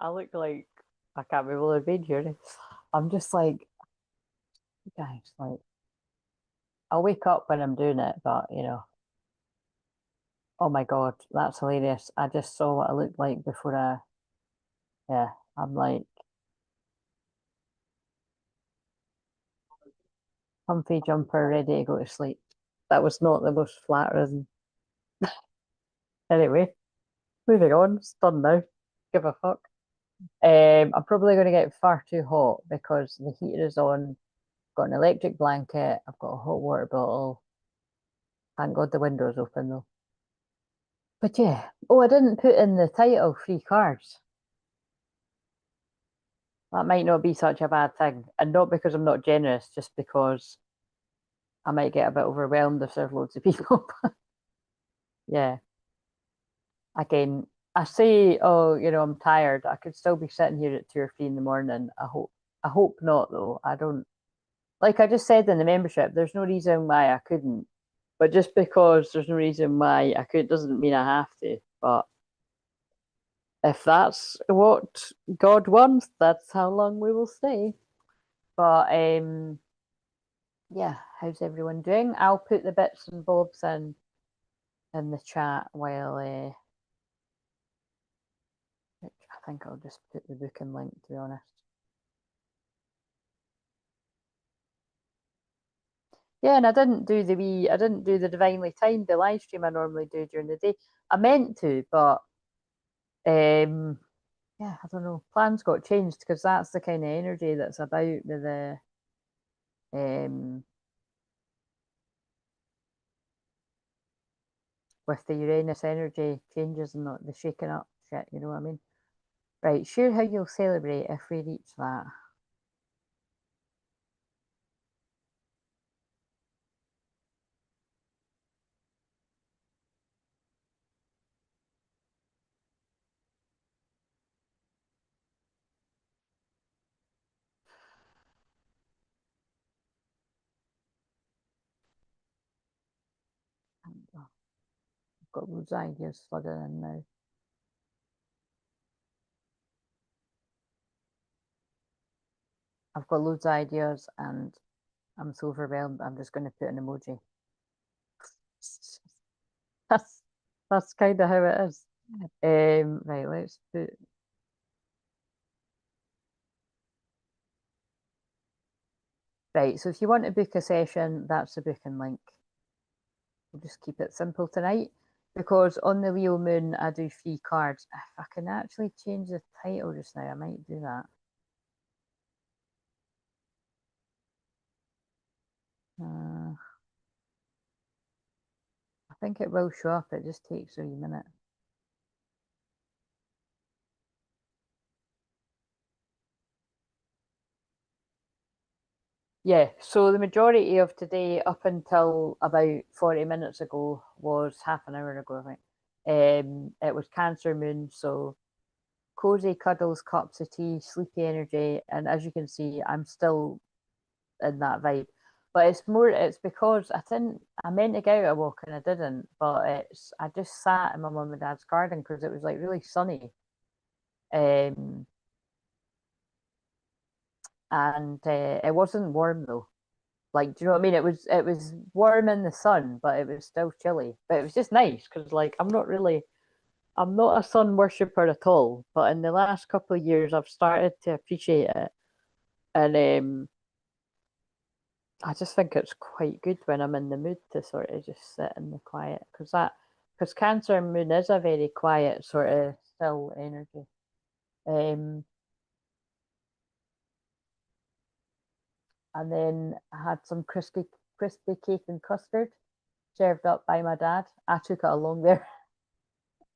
I look like I can't be able to be here. I'm just like, guys, like, I'll wake up when I'm doing it, but oh my God, that's hilarious. I just saw what I looked like before yeah, I'm like, comfy jumper, ready to go to sleep. That was not the most flattering. Anyway, moving on. It's done now. Give a fuck. I'm probably going to get far too hot because the heater is on. Got an electric blanket. I've got a hot water bottle. Thank God the window's open though. But yeah. Oh, I didn't put in the title free cards. That might not be such a bad thing. And not because I'm not generous, just because I might get a bit overwhelmed if there's loads of people. Yeah. Again, I say, oh, I'm tired. I could still be sitting here at 2 or 3 in the morning. I hope not though. I don't like I just said in the membership, there's no reason why I couldn't. But just because there's no reason why I could doesn't mean I have to. But if that's what God wants, that's how long we will stay. But yeah, how's everyone doing? I'll put the bits and bobs in the chat while I think I'll just put the booking link, to be honest. Yeah, and I didn't do the divinely timed the live stream I normally do during the day. I meant to, but yeah, I don't know. Plans got changed because that's the kind of energy that's about um with the Uranus energy changes and the shaking up shit, you know what I mean? Right, share how you'll celebrate if we reach that. I've got loads of ideas flooding in now. I've got loads of ideas and I'm so overwhelmed. I'm just going to put an emoji. That's that's kind of how it is. Right, let's put. Right, so if you want to book a session, that's the booking link. We'll just keep it simple tonight because on the Leo moon, I do free cards. If I can actually change the title just now, I might do that. I think it will show up. It just takes a wee minute. Yeah, so the majority of today, up until about 40 minutes ago, was half an hour ago, I think. It was Cancer Moon, so cozy cuddles, cups of tea, sleepy energy, and as you can see, I'm still in that vibe. But it's because I meant to go out a walk and I didn't, but I just sat in my mum and dad's garden because it was like really sunny. Um, and it wasn't warm though. Like, do you know what I mean? It was warm in the sun, but it was still chilly. But it was just nice because like I'm not a sun worshipper at all. But in the last couple of years, I've started to appreciate it, and I just think it's quite good when I'm in the mood to sort of just sit in the quiet because Cancer Moon is a very quiet sort of still energy. Um, and then I had some crispy cake and custard served up by my dad. I took it along there.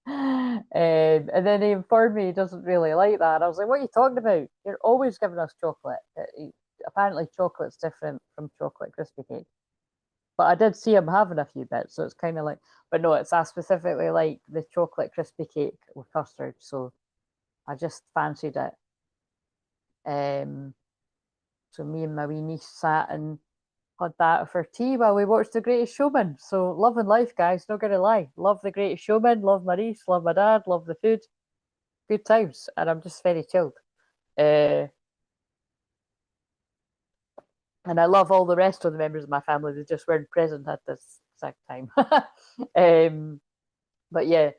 And then he informed me he doesn't really like that. I was like, "What are you talking about? You're always giving us chocolate." Apparently, chocolate's different from chocolate crispy cake. But I did see him having a few bits, so it's kind of like, but no, I specifically like the chocolate crispy cake with custard, so I just fancied it. Um, so me and my wee niece sat and had that for tea while we watched The Greatest Showman. So loving life, guys. Not gonna lie, love The Greatest Showman, love my niece, love my dad, love the food. good times, and I'm just very chilled. Uh, and I love all the rest of the members of my family. They just weren't present at this exact time. But yeah,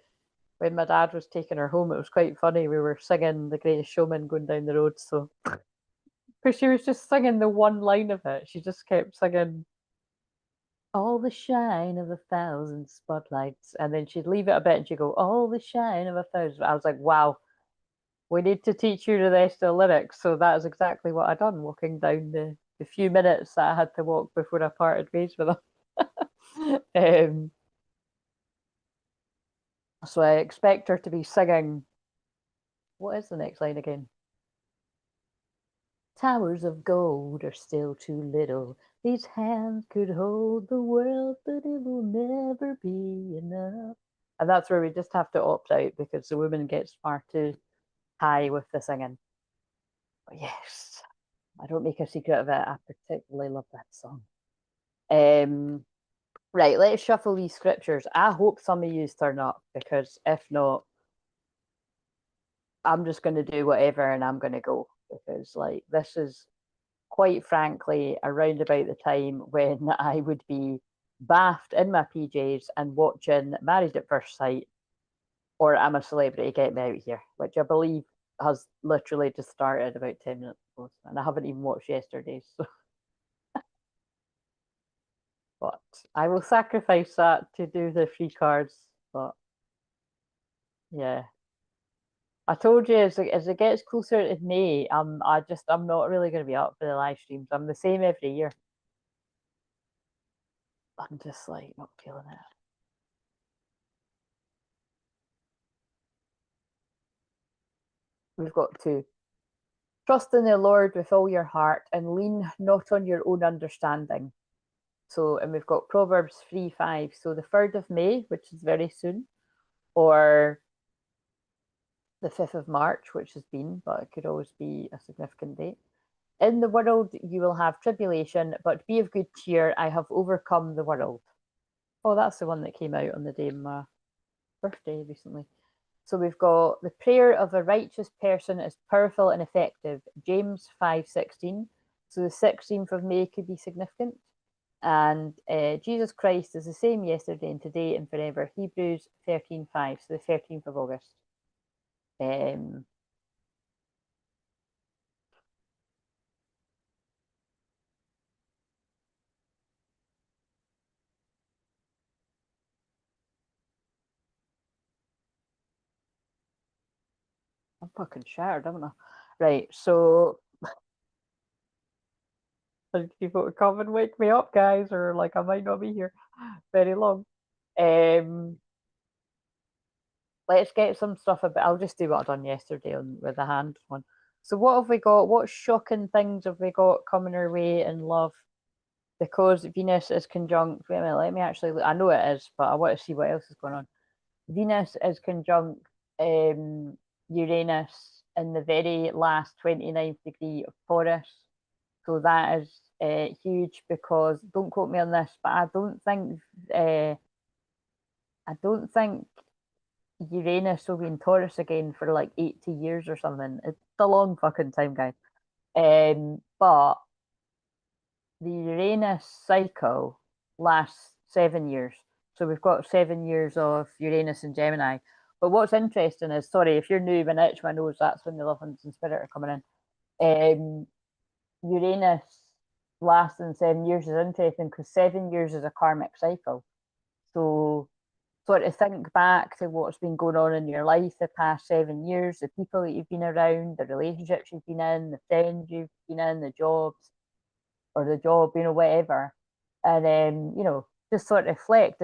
when my dad was taking her home, it was quite funny. We were singing The Greatest Showman going down the road. So, because she was just singing the one line of it, she just kept singing all the shine of 1,000 spotlights. And then she'd leave it a bit and she'd go, all the shine of 1,000. I was like, wow, we need to teach you the rest of the lyrics. So that is exactly what I done, walking down the few minutes that I had to walk before I parted ways with her. So I expect her to be singing. What is the next line again? Towers of gold are still too little. These hands could hold the world, but it will never be enough. And that's where we just have to opt out because the woman gets far too high with the singing. But yes, I don't make a secret of it. I particularly love that song. Um, right, let's shuffle these scriptures. I hope some of you turn up because if not, I'm just going to do whatever and I'm going to go because, like, this is quite frankly around about the time when I would be bathed in my PJs and watching Married at First Sight or I'm a Celebrity, Get Me Out Here, which I believe has literally just started about 10 minutes ago. And I haven't even watched yesterday's. So. But I will sacrifice that to do the free cards. But yeah. I told you as it gets closer to May, I'm not really going to be up for the live streams. I'm the same every year. I'm just like not feeling it. We've got two. Trust in the Lord with all your heart and lean not on your own understanding. So, and we've got Proverbs 3:5. So the 3rd of May, which is very soon, or the 5th of March, which has been, but it could always be a significant date. In the world you will have tribulation, but be of good cheer. I have overcome the world. Oh, that's the one that came out on the day of my birthday recently. So we've got the prayer of a righteous person is powerful and effective. James 5:16. So the 16th of May could be significant. And Jesus Christ is the same yesterday and today and forever. Hebrews 13:5. So the 13th of August. Um, I'm fucking shattered, haven't I? Right, so people to come and wake me up, guys, or like I might not be here very long. Um, let's get some stuff about. I'll just do what I done yesterday on with the hand one. So what have we got? What shocking things have we got coming our way in love? Because Venus is conjunct. Wait a minute, let me actually. Look. I know it is, but I want to see what else is going on. Venus is conjunct Uranus in the very last 29th degree of Taurus. So that is huge because don't quote me on this, but I don't think Uranus will be in Taurus again for like 80 years or something. It's a long fucking time, guys. But the Uranus cycle lasts 7 years. So we've got 7 years of Uranus and Gemini. But what's interesting is, sorry, if you're new, when I itch my nose, that's when the lovings and spirit are coming in. Uranus lasting 7 years is interesting because 7 years is a karmic cycle. So sort of think back to what's been going on in your life the past 7 years, the people that you've been around, the relationships you've been in, the friends you've been in, the jobs or the job, whatever. And then, just sort of reflect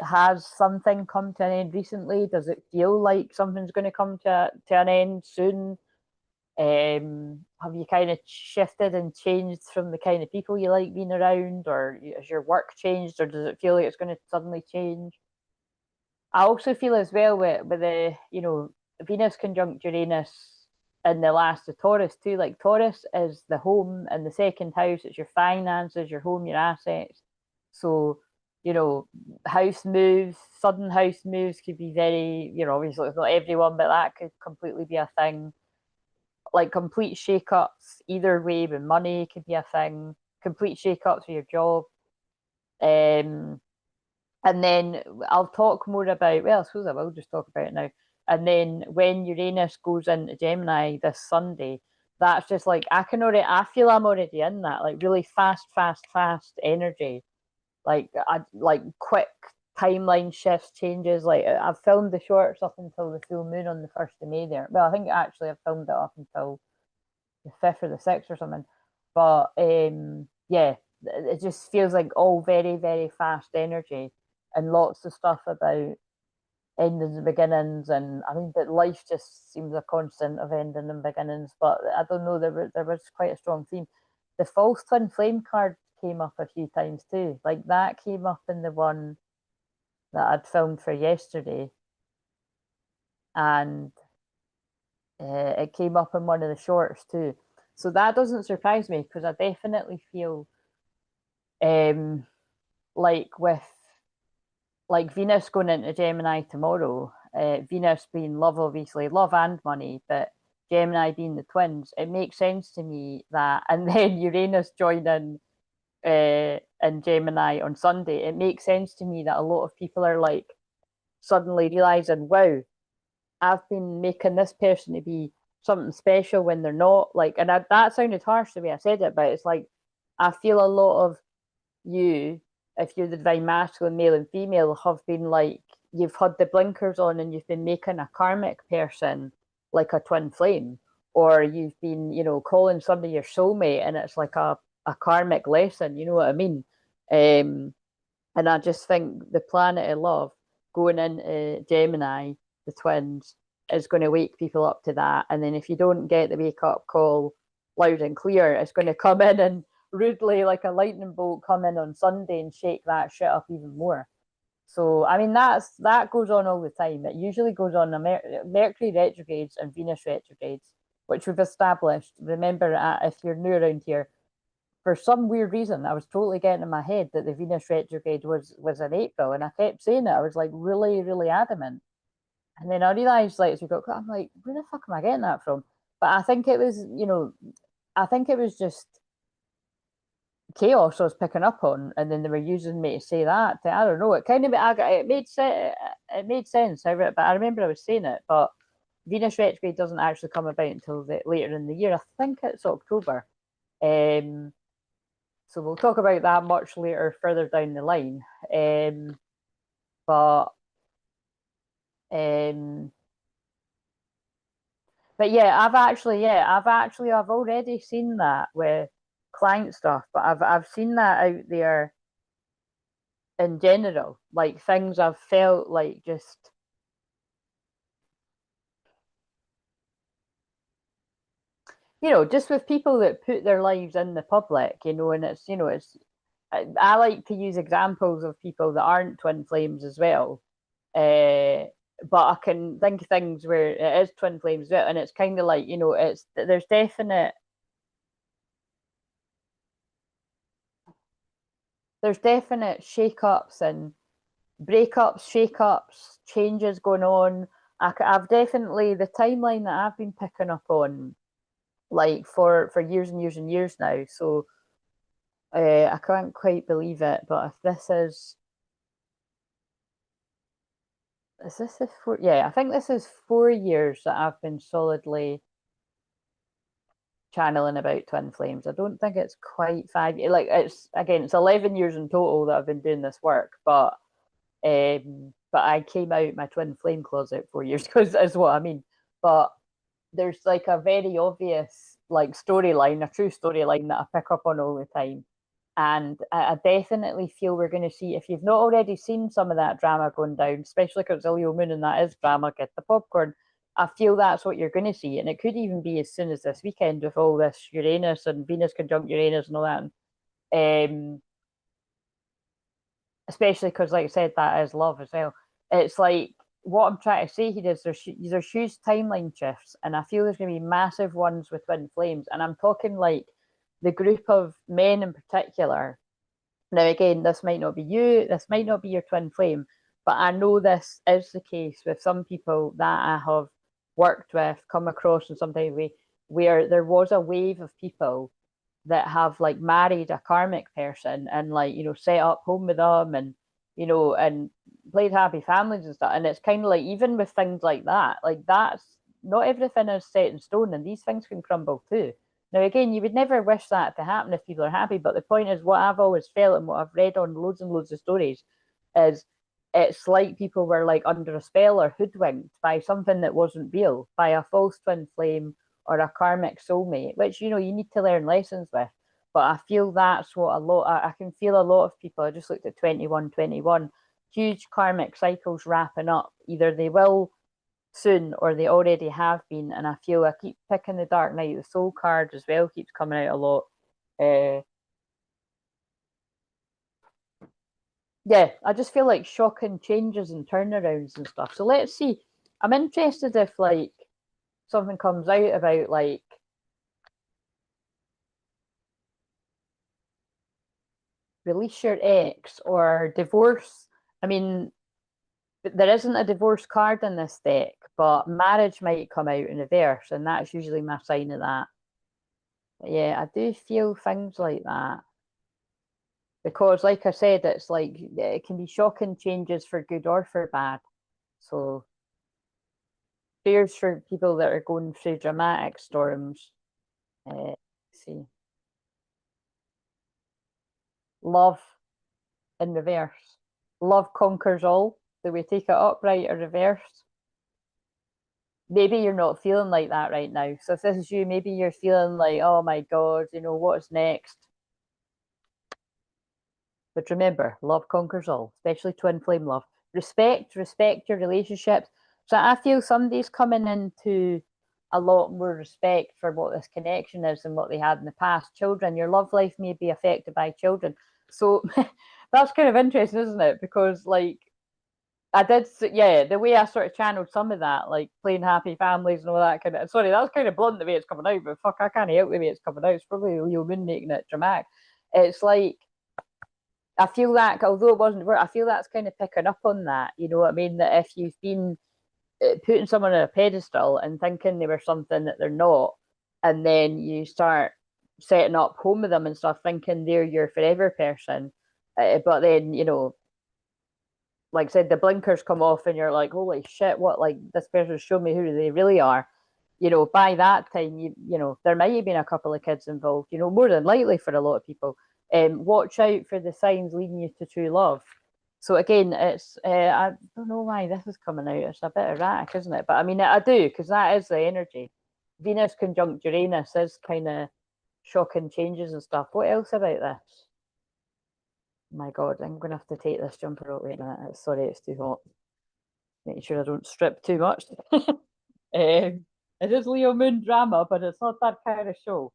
has something come to an end recently? Does it feel like something's going to come to an end soon? Have you kind of shifted and changed from the kind of people you like being around, or has your work changed, or does it feel like it's going to suddenly change? I also feel as well with the Venus conjunct Uranus in the last of Taurus too. Like Taurus is the home and the second house. It's your finances, your home, your assets. So you know, house moves, sudden house moves could be very, you know, obviously it's not everyone, but that could completely be a thing. Like complete shake-ups either way with money could be a thing. Complete shake-ups with your job. And then I'll talk more about, well, I suppose I will just talk about it now. And then when Uranus goes into Gemini this Sunday, that's just like I feel I'm already in that, like really fast energy. Like like quick timeline shifts, changes. Like I've filmed the shorts up until the full moon on the 1st of May there. Well, I think actually I've filmed it up until the 5th or the 6th or something. But yeah, it just feels like all very fast energy and lots of stuff about endings and beginnings. And I mean, but life just seems a constant of ending and beginnings. But I don't know, there was quite a strong theme. The false twin flame card came up a few times too. Like that came up in the one that I'd filmed for yesterday, and it came up in one of the shorts too. So that doesn't surprise me because I definitely feel like with like Venus going into Gemini tomorrow, Venus being love, obviously, love and money, but Gemini being the twins, it makes sense to me that, and then Uranus joining in Gemini on Sunday, it makes sense to me that a lot of people are like suddenly realizing, wow, I've been making this person to be something special when they're not. Like, and that sounded harsh the way I said it, but it's like I feel a lot of you, if you're the divine masculine, male and female, have been like you've had the blinkers on and you've been making a karmic person like a twin flame, or you've been, you know, calling somebody your soulmate and it's like a karmic lesson, you know what I mean? And I just think the planet of love going into Gemini, the twins, is going to wake people up to that. And then if you don't get the wake up call loud and clear, it's going to come in and rudely, like a lightning bolt, come in on Sunday and shake that shit up even more. So I mean that goes on all the time. It usually goes on Mercury retrogrades and Venus retrogrades, which we've established. Remember, if you're new around here, for some weird reason, I was totally getting in my head that the Venus retrograde was in April, and I kept saying it. I was like really adamant, and then I realized, like, as we got, I'm like, where the fuck am I getting that from? But I think it was, you know, I think it was just chaos I was picking up on, and then they were using me to say that. I don't know. It kind of it made sense. It made sense. But I remember I was saying it. But Venus retrograde doesn't actually come about until later in the year. I think it's October. So we'll talk about that much later, further down the line. But um, but yeah, I've already seen that with client stuff, but I've seen that out there in general, like things I've felt like just, you know, just with people that put their lives in the public, you know, and it's, you know, it's, I like to use examples of people that aren't twin flames as well. But I can think of things where it is twin flames, and it's kind of like, you know, it's there's definite shake-ups and breakups, shake-ups, changes going on. I've definitely, the timeline that I've been picking up on, like for years and years and years now. So I can't quite believe it, but if this is this the four? Yeah, I think this is 4 years that I've been solidly channeling about twin flames. I don't think it's quite 5 years. Like it's 11 years in total that I've been doing this work, but I came out my twin flame closet 4 years because is what I mean. But there's like a very obvious like storyline, a true storyline that I pick up on all the time. And I definitely feel we're going to see, if you've not already seen some of that drama going down, especially because it's a Leo moon and that is drama, get the popcorn. I feel that's what you're going to see. And it could even be as soon as this weekend with all this Uranus and Venus conjunct Uranus and all that. Especially because, like I said, that is love as well. It's like what I'm trying to say here is there's huge timeline shifts, and I feel there's going to be massive ones with twin flames. And I'm talking like the group of men in particular Now, again, this might not be you, this might not be your twin flame, but I know this is the case with some people that I have worked with, come across in some type of way, where there was a wave of people that have like married a karmic person and like, set up home with them and, and played happy families and stuff. And it's kind of like, even with things like that's not everything is set in stone and these things can crumble too. Now, again, you would never wish that to happen if people are happy, but the point is, what I've always felt and what I've read on loads and loads of stories is it's like people were like under a spell or hoodwinked by something that wasn't real, by a false twin flame or a karmic soulmate, which you need to learn lessons with. But I feel that's what I can feel a lot of people. I just looked at 2121, huge karmic cycles wrapping up. Either they will soon or they already have been. And I feel I keep picking the Dark Knight, the Soul card as well keeps coming out a lot. Yeah, I just feel like shocking changes and turnarounds and stuff. So let's see. I'm interested if like something comes out about like release your ex or divorce. I mean, there isn't a divorce card in this deck, but marriage might come out in reverse, and that's usually my sign of that. But yeah, I do feel things like that because, like I said, it's like it can be shocking changes for good or for bad. So, prayers for people that are going through dramatic storms. See, love in reverse. Love conquers all. Do we take it upright or reversed? Maybe you're not feeling like that right now. So if this is you, maybe you're feeling like, oh my God, what's next? But remember, love conquers all, especially twin flame love. Respect your relationships. So I feel somebody's coming into a lot more respect for what this connection is than what they had in the past. Children, your love life may be affected by children. So that's kind of interesting, isn't it? Because like I did, yeah, the way I sort of channeled some of that, like playing happy families and all that kind of. Sorry, that's kind of blunt the way it's coming out, but fuck, I can't help the way it's coming out. It's probably Leo Moon making it dramatic. It's like I feel that, although it wasn't work, I feel that's kind of picking up on that. You know what I mean? That if you've been putting someone on a pedestal and thinking they were something that they're not, and then you start setting up home with them and stuff, thinking they're your forever person, but then like I said, the blinkers come off and you're like, holy shit, what, like this person's showing me who they really are. By that time, there might have been a couple of kids involved, more than likely for a lot of people. Watch out for the signs leading you to true love. So again, it's I don't know why this is coming out. It's a bit erratic, isn't it? But I mean, I do because that is the energy. Venus conjunct Uranus is kind of shocking changes and stuff. What else about this? My God, I'm going to have to take this jumper out. Wait a minute. Sorry, it's too hot. Making sure I don't strip too much. It is Leo Moon drama, but it's not that kind of show.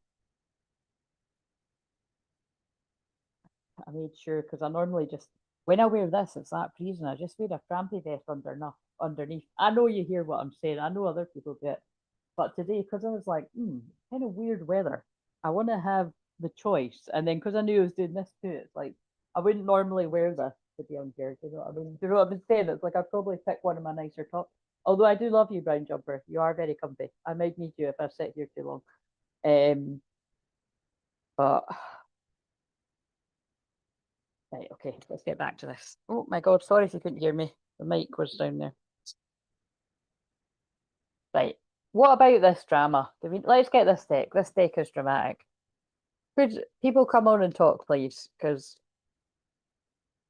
I made sure because I normally just, when I wear this, it's that reason. I just wear a crampy vest underneath. I know you hear what I'm saying. I know other people do it. But today, because I was like, kind of weird weather, I want to have the choice. And then because I knew I was doing this too, it's like I wouldn't normally wear this to be on here. Do you know what I mean? Do you know what I've been saying? It's like I'd probably pick one of my nicer tops. Although I do love you, brown jumper. You are very comfy. I might need you if I sit here too long. But right, okay, let's get back to this. Oh my God, sorry if you couldn't hear me. The mic was down there. Right. What about this drama? Let's get this deck. This deck is dramatic. Could people come on and talk, please? Because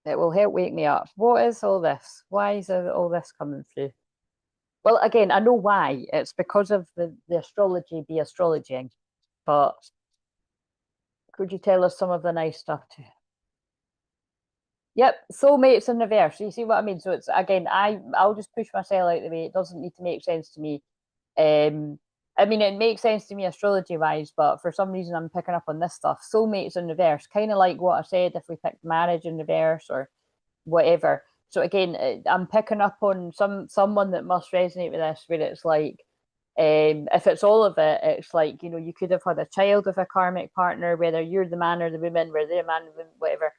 it will help wake me up. What is all this? Why is all this coming through? Well, again, I know why. It's because of the astrology be astrologying. But could you tell us some of the nice stuff too? Yep, soulmates in reverse. You see what I mean? So it's again, I'll just push myself out the way. It doesn't need to make sense to me. I mean, it makes sense to me astrology wise, but for some reason I'm picking up on this stuff. Soulmates in reverse, kind of like what I said if we picked marriage in reverse or whatever. So again, I'm picking up on someone that must resonate with this, where it's like, if it's all of it, it's like you could have had a child with a karmic partner, whether you're the man or the woman, whether they're a man or woman, whatever.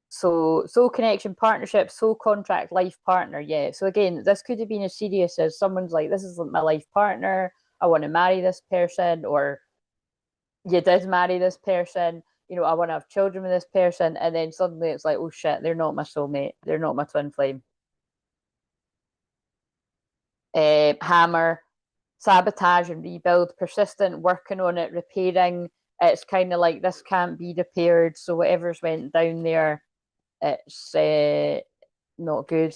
Soul connection, partnership, soul contract, life partner. Yeah. So again, this could have been as serious as someone's like, this is my life partner. I want to marry this person, or you did marry this person. I want to have children with this person, and then suddenly it's like, oh shit, they're not my soulmate. They're not my twin flame. Hammer, sabotage and rebuild, persistent, working on it, repairing. It's kind of like this can't be repaired. So whatever's went down there, it's not good.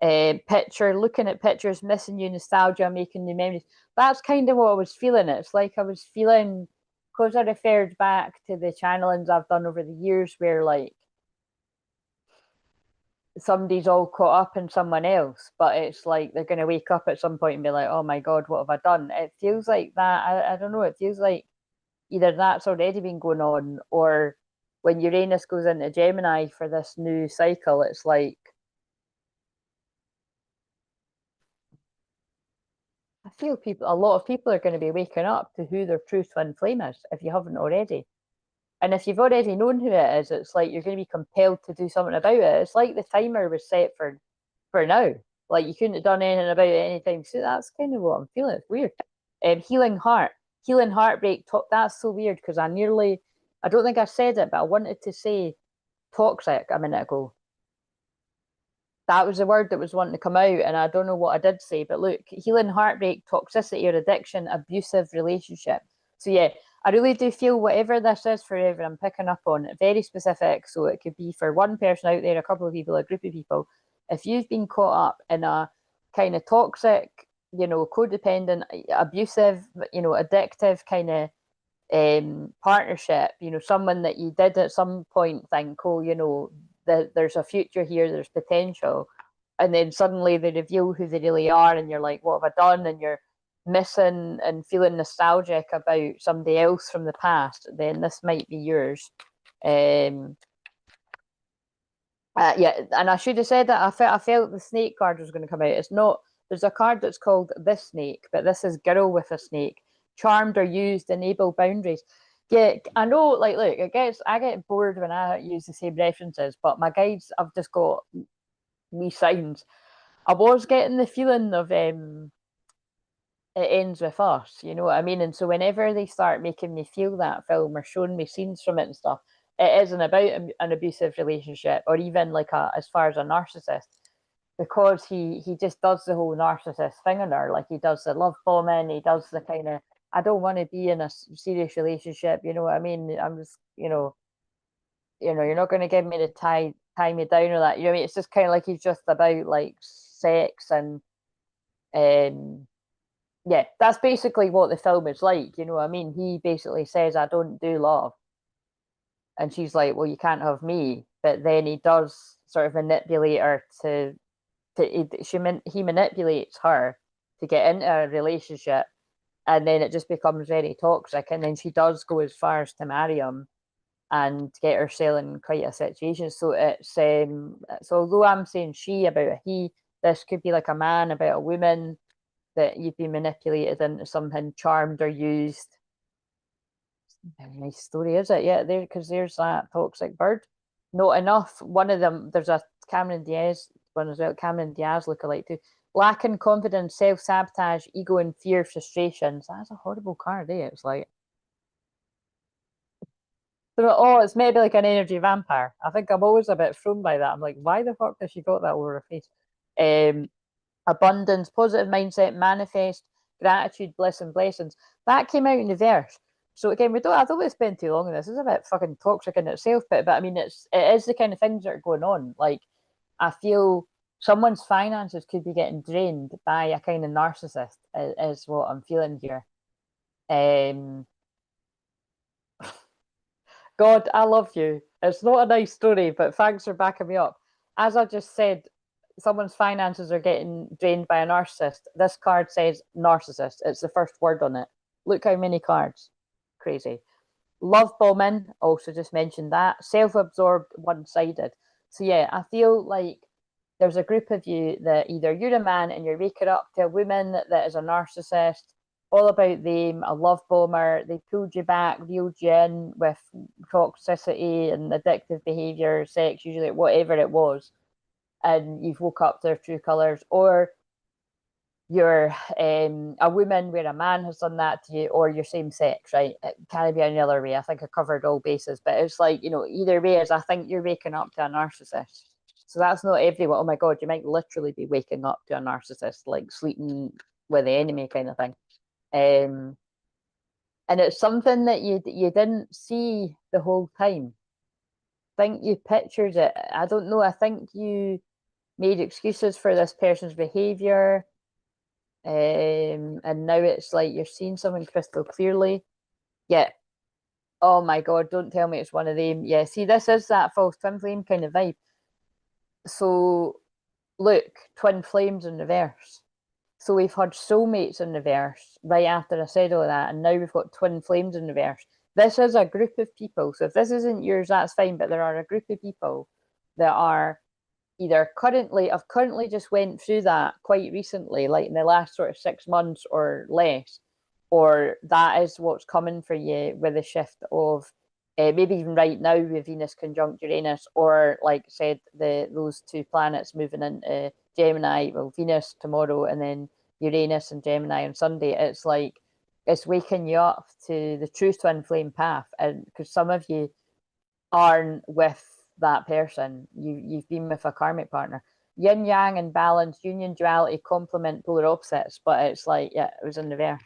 Picture, looking at pictures, missing you, nostalgia, making new memories. That's kind of what I was feeling. It's like I was feeling, because I referred back to the channelings I've done over the years where like somebody's all caught up in someone else, but it's like they're going to wake up at some point and be like, oh my God, what have I done? It feels like that. I don't know. It feels like either that's already been going on, or when Uranus goes into Gemini for this new cycle, it's like, I feel a lot of people are going to be waking up to who their true twin flame is if you haven't already. And if you've already known who it is, it's like you're going to be compelled to do something about it. It's like the timer was set for now. Like you couldn't have done anything about it anytime soon. That's kind of what I'm feeling. It's weird. Healing heart, healing heartbreak. That's so weird because I don't think I said it, but I wanted to say toxic a minute ago. That was the word that was wanting to come out, and I don't know what I did say. But look, healing heartbreak, toxicity or addiction, abusive relationship. So yeah, I really do feel whatever this is for whoever I'm picking up on, very specific. So it could be for one person out there, a couple of people, a group of people. If you've been caught up in a kind of toxic, codependent, abusive, addictive kind of partnership, someone that you did at some point think, oh, there's a future here, there's potential, and then suddenly they reveal who they really are, and you're like, what have I done? And you're missing and feeling nostalgic about somebody else from the past, then this might be yours. Yeah, and I should have said that I felt the snake card was going to come out. It's not. There's a card that's called this snake, but this is girl with a snake. Charmed or used, enable boundaries. Yeah, I know. Like, look, I get bored when I use the same references, but my guides, I've just got me signs. I was getting the feeling of it ends with us, you know what I mean? And so whenever they start making me feel that film or showing me scenes from it and stuff, it isn't about an abusive relationship or even like as far as a narcissist, because he just does the whole narcissist thing on her. Like he does the love bombing, he does the kind of, I don't want to be in a serious relationship, you know what I mean? I'm just, you're not going to give me the tie me down or that. You know what I mean? It's just kind of like he's just about like sex and um yeah, that's basically what the film is like. You know what I mean? He basically says, I don't do love. And she's like, well, you can't have me. But then he does sort of manipulate her he manipulates her to get into a relationship. And then it just becomes very toxic. And then she does go as far as to marry him and get herself in quite a situation. So so although I'm saying she about a he, this could be like a man about a woman, that you've been manipulated into something, charmed or used. Very nice story, is it? Yeah, because there's that toxic bird. Not enough. One of them, there's a Cameron Diaz one as well. Cameron Diaz lookalike too. Lacking confidence, self sabotage, ego and fear, frustrations. That's a horrible card, eh? It's like, oh, it's maybe like an energy vampire. I think I'm always a bit thrown by that. I'm like, why the fuck has she got that over her face? Abundance, positive mindset, manifest, gratitude, bliss, and blessings. That came out in the verse. So again, I don't want to spend too long on this. It's a bit fucking toxic in itself, but I mean, it is the kind of things that are going on. Like, I feel someone's finances could be getting drained by a kind of narcissist. Is what I'm feeling here. Um, God, I love you. It's not a nice story, but thanks for backing me up. As I just said, someone's finances are getting drained by a narcissist. This card says narcissist. It's the first word on it. Look how many cards. Crazy. Love bombing, also just mentioned that. Self-absorbed, one-sided. So yeah, I feel like there's a group of you that either you're a man and you're waking up to a woman that is a narcissist, all about them, a love bomber. They pulled you back, reeled you in with toxicity and addictive behavior, sex, usually whatever it was, and you've woke up to their true colors. Or you're a woman where a man has done that to you, or you're same sex, right? It can be another way. I think I covered all bases, but it's like, you know, either way is I think you're waking up to a narcissist. So that's not everyone. Oh my God, you might literally be waking up to a narcissist, like sleeping with the enemy kind of thing. Um, and it's something that you didn't see the whole time. I think you pictured it. I don't know. I think you made excuses for this person's behavior. And now it's like you're seeing something crystal clearly. Yeah. Oh my God, don't tell me it's one of them. Yeah, see, this is that false twin flame kind of vibe. So look, twin flames in reverse. So we've had soulmates in reverse right after I said all that, and now we've got twin flames in reverse. This is a group of people. So if this isn't yours, that's fine, but there are a group of people that are either I've currently just went through that quite recently, like in the last sort of 6 months or less, or that is what's coming for you with the shift of maybe even right now with Venus conjunct Uranus, or like I said, those two planets moving into Gemini, well, Venus tomorrow and then Uranus and Gemini on Sunday. It's like it's waking you up to the true twin flame path, and because some of you aren't with that person, you've been with a karmic partner. Yin yang and balance, union, duality, complement, polar opposites, but it's like, yeah, it was in reverse.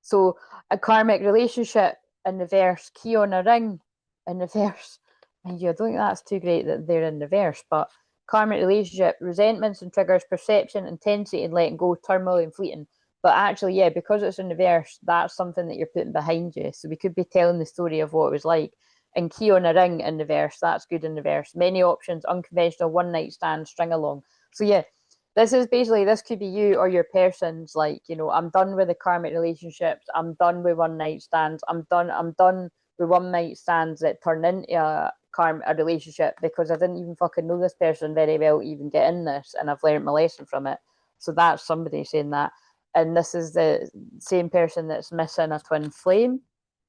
So a karmic relationship in reverse, key on a ring in reverse. And I don't think that's too great that they're in reverse, but karmic relationship, resentments and triggers, perception, intensity and letting go, turmoil and fleeting. But actually, yeah, because it's in reverse, that's something that you're putting behind you. So we could be telling the story of what it was like. And key on a ring in reverse, that's good in reverse. Many options, unconventional, one night stand, string along. So yeah, this is basically, this could be you or your person's like, you know, I'm done with the karmic relationships, I'm done with one night stands, I'm done with one night stands that turn into a relationship because I didn't even fucking know this person very well to even get in this, and I've learned my lesson from it. So that's somebody saying that. And this is the same person that's missing a twin flame.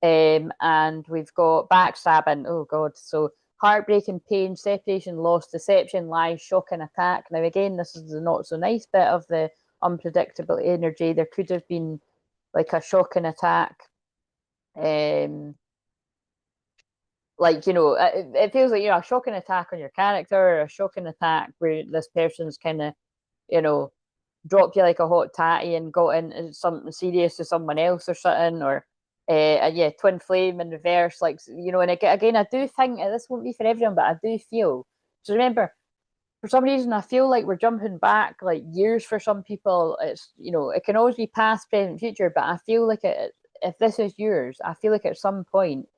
And we've got backstabbing. Oh God. So heartbreaking, pain, separation, loss, deception, lies, shock, and attack. Now, again, this is the not so nice bit of the unpredictable energy. There could have been like a shock and attack. Like, you know, it feels like, you know, a shock and attack on your character, or a shock and attack where this person's kind of, you know, dropped you like a hot tatty and got into something serious to someone else or something, or yeah, twin flame in reverse, like, you know. And again, I do think this won't be for everyone, but I do feel, so remember, for some reason I feel like we're jumping back like years for some people. It's, you know, it can always be past, present, future, but I feel like if this is yours, I feel like at some point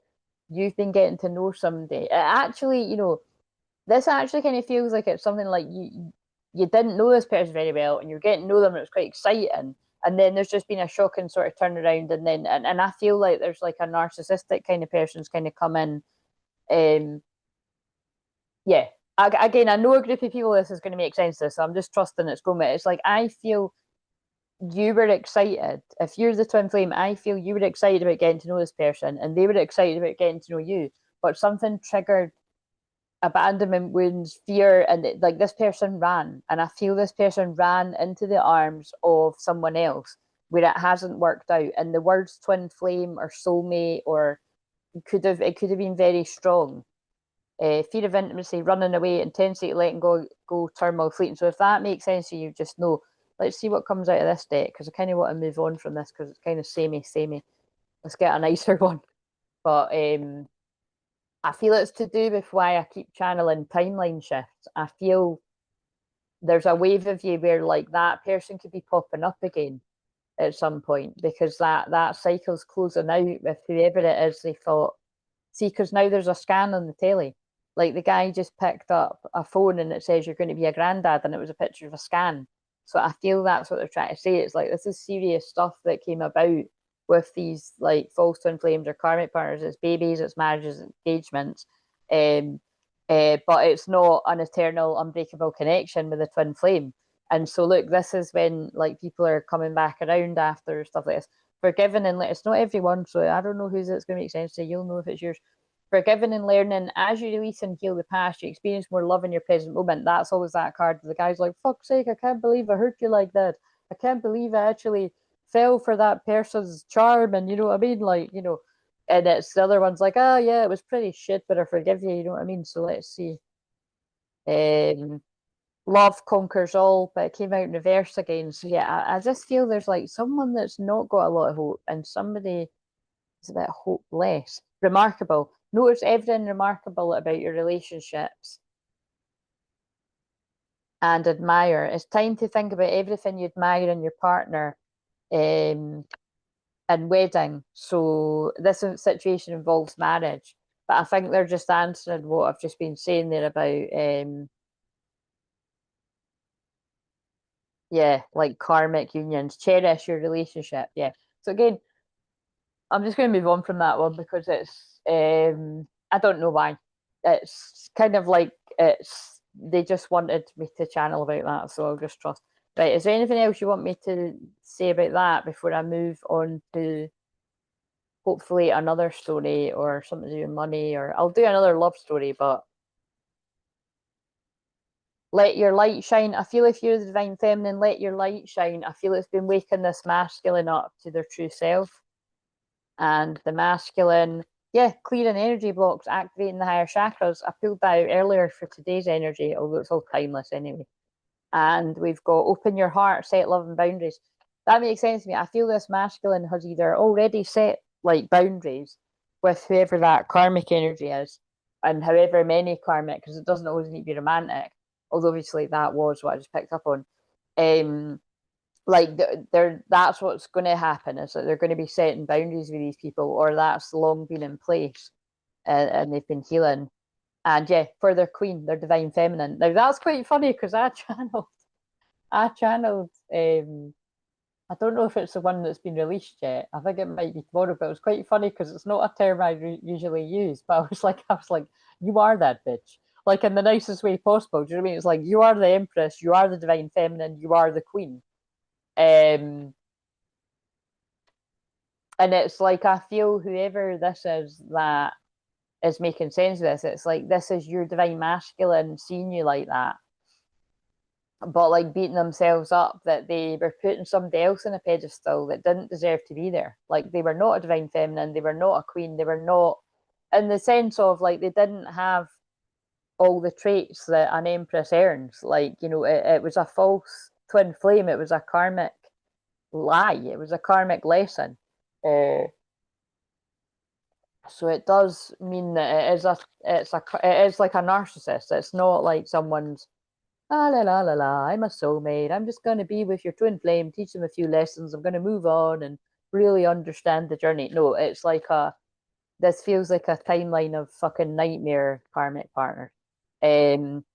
you've been getting to know somebody. It actually, you know, this actually kind of feels like it's something like you didn't know this person very well, and you're getting to know them, and it's quite exciting. And then there's just been a shocking sort of turnaround, and then and I feel like there's like a narcissistic kind of person's kind of come in. Yeah. Again, I know a group of people this is going to make sense to this, so I'm just trusting it's going with it. It's like I feel you were excited. If you're the twin flame, I feel you were excited about getting to know this person, and they were excited about getting to know you. But something triggered abandonment wounds, fear, and like this person ran, and I feel this person ran into the arms of someone else where it hasn't worked out. And the words twin flame or soulmate, or it could have been very strong. Fear of intimacy, running away, intensity, letting go, turmoil, fleeting. So if that makes sense to you, just know. Let's see what comes out of this deck, because I kind of want to move on from this because it's kind of samey. Let's get a nicer one. But I feel it's to do with why I keep channeling timeline shifts. I feel there's a wave of you where like that person could be popping up again at some point, because that cycle's closing out with whoever it is they thought. See, because now there's a scan on the telly. Like the guy just picked up a phone and it says you're going to be a granddad, and it was a picture of a scan. So I feel that's what they're trying to say. It's like this is serious stuff that came about with these like false twin flames or karmic partners. It's babies, it's marriages, engagements, but it's not an eternal, unbreakable connection with a twin flame. And so look, this is when like people are coming back around after stuff like this. Forgiving and it's not everyone, so I don't know who's it's going to make sense to. You'll know if it's yours. Forgiving and learning. As you release and heal the past, you experience more love in your present moment. That's always that card. The guy's like, fuck's sake, I can't believe I hurt you like that. I can't believe I actually fell for that person's charm. And you know what I mean? Like, you know, and it's the other one's like, oh yeah, it was pretty shit, but I forgive you. You know what I mean? So let's see. Um, love conquers all, but it came out in reverse again. So yeah, I just feel there's like someone that's not got a lot of hope and somebody is a bit hopeless. Remarkable. Notice everything remarkable about your relationships and admire. It's time to think about everything you admire in your partner and wedding. So this situation involves marriage. But I think they're just answering what I've just been saying there about yeah, like karmic unions. Cherish your relationship. Yeah. So again, I'm just going to move on from that one because it's I don't know why. It's kind of like it's they just wanted me to channel about that, so I'll just trust. Right, is there anything else you want me to say about that before I move on to hopefully another story or something to do with money, or I'll do another love story, but let your light shine. I feel if you're the divine feminine, let your light shine. I feel it's been waking this masculine up to their true self. And the masculine, yeah, clearing energy blocks, activating the higher chakras. I pulled that out earlier for today's energy, although it's all timeless anyway. And we've got open your heart, set love and boundaries. That makes sense to me. I feel this masculine has either already set like boundaries with whoever that karmic energy is, and however many karmic, because it doesn't always need to be romantic. Although obviously that was what I just picked up on. Um, like they're that's what's going to happen is that they're going to be setting boundaries with these people, or that's long been in place, and they've been healing. And yeah, for their queen, their divine feminine. Now that's quite funny because I channeled I don't know if it's the one that's been released yet. I think it might be tomorrow, but it was quite funny because it's not a term I usually use. But I was like, you are that bitch, like in the nicest way possible. Do you know what I mean? It's like you are the empress, you are the divine feminine, you are the queen. Um, and it's like I feel whoever this is that is making sense of this, it's like this is your divine masculine seeing you like that, but like beating themselves up that they were putting somebody else in a pedestal that didn't deserve to be there. Like they were not a divine feminine, they were not a queen, they were not in the sense of like they didn't have all the traits that an empress earns. Like, you know, it was a false twin flame, it was a karmic lie, it was a karmic lesson. So it does mean that it is like a narcissist. It's not like someone's la la la la. I'm a soulmate. I'm just going to be with your twin flame, teach them a few lessons. I'm going to move on and really understand the journey. No, it's like a this feels like a timeline of fucking nightmare karmic partners. Um,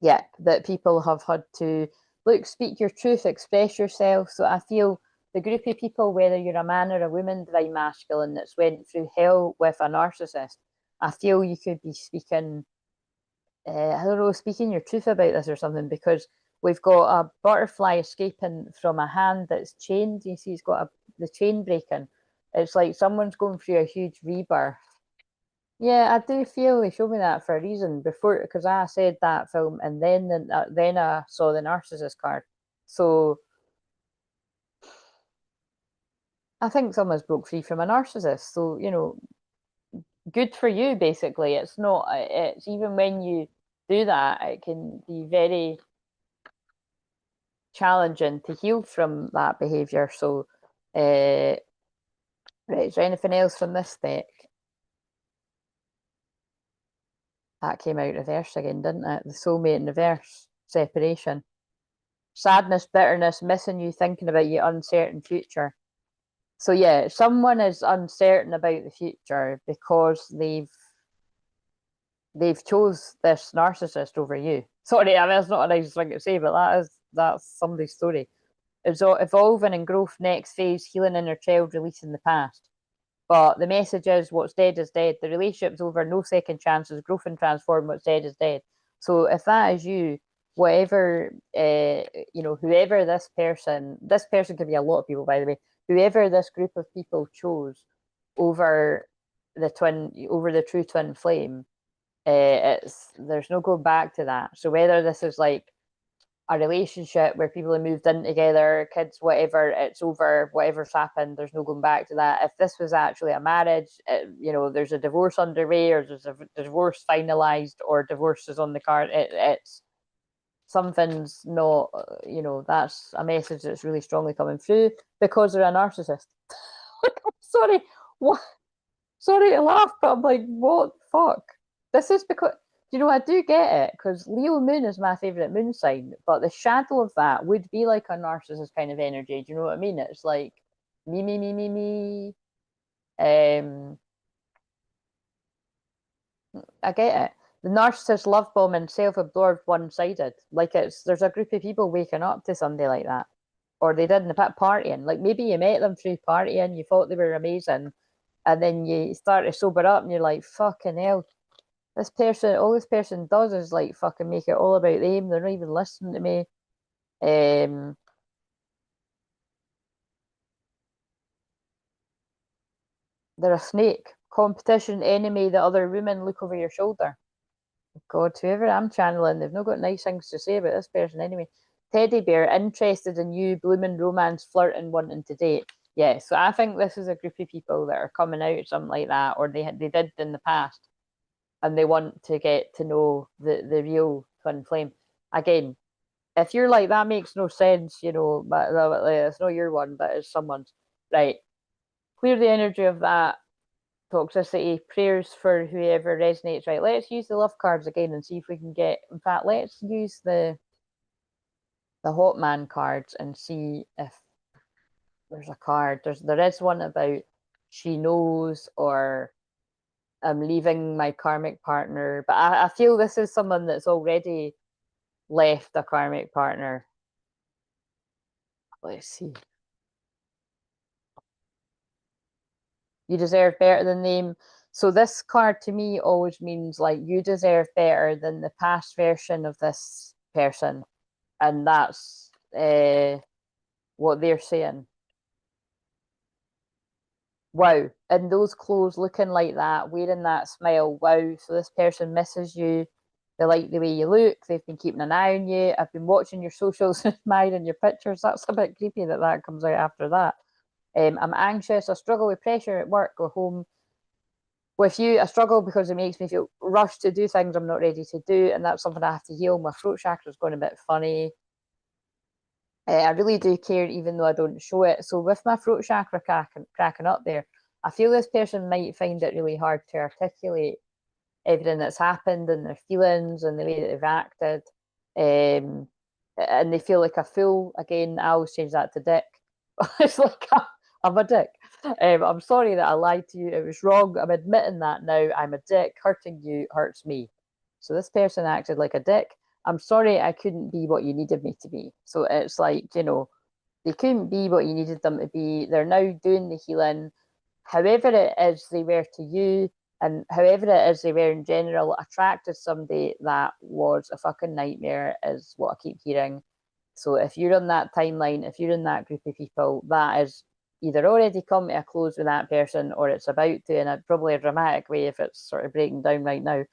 yeah, that people have had to look, speak your truth, express yourself. So I feel the group of people, whether you're a man or a woman, divine masculine, that's went through hell with a narcissist, I feel you could be speaking, I don't know, speaking your truth about this or something, because we've got a butterfly escaping from a hand that's chained. You see, it's got the chain breaking. It's like someone's going through a huge rebirth. Yeah, I do feel they showed me that for a reason before, because I said that film and then I saw the narcissist card. So I think someone's broke free from a narcissist. So, you know, good for you, basically. It's not, it's even when you do that, it can be very challenging to heal from that behavior. So, right, is there anything else from this deck? That came out reverse again, didn't it? The soulmate in reverse, separation. Sadness, bitterness, missing you, thinking about your uncertain future. So yeah, someone is uncertain about the future because they've chose this narcissist over you. Sorry, I mean it's not a nice thing to say, but that's somebody's story. It's evolving and growth, next phase, healing inner child, releasing the past. But the message is what's dead is dead. The relationship's over, no second chances, growth and transform, what's dead is dead. So if that is you, whatever, you know, whoever this person could be a lot of people, by the way, whoever this group of people chose over over the true twin flame, there's no going back to that. So whether this is like a relationship where people have moved in together, kids, whatever, it's over, whatever's happened, there's no going back to that. If this was actually a marriage, you know, there's a divorce underway, or there's a divorce finalized, or divorce is on the card, it's something's not, you know, that's a message that's really strongly coming through because they're a narcissist. Sorry, what? Sorry to laugh, but I'm like, what the fuck? This is because, you know, I do get it, because Leo moon is my favourite moon sign, but the shadow of that would be like a narcissist kind of energy. Do you know what I mean? It's like me, me, me, me, me. I get it. The narcissist love bombing, self-absorbed, one-sided. Like there's a group of people waking up to somebody like that, or they did in the pit partying. Like maybe you met them through partying, you thought they were amazing, and then you start to sober up, and you're like, fucking hell, all this person does is like fucking make it all about them. They're not even listening to me. Um, they're a snake. Competition, enemy, the other women look over your shoulder. God, whoever I'm channeling, they've not got nice things to say about this person anyway. Teddy bear, interested in you, blooming romance, flirting, wanting to date. Yeah, so I think this is a group of people that are coming out, something like that, or they did in the past, and they want to get to know the real twin flame. Again, if you're like, that makes no sense, you know, but it's not your one, but it's someone's. Right. Clear the energy of that toxicity, prayers for whoever resonates. Right, let's use the love cards again and see if we can get, in fact, let's use the hot man cards and see if there's a card. There is one about she knows, or I'm leaving my karmic partner, but I feel this is someone that's already left a karmic partner. Let's see. You deserve better than them. So this card to me always means like you deserve better than the past version of this person, and that's what they're saying. Wow, in those clothes, looking like that, wearing that smile, wow. So this person misses you. They like the way you look. They've been keeping an eye on you. I've been watching your socials, admiring your pictures. That's a bit creepy that comes out after that. I'm anxious. I struggle with pressure at work or home. With you, I struggle because it makes me feel rushed to do things I'm not ready to do, and that's something I have to heal. My throat chakra's going a bit funny. I really do care, even though I don't show it. So with my throat chakra cracking up there, I feel this person might find it really hard to articulate everything that's happened and their feelings and the way that they've acted. Um, and they feel like a fool. Again, I always change that to dick. It's like I'm a dick. I'm sorry that I lied to you. It was wrong. I'm admitting that now. I'm a dick. Hurting you hurts me. So this person acted like a dick. I'm sorry I couldn't be what you needed me to be. So it's like, you know, they couldn't be what you needed them to be. They're now doing the healing. However it is they were to you, and however it is they were in general, attracted somebody that was a fucking nightmare, is what I keep hearing. So if you're on that timeline, if you're in that group of people, that is either already come to a close with that person, or it's about to, in probably a dramatic way if it's sort of breaking down right now.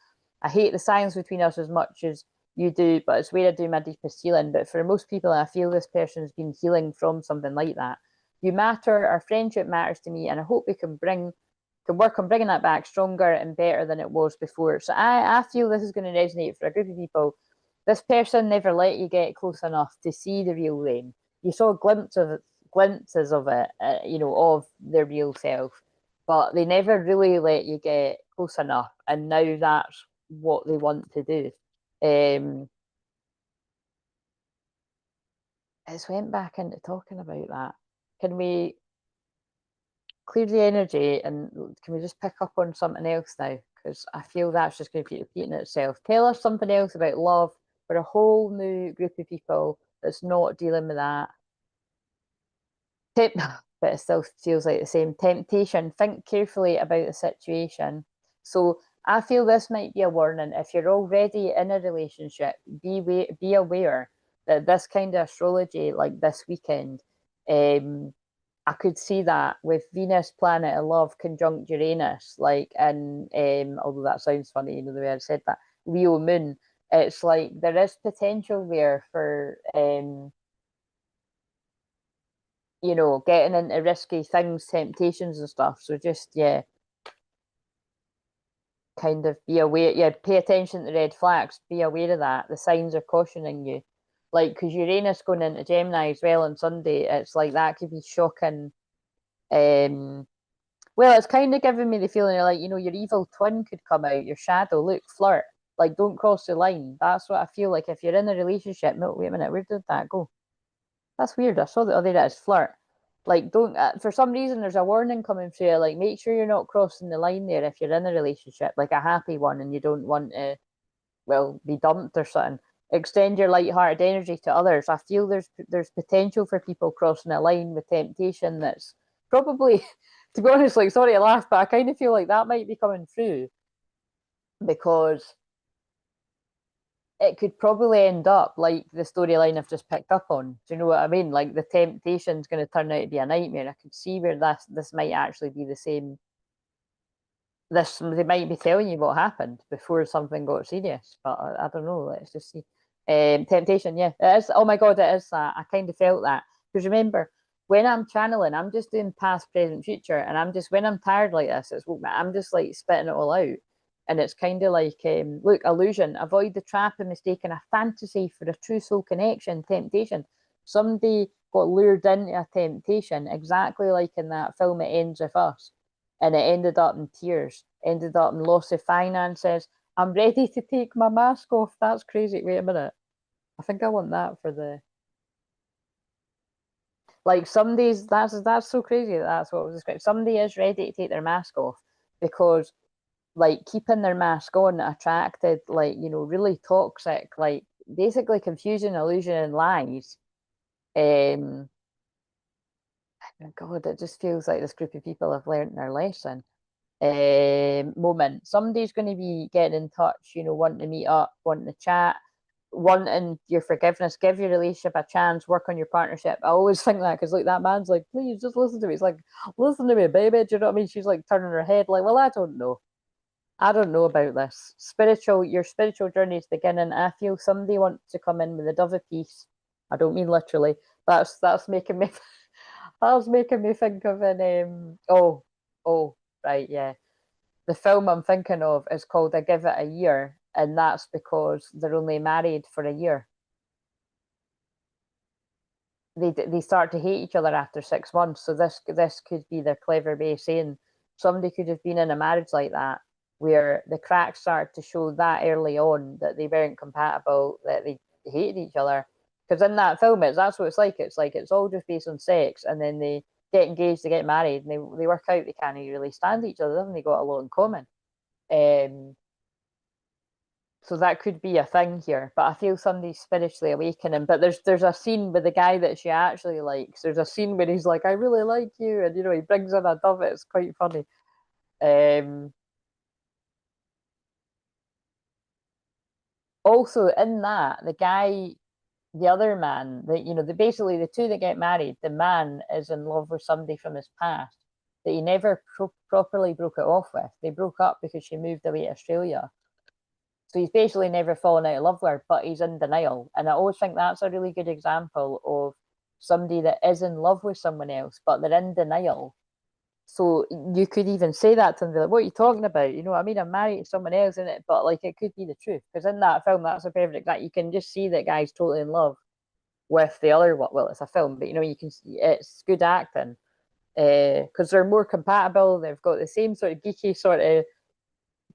I hate the silence between us as much as you do, but it's where I do my deepest healing. But for most people, I feel this person's been healing from something like that. You matter, our friendship matters to me, and I hope we can work on bringing that back stronger and better than it was before. So I feel this is going to resonate for a group of people. This person never let you get close enough to see the real them. You saw glimpses of it, you know, of their real self, but they never really let you get close enough. And now that's what they want to do. It's went back into talking about that. Can we clear the energy and can we just pick up on something else now? Because I feel that's just going to keep repeating itself. Tell us something else about love for a whole new group of people that's not dealing with that. But it still feels like the same. Temptation. Think carefully about the situation. So I feel this might be a warning. If you're already in a relationship, be aware that this kind of astrology, like this weekend, I could see that with Venus, planet of love, conjunct Uranus, like in although that sounds funny, you know, the way I said that, Leo moon, it's like there is potential there for you know, getting into risky things, temptations and stuff. So just yeah, kind of be aware. Yeah, pay attention to red flags. Be aware of that. The signs are cautioning you. Like, because Uranus going into Gemini as well on Sunday, it's like that could be shocking. Well, it's kind of giving me the feeling of like, you know, your evil twin could come out, your shadow, look, flirt. Like, don't cross the line. That's what I feel like if you're in a relationship. No, wait a minute, where did that go? That's weird. I saw the other day as flirt. Like, don't, for some reason, there's a warning coming through. Like, make sure you're not crossing the line there if you're in a relationship, like a happy one, and you don't want to, well, be dumped or something. Extend your light-hearted energy to others. I feel there's potential for people crossing a line with temptation that's probably, to be honest, like, sorry to laugh, but I kind of feel like that might be coming through because it could probably end up like the storyline I've just picked up on. Do you know what I mean? Like the temptation's going to turn out to be a nightmare. I could see where this might actually be the same. This they might be telling you what happened before something got serious, but I don't know. Let's just see. Temptation, yeah, it is. Oh my god, it is that. I kind of felt that because remember when I'm channeling, I'm just doing past, present, future, and I'm just when I'm tired like this, I'm just like spitting it all out. And it's kind of like, look, illusion, avoid the trap of mistaking a fantasy for a true soul connection, temptation. Somebody got lured into a temptation, exactly like in that film It Ends With Us. And it ended up in tears, ended up in loss of finances. I'm ready to take my mask off. That's crazy. Wait a minute. I think I want that for the like some days that's so crazy that that's what was described. Somebody is ready to take their mask off because like keeping their mask on attracted like you know really toxic like basically confusion, illusion, and lies. Um, God, it just feels like this group of people have learned their lesson. Moment. Somebody's going to be getting in touch, you know, wanting to meet up, wanting to chat, wanting your forgiveness, give your relationship a chance, work on your partnership. I always think that because like that man's like, please just listen to me. It's like, listen to me, baby. Do you know what I mean? She's like turning her head, like, well, I don't know. I don't know about this. Your spiritual journey is beginning. I feel somebody wants to come in with a dove of peace. I don't mean literally. That's making me that's making me think of an oh right, yeah. The film I'm thinking of is called I Give It a Year, and that's because they're only married for a year. They start to hate each other after 6 months. So this could be their clever way of saying somebody could have been in a marriage like that where the cracks started to show that early on that they weren't compatible, that they hated each other. Because in that film, that's what it's like. It's like it's all just based on sex, and then they get engaged, they get married, and they work out they can't really stand each other, and they got a lot in common. Um, so that could be a thing here, but I feel somebody's spiritually awakening. But there's a scene with the guy that she actually likes. There's a scene where he's like, "I really like you," and you know he brings in a dove. It's quite funny. Um, Also in that, the guy, the other man, that you know, basically the two that get married, the man is in love with somebody from his past that he never properly broke it off with. They broke up because she moved away to Australia. So he's basically never fallen out of love with her, but he's in denial. And I always think that's a really good example of somebody that is in love with someone else, but they're in denial. So you could even say that to them, like, what are you talking about? You know what I mean? I'm married to someone else in it, but like it could be the truth. Because in that film, that's a perfect that you can just see that guy's totally in love with the other one. Well, it's a film, but you know, you can see it's good acting. Because they're more compatible, they've got the same sort of geeky sort of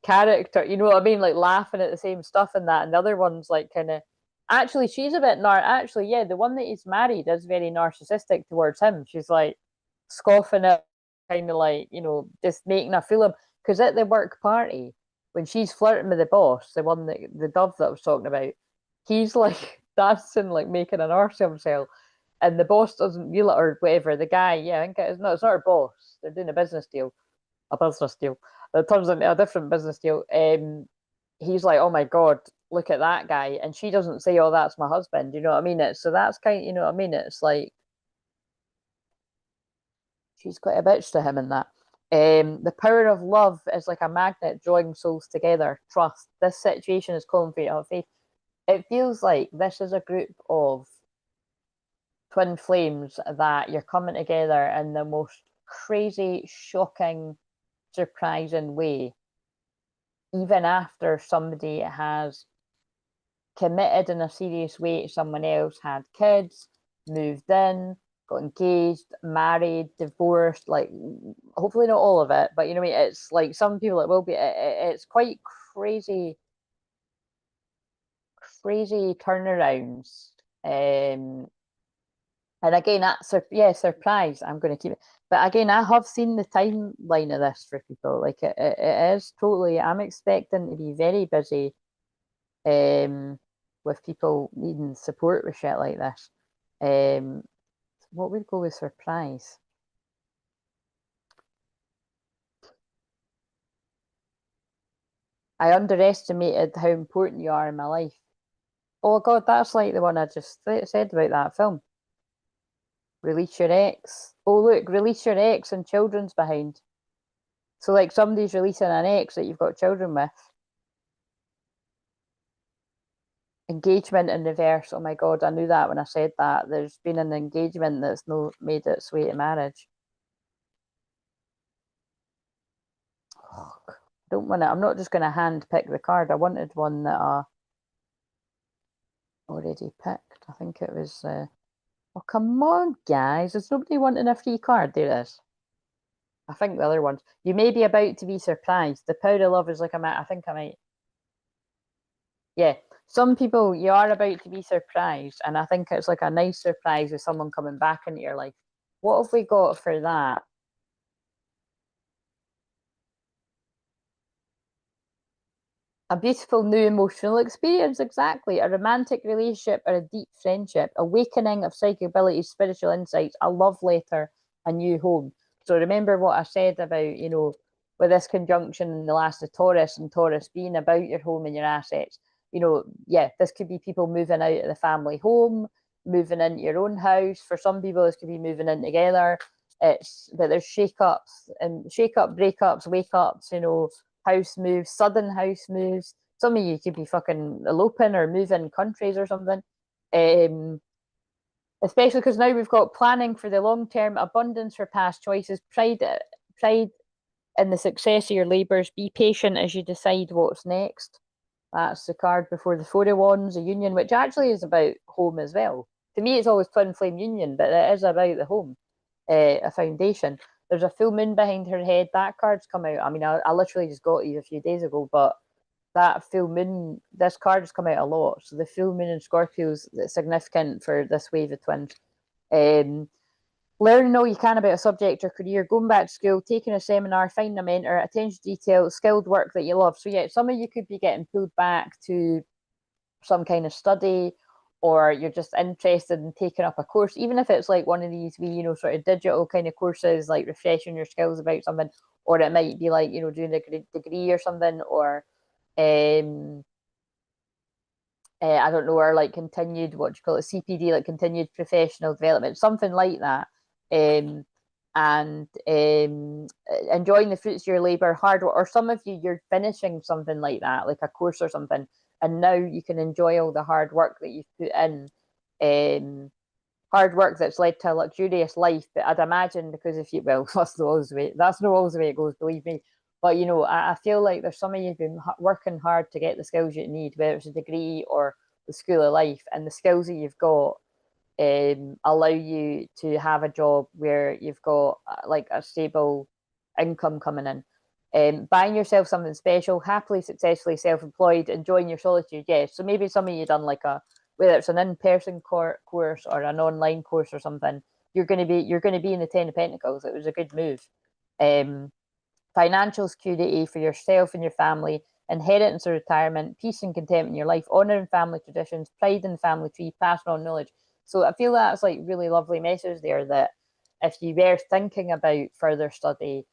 character, you know what I mean? Like laughing at the same stuff and that. And the other one's like kind of actually she's a bit actually, yeah, the one that he's married is very narcissistic towards him. She's like scoffing at kind of like, you know, just making a fool of him. Because at the work party, when she's flirting with the boss, the one that the dove that I was talking about, he's like dancing, like making an arse of himself. And the boss doesn't realize or whatever. The guy, yeah, I think it's not her boss. They're doing a business deal a business deal that turns into a different business deal. He's like, oh my God, look at that guy. And she doesn't say, oh, that's my husband. You know what I mean? So that's you know what I mean? It's like, she's quite a bitch to him in that. The power of love is like a magnet drawing souls together. Trust. This situation is calling for you to have faith. It feels like this is a group of twin flames that you're coming together in the most crazy, shocking, surprising way, even after somebody has committed in a serious way to someone else, had kids, moved in, got engaged, married, divorced, like hopefully not all of it, but you know what I mean? It's like some people it will be, it's quite crazy, crazy turnarounds. And again, that's yeah, surprise. I'm going to keep it. But again, I have seen the timeline of this for people. Like it is totally. I'm expecting to be very busy, with people needing support with shit like this. What would go with surprise? I underestimated how important you are in my life. Oh God, that's like the one I just said about that film. Release your ex. Oh look, release your ex and children's behind. So like somebody's releasing an ex that you've got children with. Engagement in reverse. Oh my God, I knew that when I said that. There's been an engagement that's no made its way to marriage. Oh, I don't want to. I'm not just going to hand pick the card. I wanted one that I already picked. I think it was. Oh come on, guys! Is nobody wanting a free card? There is. I think the other ones. You may be about to be surprised. The power of love is like I think I might. Yeah, some people you are about to be surprised, and I think it's like a nice surprise with someone coming back into your life. What have we got for that? A beautiful new emotional experience, exactly. A romantic relationship or a deep friendship, awakening of psychic abilities, spiritual insights, a love letter, a new home. So remember what I said about, with this conjunction in the last of Taurus and Taurus being about your home and your assets. Yeah, this could be people moving out of the family home, moving into your own house. For some people, this could be moving in together. But there's shake-ups and shake-up, breakups, wake-ups, house moves, sudden house moves. Some of you could be fucking eloping or moving countries or something. Especially because now we've got planning for the long term, abundance for past choices, pride in the success of your labours. Be patient as you decide what's next. That's the card before the Four of Wands, a union, which actually is about home as well. To me, it's always twin flame union, but it is about the home, a foundation. There's a full moon behind her head. That card's come out. I mean, I literally just got these a few days ago, but that full moon, this card has come out a lot. So the full moon in Scorpio's significant for this wave of twins. Learning all you can about a subject or career, going back to school, taking a seminar, finding a mentor, attention to detail, skilled work that you love. So yeah, some of you could be getting pulled back to some kind of study, or you're just interested in taking up a course, even if it's like one of these wee, sort of digital kind of courses, like refreshing your skills about something, or it might be like, doing a degree or something, or I don't know, or like continued, what do you call it, CPD, like continued professional development, something like that. And enjoying the fruits of your labor, hard work, or some of you, you're finishing something like that, like a course or something, and now you can enjoy all the hard work that you've put in. Hard work that's led to a luxurious life. But I'd imagine, because if you, well, that's not always the way it goes, believe me. But I feel like there's some of you who've been working hard to get the skills you need, whether it's a degree or the school of life, and the skills that you've got allow you to have a job where you've got like a stable income coming in. Buying yourself something special, happily, successfully self-employed, enjoying your solitude. Yes, so maybe some of you done like whether it's an in-person course or an online course or something. You're going to be in the Ten of Pentacles. It was a good move. Financial security for yourself and your family, inheritance or retirement, peace and contentment in your life, honouring family traditions, pride in the family tree, passing on knowledge. So I feel that's like really lovely message there, that if you were thinking about further study,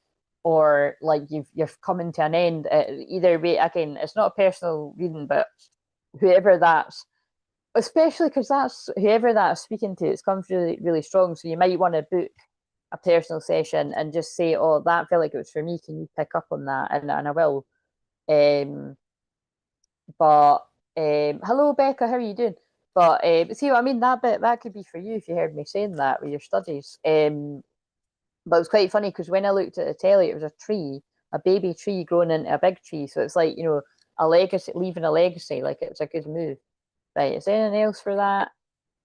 or like you've coming to an end. Either way, again, it's not a personal reading, but whoever that's, especially because that's whoever that's speaking to, it's comes really, really strong. So you might want to book a personal session and just say, "Oh, that felt like it was for me. Can you pick up on that?" And I will. Um, but hello, Becca. How are you doing? But see what I mean? That bit that could be for you if you heard me saying that with your studies. But it was quite funny because when I looked at the telly, it was a tree, a baby tree growing into a big tree. So it's like, a legacy, leaving a legacy. Like it's a good move. Right. Is there anything else for that?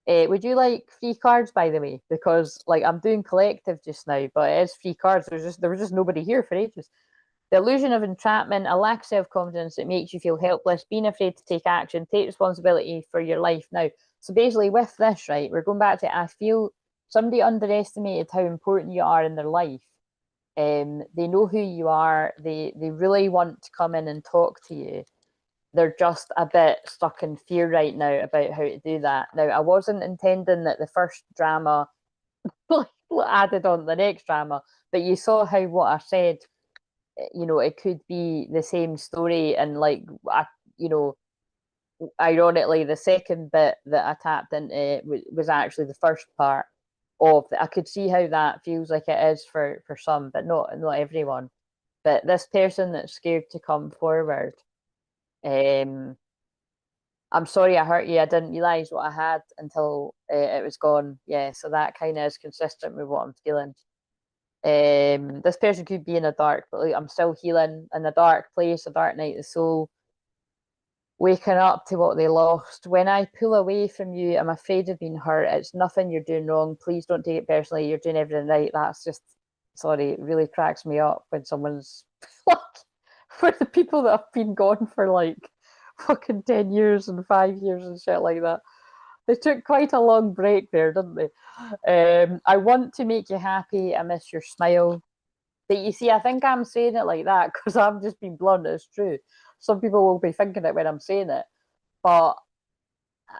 Would you like free cards, by the way? Because like I'm doing collective just now, but it is free cards. There was just nobody here for ages. The illusion of entrapment, a lack of self-confidence that makes you feel helpless, being afraid to take action, take responsibility for your life now. So basically with this, right, we're going back to I feel somebody underestimated how important you are in their life. They know who you are. They really want to come in and talk to you. They're just a bit stuck in fear right now about how to do that. Now, I wasn't intending that the first drama added on the next drama, but you saw how what I said, it could be the same story, and like you know, ironically, the second bit that I tapped into was actually the first part of. I could see how that feels like it is for some, but not everyone. But this person that's scared to come forward, um, I'm sorry I hurt you. I didn't realize what I had until it was gone. Yeah, so that kind of is consistent with what I'm feeling. This person could be in a dark, but like, I'm still healing in a dark place, a dark night of the soul, waking up to what they lost. When I pull away from you, I'm afraid of being hurt. It's nothing you're doing wrong. Please don't take it personally. You're doing everything right. That's just, sorry, it really cracks me up when someone's like, for the people that have been gone for like fucking 10 years and 5 years and shit like that. They took quite a long break there, didn't they? I want to make you happy. I miss your smile. But you see, I think I'm saying it like that because I've just been blunt. It's true. Some people will be thinking it when I'm saying it. But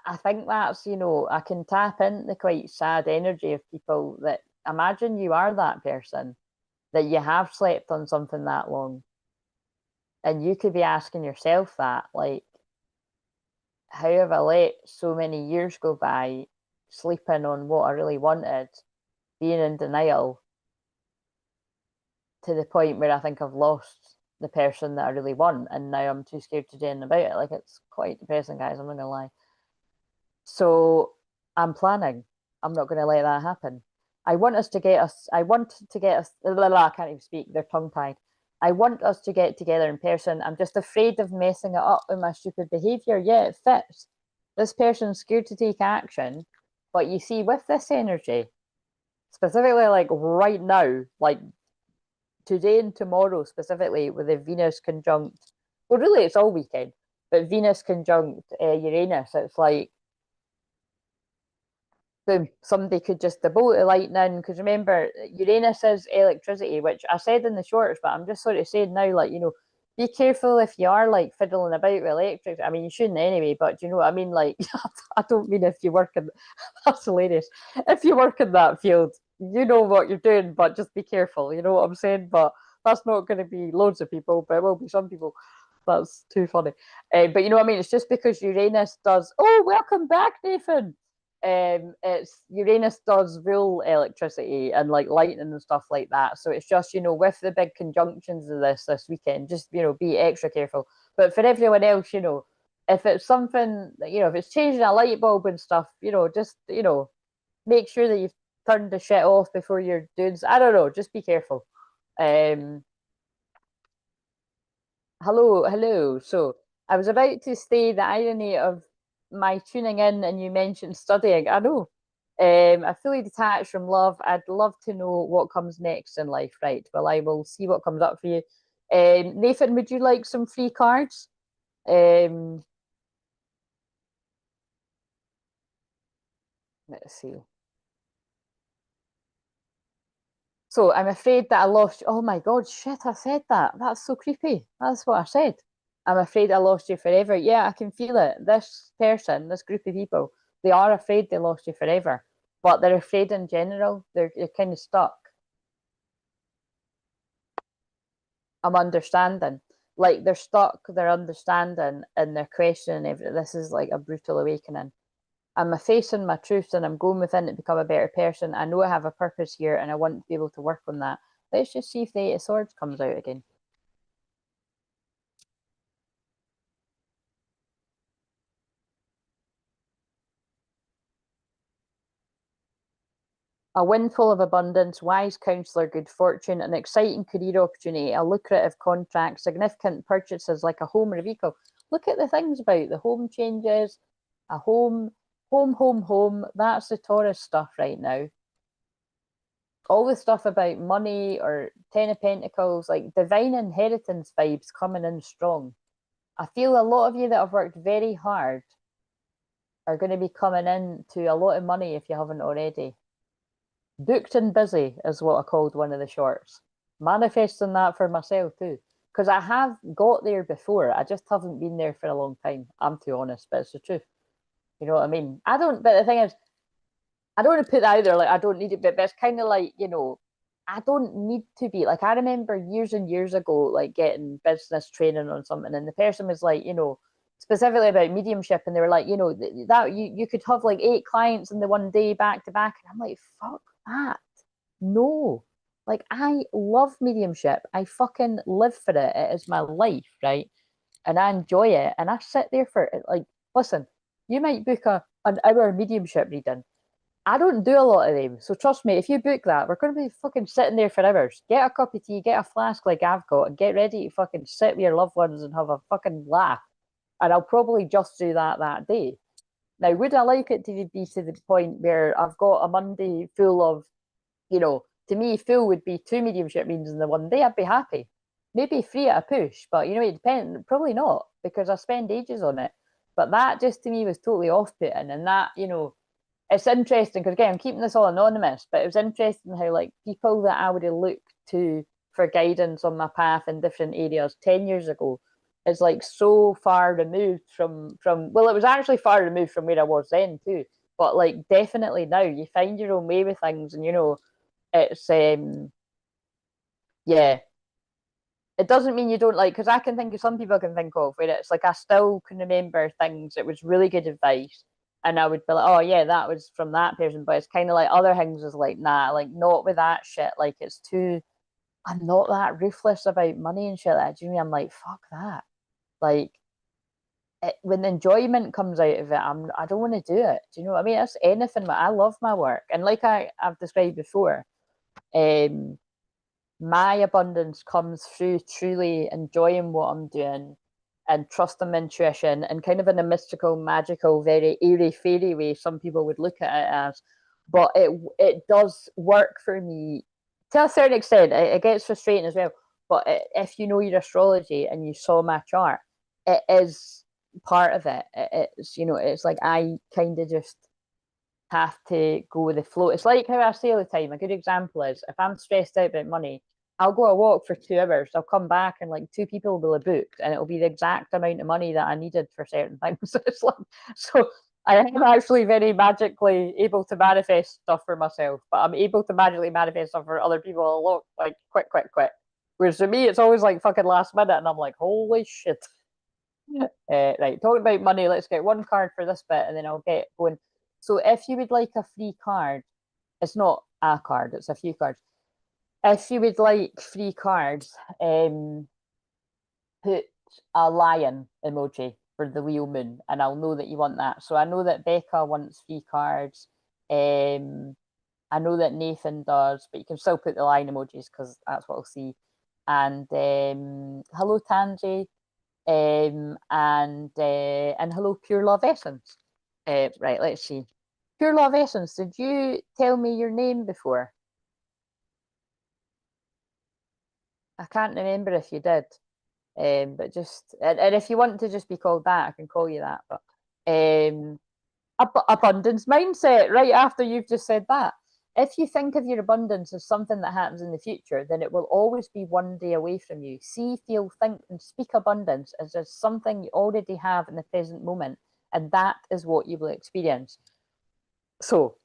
I think that's, I can tap into quite sad energy of people that imagine you are that person, that you have slept on something that long. And you could be asking yourself that, like, how have I let so many years go by sleeping on what I really wanted, being in denial to the point where I think I've lost the person that I really want, and now I'm too scared to do anything about it. Like it's quite depressing, guys. I'm not gonna lie. So I'm planning. I'm not gonna let that happen. I want us to get us. I want to get us. Blah, blah, blah, I can't even speak. They're tongue tied. I want us to get together in person. I'm just afraid of messing it up with my stupid behavior. Yeah, it fits. This person's scared to take action, but you see, with this energy, specifically like right now, like today and tomorrow specifically with the Venus conjunct, well, really it's all weekend, but Venus conjunct Uranus, it's like, boom, somebody could just devote to lightning. Because remember, Uranus is electricity, which I said in the shorts, but I'm just sort of saying now, like, be careful if you are like fiddling about with electric. I mean, you shouldn't anyway, but do you know what I mean? Like, I don't mean if you work in, that's hilarious. If you work in that field, you know what you're doing, but just be careful. You know what I'm saying? But that's not going to be loads of people, but it will be some people. That's too funny. But you know what I mean? It's just because Uranus does. Oh, welcome back, Nathan. It's Uranus does rule electricity and like lightning and stuff like that. So it's just, with the big conjunctions of this weekend, just, be extra careful. But for everyone else, if it's something, if it's changing a light bulb and stuff, just, make sure that you've turned the shit off before you're doing, I don't know, just be careful. Um, hello. So I was about to say the irony of my tuning in and you mentioned studying. I know. I fully detached from love. I'd love to know what comes next in life, right? Well, I will see what comes up for you. Nathan, would you like some free cards? Um, let's see. So I'm afraid that I lost you. Oh my God, shit, I said that. That's so creepy. That's what I said. I'm afraid I lost you forever. Yeah, I can feel it. This person, this group of people, they are afraid they lost you forever, but they're afraid in general. They're kind of stuck. I'm understanding. Like they're stuck, they're understanding, and they're questioning everything. This is like a brutal awakening. I'm facing my truth and I'm going within to become a better person. I know I have a purpose here and I want to be able to work on that. Let's just see if the Eight of Swords comes out again. A windfall of abundance, wise counselor, good fortune, an exciting career opportunity, a lucrative contract, significant purchases like a home or a vehicle. Look at the things about the home changes, a home. That's the Taurus stuff right now. All the stuff about money or Ten of Pentacles, like divine inheritance vibes coming in strong. I feel a lot of you that have worked very hard are going to be coming in to a lot of money if you haven't already. Booked and busy is what I called one of the shorts. Manifesting that for myself too. Because I have got there before. I just haven't been there for a long time. I'm too honest, but it's the truth. You know what I mean? I don't, but the thing is, I don't want to put that either, like I don't need it, but it's kind of like, you know, I don't need to be like I remember years and years ago, like getting business training on something, and the person was like, you know, specifically about mediumship, and they were like, you know, that you could have like 8 clients in the one day back to back, and I'm like, fuck that. No. Like I love mediumship. I fucking live for it. It is my life, right? And I enjoy it. And I sit there for it. Like, listen, you might book an hour mediumship reading. I don't do a lot of them. So trust me, if you book that, we're going to be fucking sitting there for hours. Get a cup of tea, get a flask like I've got, and get ready to fucking sit with your loved ones and have a fucking laugh. And I'll probably just do that day. Now, would I like it to be to the point where I've got a Monday full of, you know, to me, full would be 2 mediumship readings in the one day. I'd be happy. Maybe 3 at a push, but you know, it depends. Probably not because I spend ages on it. But that just to me was totally off-putting, and that, you know, it's interesting because again, I'm keeping this all anonymous, but it was interesting how like people that I would have looked to for guidance on my path in different areas 10 years ago is like so far removed from well, it was actually far removed from where I was then too. But like definitely now you find your own way with things, and you know, it's yeah, it doesn't mean you don't like, because I can think of some people can think of where it's like I still can remember things. It was really good advice, and I would be like, oh yeah, that was from that person. But it's kind of like other things is like, nah, like not with that shit. Like it's too. I'm not that ruthless about money and shit. Like, do you know what I mean? I'm like, fuck that. Like when the enjoyment comes out of it, I don't want to do it. Do you know what I mean? It's anything. I love my work, and like I've described before, um, my abundance comes through truly enjoying what I'm doing and trusting my intuition and kind of in a mystical, magical, very airy fairy way some people would look at it as. But it does work for me to a certain extent. It gets frustrating as well. But if you know your astrology and you saw my chart, it is part of it. It's, you know, it's like I kind of just have to go with the flow. It's like how I say all the time. A good example is if I'm stressed out about money, I'll go a walk for 2 hours. I'll come back and like 2 people will have booked, and it'll be the exact amount of money that I needed for certain things. It's like so. I am actually very magically able to manifest stuff for myself, but I'm able to magically manifest stuff for other people a lot like quick. Whereas for me, it's always like fucking last minute, and I'm like, holy shit. Right, talking about money, let's get one card for this bit and then I'll get going. So, if you would like a free card, it's not a card, it's a few cards. If you would like free cards, put a lion emoji for the Leo moon, and I'll know that you want that. So, I know that Becca wants free cards. I know that Nathan does, but you can still put the lion emojis because that's what I'll see. And hello, Tanji. And hello, Pure Love Essence. Right, let's see. Pure Love Essence, did you tell me your name before? I can't remember if you did. But just and if you want to just be called that, I can call you that. But abundance mindset, right after you've just said that. If you think of your abundance as something that happens in the future, then it will always be one day away from you. See, feel, think, and speak abundance as just something you already have in the present moment, and that is what you will experience. So,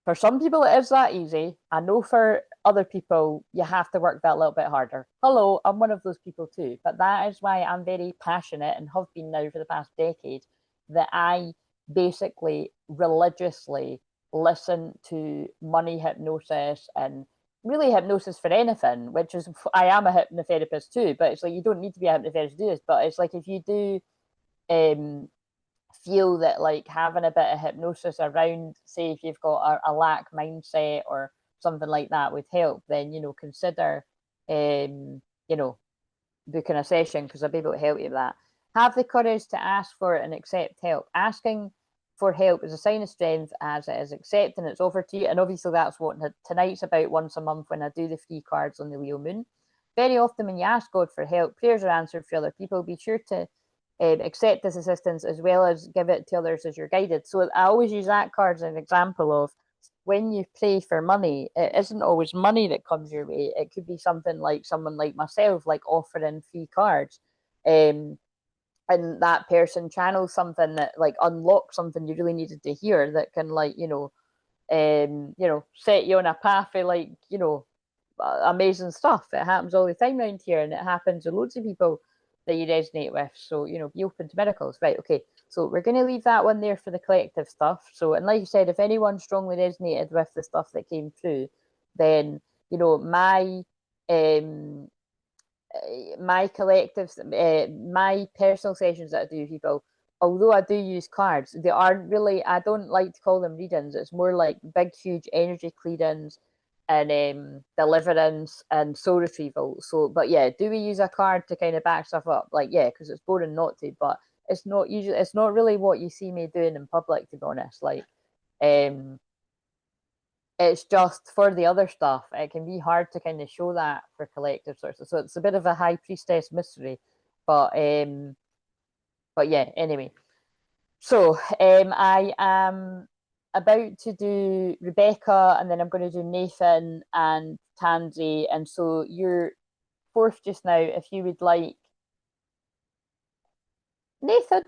for some people, it is that easy. I know for other people, you have to work that little bit harder. Hello, I'm one of those people too. But that is why I'm very passionate and have been now for the past decade that I basically religiously listen to money hypnosis and really hypnosis for anything, which is, I am a hypnotherapist too, but it's like you don't need to be a hypnotherapist to do this. But it's like if you do feel that like having a bit of hypnosis around, say if you've got a lack mindset or something like that would help, then consider booking a session because I'll be able to help you with that. Have the courage to ask for it and accept help. Asking for help is a sign of strength as it is accepting it's offered to you. And obviously that's what tonight's about once a month when I do the free cards on the Leo moon. Very often when you ask God for help, prayers are answered for other people. Be sure to accept this assistance as well as give it to others as you're guided. So I always use that card as an example of when you pray for money, it isn't always money that comes your way. It could be something like someone like myself, like offering free cards. And that person channels something that like unlocks something you really needed to hear that can like, set you on a path of like, amazing stuff. It happens all the time around here and it happens to loads of people that you resonate with. So, be open to miracles. Right, okay. So we're going to leave that one there for the collective stuff. So, and like you said, if anyone strongly resonated with the stuff that came through, then, my collectives, my personal sessions that I do with people, although I do use cards, they aren't really, I don't like to call them readings. It's more like big, huge energy clearance and deliverance and soul retrieval. So, but yeah, do we use a card to kind of back stuff up? Like, yeah, because it's boring not to, but it's not really what you see me doing in public, to be honest. Like, it's just for the other stuff. It can be hard to kind of show that for collective sorts of, so it's a bit of a high priestess mystery. But yeah, anyway. So I am about to do Rebecca, and then I'm going to do Nathan and Tansy. And so you're fourth just now. If you would like, Nathan,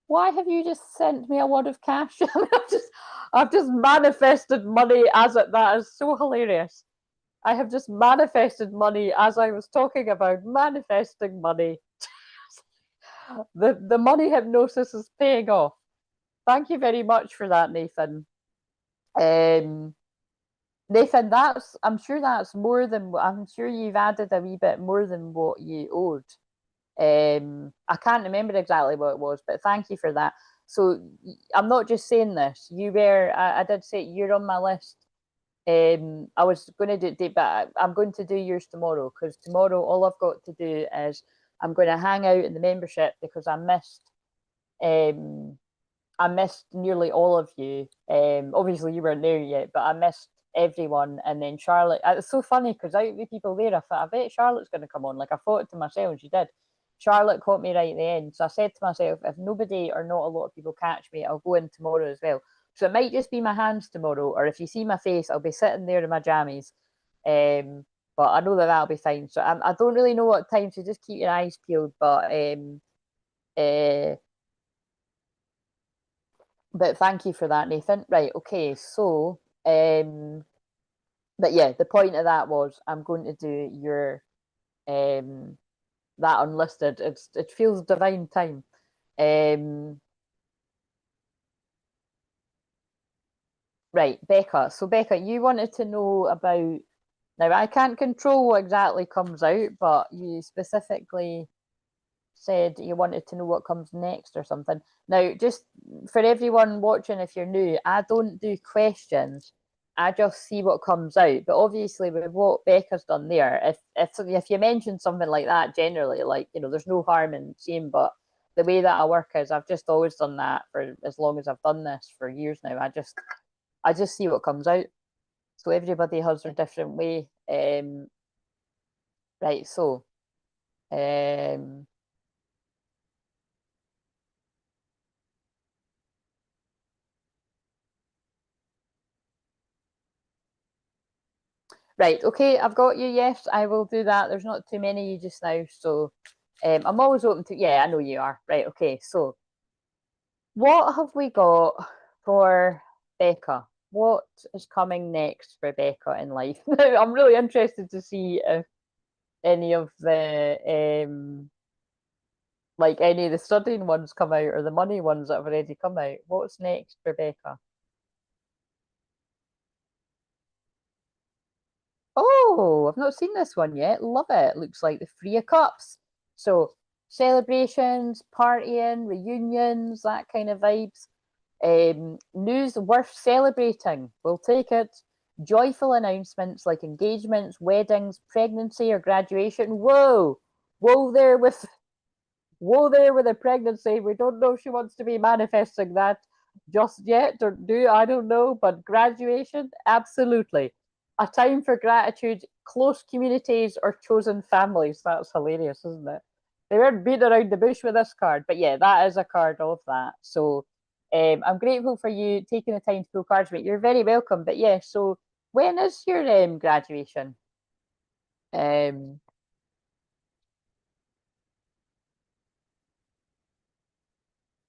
why have you just sent me a wad of cash? I've just manifested money as it. That is so hilarious. I have just manifested money as I was talking about manifesting money. The money hypnosis is paying off. Thank you very much for that, Nathan. Nathan, I'm sure that's more than, I'm sure you've added a wee bit more than what you owed. I can't remember exactly what it was, but thank you for that. So I'm not just saying this. I did say you're on my list. I was going to do, but I'm going to do yours tomorrow because tomorrow all I've got to do is I'm going to hang out in the membership because I missed nearly all of you. Obviously you weren't there yet, but I missed everyone. And then Charlotte, it's so funny because out of the people there, I thought, I bet Charlotte's going to come on. Like I thought it to myself, and she did. Charlotte caught me right at the end. So I said to myself, if nobody or not a lot of people catch me, I'll go in tomorrow as well. So it might just be my hands tomorrow, or if you see my face, I'll be sitting there in my jammies. But I know that that'll be fine. So I don't really know what time, so just keep your eyes peeled. But thank you for that, Nathan. Right, okay, so but yeah, the point of that was I'm going to do your that unlisted. It feels divine time. Right, Becca. So Becca, you wanted to know about, now I can't control what exactly comes out, but you specifically said you wanted to know what comes next or something. Now, just for everyone watching, if you're new, I don't do questions. I just see what comes out. But obviously, with what Becca's done there, if you mention something like that, generally, like there's no harm in seeing. But the way that I work is, I've just always done that for as long as I've done this for years now. I just see what comes out. So everybody has their different way. Right. So. Right, okay, I've got you. Yes, I will do that. There's not too many of you just now, so I'm always open to. Yeah, I know you are. Right, okay. So, what have we got for Becca? what is coming next for Becca in life? I'm really interested to see if any of the like any of the studying ones come out or the money ones that have already come out. What's next for Becca? Oh, I've not seen this one yet. Love it. Looks like the Three of Cups. So celebrations, partying, reunions, that kind of vibes. News worth celebrating. We'll take it. Joyful announcements like engagements, weddings, pregnancy, or graduation. Whoa there with a pregnancy. We don't know if she wants to be manifesting that just yet, or do I don't know. But graduation, absolutely. A time for gratitude, close communities, or chosen families. That's hilarious, isn't it? They weren't beating around the bush with this card, but yeah, that is a card of that. So I'm grateful for you taking the time to pull cards, mate. You're very welcome. But yeah, so when is your graduation? Um,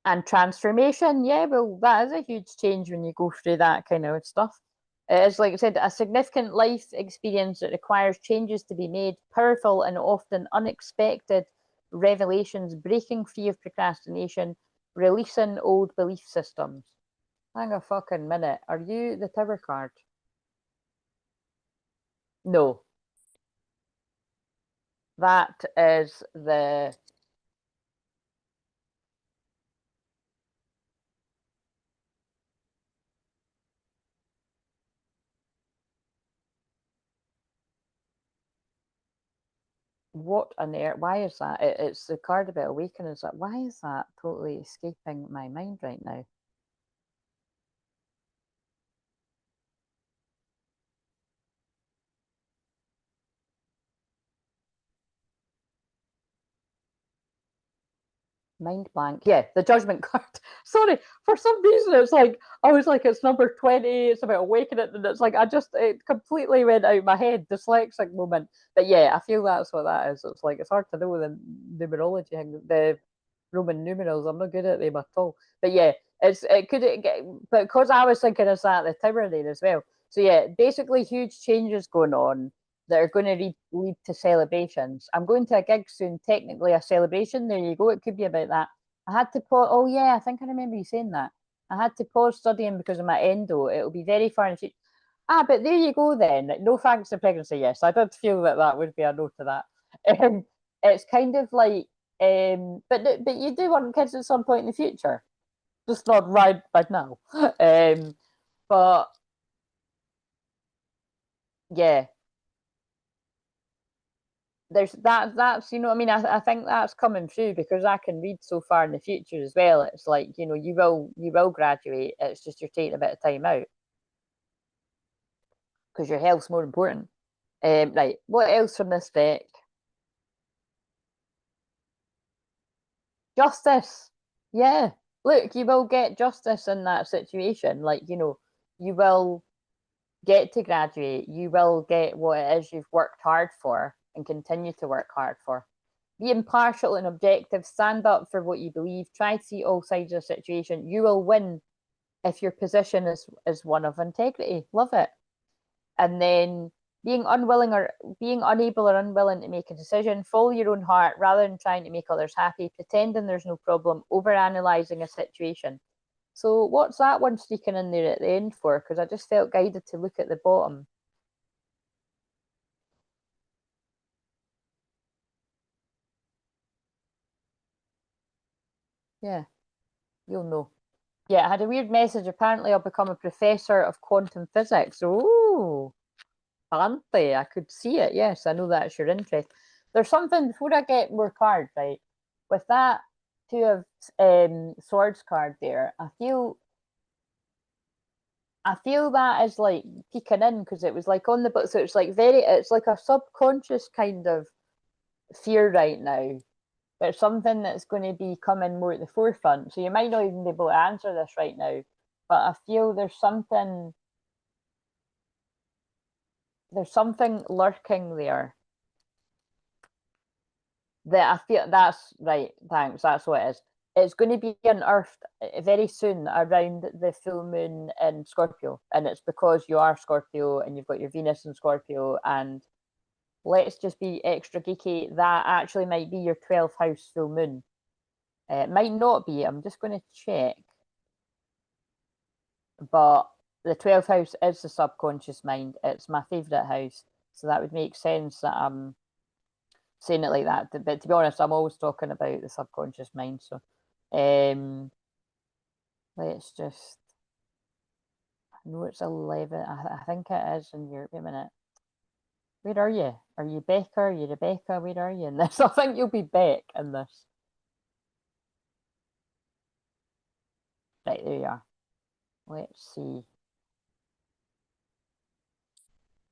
And transformation, yeah, well, that is a huge change when you go through that kind of stuff. It is, like I said, a significant life experience that requires changes to be made, powerful and often unexpected revelations, breaking free of procrastination, releasing old belief systems. Hang a fucking minute. Are you the Tower card? No, that is the what on earth? Why is that? It's the card about awakening. Is that why is that totally escaping my mind right now? Mind blank. Yeah, the judgment card. Sorry, for some reason it's like I was like it's number 20, it's about awakening, and it's like it completely went out of my head, dyslexic moment. But yeah, I feel that's what that is. It's like it's hard to know the numerology the Roman numerals. I'm not good at them at all. But yeah, it could get, but because I was thinking of that the tower there as well. So yeah, basically huge changes going on that are going to lead to celebrations. I'm going to a gig soon, technically a celebration. There you go. It could be about that. I had to pause. Oh yeah, I think I remember you saying that. I had to pause studying because of my endo. It'll be very far in the future. Ah, but there you go then. No thanks to pregnancy. Yes, I did feel that that would be a no to that. Um, it's kind of like, but you do want kids at some point in the future, just not right by now. But yeah, there's that's I mean I think that's coming through because I can read so far in the future as well. It's like you will graduate. It's just you're taking a bit of time out because your health's more important. Right, what else from this deck? Justice. Yeah. Look, you will get justice in that situation. Like, you will get to graduate. You will get what it is you've worked hard for and continue to work hard for. Be impartial and objective. Stand up for what you believe. Try to see all sides of the situation. You will win if your position is one of integrity. Love it. And then being unable or unwilling to make a decision, follow your own heart rather than trying to make others happy, pretending there's no problem, over analyzing a situation. So what's that one sneaking in there at the end for? Because I just felt guided to look at the bottom. Yeah, you'll know. Yeah, I had a weird message. Apparently, I'll become a professor of quantum physics. Oh, fancy. I could see it. Yes, I know that's your interest. There's something before I get more cards, right? With that two of swords card there, I feel that is like peeking in because it was like on the book, so it's like a subconscious kind of fear right now, but it's something that's going to be coming more at the forefront. So you might not even be able to answer this right now, but I feel there's something lurking there that I feel that's right. Thanks. That's what it is. it's going to be unearthed very soon around the full moon in Scorpio, and it's because you are Scorpio and you've got your Venus in Scorpio, and let's just be extra geeky. That actually might be your 12th house full moon. It might not be. I'm just going to check, but the 12th house is the subconscious mind. It's my favorite house, so that would make sense that I'm saying it like that. But to be honest, I'm always talking about the subconscious mind. So, let's just. No, it's 11. I think it is in Europe. Wait a minute. Where are you? Are you Becca? Are you Rebecca? Where are you in this? I think you'll be Beck in this. Right, there you are. Let's see.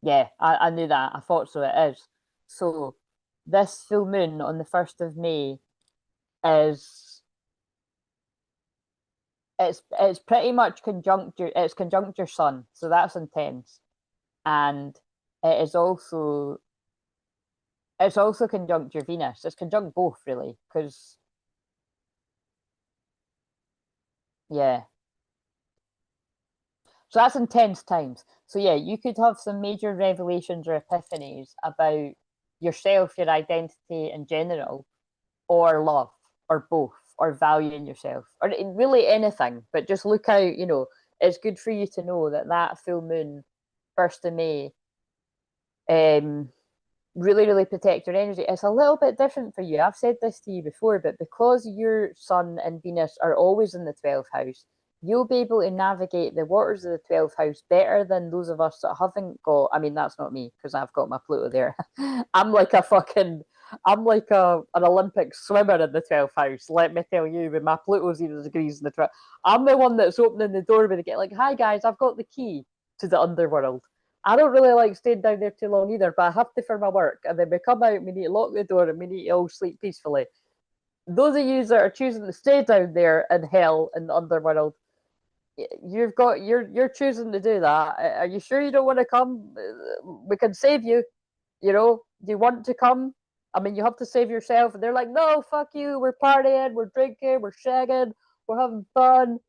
Yeah, I knew that. I thought so. It is. So this full moon on the 1st of May is it's pretty much conjunct your sun, so that's intense. And it is also it's also conjunct your Venus. It's conjunct both really, because yeah. So that's intense times. So yeah, you could have some major revelations or epiphanies about yourself, your identity in general, or love, or both, or valuing yourself, or really anything. But just look out, it's good for you to know that that full moon, 1st of May, um, really, really protect your energy. It's a little bit different for you. I've said this to you before, but because your Sun and Venus are always in the 12th house, you'll be able to navigate the waters of the 12th house better than those of us that haven't got. I mean, that's not me because I've got my Pluto there. I'm like a fucking. I'm like an Olympic swimmer in the 12th house. Let me tell you, with my Pluto 0 degrees in the 12th, I'm the one that's opening the door with the get like, "Hi guys, I've got the key to the underworld." I don't really like staying down there too long either, but I have to for my work. And then we come out, we need to lock the door, and we need to all sleep peacefully. Those of you that are choosing to stay down there in hell in the underworld, you're choosing to do that. Are you sure you don't want to come? We can save you. Do you want to come? I mean, you have to save yourself. And they're like, no, fuck you. We're partying, we're drinking, we're shagging, we're having fun.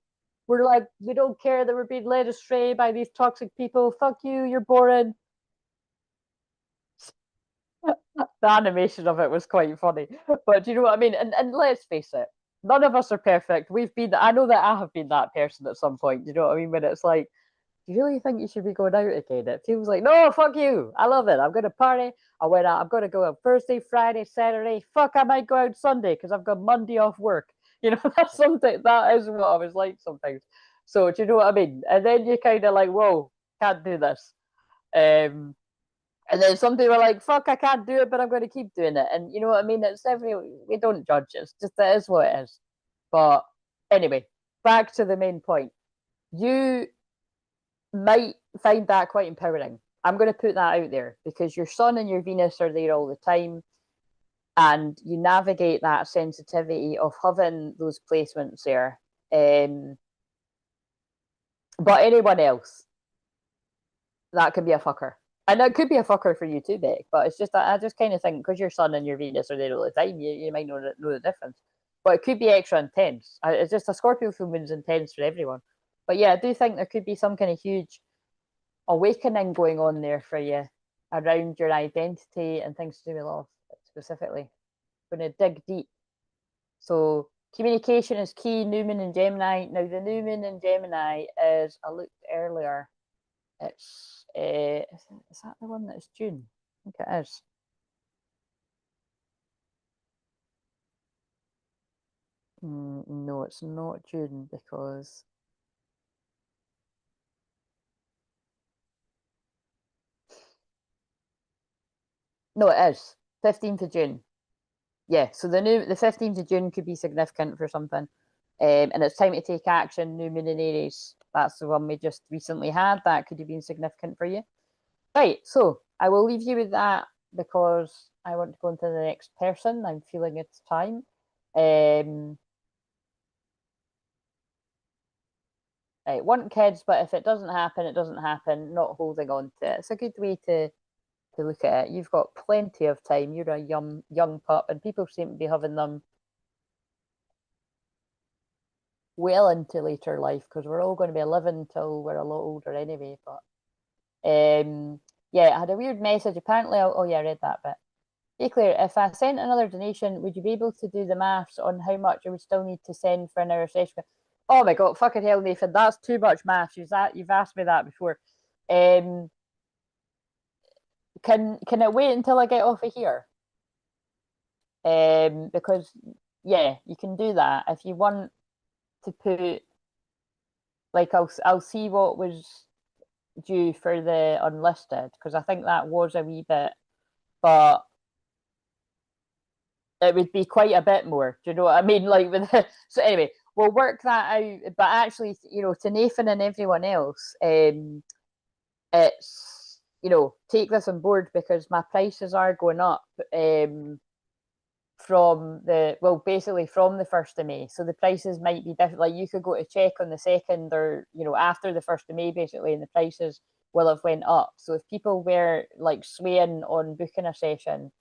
We're like, we don't care that we're being led astray by these toxic people. Fuck you, you're boring. The animation of it was quite funny. But do you know what I mean? And let's face it, none of us are perfect. I know that I have been that person at some point. You know what I mean? When it's like, do you really think you should be going out again? It feels like, no, fuck you. I love it. I'm going to party. I went out. I'm going to go on Thursday, Friday, Saturday. Fuck, I might go out Sunday because I've got Monday off work. That's something, that is what I was like sometimes. So, do you know what I mean? And then you kind of like, whoa, can't do this. And then some people are like, fuck, I can't do it, but I'm going to keep doing it. And you know what I mean? It's definitely, we don't judge. It's just, that is what it is. But anyway, back to the main point. You might find that quite empowering. I'm going to put that out there because your Sun and your Venus are there all the time. And you navigate that sensitivity of having those placements there. But anyone else, that could be a fucker. And it could be a fucker for you too, Beck. But it's just that I just kind of think because your Sun and your Venus are there all the time, you might know the difference. But it could be extra intense. It's just a Scorpio full moon is intense for everyone. But yeah, I do think there could be some kind of huge awakening going on there for you around your identity and things to do with love specifically. Going to dig deep. So communication is key. New moon in Gemini. Now the new moon in Gemini is, I looked earlier. It's is that the one that's June? I think it is. No, it's not June because no, it is 15th of June. Yeah, so the 15th of June could be significant for something, and it's time to take action. New moon in Aries. That's the one we just recently had. That could have been significant for you. Right, so I will leave you with that because I want to go into the next person. I'm feeling it's time. Right, want kids, but if it doesn't happen, it doesn't happen. Not holding on to it. It's a good way to look at it. You've got plenty of time. You're a young pup, and people seem to be having them well into later life, because we're all going to be living till we're a lot older anyway. But yeah, I had a weird message. Apparently, oh yeah, I read that bit. Hey Claire, if I sent another donation, would you be able to do the maths on how much I would still need to send for an hour session? Oh my god, fucking hell, Nathan, that's too much maths. You've asked me that before. Can it wait until I get off of here? Because yeah, you can do that if you want to put, like, I'll see what was due for the unlisted, because I think that was a wee bit, but it would be quite a bit more. Do you know what I mean? Like with so anyway, we'll work that out. But actually, to Nathan and everyone else, it's take this on board, because my prices are going up basically from the 1st of May. So the prices might be different. Like you could go to check on the 2nd, or after the 1st of May, basically, and the prices will have went up. So if people were like swaying on booking a session,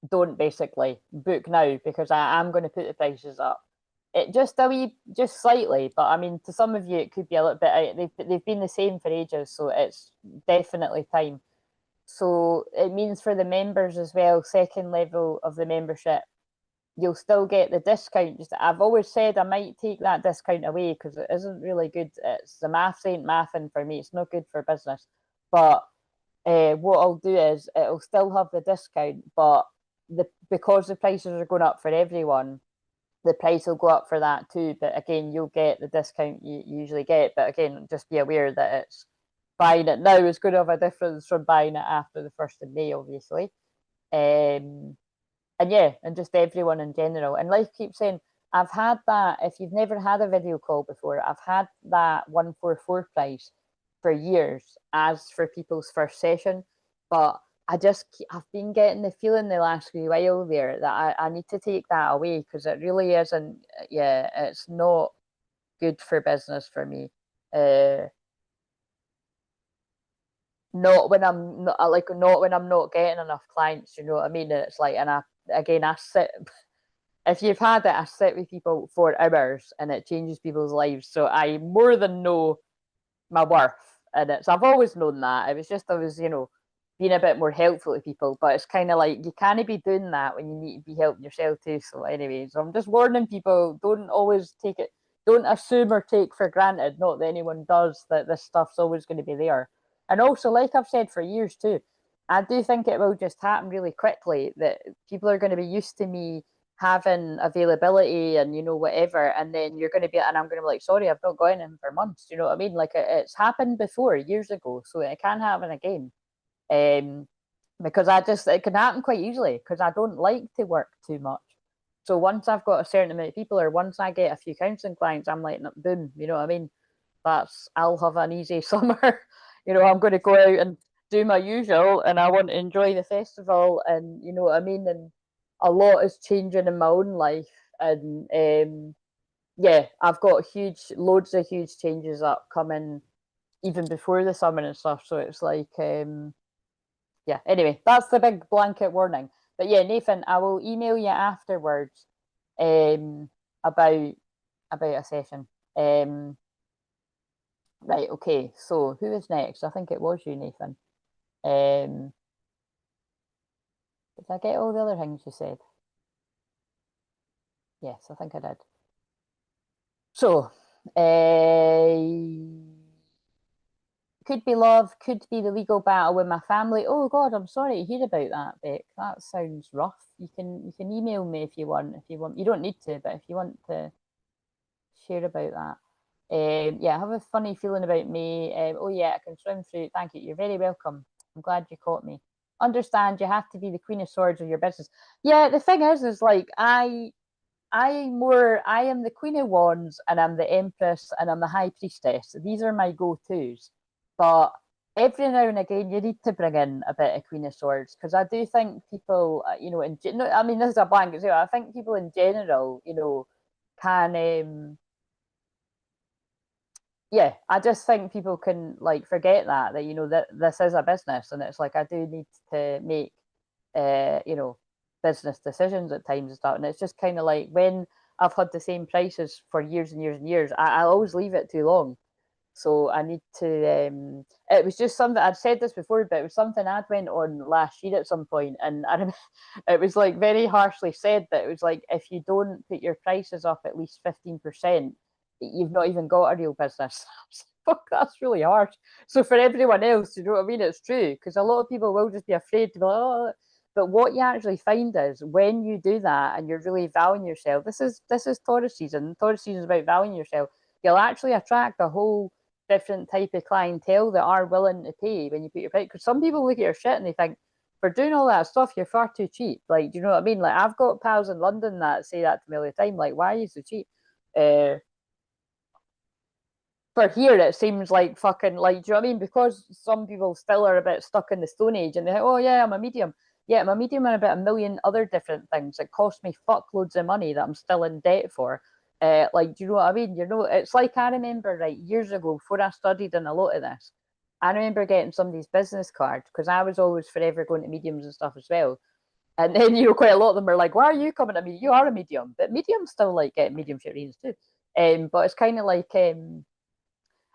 don't basically book now, because I am going to put the prices up. It just slightly, but I mean, to some of you it could be a little bit out. They've been the same for ages, so it's definitely time. So it means for the members as well, 2nd level of the membership, you'll still get the discount. Just I've always said I might take that discount away, because it isn't really good. It's the maths ain't mathing for me. It's not good for business. But what I'll do is it'll still have the discount, but because the prices are going up for everyone, the price will go up for that too. But again, you'll get the discount you usually get. But again, just be aware that it's buying it now is going to have a difference from buying it after the 1st of May, obviously. And yeah, and just everyone in general. And like I keep saying, I've had that. If you've never had a video call before, I've had that 144 price for years as for people's first session. But I've been getting the feeling the last wee while there that I need to take that away, because it really isn't. Yeah, it's not good for business for me. Not when I'm not when I'm not getting enough clients. You know what I mean? And it's like, and I sit. If you've had it, I sit with people for hours, and it changes people's lives. So I more than know my worth, and I've always known that. It was just I was being a bit more helpful to people, but it's kind of like you can't be doing that when you need to be helping yourself too. So anyway, so I'm just warning people: don't always don't assume or take for granted. Not that anyone does, that this stuff's always going to be there. And also, like I've said for years too, I do think it will just happen really quickly, that people are going to be used to me having availability and whatever, and then you're going to be, and I'm going to be like, sorry, I've not got anything for months. You know what I mean? Like it's happened before years ago, so it can happen again. Because it can happen quite easily, because I don't like to work too much. So once I've got a certain amount of people, or once I get a few counselling clients, I'm like, boom, you know what I mean? I'll have an easy summer. I'm going to go out and do my usual, and I want to enjoy the festival, and you know what I mean? And a lot is changing in my own life, and yeah, I've got loads of huge changes upcoming even before the summer and stuff. So it's like, yeah. Anyway, that's the big blanket warning. But yeah, Nathan, I will email you afterwards about a session. Right. Okay. So who is next? I think it was you, Nathan. Did I get all the other things you said? Yes, I think I did. So, could be love, could be the legal battle with my family. Oh God, I'm sorry to hear about that, Beck. That sounds rough. You can email me if you want. If you want, you don't need to, but if you want to share about that. Yeah, I have a funny feeling about me. Oh yeah, I can swim through. Thank you. You're very welcome. I'm glad you caught me. Understand you have to be the Queen of Swords of your business. Yeah, the thing is like I am the Queen of Wands, and I'm the Empress, and I'm the High Priestess. These are my go-tos. But every now and again, you need to bring in a bit of Queen of Swords, because I do think people, I mean, this is a blanket. I think people in general, can, yeah, I just think people can like forget that that this is a business, and it's like I do need to make business decisions at times and stuff. And it's just kind of like when I've had the same prices for years and years and years. I always leave it too long. So I need to. It was just something I'd said this before, but it was something I'd went on last year at some point, and it was like very harshly said that it was like if you don't put your prices up at least 15%, you've not even got a real business. Fuck, that's really harsh. So for everyone else, you know what I mean? It's true because a lot of people will just be afraid to be like, oh. But what you actually find is when you do that and you're really valuing yourself. This is Taurus season. Taurus season is about valuing yourself. You'll actually attract a whole different type of clientele that are willing to pay when you put your price. Because some people look at your shit and they think, for doing all that stuff, you're far too cheap. Like, do you know what I mean? Like, I've got pals in London that say that to me all the time. Like, why are you so cheap? For here, it seems like fucking like, do you know what I mean? Because some people still are a bit stuck in the Stone Age and they're like, oh yeah, I'm a medium. Yeah, I'm a medium and about a million other different things. It cost me fuckloads of money that I'm still in debt for. Like, do you know what I mean? You know, it's like I remember right years ago before I studied in a lot of this. I remember getting somebody's business card because I was always forever going to mediums and stuff as well. And then, you know, quite a lot of them are like, why are you coming to me? You are a medium. But mediums still like get mediumship readings too. But it's kind of like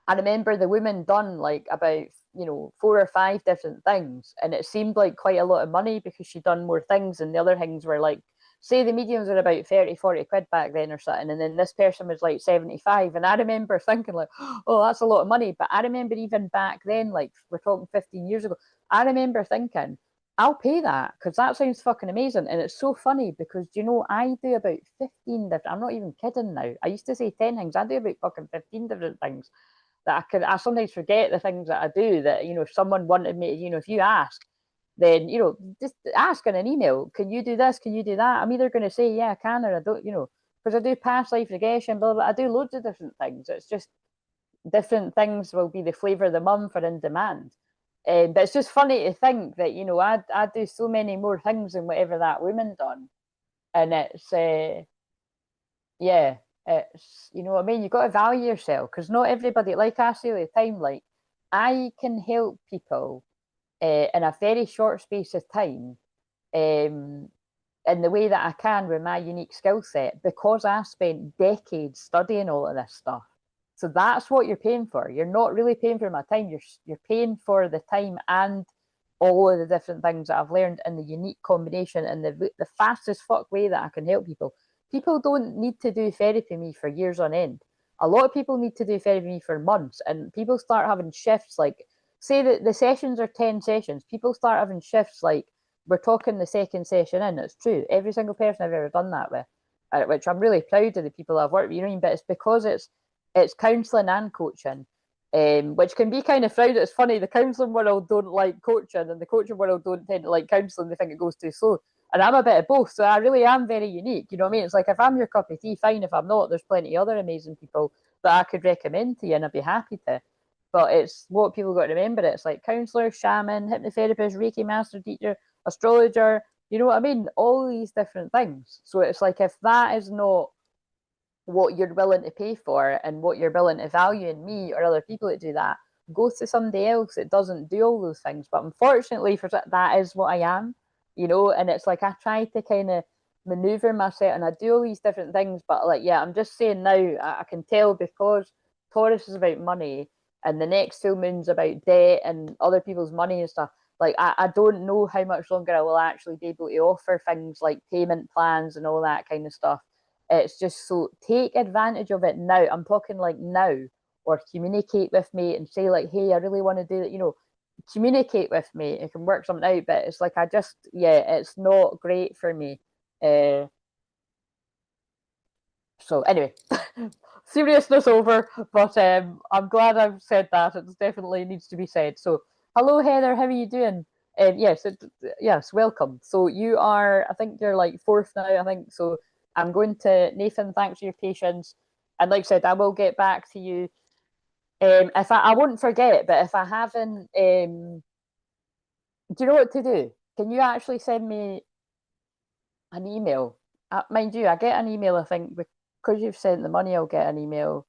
I remember the woman done like about, you know, 4 or 5 different things. And it seemed like quite a lot of money because she'd done more things. And the other things were like, say the mediums were about 30, 40 quid back then or something. And then this person was like 75. And I remember thinking like, oh, that's a lot of money. But I remember even back then, like we're talking 15 years ago, I remember thinking, I'll pay that because that sounds fucking amazing. And it's so funny because, you know, I do about 15 different, I'm not even kidding now. I used to say 10 things. I do about fucking 15 different things that I sometimes forget the things that I do that, you know, if someone wanted me, you know, if you ask, then, you know, just ask in an email, can you do this? Can you do that? I'm either going to say, yeah, I can, or I don't, you know, because I do past life regression, blah, blah, blah. I do loads of different things. It's just different things will be the flavour of the month or in demand. But it's just funny to think that, you know, I do so many more things than whatever that woman done. And it's, yeah, it's, you know what I mean? You've got to value yourself because not everybody, like I say all the time, like I can help people in a very short space of time um, in the way that I can with my unique skill set because I spent decades studying all of this stuff. So that's what you're paying for. You're not really paying for my time. You're paying for the time and all of the different things that I've learned in the unique combination and the fastest fuck way that I can help people. People don't need to do therapy me for years on end. A lot of people need to do therapy me for months, and people start having shifts like say that the sessions are 10 sessions. People start having shifts like we're talking the second session in. It's true. Every single person I've ever done that with, which I'm really proud of the people I've worked with. You know what I mean? But it's because it's counselling and coaching, which can be kind of frowned. It's funny. The counselling world don't like coaching, and the coaching world don't tend to like counselling. They think it goes too slow. And I'm a bit of both, so I really am very unique. You know what I mean? It's like if I'm your cup of tea, fine. If I'm not, there's plenty of other amazing people that I could recommend to you, and I'd be happy to. But it's what people got to remember. It's like counselor, shaman, hypnotherapist, Reiki master teacher, astrologer. You know what I mean? All these different things. So it's like if that is not what you're willing to pay for and what you're willing to value in me or other people that do that, go to somebody else that doesn't do all those things. But unfortunately, for that is what I am, you know. And it's like I try to kind of maneuver myself and I do all these different things. But like, yeah, I'm just saying now, I can tell because Taurus is about money and the next full moon's about debt and other people's money and stuff. Like I don't know how much longer I will actually be able to offer things like payment plans and all that kind of stuff. It's just so take advantage of it now. I'm talking like now, or communicate with me and say like, hey, I really want to do that. You know, communicate with me. It can work something out. But it's like yeah, it's not great for me. Uh, so anyway, seriousness over. But I'm glad I've said that. It definitely needs to be said. So hello, Heather. How are you doing? Yes, welcome. So you are, I think you're like fourth now. I think so. I'm going to Nathan. Thanks for your patience, and like I said, I will get back to you. If I won't forget, but if I haven't, do you know what to do? Can you actually send me an email? Mind you, I get an email. I think because you've sent the money, I'll get an email.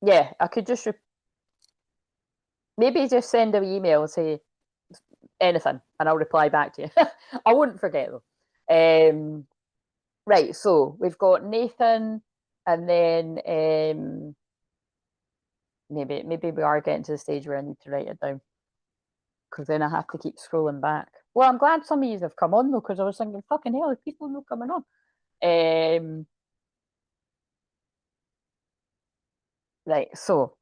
Yeah, I could just maybe just send an email and say anything, and I'll reply back to you. I wouldn't forget though. Right, so we've got Nathan, and then maybe we are getting to the stage where I need to write it down, because then I have to keep scrolling back. Well, I'm glad some of you have come on though, because I was thinking, fucking hell, if people are not coming on. Right, so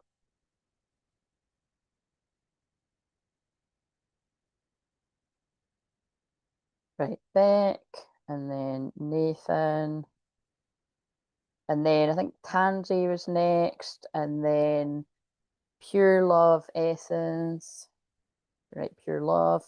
right, Beck, and then Nathan, and then I think Tansy was next, and then Pure Love Essence. Right, Pure Love.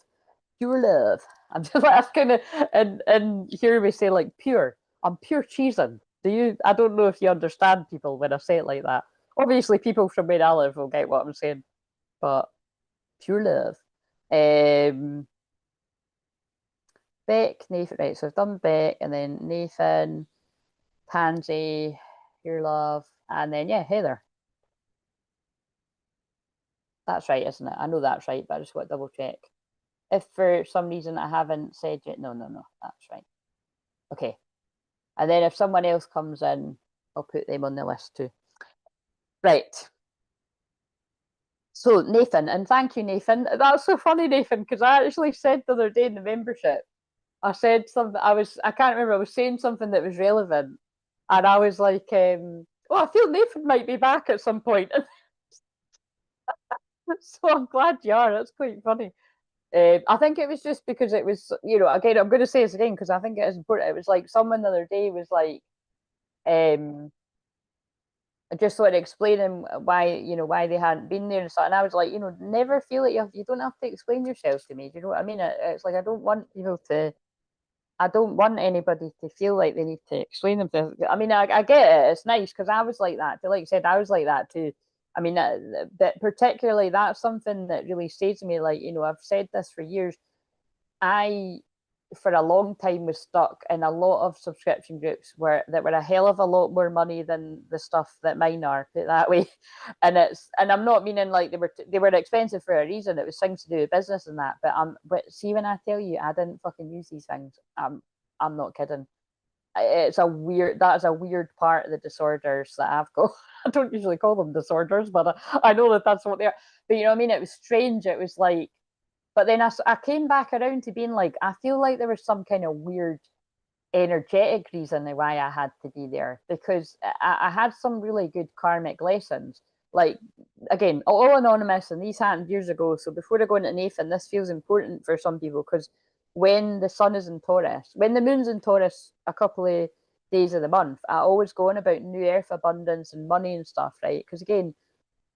Pure love. I'm just like kind of and here we say like pure. I'm pure cheesing. Do you? I don't know if you understand people when I say it like that. Obviously, people from where I live will get what I'm saying, but pure love. Um, Beck, Nathan. Right, so I've done Beck, and then Nathan, Pansy, pure love, and then yeah, Heather. That's right, isn't it? I know that's right, but I just want to double check. If for some reason I haven't said it, no, that's right. Okay. And then if someone else comes in, I'll put them on the list too. Right. So Nathan, and thank you, Nathan. That's so funny, Nathan, because I actually said the other day in the membership, I said something. I can't remember. I was saying something that was relevant, and I was like, "Oh, I feel Nathan might be back at some point." So I'm glad you are. That's quite funny. I think it was just because it was, again, I'm going to say this again because I think it is important. It was like someone the other day was like, just sort of explaining why they hadn't been there and stuff. And I was like, never feel like you don't have to explain yourself to me. Do you know what I mean? It's like I don't want people to. I don't want anybody to feel like they need to explain themselves. I mean, I get it. It's nice because I was like that. Like I said, I was like that too. I mean, but particularly that's something that really stays to me. Like, I've said this for years. I for a long time was stuck in a lot of subscription groups that were a hell of a lot more money than the stuff that mine are, put it that way. And I'm not meaning like they were expensive for a reason. It was things to do with business and that. But see, when I tell you I didn't fucking use these things, I'm not kidding. That is a weird part of the disorders that I've got. I don't usually call them disorders, but I know that that's what they are. But you know what I mean? It was strange. It was like, but then I came back around to being like, I feel like there was some kind of weird energetic reason why I had to be there, because I had some really good karmic lessons. Like, again, all anonymous, and these happened years ago. So before I go into Nathan, this feels important for some people because when the sun is in Taurus, when the moon's in Taurus a couple of days of the month, I always go on about new earth abundance and money and stuff, right? Because again,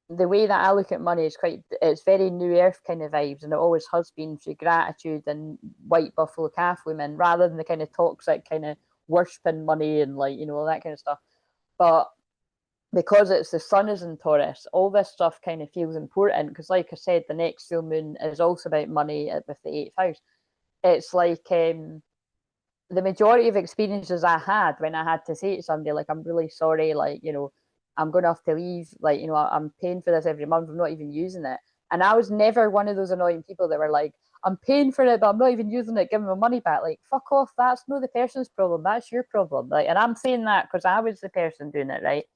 the way that I look at money is it's very new earth kind of vibes, and it always has been through gratitude and white buffalo calf women rather than the kind of toxic kind of worshipping money and like, all that kind of stuff. But because it's the sun is in Taurus, all this stuff kind of feels important because, like I said, the next full moon is also about money with the eighth house. It's like the majority of experiences I had when I had to say to somebody, like, I'm really sorry, like, I'm going to have to leave, like, I'm paying for this every month, I'm not even using it. And I was never one of those annoying people that were like, I'm paying for it, but I'm not even using it, give me my money back. Like, fuck off, that's not the person's problem, that's your problem. Like, and I'm saying that because I was the person doing it, right?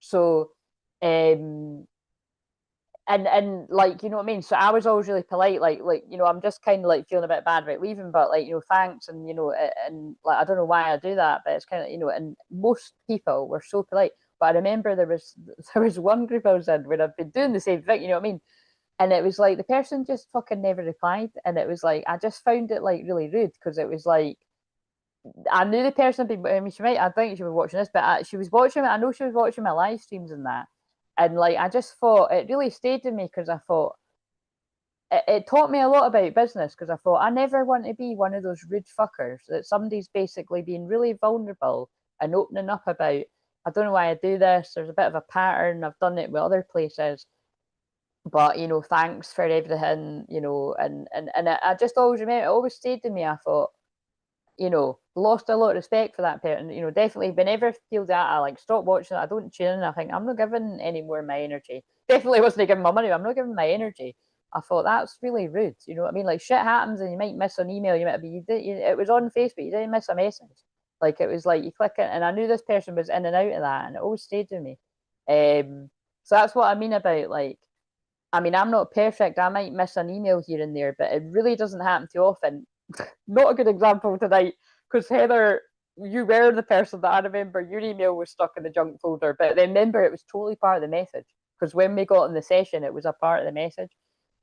So, um, and like, you know what I mean? So I was always really polite, like I'm just kind of like feeling a bit bad about leaving, but like, thanks, and and like I don't know why I do that, but it's kind of, and most people were so polite. But I remember there was one group I was in where I've been doing the same thing, you know what I mean? And it was like the person just fucking never replied, and it was like I just found it like really rude because it was like I knew the person. I mean, I think she was watching this, but she was watching it. I know she was watching my live streams and that. And like, I just thought it really stayed with me because I thought it taught me a lot about business because I thought I never want to be one of those rude fuckers that somebody's basically being really vulnerable and opening up about. I don't know why I do this. There's a bit of a pattern. I've done it with other places, but thanks for everything. And I just always remember. It always stayed with me. I thought, lost a lot of respect for that person. Definitely whenever I feel that I like stop watching it, I don't tune in. I think I'm not giving any more of my energy. Definitely wasn't giving my money. I'm not giving my energy. I thought that's really rude. You know what I mean? Like shit happens and you might miss an email. You might be. It was on Facebook. You didn't miss a message. Like it was like you click it, and I knew this person was in and out of that, and it always stayed with me. So that's what I mean about like, I mean, I'm not perfect. I might miss an email here and there, but it really doesn't happen too often. Not a good example tonight, because Heather, you were the person that I remember your email was stuck in the junk folder, but remember it was totally part of the message, because when we got in the session, it was a part of the message.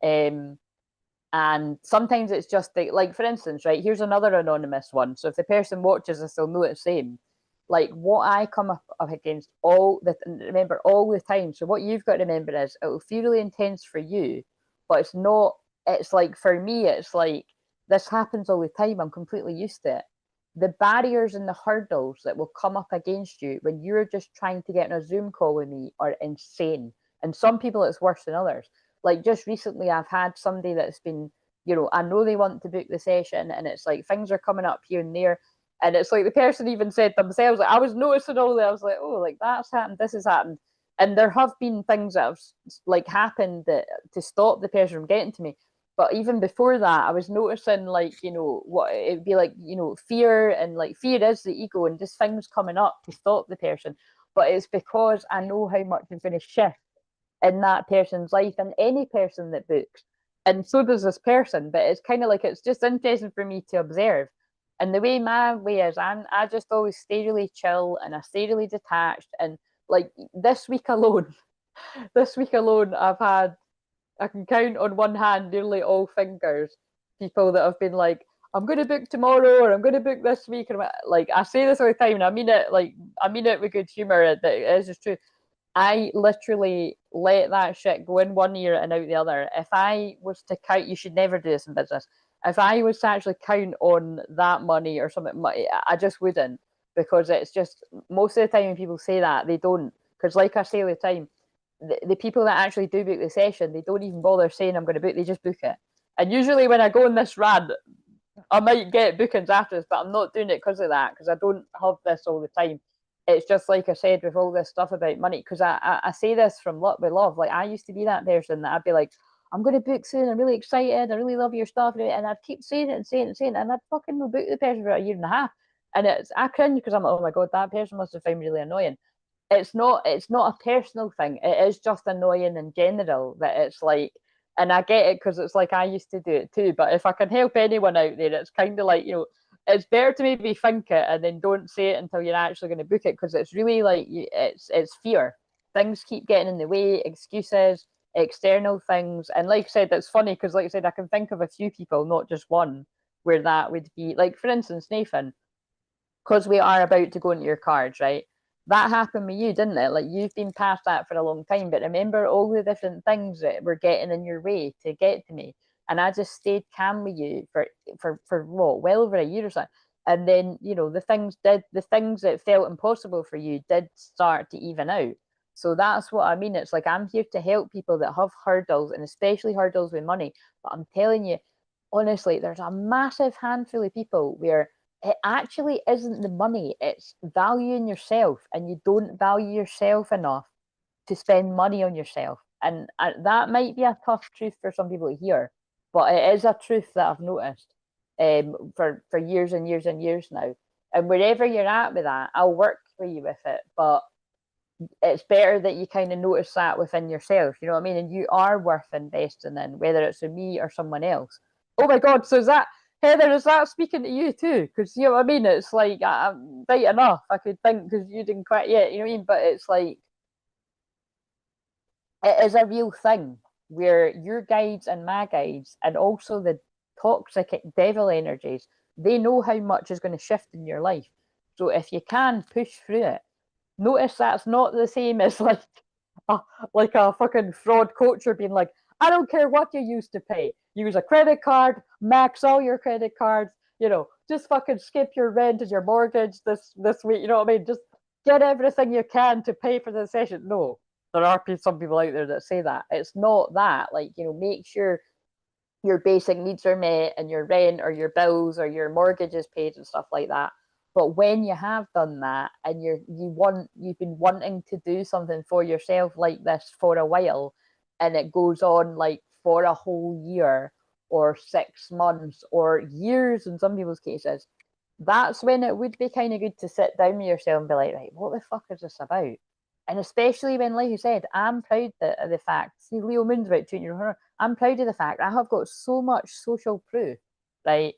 And sometimes it's just like, for instance, right, here's another anonymous one. So if the person watches this, they'll know it's the same. Like what I come up against remember all the time. So what you've got to remember is it will feel really intense for you, but it's not, it's like for me, it's like this happens all the time. I'm completely used to it. The barriers and the hurdles that will come up against you when you're just trying to get on a Zoom call with me are insane. And some people it's worse than others. Like just recently, I've had somebody that's been, I know they want to book the session, and it's like things are coming up here and there. And it's like the person even said themselves, like, I was noticing all that. I was like, oh, like that's happened, this has happened. And there have been things that have like happened that to stop the person from getting to me. But even before that, I was noticing like, what it'd be like, fear, and like fear is the ego and just things coming up to stop the person. But it's because I know how much is going to shift in that person's life and any person that books. And so does this person, but it's kind of like it's just interesting for me to observe. And the way my way is, I just always stay really chill and I stay really detached. And like this week alone, I've had, I can count on one hand, nearly all fingers, people that have been like, I'm going to book tomorrow or I'm going to book this week. And like, I say this all the time and I mean it, like, I mean it with good humor, that it is just true. I literally let that shit go in one ear and out the other. If I was to count, you should never do this in business. If I was to actually count on that money or something, I just wouldn't, because it's just most of the time when people say that, they don't. Because, like I say all the time, the people that actually do book the session, they don't even bother saying I'm going to book, they just book it. And usually when I go on this rant, I might get bookings after this, but I'm not doing it because of that, because I don't have this all the time. It's just like I said with all this stuff about money, because I say this from with love. Like I used to be that person that I'd be like, I'm going to book soon. I'm really excited. I really love your stuff, and I'd keep saying it and saying it and saying it, and I'd fucking book the person for a year and a half, and I cringe because I'm like, oh my god, that person must have found me really annoying. It's not a personal thing. It is just annoying in general that it's like, and I get it because it's like I used to do it too. But if I can help anyone out there, it's kind of like, it's better to maybe think it and then don't say it until you're actually going to book it, because it's really like it's fear. Things keep getting in the way, excuses, external things, and like I said, it's funny because like I said, I can think of a few people, not just one, where that would be like, for instance, Nathan, because we are about to go into your cards, right? That happened with you, didn't it? Like you've been past that for a long time, but remember all the different things that were getting in your way to get to me, and I just stayed calm with you for what, well over a year or so. And then the things that felt impossible for you did start to even out. So that's what I mean. It's like I'm here to help people that have hurdles, and especially hurdles with money. But I'm telling you, honestly, there's a massive handful of people where it actually isn't the money, it's valuing yourself, and you don't value yourself enough to spend money on yourself. And that might be a tough truth for some people to hear, but it is a truth that I've noticed for years and years and years now. And wherever you're at with that, I'll work with you with it, but it's better that you kind of notice that within yourself, you know what I mean? And you are worth investing in, whether it's with me or someone else. Oh my god, so is that, Heather, is that speaking to you too? Because you know what I mean? It's like I'm right enough. I could think because you didn't quite yet, you know what I mean? But it's like it is a real thing where your guides and my guides, and also the toxic devil energies, they know how much is going to shift in your life. So if you can push through it, notice that's not the same as a, like a fucking fraud coacher being like, I don't care what you use to pay. Use a credit card, max all your credit cards, just fucking skip your rent and your mortgage this week. You know what I mean? Just get everything you can to pay for the session. No, there are some people out there that say that. It's not that. Like, make sure your basic needs are met and your rent or your bills or your mortgage is paid and stuff like that. But when you have done that and you've been wanting to do something for yourself like this for a while, and it goes on like for a whole year or 6 months or years in some people's cases, that's when it would be kind of good to sit down with yourself and be like, right, what the fuck is this about? And especially when, like you said, I'm proud of the fact, see, Leo Moon's about 2 years, I'm proud of the fact I have got so much social proof, right,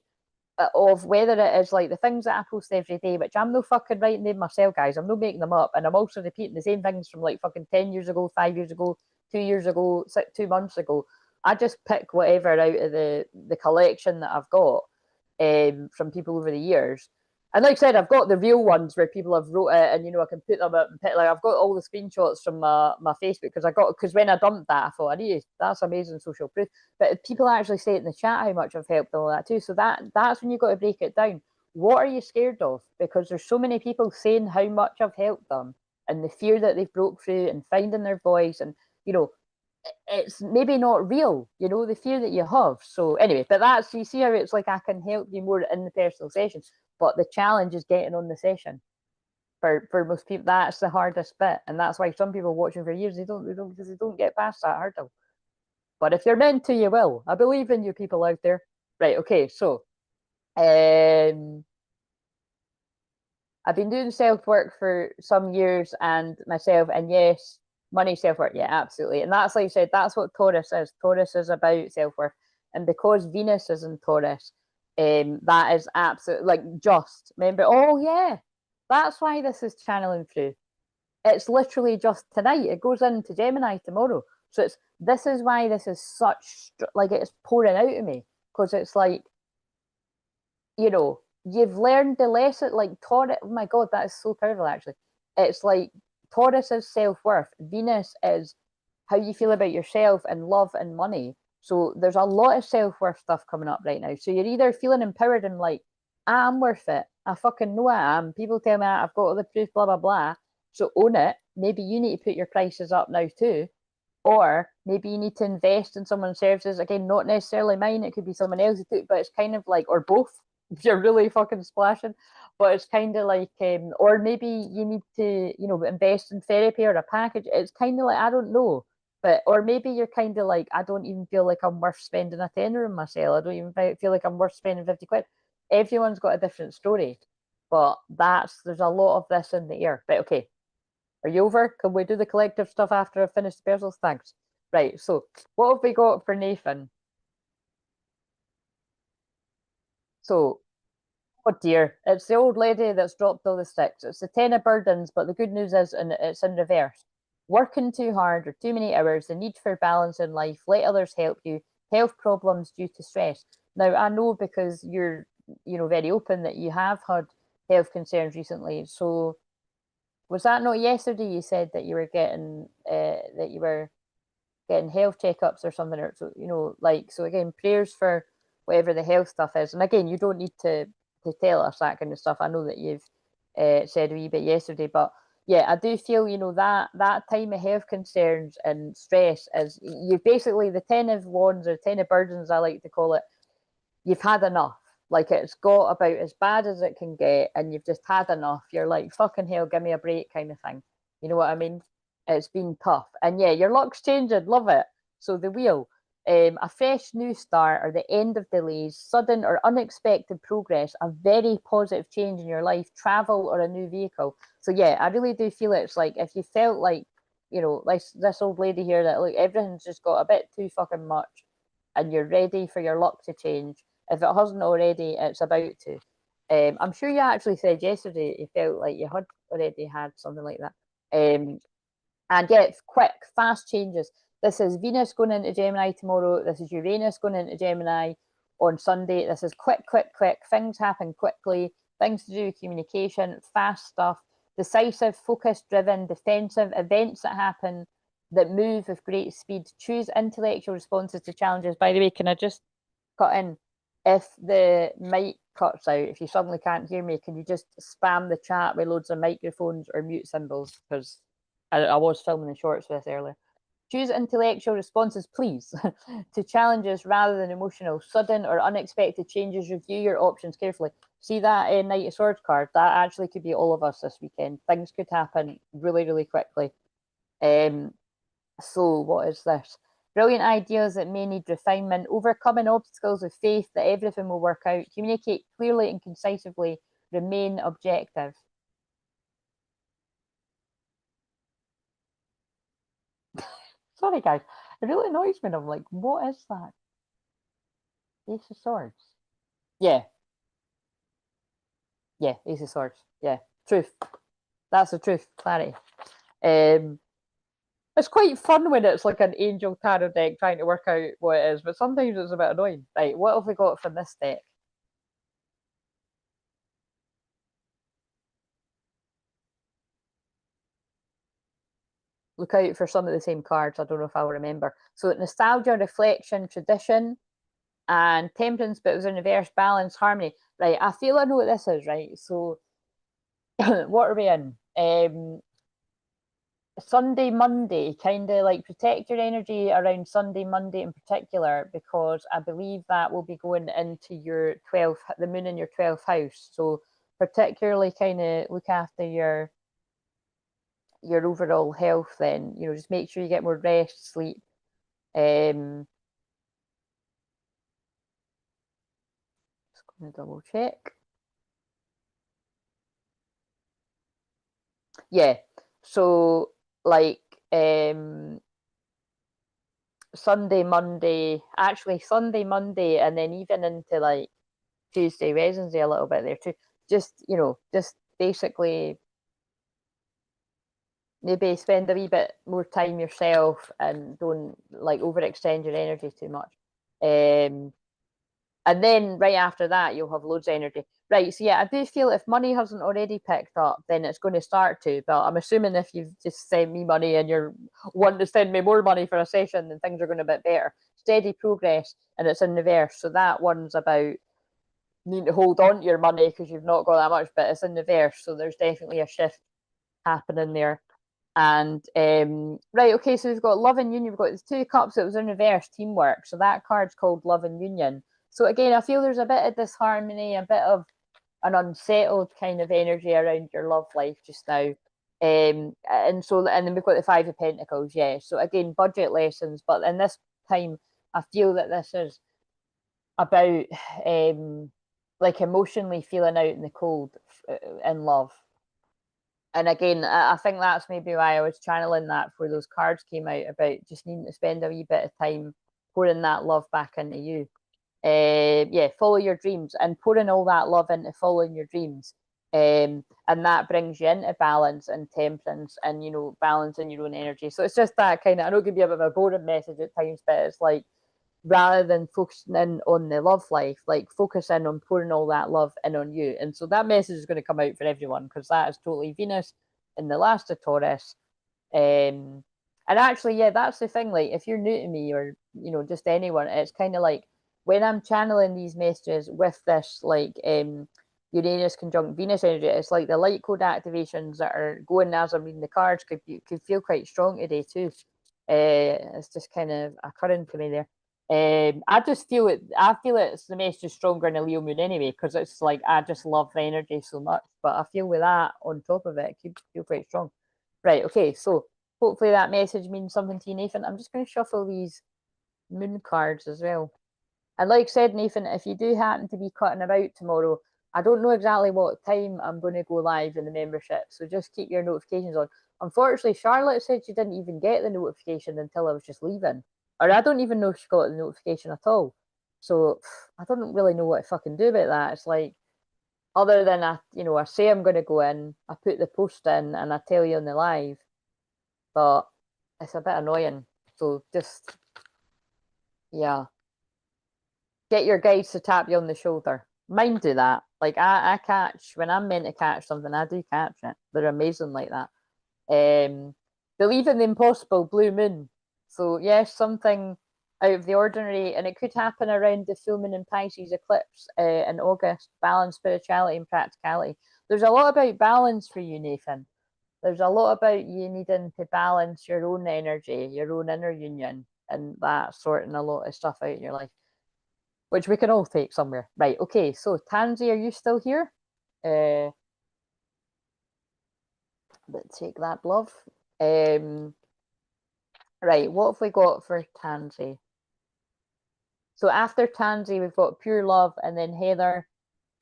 of whether it is like the things that I post every day, which I'm no fucking writing them myself, guys. I'm not making them up. And I'm also repeating the same things from like fucking 10 years ago, 5 years ago, 2 years ago, 2 months ago. I just pick whatever out of the collection that I've got from people over the years. And like I said, I've got the real ones where people have wrote it, and you know I can put them up and put, like I've got all the screenshots from my Facebook because when I dumped that I thought I need that's amazing social proof. But people actually say it in the chat how much I've helped and all that too. So that's when you've got to break it down. What are you scared of? Because there's so many people saying how much I've helped them and the fear that they've broke through and finding their voice, and you know it's maybe not real, you know, the fear that you have. So anyway, but that's, you see how it's like I can help you more in the personal sessions, but the challenge is getting on the session. For most people, that's the hardest bit, and that's why some people watching for years they don't get past that hurdle. But if you're meant to, you will. I believe in you, people out there. Right? Okay. So, I've been doing self work for some years, and myself, and yes, money, self work, yeah, absolutely. And that's, like I said, that's what Taurus is. Taurus is about self worth, and because Venus is in Taurus, that is absolutely like just remember. Oh yeah, that's why this is channeling through. It's literally just tonight. It goes into Gemini tomorrow, so it's this is why this is such like it's pouring out of me because it's like you know, you've learned the lesson. Like Taurus, oh my God, that is so powerful. Actually, it's like Taurus is self worth. Venus is how you feel about yourself and love and money. So there's a lot of self worth stuff coming up right now. So you're either feeling empowered and like, I'm worth it. I fucking know I am. People tell me I've got all the proof, blah blah blah. So own it. Maybe you need to put your prices up now too. Or maybe you need to invest in someone's services. Again, not necessarily mine, it could be someone else's too, but it's kind of like, or both, if you're really fucking splashing. But it's kind of like, or maybe you need to, you know, invest in therapy or a package. It's kind of like, I don't know. But, or maybe you're kind of like, I don't even feel like I'm worth spending a tenner on myself. I don't even feel like I'm worth spending 50 quid. Everyone's got a different story. But there's a lot of this in the air. But okay, are you over? Can we do the collective stuff after I've finished the personals? Thanks. Right, so what have we got for Nathan? So, oh dear, it's the old lady that's dropped all the sticks. It's the 10 of burdens, but the good news is and it's in reverse. Working too hard or too many hours, the need for balance in life, let others help you, health problems due to stress. Now, I know because you're, you know, very open that you have had health concerns recently. So, was that not yesterday you said that you were getting health checkups or something, or so you know, like so again, prayers for whatever the health stuff is. And again, you don't need to tell us that kind of stuff. I know that you've said a wee bit yesterday, but yeah, I do feel you know that time of health concerns and stress is you basically the 10 of wands or 10 of burdens, I like to call it. You've had enough. Like it's got about as bad as it can get, and you've just had enough. You're like, fucking hell, give me a break, kind of thing. You know what I mean? It's been tough. And yeah, your luck's changing, love it. So the wheel, a fresh new start or the end of delays, sudden or unexpected progress, a very positive change in your life, travel or a new vehicle. So yeah, I really do feel it's like if you felt like, you know, like this old lady here that look, everything's just got a bit too fucking much and you're ready for your luck to change. If it hasn't already, it's about to. I'm sure you actually said yesterday you felt like you had already had something like that. And yeah, quick, fast changes. This is Venus going into Gemini tomorrow. This is Uranus going into Gemini on Sunday. This is quick, quick, quick. Things happen quickly. Things to do with communication, fast stuff, decisive, focus driven, defensive events that happen that move with great speed. Choose intellectual responses to challenges. By the way, can I just cut in? If the mic cuts out, if you suddenly can't hear me, can you just spam the chat with loads of microphones or mute symbols? Because I was filming the shorts with this earlier. Choose intellectual responses, please, to challenges rather than emotional. Sudden or unexpected changes, review your options carefully. See that Knight of Swords card? That actually could be all of us this weekend. Things could happen really, really quickly. So what is this? Brilliant ideas that may need refinement, overcoming obstacles with faith that everything will work out, communicate clearly and concisely, remain objective. Sorry, guys. It really annoys me. I'm like, what is that? Ace of Swords. Yeah. Yeah, Ace of Swords. Yeah. Truth. That's the truth. Clarity. It's quite fun when it's like an angel tarot deck trying to work out what it is, but sometimes it's a bit annoying. Right, what have we got from this deck? Look out for some of the same cards. I don't know if I'll remember. So nostalgia, reflection, tradition, and temperance, but it was in reverse, balance, harmony. Right, I feel I know what this is, right? So what are we in? Sunday, Monday, kind of like protect your energy around Sunday, Monday in particular, because I believe that will be going into your 12th, the moon in your 12th house. So particularly kind of look after your overall health then, you know, just make sure you get more rest, sleep. Just gonna double check. Yeah. So like Sunday, Monday, actually Sunday, Monday, and then even into like Tuesday, Wednesday a little bit there too. Just, you know, just basically maybe spend a wee bit more time yourself and don't like overextend your energy too much. And then right after that, you'll have loads of energy. Right, so yeah, I do feel if money hasn't already picked up, then it's going to start to. But I'm assuming if you've just sent me money and you're wanting to send me more money for a session, then things are going a bit better. Steady progress, and it's in reverse. So that one's about needing to hold on to your money because you've not got that much, but it's in reverse. So there's definitely a shift happening there. And right, okay, so we've got love and union. We've got the two cups. It was in reverse, teamwork. So that card's called love and union. So again, I feel there's a bit of disharmony, a bit of an unsettled kind of energy around your love life just now. And then we've got the Five of Pentacles, yeah. So again, budget lessons, but in this time, I feel that this is about like emotionally feeling out in the cold in love. And again, I think that's maybe why I was channeling that before those cards came out about just needing to spend a wee bit of time pouring that love back into you. Yeah, follow your dreams and pouring all that love into following your dreams. And that brings you into balance and temperance and, you know, balance in your own energy. So it's just that kind of, I know it can be a bit of a boring message at times, but it's like, rather than focusing in on the love life, like focus in on pouring all that love in on you. And so that message is going to come out for everyone because that is totally Venus in the last of Taurus. And actually, yeah, that's the thing. Like, if you're new to me or, you know, just anyone, it's kind of like when I'm channeling these messages with this, like, Uranus conjunct Venus energy, it's like the light code activations that are going as I'm reading the cards could feel quite strong today too. It's just kind of occurring to me there. I just feel it. I feel it's the message stronger in a Leo moon anyway, because it's like I just love the energy so much. But I feel with that on top of it, it could feel quite strong. Right. Okay. So hopefully that message means something to you, Nathan. I'm just going to shuffle these moon cards as well. And like I said, Nathan, if you do happen to be cutting about tomorrow, I don't know exactly what time I'm going to go live in the membership. So just keep your notifications on. Unfortunately, Charlotte said she didn't even get the notification until I was just leaving. Or I don't even know if she got the notification at all. So I don't really know what to fucking do about that. It's like, other than I say I'm going to go in, I put the post in, and I tell you on the live, but it's a bit annoying. So just, yeah, get your guides to tap you on the shoulder. Mine do that. Like I catch when I'm meant to catch something, I do catch it. They're amazing like that. Believe in the impossible, blue moon. So yes, something out of the ordinary, and it could happen around the full moon in Pisces eclipse in August. Balance, spirituality, and practicality. There's a lot about balance for you, Nathan. There's a lot about you needing to balance your own energy, your own inner union, and that sorting a lot of stuff out in your life, which we can all take somewhere. Right, okay, so Tansy, are you still here? But take that, love. Right, what have we got for Tansy? So after Tansy, we've got Pure Love, and then Heather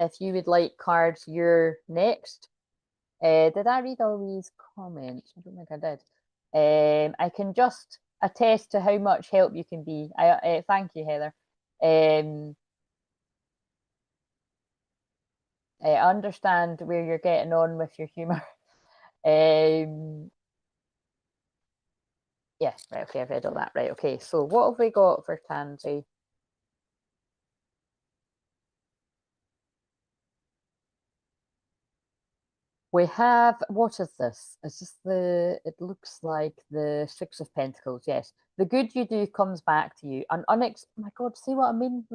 if you would like cards, you're next. Did I read all these comments? I don't think I did. I can just attest to how much help you can be. Thank you, Heather. I understand where you're getting on with your humour. Yeah, right, okay, I've read all that. Right, okay, so what have we got for Tansy? We have, what is this? Is this it looks like the Six of Pentacles, yes. The good you do comes back to you. Oh my God, see what I mean?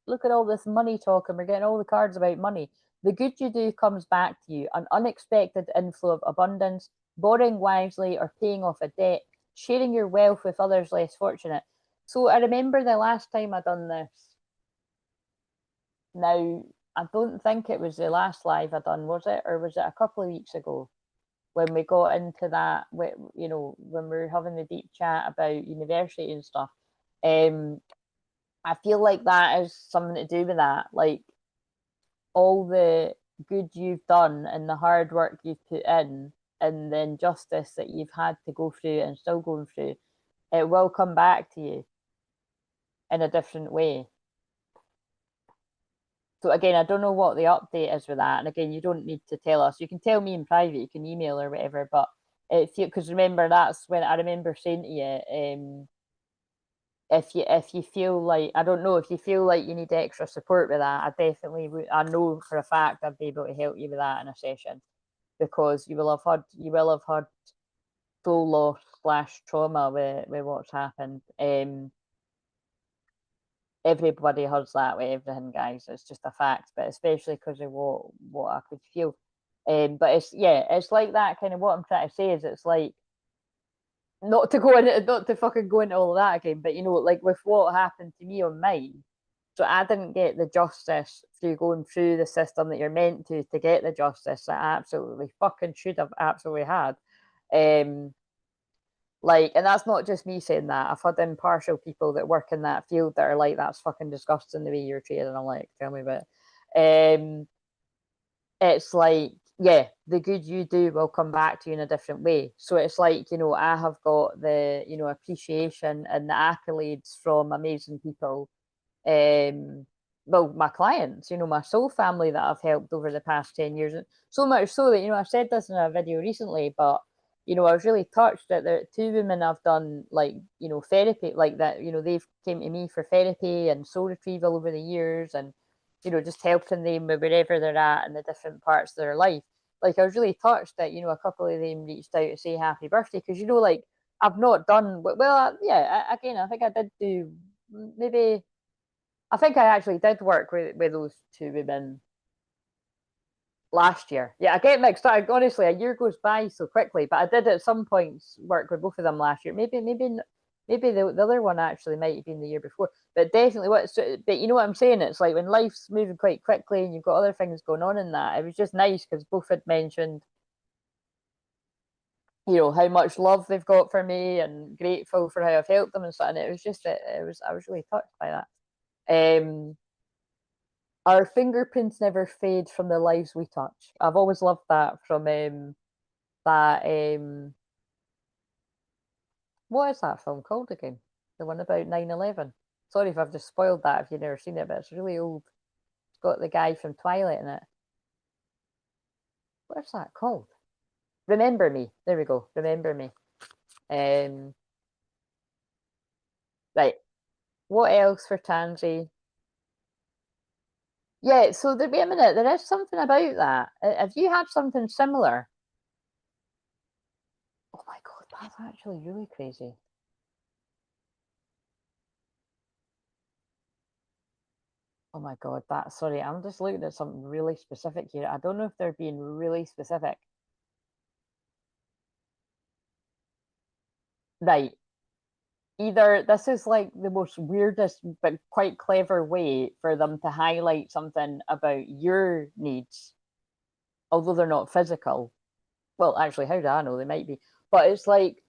Look at all this money talk and we're getting all the cards about money. The good you do comes back to you. An unexpected inflow of abundance, borrowing wisely or paying off a debt, sharing your wealth with others less fortunate. So I remember the last time I done this. Now, I don't think it was the last live I done, was it? Or was it a couple of weeks ago when we got into that, you know, when we were having the deep chat about university and stuff? I feel like that is something to do with that. Like all the good you've done and the hard work you've put in and the injustice that you've had to go through and still going through, it will come back to you in a different way. So again, I don't know what the update is with that. And again, you don't need to tell us. You can tell me in private, you can email or whatever. But because remember, that's when I remember saying to you, if you feel like, I don't know, if you feel like you need extra support with that, I definitely would. I know for a fact I'd be able to help you with that in a session, because you will have had soul loss / trauma with what's happened. Everybody has that with everything, guys. It's just a fact, but especially because of what I could feel. But it's like that kind of, what I'm trying to say is, it's like, not to go into, not to fucking go into all of that again, but you know, like with what happened to me on mine. So I didn't get the justice through going through the system that you're meant to get the justice that I absolutely fucking should have absolutely had. Um, like, and that's not just me saying that. I've had impartial people that work in that field that are like, that's fucking disgusting the way you're treated. And I'm like, tell me about it. It's like, yeah, the good you do will come back to you in a different way. So it's like, you know, I have got the, you know, appreciation and the accolades from amazing people. Well, my clients, you know, my soul family that I've helped over the past 10 years. And so much so that, you know, I said this in a video recently, but, you know, I was really touched that the two women I've done, like, you know, therapy, like that, you know, they've came to me for therapy and soul retrieval over the years, and, you know, just helping them with wherever they're at in the different parts of their life. Like, I was really touched that, you know, a couple of them reached out to say happy birthday, because, you know, like, I've not done, well, yeah, again, I think I did do maybe, I think I actually did work with those two women last year. Yeah, I get mixed up. Honestly, a year goes by so quickly, but I did at some points work with both of them last year. Maybe the other one actually might have been the year before, but definitely but you know what I'm saying? It's like when life's moving quite quickly and you've got other things going on in that, it was just nice because both had mentioned, you know, how much love they've got for me and grateful for how I've helped them and stuff. And it was just, I was really touched by that. Our fingerprints never fade from the lives we touch. I've always loved that from that what is that film called again? The one about 9/11. Sorry if I've just spoiled that if you've never seen it, but it's really old. It's got the guy from Twilight in it. What's that called? Remember Me. There we go. Remember Me. Um, right. What else for Tansy? Yeah, so there, wait a minute, there is something about that. Have you had something similar? Oh my God, that's actually really crazy. Oh my God, sorry, I'm just looking at something really specific here. I don't know if they're being really specific. Right. Either this is like the most weirdest but quite clever way for them to highlight something about your needs, although they're not physical. Well, actually, how do I know? They might be. But it's like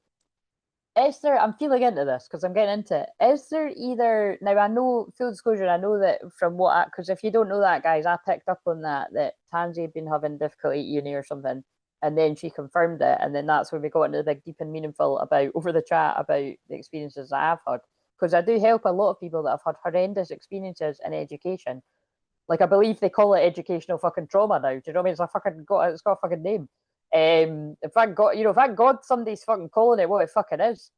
is there, I'm feeling into this because I'm getting into it. Is there either, now I know, full disclosure, I know that from what I, because if you don't know that, guys, I picked up on that Tansy had been having difficulty at uni or something, and then she confirmed it, and then that's where we got into the big, deep and meaningful about, over the chat, about the experiences that I've had. Because I do help a lot of people that have had horrendous experiences in education. Like, I believe they call it educational fucking trauma now. Do you know what I mean? It's got a fucking name. In fact, God, thank God somebody's fucking calling it what it fucking is.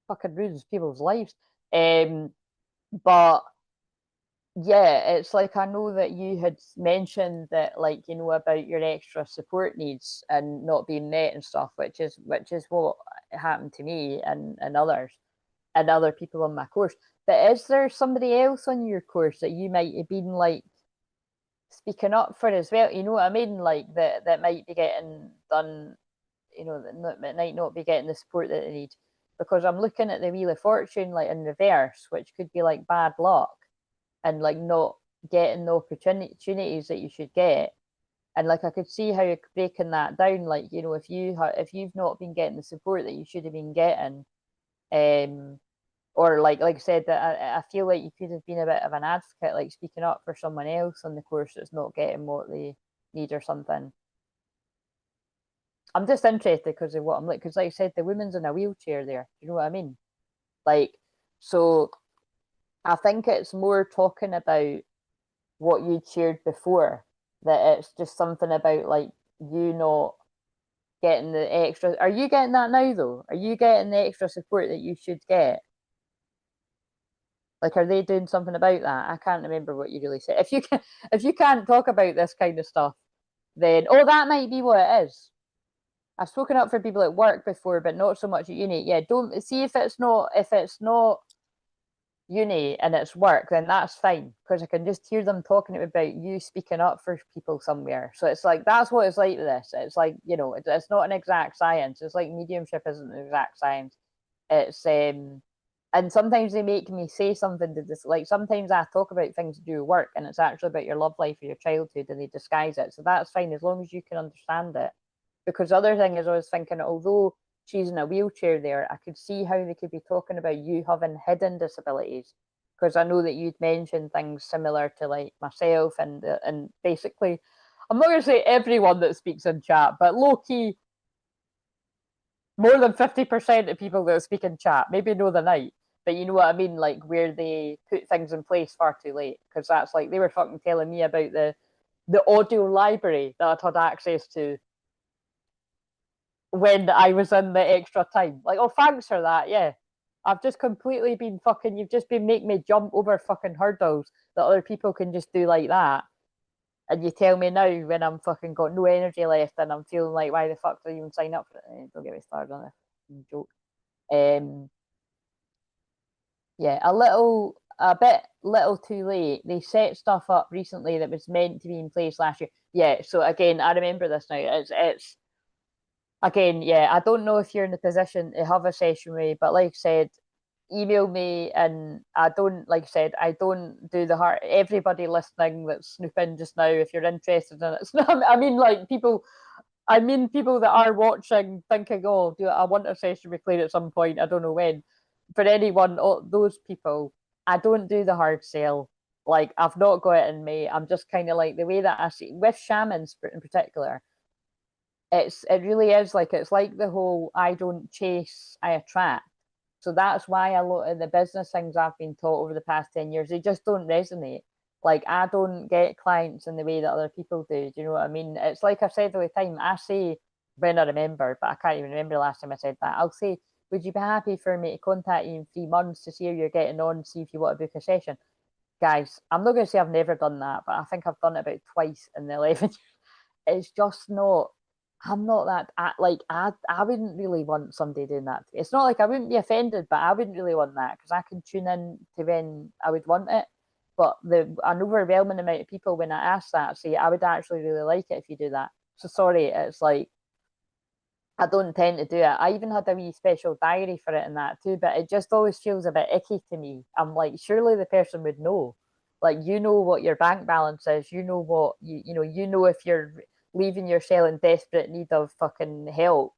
Fucking ruins people's lives. But yeah, it's like I know that you had mentioned that, like, about your extra support needs and not being met and stuff, which is what happened to me and others and other people on my course. But is there somebody else on your course that you might have been like speaking up for as well? You know what I mean? Like that might be getting done, that might not be getting the support that they need. Because I'm looking at the Wheel of Fortune like in reverse, which could be like bad luck and like not getting the opportunities that you should get. And like I could see how you're breaking that down. Like, if you've not been getting the support that you should have been getting, or like I said, that I feel like you could have been a bit of an advocate, like speaking up for someone else on the course that's not getting what they need or something. I'm just interested because of what I'm like, because like I said, the woman's in a wheelchair there. You know what I mean? Like, so I think it's more talking about what you shared before, that it's just something about like you not getting the extra. Are you getting that now though? Are you getting the extra support that you should get? Like, are they doing something about that? I can't remember what you really said. If you can't talk about this kind of stuff, then that might be what it is. I've spoken up for people at work before, but not so much at uni. Yeah, don't see if it's not uni and it's work, then that's fine because I can just hear them talking about you speaking up for people somewhere. So it's like that's what it's like with this. It's like it's not an exact science. It's like mediumship isn't an exact science. It's and sometimes they make me say something to this. Like sometimes I talk about things to do with work, and it's actually about your love life or your childhood, and they disguise it. So that's fine as long as you can understand it. Because the other thing is, I was thinking, although she's in a wheelchair there, I could see how they could be talking about you having hidden disabilities. Because I know that you'd mentioned things similar to like myself and basically, I'm not going to say everyone that speaks in chat, but low key, more than 50% of people that speak in chat, maybe know the night, but you know what I mean, like where they put things in place far too late. Because that's like they were fucking telling me about the audio library that I'd had access to when I was in the extra time. Like, oh, thanks for that. Yeah. I've just completely been fucking, you've just been making me jump over fucking hurdles that other people can just do like that. And you tell me now when I'm fucking got no energy left and I'm feeling like, why the fuck did I even sign up for it? Don't get me started on this joke. Yeah, a little too late. They set stuff up recently that was meant to be in place last year. Yeah, so again, I remember this now. It's again, yeah, I don't know if you're in the position to have a session with me, but like I said, email me and I don't, like I said, I don't do the heart. Everybody listening that's snooping just now, if you're interested in it, it's not, I mean people that are watching thinking, oh, I want a session with Claire at some point, I don't know when. For anyone, those people, I don't do the hard sell. Like, I've not got it in me. I'm just kind of like the way that I see with shamans in particular, it really is like it's like the whole I don't chase, I attract. So that's why a lot of the business things I've been taught over the past 10 years, they just don't resonate. Like I don't get clients in the way that other people do. Do you know what I mean? It's like I've said all the time. I say when I remember, but I can't even remember the last time I said that. I'll say, would you be happy for me to contact you in 3 months to see how you're getting on, see if you want to book a session? Guys, I'm not going to say I've never done that, but I think I've done it about twice in the 11 years. It's just not. I'm not that like I wouldn't really want somebody doing that. It's not like I wouldn't be offended, but I wouldn't really want that because I can tune in to when I would want it. But an overwhelming amount of people when I ask that say I would actually really like it if you do that. So sorry, it's like I don't tend to do it. I even had a wee special diary for it and that too, but it just always feels a bit icky to me. I'm like, surely the person would know. Like you know what your bank balance is, you know what you know if you're leaving your cell in desperate need of fucking help.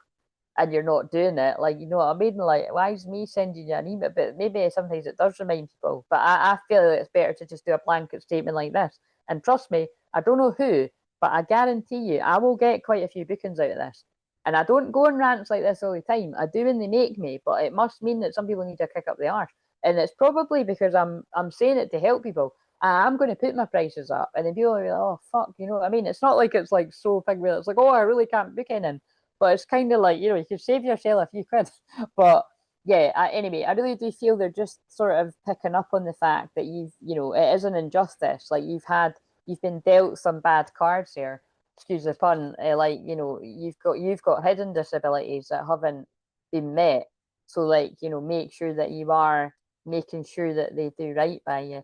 and you're not doing it, like, you know what I mean? Like, why is me sending you an email? But maybe sometimes it does remind people. But I feel like it's better to just do a blanket statement like this. And trust me, I don't know who, but I guarantee you, I will get quite a few bookings out of this. And I don't go on rants like this all the time. I do when they make me, but it must mean that some people need a kick up the arse. And it's probably because I'm saying it to help people. I'm going to put my prices up, and then people are like, oh fuck, you know what I mean? It's not like it's like so big where it's like, oh, I really can't book in. But it's kind of like, you know, you could save yourself a few quid. But yeah, anyway, I really do feel they're just sort of picking up on the fact that you know, it is an injustice. Like you've been dealt some bad cards here. Excuse the pun. Like, you know, you've got hidden disabilities that haven't been met. So like, you know, make sure that you are making sure that they do right by you.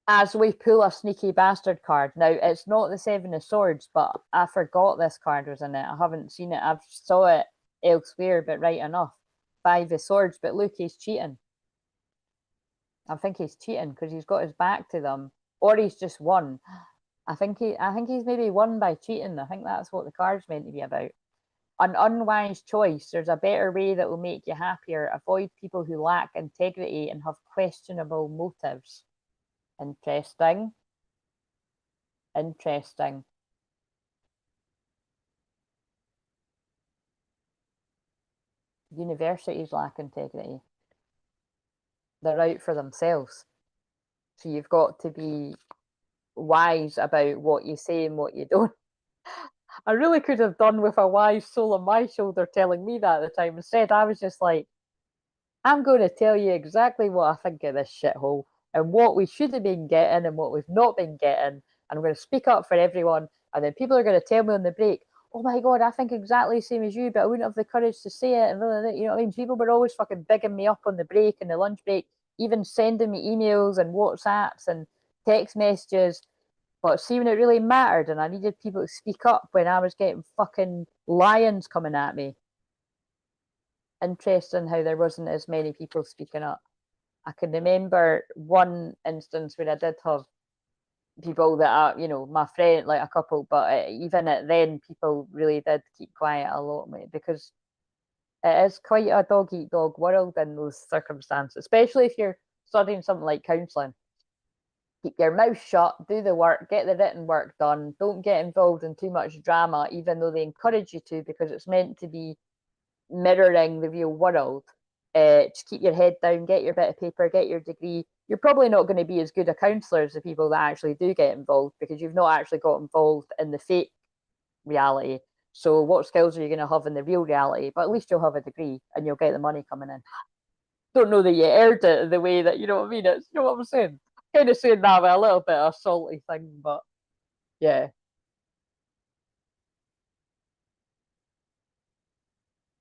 As we pull a sneaky bastard card. Now, it's not the Seven of Swords, but I forgot this card was in it. I haven't seen it. I've saw it elsewhere, but right enough. Five of Swords, but look, he's cheating. I think he's cheating because he's got his back to them, or he's just won. I think he's maybe won by cheating. I think that's what the card's meant to be about. An unwise choice. There's a better way that will make you happier. Avoid people who lack integrity and have questionable motives. Interesting. Interesting. Universities lack integrity. They're out for themselves. So you've got to be wise about what you say and what you don't. I really could have done with a wise soul on my shoulder telling me that at the time. Instead, I was just like, I'm going to tell you exactly what I think of this shithole and what we should have been getting and what we've not been getting. And I'm going to speak up for everyone. And then people are going to tell me on the break, oh my God, I think exactly the same as you, but I wouldn't have the courage to say it. And blah, blah, blah. You know what I mean? People were always fucking bigging me up on the break and the lunch break, even sending me emails and WhatsApps and text messages. But see, when it really mattered and I needed people to speak up when I was getting fucking lions coming at me, interesting how there wasn't as many people speaking up. I can remember one instance where I did have people that are, you know, my friend, like a couple, but even at then, people really did keep quiet a lot, mate, because it is quite a dog eat dog world in those circumstances, especially if you're studying something like counselling. Keep your mouth shut, do the work, get the written work done. Don't get involved in too much drama, even though they encourage you to, because it's meant to be mirroring the real world. Just keep your head down, get your bit of paper, get your degree. You're probably not going to be as good a counsellor as the people that actually do get involved because you've not actually got involved in the fake reality. So what skills are you going to have in the real reality? But at least you'll have a degree and you'll get the money coming in. Don't know that you earned it the way that, you know what I mean? It's, you know what I'm saying? Kind of saying that with a little bit of a salty thing, but yeah.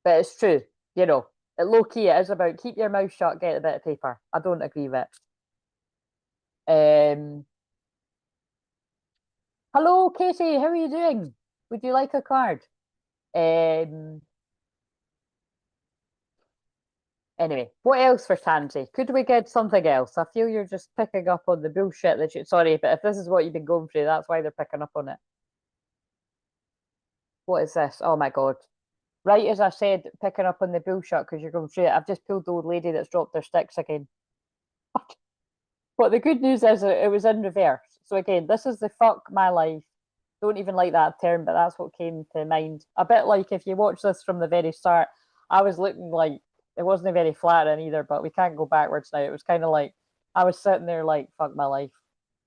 But it's true, you know. At low key, it is about keep your mouth shut, get a bit of paper. I don't agree with it. Hello, Katie. How are you doing? Would you like a card? Um, anyway, what else for Tansy? Could we get something else? I feel you're just picking up on the bullshit that you. Sorry, but if this is what you've been going through, that's why they're picking up on it. What is this? Oh my God. Right as I said, picking up on the bullshit because you're going through it, I've just pulled the old lady that's dropped their sticks again. But the good news is that it was in reverse. So again, this is the fuck my life. Don't even like that term, but that's what came to mind. A bit like if you watch this from the very start, I was looking like it wasn't very flattering either, but we can't go backwards now. It was kind of like I was sitting there like, fuck my life.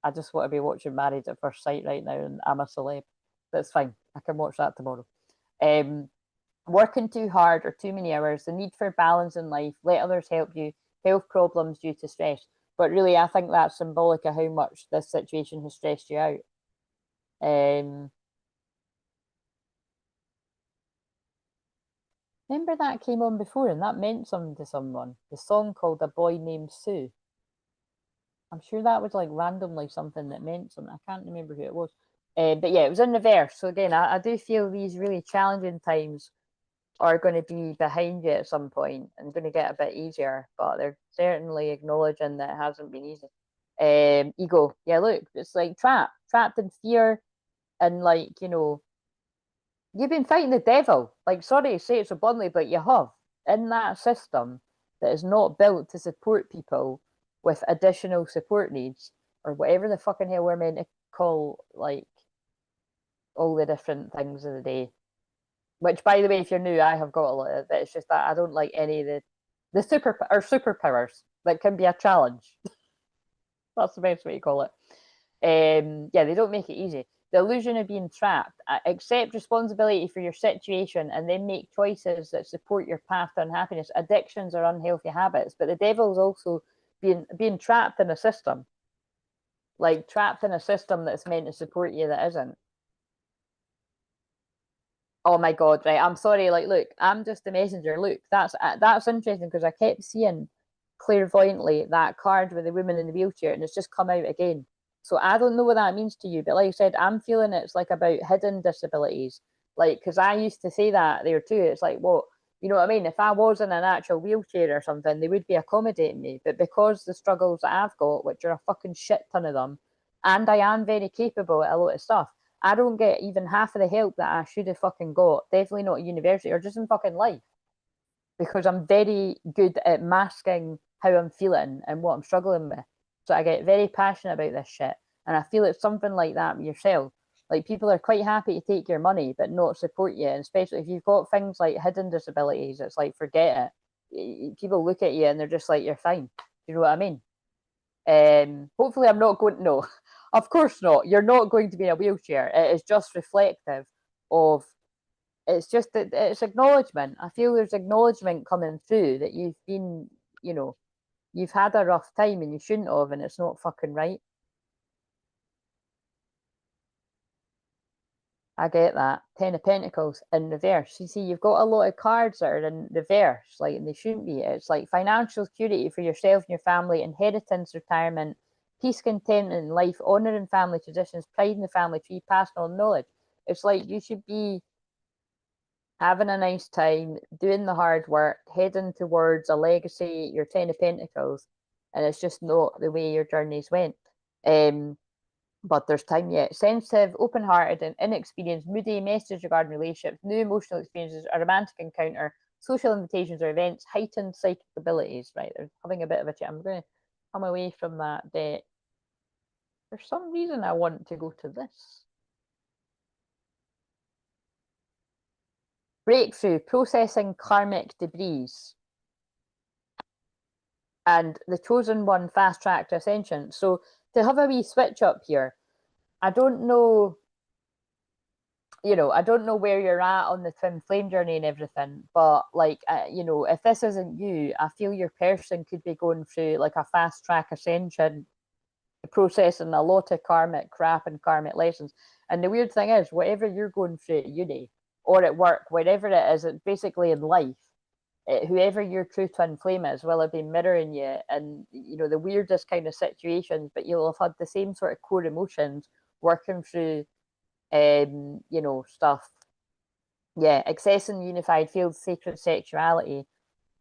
I just want to be watching Married at First Sight right now, and I'm a celeb. That's fine. I can watch that tomorrow. Um, Working too hard or too many hours, the need for balance in life, let others help you, health problems due to stress. But really, I think that's symbolic of how much this situation has stressed you out. Um, Remember that came on before and that meant something to someone. The song called A Boy Named Sue. I'm sure that was like randomly something that meant something. I can't remember who it was. But yeah, it was in reverse. So again, I do feel these really challenging times are going to be behind you at some point and going to get a bit easier, but they're certainly acknowledging that it hasn't been easy. Ego, yeah, look, it's like trapped in fear and like, you know, You've been fighting the devil. Like, sorry to say it so bluntly, but you have in that system that is not built to support people with additional support needs or whatever the fucking hell we're meant to call like all the different things of the day. Which, by the way, if you're new, I have got a lot of it. It's just that I don't like any of the superpowers that can be a challenge. That's the best way to call it. Yeah, they don't make it easy. The illusion of being trapped. Accept responsibility for your situation and then make choices that support your path to unhappiness. Addictions are unhealthy habits, but the devil's also being trapped in a system, like trapped in a system that's meant to support you that isn't. Oh my God, right. I'm sorry. Like, look, I'm just a messenger. Look, that's interesting because I kept seeing clairvoyantly that card with the woman in the wheelchair, and it's just come out again. So I don't know what that means to you, but like I said, I'm feeling it's like about hidden disabilities. Like, because I used to say that there too. It's like, what, you know what I mean? If I was in an actual wheelchair or something, they would be accommodating me. But because the struggles that I've got, which are a fucking shit ton of them, and I am very capable at a lot of stuff, I don't get even half of the help that I should have fucking got. Definitely not at university or just in fucking life. Because I'm very good at masking how I'm feeling and what I'm struggling with. So I get very passionate about this shit. And I feel it's something like that with yourself. Like people are quite happy to take your money but not support you. And especially if you've got things like hidden disabilities, it's like forget it. People look at you and they're just like, you're fine. You know what I mean? Hopefully, I'm not going. No, of course not. You're not going to be in a wheelchair. It is just reflective of. It's just that it's acknowledgement. I feel there's acknowledgement coming through that you've been, you know, you've had a rough time and you shouldn't have, and it's not fucking right. I get that. Ten of Pentacles in reverse. You see, you've got a lot of cards that are in reverse, like, and they shouldn't be. It's like financial security for yourself and your family, inheritance, retirement, peace, contentment in life, honor in family traditions, pride in the family tree, passing on knowledge. It's like you should be having a nice time, doing the hard work, heading towards a legacy, your Ten of Pentacles, and it's just not the way your journeys went. Um, but there's time yet. Sensitive, open hearted, and inexperienced, moody, messages regarding relationships, new emotional experiences, a romantic encounter, social invitations or events, heightened psychic abilities. Right, they're having a bit of a chat. I'm going to come away from that deck. For some reason, I want to go to this. Breakthrough, processing karmic debris. And the chosen one fast track to ascension. So to have a wee switch up here, I don't know, I don't know where you're at on the twin flame journey and everything, but like, if this isn't you, I feel your person could be going through like a fast track ascension, processing a lot of karmic crap and karmic lessons. And the weird thing is, whatever you're going through at uni or at work, whatever it is, it's basically in life, whoever your true twin flame is will have been mirroring you and the weirdest kind of situations, but you'll have had the same sort of core emotions working through stuff. Yeah, accessing unified field, sacred sexuality,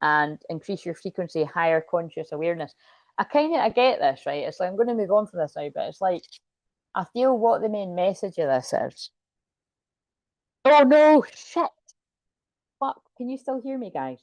and increase your frequency, higher conscious awareness. I get this, right? It's like I'm going to move on from this now, but it's like I feel what the main message of this is. Oh no, shit. Fuck. Can you still hear me, guys?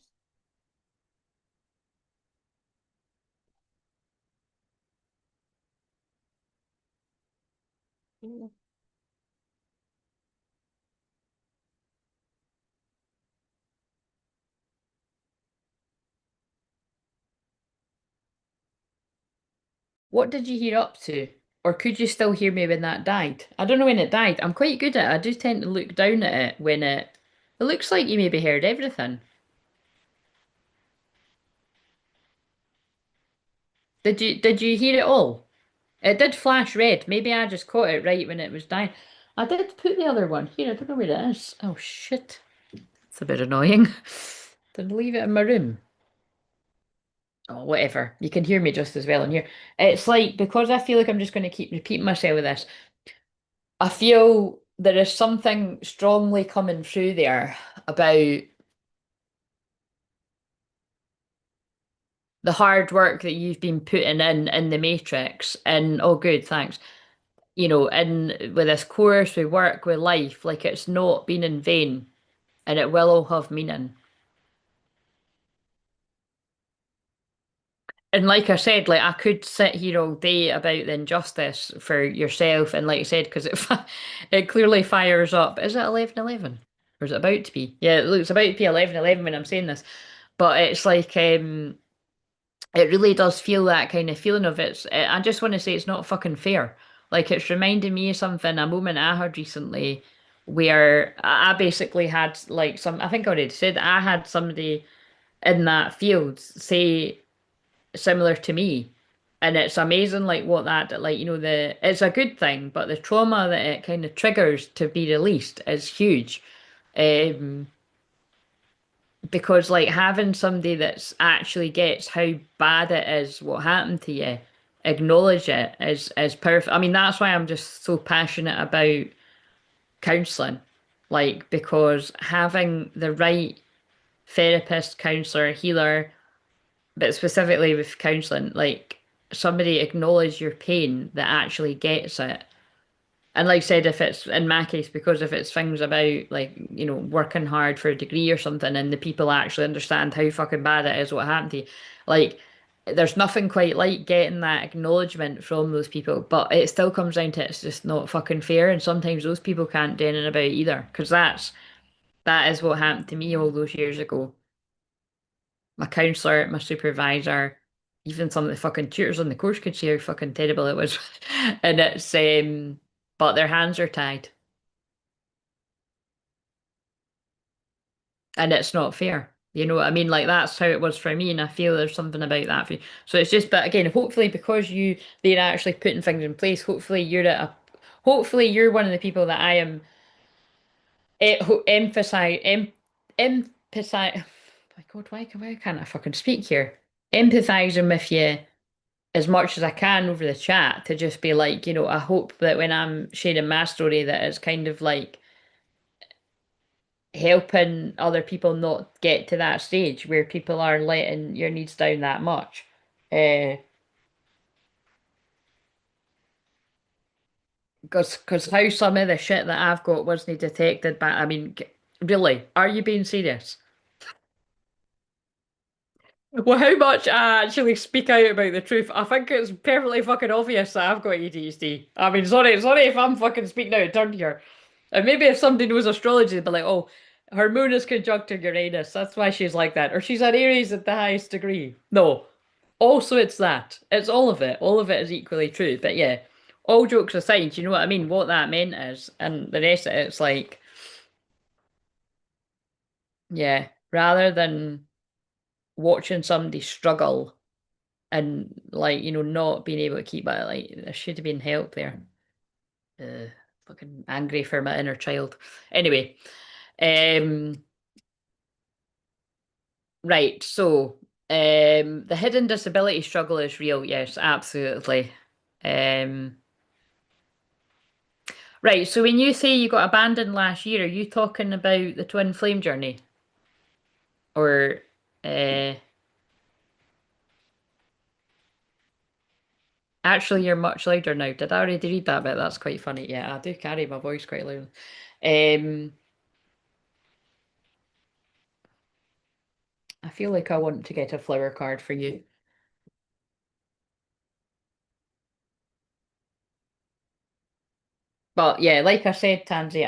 What did you hear up to? Or could you still hear me when that died? I don't know when it died. I'm quite good at it. I do tend to look down at it when it looks like you maybe heard everything. Did you hear it all? It did flash red. Maybe I just caught it right when it was dying. I did put the other one here. I don't know where it is. Oh shit. It's a bit annoying. Did I leave it in my room? Oh, whatever. You can hear me just as well in here. It's like because I feel like I'm just going to keep repeating myself with this. I feel there is something strongly coming through there about the hard work that you've been putting in the Matrix. And oh, good, thanks. in with this course, with work, with life, like it's not been in vain and it will all have meaning. And like I said, like I could sit here all day about the injustice for yourself, and like I said, because it clearly fires up. Is it 11:11? Or is it about to be? Yeah, it looks about to be 11:11 when I'm saying this. But it's like it really does feel that kind of feeling of I just want to say it's not fucking fair. Like it's reminding me of something, a moment I had recently where I basically had like I think I already said I had somebody in that field say similar to me. And it's amazing like what that like it's a good thing, but the trauma that it kind of triggers to be released is huge. Um because like having somebody that's actually gets how bad it is what happened to you, acknowledge it is perfect. I mean that's why I'm just so passionate about counseling. Like because having the right therapist, counselor, healer, but specifically with counseling, like somebody acknowledge your pain that actually gets it. And like I said, if it's in my case, because if it's things about like, working hard for a degree or something and the people actually understand how fucking bad it is what happened to you, like there's nothing quite like getting that acknowledgement from those people. But it still comes down to it's just not fucking fair. And sometimes those people can't do anything about it either. Because that is what happened to me all those years ago. My counselor, my supervisor, even some of the fucking tutors on the course could see how fucking terrible it was. And but their hands are tied. And it's not fair. You know what I mean? Like that's how it was for me, and I feel there's something about that for you. So it's just, but again, hopefully because they're actually putting things in place. Hopefully you're one of the people that I am who emphasize. My God, why can't I fucking speak here? Empathizing with you as much as I can over the chat to just be like, I hope that when I'm sharing my story that it's kind of like helping other people not get to that stage where people are letting your needs down that much. Uh, because how some of the shit that I've got wasn't detected by, I mean, really, are you being serious? Well, how much I actually speak out about the truth, I think it's perfectly fucking obvious that I've got ADHD. I mean, sorry if I'm fucking speaking out of turn here. And maybe if somebody knows astrology, they'd be like, oh, her moon is conjunct Uranus, that's why she's like that. Or she's an Aries at the highest degree. No. Also, it's that. It's all of it. All of it is equally true. But yeah, all jokes aside, you know what I mean? What that meant is, and the rest of it's like, yeah, rather than watching somebody struggle and like not being able to keep it, like there should have been help there. Fucking angry for my inner child. Anyway, um, right. So, the hidden disability struggle is real. Yes, absolutely. Um, right. So when you say you got abandoned last year, are you talking about the twin flame journey, or uh, actually you're much louder now? Did I already read that bit? That's quite funny. Yeah, I do carry my voice quite loud. Um, I feel like I want to get a flower card for you. But yeah, like I said, Tansy,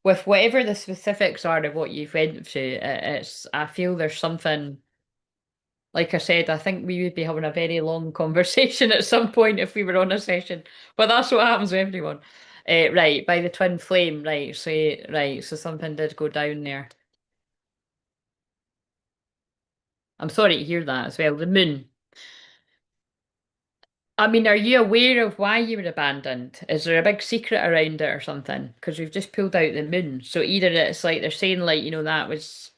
with whatever the specifics are of what you've went through, I feel there's something, like I said, I think we would be having a very long conversation at some point if we were on a session. But that's what happens with everyone. Right, by the twin flame, right, so something did go down there. I'm sorry to hear that as well. The moon. I mean, are you aware of why you were abandoned? Is there a big secret around it or something? Because we've just pulled out the moon. So either it's like they're saying like, that was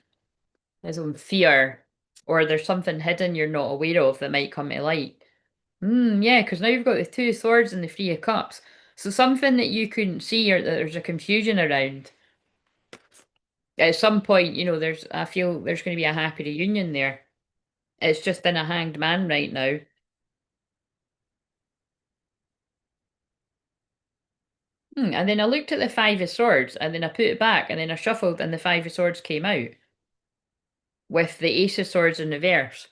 his own fear, or there's something hidden you're not aware of that might come to light. Yeah, because now you've got the two of swords and the three of cups. So something that you couldn't see or that there's a confusion around. At some point, I feel there's going to be a happy reunion there. It's just in a hanged man right now. And then I looked at the Five of Swords, and then I put it back, and then I shuffled, and the Five of Swords came out with the Ace of Swords in reverse.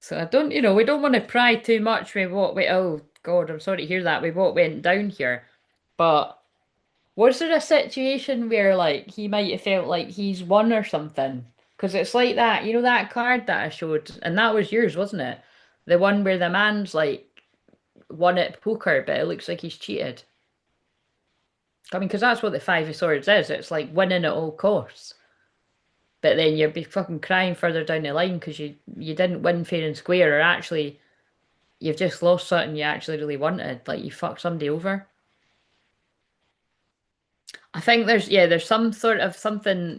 So I don't, we don't want to pry too much with what we, oh God, I'm sorry to hear that, with what went down here. But was there a situation where like he might have felt like he's won or something? Because it's like that, that card that I showed, and that was yours, wasn't it? The one where the man's like won at poker, but it looks like he's cheated. I mean, because that's what the Five of Swords is. It's like winning at all costs. But then you'd be fucking crying further down the line because you didn't win fair and square, or actually you've just lost something you actually really wanted. Like you fucked somebody over. I think there's some sort of something,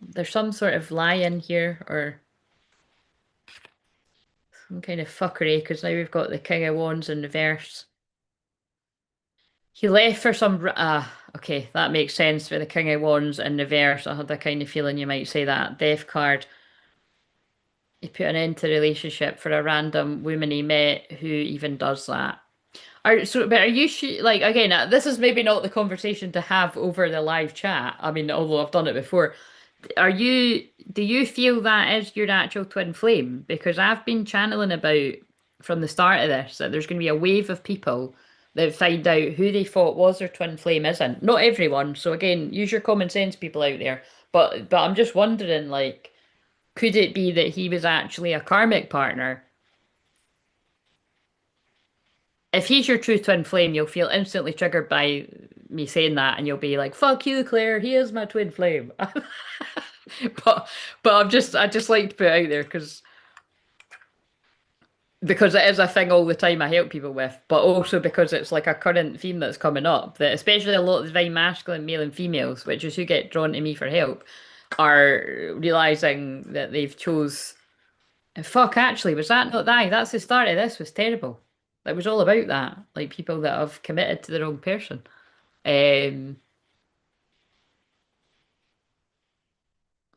there's some sort of lie in here or some kind of fuckery because now we've got the King of Wands in reverse. He left for some, okay, that makes sense for the King of Wands in reverse. I had a kind of feeling you might say that. Death card. He put an end to the relationship for a random woman he met who even does that. But are you like again? This is maybe not the conversation to have over the live chat. I mean, although I've done it before. Are you? Do you feel that is your actual twin flame? Because I've been channeling about from the start of this that there's going to be a wave of people that find out who they thought was their twin flame isn't. Not everyone. So again, use your common sense, people out there. But I'm just wondering, like, could it be that he was actually a karmic partner? If he's your true twin flame, you'll feel instantly triggered by me saying that, and you'll be like, "Fuck you, Claire. He is my twin flame." But I just like to put it out there because it is a thing all the time I help people with, but also because it's like a current theme that's coming up that especially a lot of divine masculine male and females, which is who get drawn to me for help, are realizing that they've chose. Fuck, actually, was that not that? That's the start of this was terrible. It was all about that, like people that have committed to the wrong person. Um,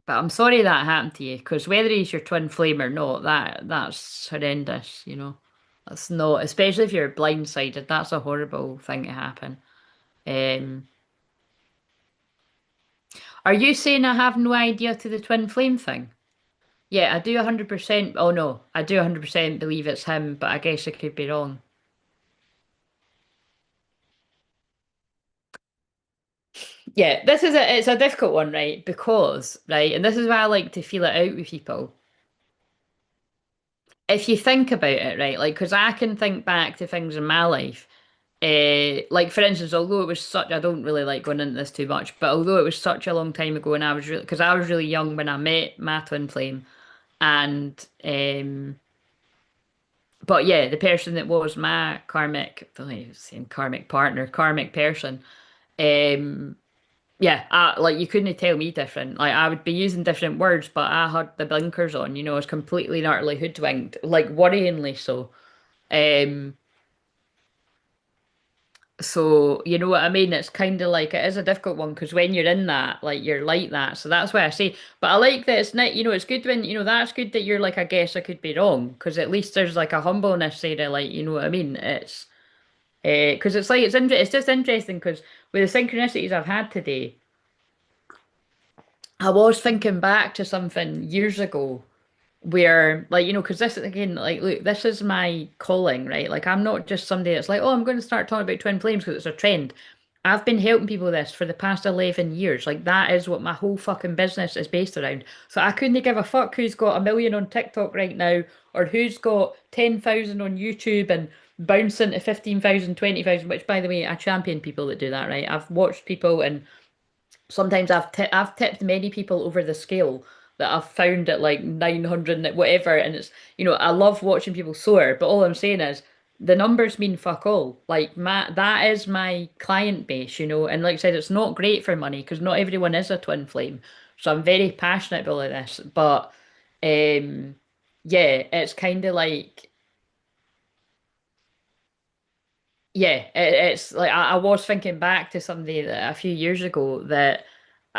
but I'm sorry that happened to you, because whether he's your twin flame or not, that's horrendous. That's not, especially if you're blindsided, that's a horrible thing to happen. Um, are you saying I have no idea to the twin flame thing? Yeah, I do 100%. Oh no, I do 100% believe it's him, but I guess I could be wrong. Yeah, it's a difficult one, right? Because, right, and this is why I like to feel it out with people. If you think about it, right, like, because I can think back to things in my life. Like for instance, although it was such, I don't really like going into this too much, but although it was such a long time ago, and I was really, because I was really young when I met my twin flame, and but yeah, the person that was my karmic, same karmic partner, karmic person, um, yeah, like you couldn't tell me different. Like I would be using different words, but I had the blinkers on, I was completely and utterly hoodwinked, like worryingly so. Um, So, you know what I mean? It's kind of like it is a difficult one because when you're in that, like you're like that. So that's why I say, but I like that it's not, it's good when, that's good that you're like, I guess I could be wrong because at least there's like a humbleness there, like, you know what I mean? It's, because it's like, it's just interesting because with the synchronicities I've had today, I was thinking back to something years ago where like because this again like look, this is my calling, right? Like I'm not just somebody that's like, oh, I'm going to start talking about twin flames because it's a trend. I've been helping people with this for the past 11 years. Like that is what my whole fucking business is based around. So I couldn't give a fuck who's got 1 million on TikTok right now or who's got 10,000 on YouTube and bouncing to 15,000, 20,000. Which by the way, I champion people that do that, right? I've watched people and sometimes I've tipped many people over the scale that I've found at like 900 and whatever, and it's I love watching people soar, but all I'm saying is the numbers mean fuck all. Like that is my client base, and like I said, it's not great for money because not everyone is a twin flame. So I'm very passionate about all this, but um, yeah, it's kind of like yeah, it's like I was thinking back to somebody that a few years ago that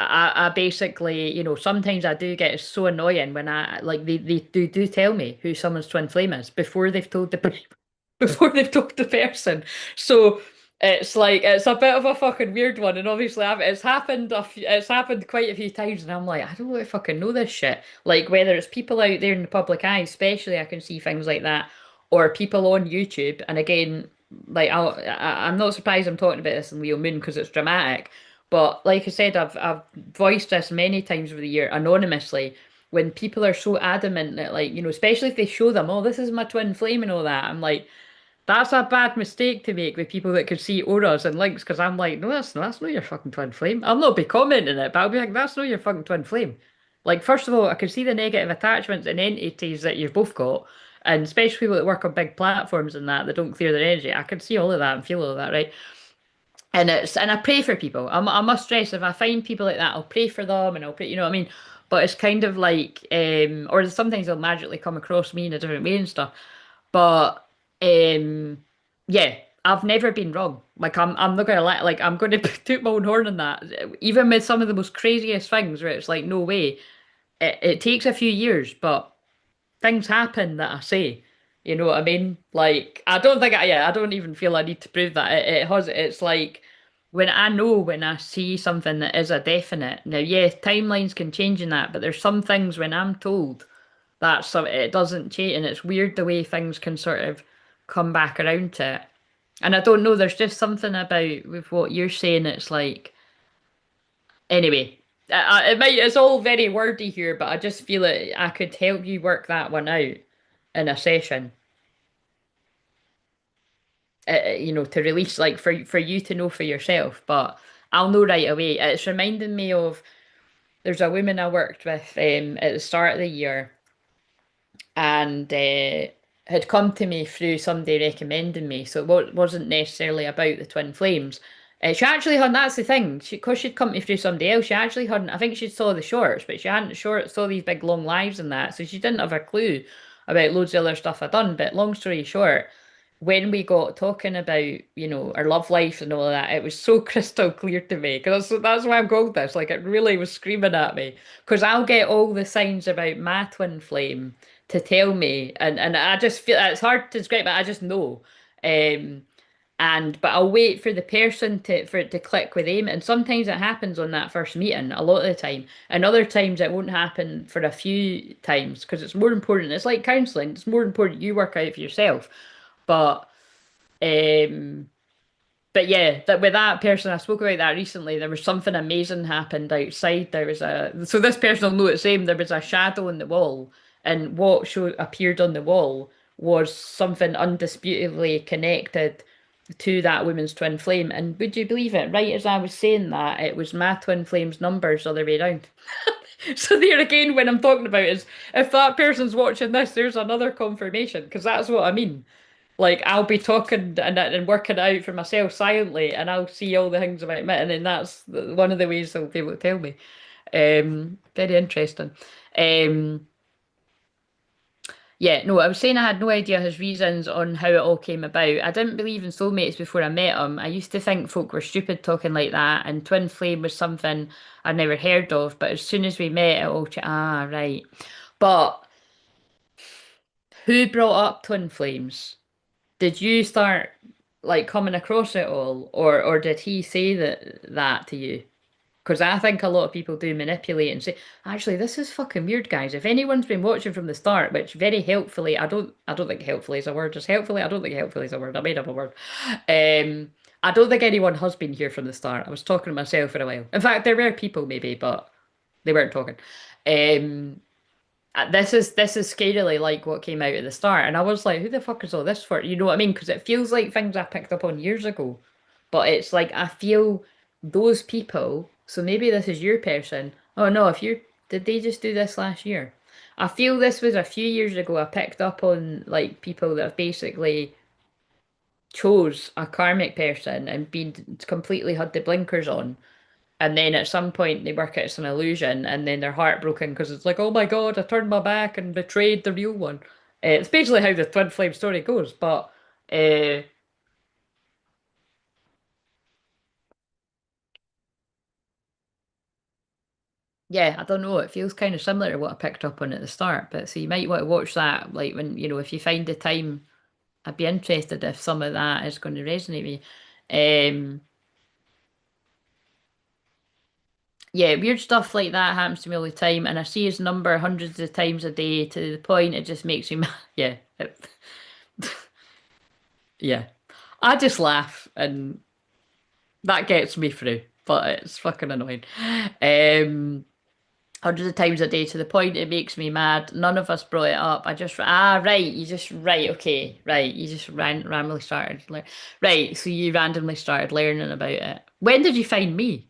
I basically, sometimes I do get so annoying when I like they do tell me who someone's twin flame is before they've told the before they've told the person. So It's like it's a bit of a fucking weird one, and obviously it's happened it's happened quite a few times, and I'm like, I don't really fucking know this shit. Like whether it's people out there in the public eye, especially I can see things like that, or people on YouTube. And again, like I'm not surprised I'm talking about this in Leo Moon because it's dramatic. But like I said, I've voiced this many times over the year anonymously. When people are so adamant that, like, especially if they show them, oh, this is my twin flame and all that, I'm like, that's a bad mistake to make with people that could see auras and links, because I'm like, no, that's not your fucking twin flame. I'll not be commenting it, but I'll be like, that's not your fucking twin flame. Like, first of all, I can see the negative attachments and entities that you've both got, and especially people that work on big platforms and that don't clear their energy. I can see all of that and feel all of that, right? And I pray for people. I must stress, if I find people like that, I'll pray for them and I'll pray, you know what I mean? But it's kind of like, or sometimes they'll magically come across me in a different way and stuff. But um yeah, I've never been wrong. Like I'm not gonna let like I'm gonna toot my own horn on that. Even with some of the most craziest things where it's like no way. It takes a few years, but things happen that I say. You know what I mean? Like I don't think I don't even feel I need to prove that. It's like when I see something that is a definite. Now, yeah, timelines can change in that, but there's some things when I'm told that's some it doesn't change, and it's weird the way things can sort of come back around to it. And I don't know, there's just something about with what you're saying. It's like anyway, it's all very wordy here, but I just feel it. I could help you work that one out in a session. To release, like for you to know for yourself. But I'll know right away. It's reminding me of there's a woman I worked with at the start of the year, and had come to me through somebody recommending me. So wasn't necessarily about the twin flames. She actually hadn't, that's the thing, because she'd come to me through somebody else, she actually hadn't, I think she saw the shorts, but she hadn't saw these big long lives and that, so she didn't have a clue about loads of other stuff I'd done. But long story short, when we got talking about, our love life and all of that, it was so crystal clear to me. Because that's why I'm going this. Like, it really was screaming at me. Because I'll get all the signs about my twin flame to tell me, and I just feel it's hard to describe, but I just know. Um, but I'll wait for the person for it to click with them. And sometimes it happens on that first meeting, a lot of the time. And other times it won't happen for a few times because it's more important. It's like counselling. It's more important you work out for yourself. But um but yeah, that with that person, I spoke about that recently. There was something amazing happened outside. So this person will know it's same. There was a shadow on the wall, and what appeared on the wall was something undisputably connected to that woman's twin flame. And would you believe it? Right as I was saying that, it was my twin flame's numbers other way around. So there again, when I'm talking about is if that person's watching this, there's another confirmation because that's what I mean. Like I'll be talking and working it out for myself silently, and I'll see all the things about me, and then that's one of the ways they'll be able to tell me. Very interesting. Um, yeah, no, I was saying I had no idea his reasons on how it all came about. I didn't believe in soulmates before I met him. I used to think folk were stupid talking like that, and twin flame was something I'd never heard of. But as soon as we met, it all right. But who brought up twin flames? Did you start like coming across it all, or did he say that to you? Because I think a lot of people do manipulate and say, actually, this is fucking weird, guys. If anyone's been watching from the start, which very helpfully, I don't think helpfully is a word. Just helpfully, I don't think helpfully is a word. I made up a word. I don't think anyone has been here from the start. I was talking to myself for a while. In fact, there were people maybe, but they weren't talking. Um, this is scarily like what came out at the start, and I was like, "Who the fuck is all this for?" You know what I mean? Because it feels like things I picked up on years ago, but it's like I feel those people. So maybe this is your person. Oh no, if you did they just do this last year? I feel this was a few years ago. I picked up on like people that have basically chose a karmic person and been completely had the blinkers on, and then at some point they work out it's an illusion, and then they're heartbroken because it's like, oh my God, I turned my back and betrayed the real one. It's basically how the twin flame story goes. But uh, yeah, I don't know. It feels kind of similar to what I picked up on at the start. But so you might want to watch that, like when if you find the time. I'd be interested if some of that is going to resonate with you. Um, yeah, weird stuff like that happens to me all the time, and I see his number hundreds of times a day to the point it just makes me mad. Yeah, yeah. I just laugh, and that gets me through, but it's fucking annoying. Um, Hundreds of times a day to the point it makes me mad. None of us brought it up. I just right, you just right, okay, right. You just randomly started right. So you randomly started learning about it. When did you find me?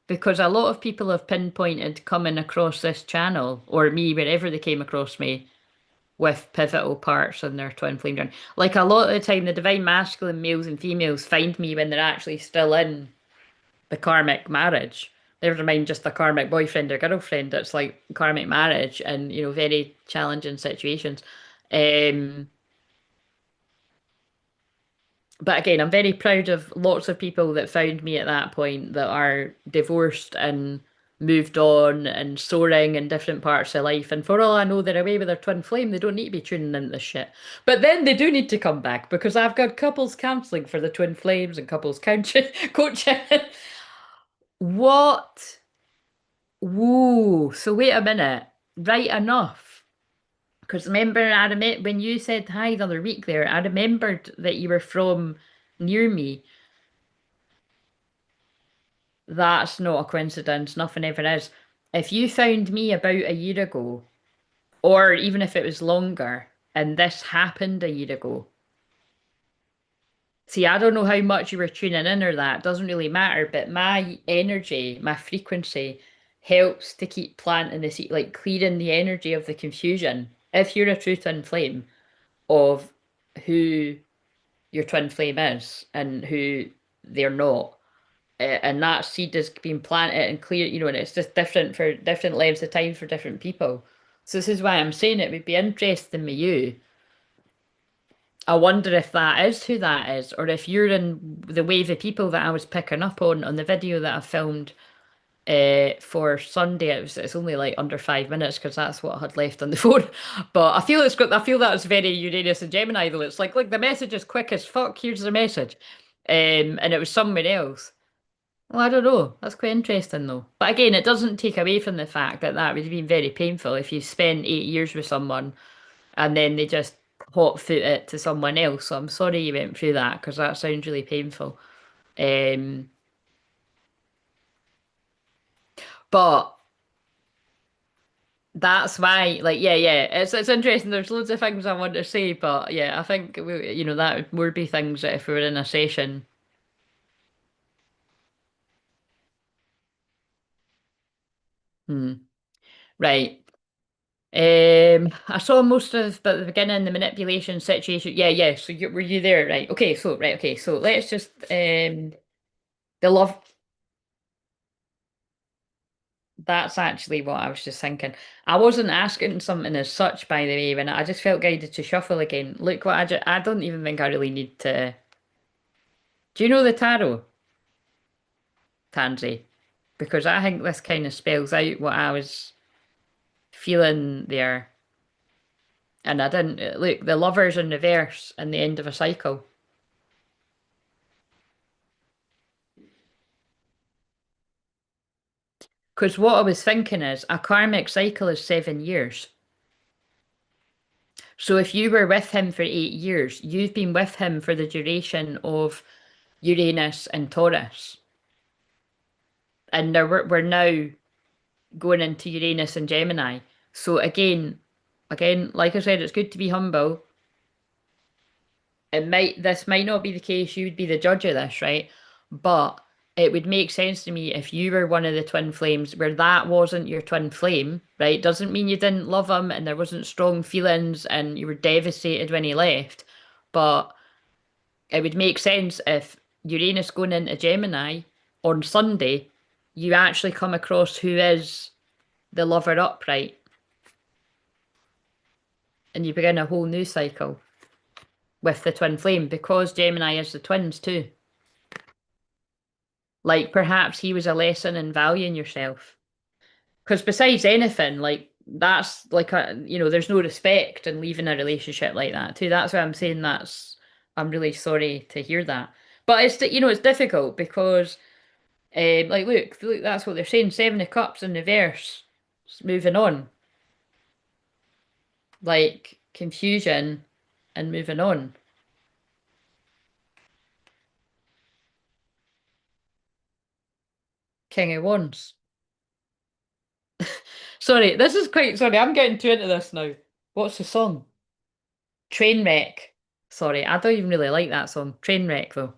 Because a lot of people have pinpointed coming across this channel or me wherever they came across me with pivotal parts in their twin flame journey. Like a lot of the time, the divine masculine males and females find me when they're actually still in the karmic marriage. Never mind just a karmic boyfriend or girlfriend. It's like karmic marriage and, very challenging situations. Um, but again, I'm very proud of lots of people that found me at that point that are divorced and moved on and soaring in different parts of life. And for all I know, they're away with their twin flame. They don't need to be tuning into this shit. But then they do need to come back because I've got couples counseling for the twin flames and couples coaching. What? Whoa. So wait a minute. Right enough. Because remember, I remember when you said hi the other week there, I remembered that you were from near me. That's not a coincidence. Nothing ever is. If you found me about a year ago, or even if it was longer, and this happened a year ago, see, I don't know how much you were tuning in or that, doesn't really matter, but my energy, my frequency helps to keep planting the seed, like clearing the energy of the confusion. If you're a true twin flame of who your twin flame is and who they're not, and that seed has been planted and clear, and it's just different for different lengths of time for different people. So this is why I'm saying it would be interesting with you. I wonder if that is who that is, or if you're in the wave of people that I was picking up on the video that I filmed for Sunday. It's only like under 5 minutes because that's what I had left on the phone. But I feel that it's very Uranus and Gemini though. It's like, look, the message is quick as fuck. Here's the message, and it was somewhere else. Well, I don't know. That's quite interesting though. But again, it doesn't take away from the fact that that would have been very painful if you spent 8 years with someone and then they just hot foot it to someone else. So I'm sorry you went through that because that sounds really painful. Um, but that's why, like, yeah, it's interesting. There's loads of things I want to say, but yeah, I think that would be things that if we were in a session. Hmm. Right. I saw most of, but the beginning, the manipulation situation. Yeah, yeah. So were you there? Right. Okay. So right. Okay. So let's just the love. That's actually what I was just thinking. I wasn't asking something as such, by the way, when I just felt guided to shuffle again. Look what I don't even think I really need to. Do you know the tarot, Tansy? Because I think this kind of spells out what I was feeling there. And I didn't look, the lovers in reverse and the end of a cycle. Because what I was thinking is a karmic cycle is 7 years. So if you were with him for 8 years, you've been with him for the duration of Uranus and Taurus. And we're now going into Uranus and Gemini. So again, like I said, it's good to be humble. This might not be the case, you would be the judge of this, right? But it would make sense to me if you were one of the twin flames where that wasn't your twin flame, right? Doesn't mean you didn't love him and there wasn't strong feelings and you were devastated when he left. But it would make sense if Uranus going into Gemini on Sunday, you actually come across who is the lover upright and you begin a whole new cycle with the twin flame because Gemini is the twins too. Like perhaps he was a lesson in valuing yourself. Because besides anything, like that's like there's no respect in leaving a relationship like that too. That's why I'm saying I'm really sorry to hear that. But it's difficult because, like, look, that's what they're saying. Seven of Cups in reverse. It's moving on, like confusion and moving on. King of Wands. Sorry, this is quite. Sorry, I'm getting too into this now. What's the song? Trainwreck. Sorry, I don't even really like that song. Trainwreck, though.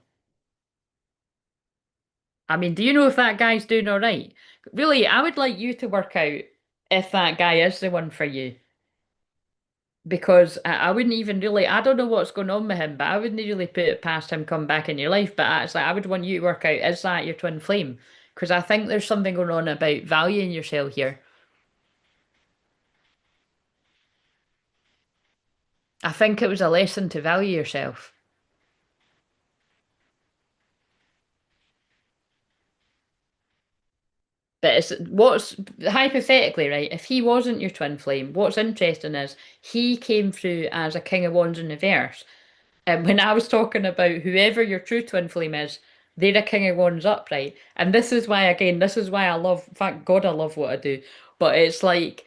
I mean, do you know if that guy's doing all right? Really, I would like you to work out if that guy is the one for you. Because I wouldn't even really, I don't know what's going on with him, but I wouldn't really put it past him come back in your life. But it's like, I would want you to work out, is that your twin flame? Because I think there's something going on about valuing yourself here. I think it was a lesson to value yourself. But it's what's hypothetically, right? If he wasn't your twin flame, what's interesting is he came through as a King of Wands in reverse. And when I was talking about whoever your true twin flame is, they're a King of Wands upright. And this is why, again, this is why I love, thank God I love what I do. But it's like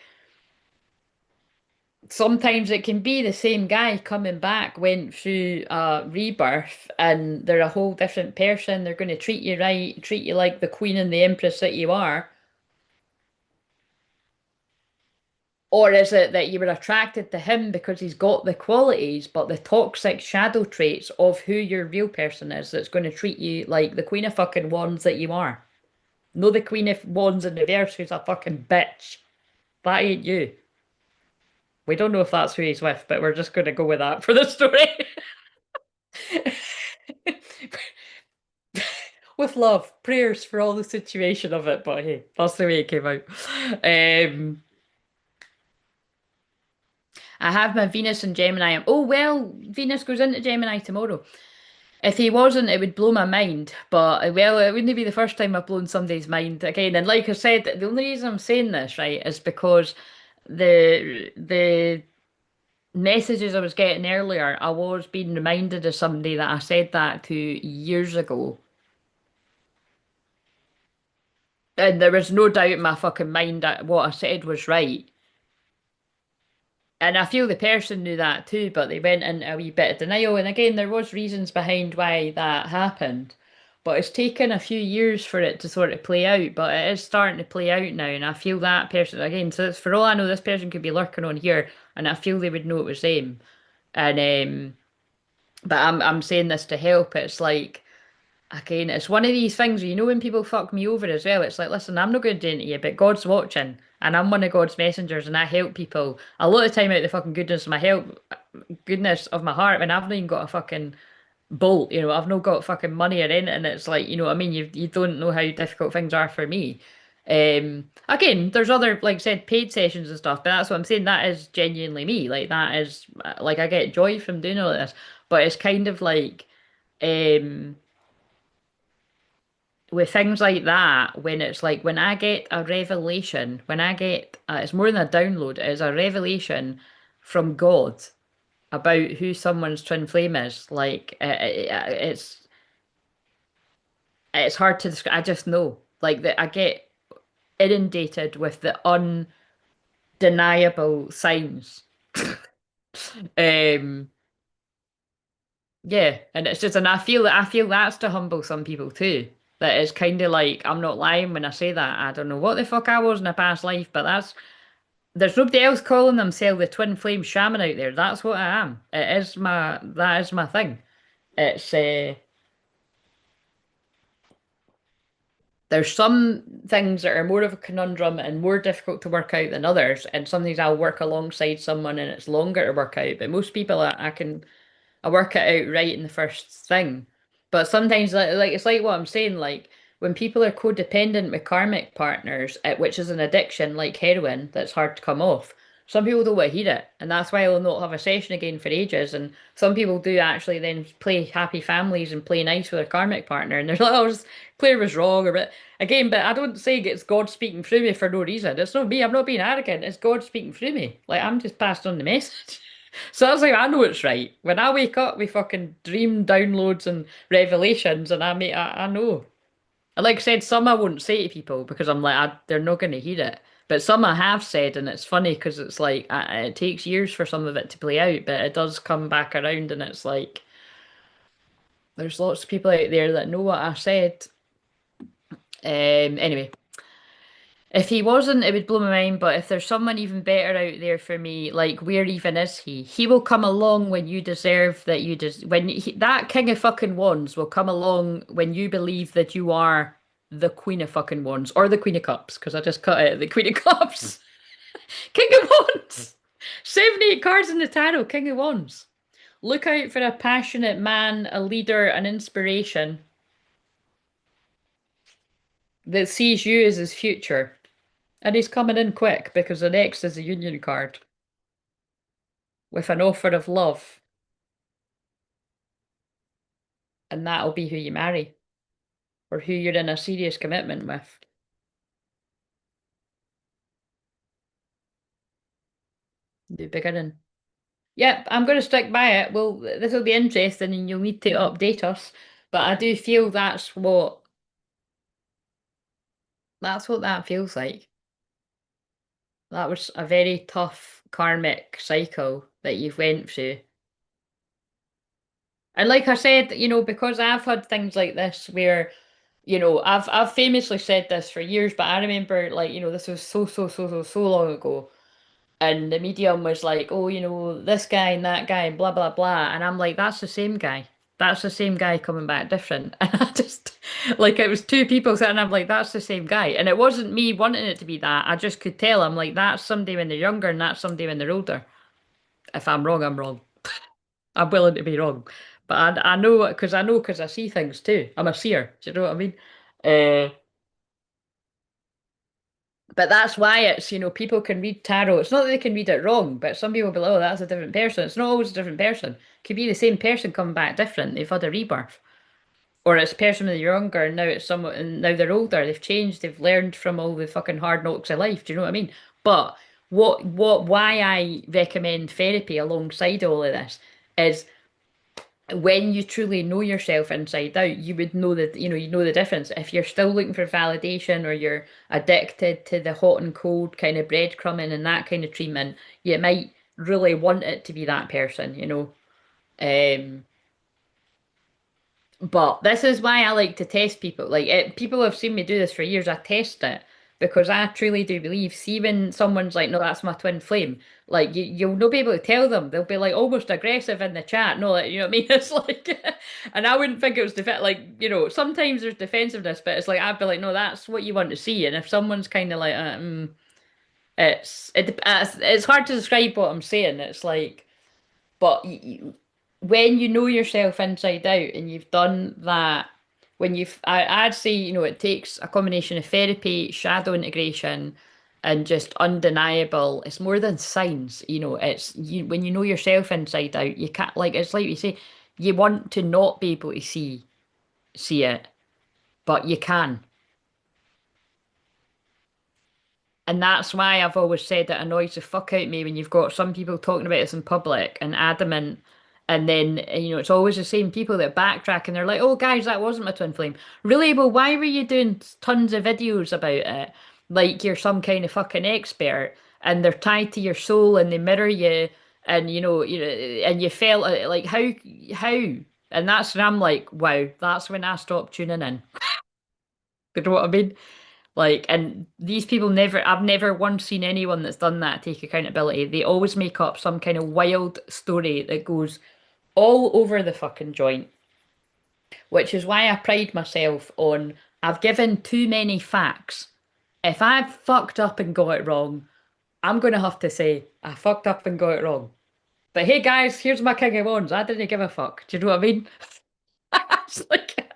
sometimes it can be the same guy coming back, went through rebirth, and they're a whole different person. They're going to treat you right, treat you like the queen and the empress that you are. Or is it that you were attracted to him because he's got the qualities, but the toxic shadow traits of who your real person is that's going to treat you like the Queen of fucking Wands that you are? No, the Queen of Wands in reverse who's a fucking bitch. That ain't you. We don't know if that's who he's with, but we're just going to go with that for the story. With love, prayers for all the situation of it, but hey, that's the way it came out. Um, I have my Venus and Gemini. Oh, well, Venus goes into Gemini tomorrow. If he wasn't, it would blow my mind. But, well, it wouldn't be the first time I've blown somebody's mind again. And like I said, the only reason I'm saying this, right, is because the messages I was getting earlier, I was being reminded of somebody that I said that to years ago. And there was no doubt in my fucking mind that what I said was right. And I feel the person knew that too, but they went into a wee bit of denial. And again, there was reasons behind why that happened. But it's taken a few years for it to sort of play out, but it is starting to play out now. And I feel that person again. So it's, for all I know, this person could be lurking on here, and I feel they would know it was them. And but I'm saying this to help. It's like again, it's one of these things where, when people fuck me over as well, it's like, listen, I'm not going to do anything to you, but God's watching, and I'm one of God's messengers, and I help people a lot of time out of the fucking goodness of my heart, when I've not even got a fucking bolt, I've not got fucking money or anything, and it's like, what I mean? You don't know how difficult things are for me. Again, there's other, like I said, paid sessions and stuff, but that's what I'm saying. That is genuinely me. Like that is like I get joy from doing all this, but it's kind of like, um with things like that, when it's like when I get a revelation, when I get it's more than a download, it's a revelation from God about who someone's twin flame is. Like it's hard to describe. I just know, like that, I get inundated with the undeniable signs. Um, Yeah, and it's just, and I feel that's to humble some people too. That it's kind of like I'm not lying when I say that. I don't know what the fuck I was in a past life, but there's nobody else calling themselves the twin flame shaman out there. That's what I am. That is my thing. It's there's some things that are more of a conundrum and more difficult to work out than others, and some things I'll work alongside someone and it's longer to work out. But most people I work it out right in the first thing. But sometimes, like it's like what I'm saying, like when people are codependent with karmic partners, which is an addiction like heroin that's hard to come off. Some people don't want to hear it, and that's why they'll not have a session again for ages. And some people do actually then play happy families and play nice with their karmic partner, and they're like, "Oh, Claire was wrong," or but again, but I don't say it's God speaking through me for no reason. It's not me. I'm not being arrogant. It's God speaking through me. Like I'm just passed on the message. So that's like I know it's right. When I wake up with fucking dream downloads and revelations, and I know. And like I said, some I won't say to people because I'm like they're not going to hear it. But some I have said, and it's funny because it's like it takes years for some of it to play out, but it does come back around, and it's like there's lots of people out there that know what I said. Anyway, if he wasn't, it would blow my mind. But if there's someone even better out there for me, like where even is he? He will come along when you deserve that you des when that King of fucking Wands will come along when you believe that you are the Queen of fucking Wands or the Queen of Cups, because I just cut it the Queen of Cups. King of Wands. 78 cards in the tarot, King of Wands. Look out for a passionate man, a leader, an inspiration that sees you as his future. And he's coming in quick because the next is a union card with an offer of love. And that'll be who you marry or who you're in a serious commitment with. The beginning. Yep, I'm going to stick by it. Well, this will be interesting and you'll need to update us. But I do feel that's what that feels like. That was a very tough karmic cycle that you've went through. And like I said, because I've had things like this where, I've famously said this for years, but I remember like, this was so long ago. And the medium was like, oh, this guy and that guy and blah blah blah. And I'm like, that's the same guy. That's the same guy coming back different. And I just like it was two people sitting, I'm like, that's the same guy. And it wasn't me wanting it to be that. I just could tell. I'm like, that's somebody when they're younger and that's somebody when they're older. If I'm wrong, I'm wrong. I'm willing to be wrong. But I know because I see things too. I'm a seer. Do you know what I mean? Uh, but that's why it's, people can read tarot. It's not that they can read it wrong, but some people will be like, oh, that's a different person. It's not always a different person. It could be the same person coming back different. They've had a rebirth. Or it's a person when they're younger and now it's someone and now they're older. They've changed. They've learned from all the fucking hard knocks of life. Do you know what I mean? But why I recommend therapy alongside all of this is when you truly know yourself inside out, you would know that, you know the difference. If you're still looking for validation or you're addicted to the hot and cold kind of breadcrumbing and that kind of treatment, you might really want it to be that person. Um, but this is why I like to test people. Like people have seen me do this for years. I test it because I truly do believe. See when someone's like, "No, that's my twin flame." Like you'll not be able to tell them. They'll be like almost aggressive in the chat. No, like, you know what I mean? It's like, and I wouldn't think it was like sometimes there's defensiveness, but it's like I'd be like, "No, that's what you want to see." And if someone's kind of like, it's hard to describe what I'm saying. It's like. But when you know yourself inside out and you've done that, I'd say, it takes a combination of therapy, shadow integration, and just undeniable. It's more than signs, it's when you know yourself inside out, you can't, like, it's like you say, you want to not be able to see it, but you can. And that's why I've always said it annoys the fuck out of me when you've got some people talking about this in public and adamant, and then it's always the same people that backtrack and they're like, "Oh, guys, that wasn't my twin flame." Really? Well, why were you doing tons of videos about it? Like you're some kind of fucking expert, and they're tied to your soul and they mirror you, and and you felt like how, and that's when I'm like, wow, that's when I stopped tuning in. You know what I mean? Like, and these people I've never once seen anyone that's done that take accountability. They always make up some kind of wild story that goes all over the fucking joint, which is why I pride myself on I've given too many facts. If I've fucked up and got it wrong, I'm going to have to say I fucked up and got it wrong. But hey guys, here's my King of Wands. I didn't give a fuck. Do you know what I mean? It's like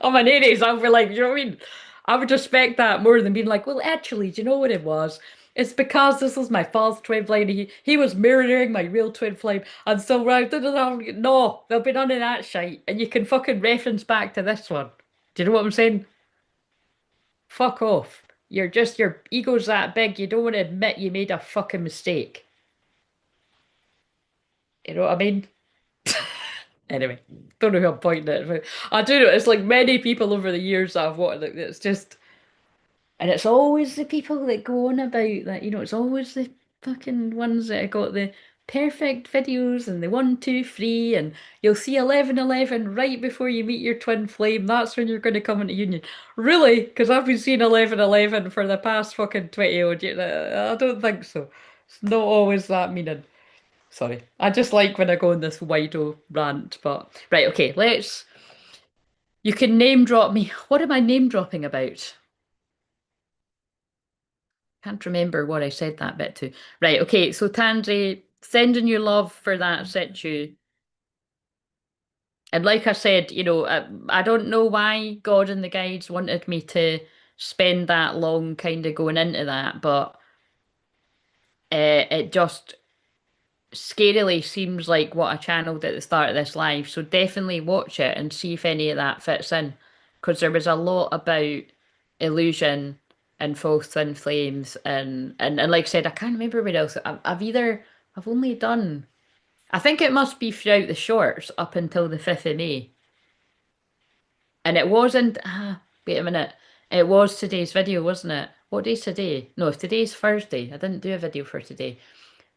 I'm an Aries. I'll be like, you know what I mean? I would respect that more than being like, well, actually, do you know what it was? It's because this was my false twin flame. He was mirroring my real twin flame, and so right, no, there'll be none of that shite. And you can fucking reference back to this one. Do you know what I'm saying? Fuck off. Your ego's that big. You don't want to admit you made a fucking mistake. You know what I mean? Anyway, don't know who I'm pointing at, but I do know it's like many people over the years that I've watched. Like, it's just, and it's always the people that go on about that. You know, it's always the fucking ones that have got the perfect videos and the 1, 2, 3, and you'll see 11, 11 right before you meet your twin flame. That's when you're going to come into union. Really? Because I've been seeing 11, 11 for the past fucking 20 odd years. I don't think so. It's not always that meaning. Sorry. I just like when I go on this wide rant, but right, okay, let's you can name drop me. What am I name dropping about? Can't remember what I said that bit to. Right, okay, so Tansy, sending you love for that situ. And like I said, I don't know why God and the guides wanted me to spend that long kind of going into that, but it just scarily seems like what I channeled at the start of this live. So definitely watch it and see if any of that fits in. Because there was a lot about illusion and false twin flames and like I said, I can't remember what else. I've only done I think it must be throughout the shorts up until the 5th of May. And it wasn't wait a minute. It was today's video, wasn't it? What day's today? No, if today's Thursday. I didn't do a video for today.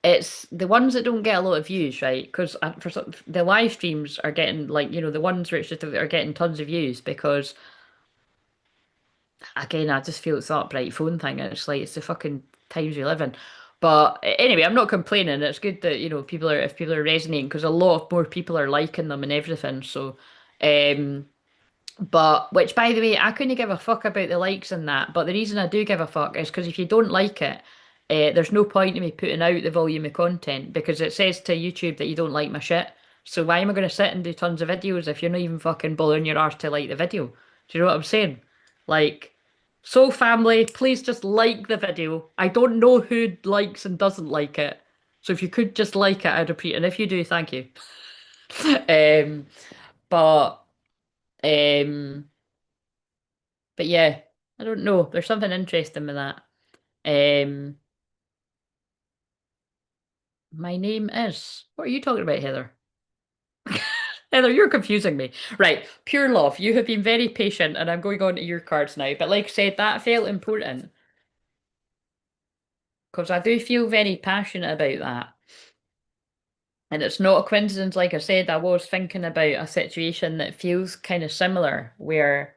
It's the ones that don't get a lot of views, right? Because the live streams are getting like the ones which just are getting tons of views because again I just feel it's the upright phone thing. It's like it's the fucking times we live in. But anyway, I'm not complaining. It's good that people are if people are resonating because a lot of more people are liking them and everything. So, but which by the way, I couldn't give a fuck about the likes and that. But the reason I do give a fuck is because if you don't like it, there's no point in me putting out the volume of content because it says to YouTube that you don't like my shit. So why am I going to sit and do tons of videos if you're not even fucking bothering your arse to like the video? Do you know what I'm saying? Like, so family, please just like the video. I don't know who likes and doesn't like it. So if you could just like it, I'd appreciate it. And if you do, thank you. Um, but um. But yeah, I don't know. There's something interesting with that. Um, my name is. What are you talking about, Heather? Heather, you're confusing me. Right, pure love. You have been very patient, and I'm going on to your cards now. But like I said, that felt important because I do feel very passionate about that. And it's not a coincidence, like I said, I was thinking about a situation that feels kind of similar where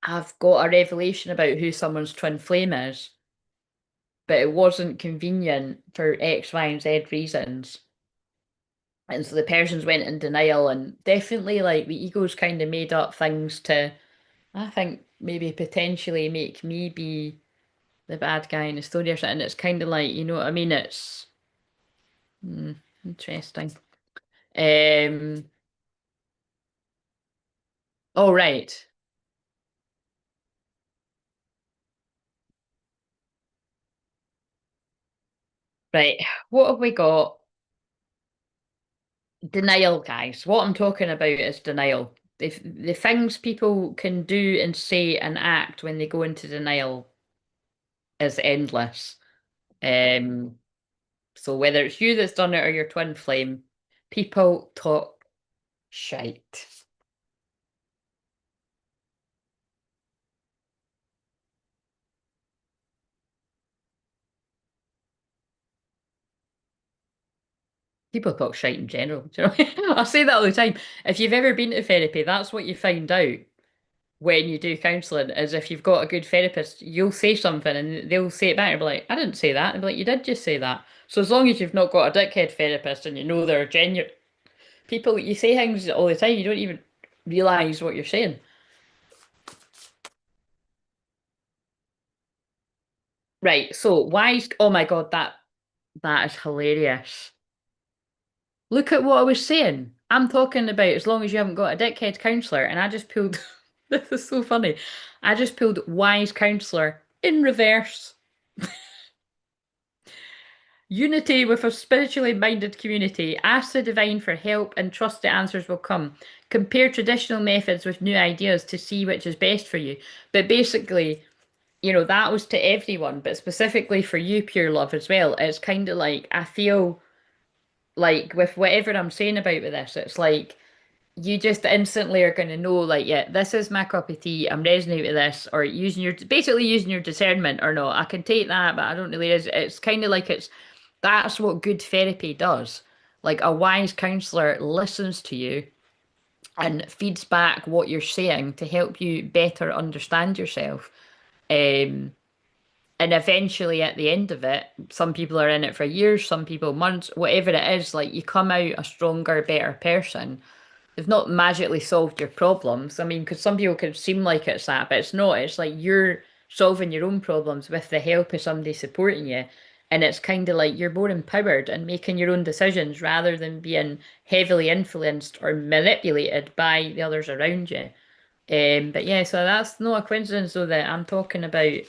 I've got a revelation about who someone's twin flame is, but it wasn't convenient for X, Y, and Z reasons. And so the Persians went in denial, and definitely like the egos kind of made up things to, I think, maybe potentially make me be the bad guy in the story or something. It's kind of like, you know what I mean? It's interesting. Um, oh, right. Right. What have we got? Denial, guys. What I'm talking about is denial. The things people can do and say and act when they go into denial is endless. Um, so whether it's you that's done it or your twin flame, people talk shite. People talk shite in general. Do you know? I say that all the time. If you've ever been to therapy, that's what you find out when you do counselling, is if you've got a good therapist, you'll say something and they'll say it back and be like, I didn't say that. And be like, you did just say that. So as long as you've not got a dickhead therapist and you know they're genuine people, you say things all the time, you don't even realise what you're saying. Right, so why is oh my god, that is hilarious. Look at what I was saying. I'm talking about as long as you haven't got a dickhead counsellor, and I just pulled this is so funny. I just pulled wise counsellor in reverse. Unity with a spiritually minded community. Ask the divine for help and trust the answers will come. Compare traditional methods with new ideas to see which is best for you. But basically, that was to everyone, but specifically for you, pure love as well. It's kind of like I feel like with whatever I'm saying about with this, it's like you just instantly are going to know, like, yeah, this is my cup of tea. I'm resonating with this, or basically using your discernment, or no, I can take that, but I don't really. It's kind of like that's what good therapy does. Like a wise counselor listens to you and feeds back what you're saying to help you better understand yourself. Um, and eventually at the end of it, some people are in it for years, some people months, whatever it is, like you come out a stronger, better person. They've not magically solved your problems. I mean, because some people could seem like it's that, but it's not. It's like you're solving your own problems with the help of somebody supporting you. And it's kind of like you're more empowered and making your own decisions rather than being heavily influenced or manipulated by the others around you. But yeah, so that's not a coincidence though that I'm talking about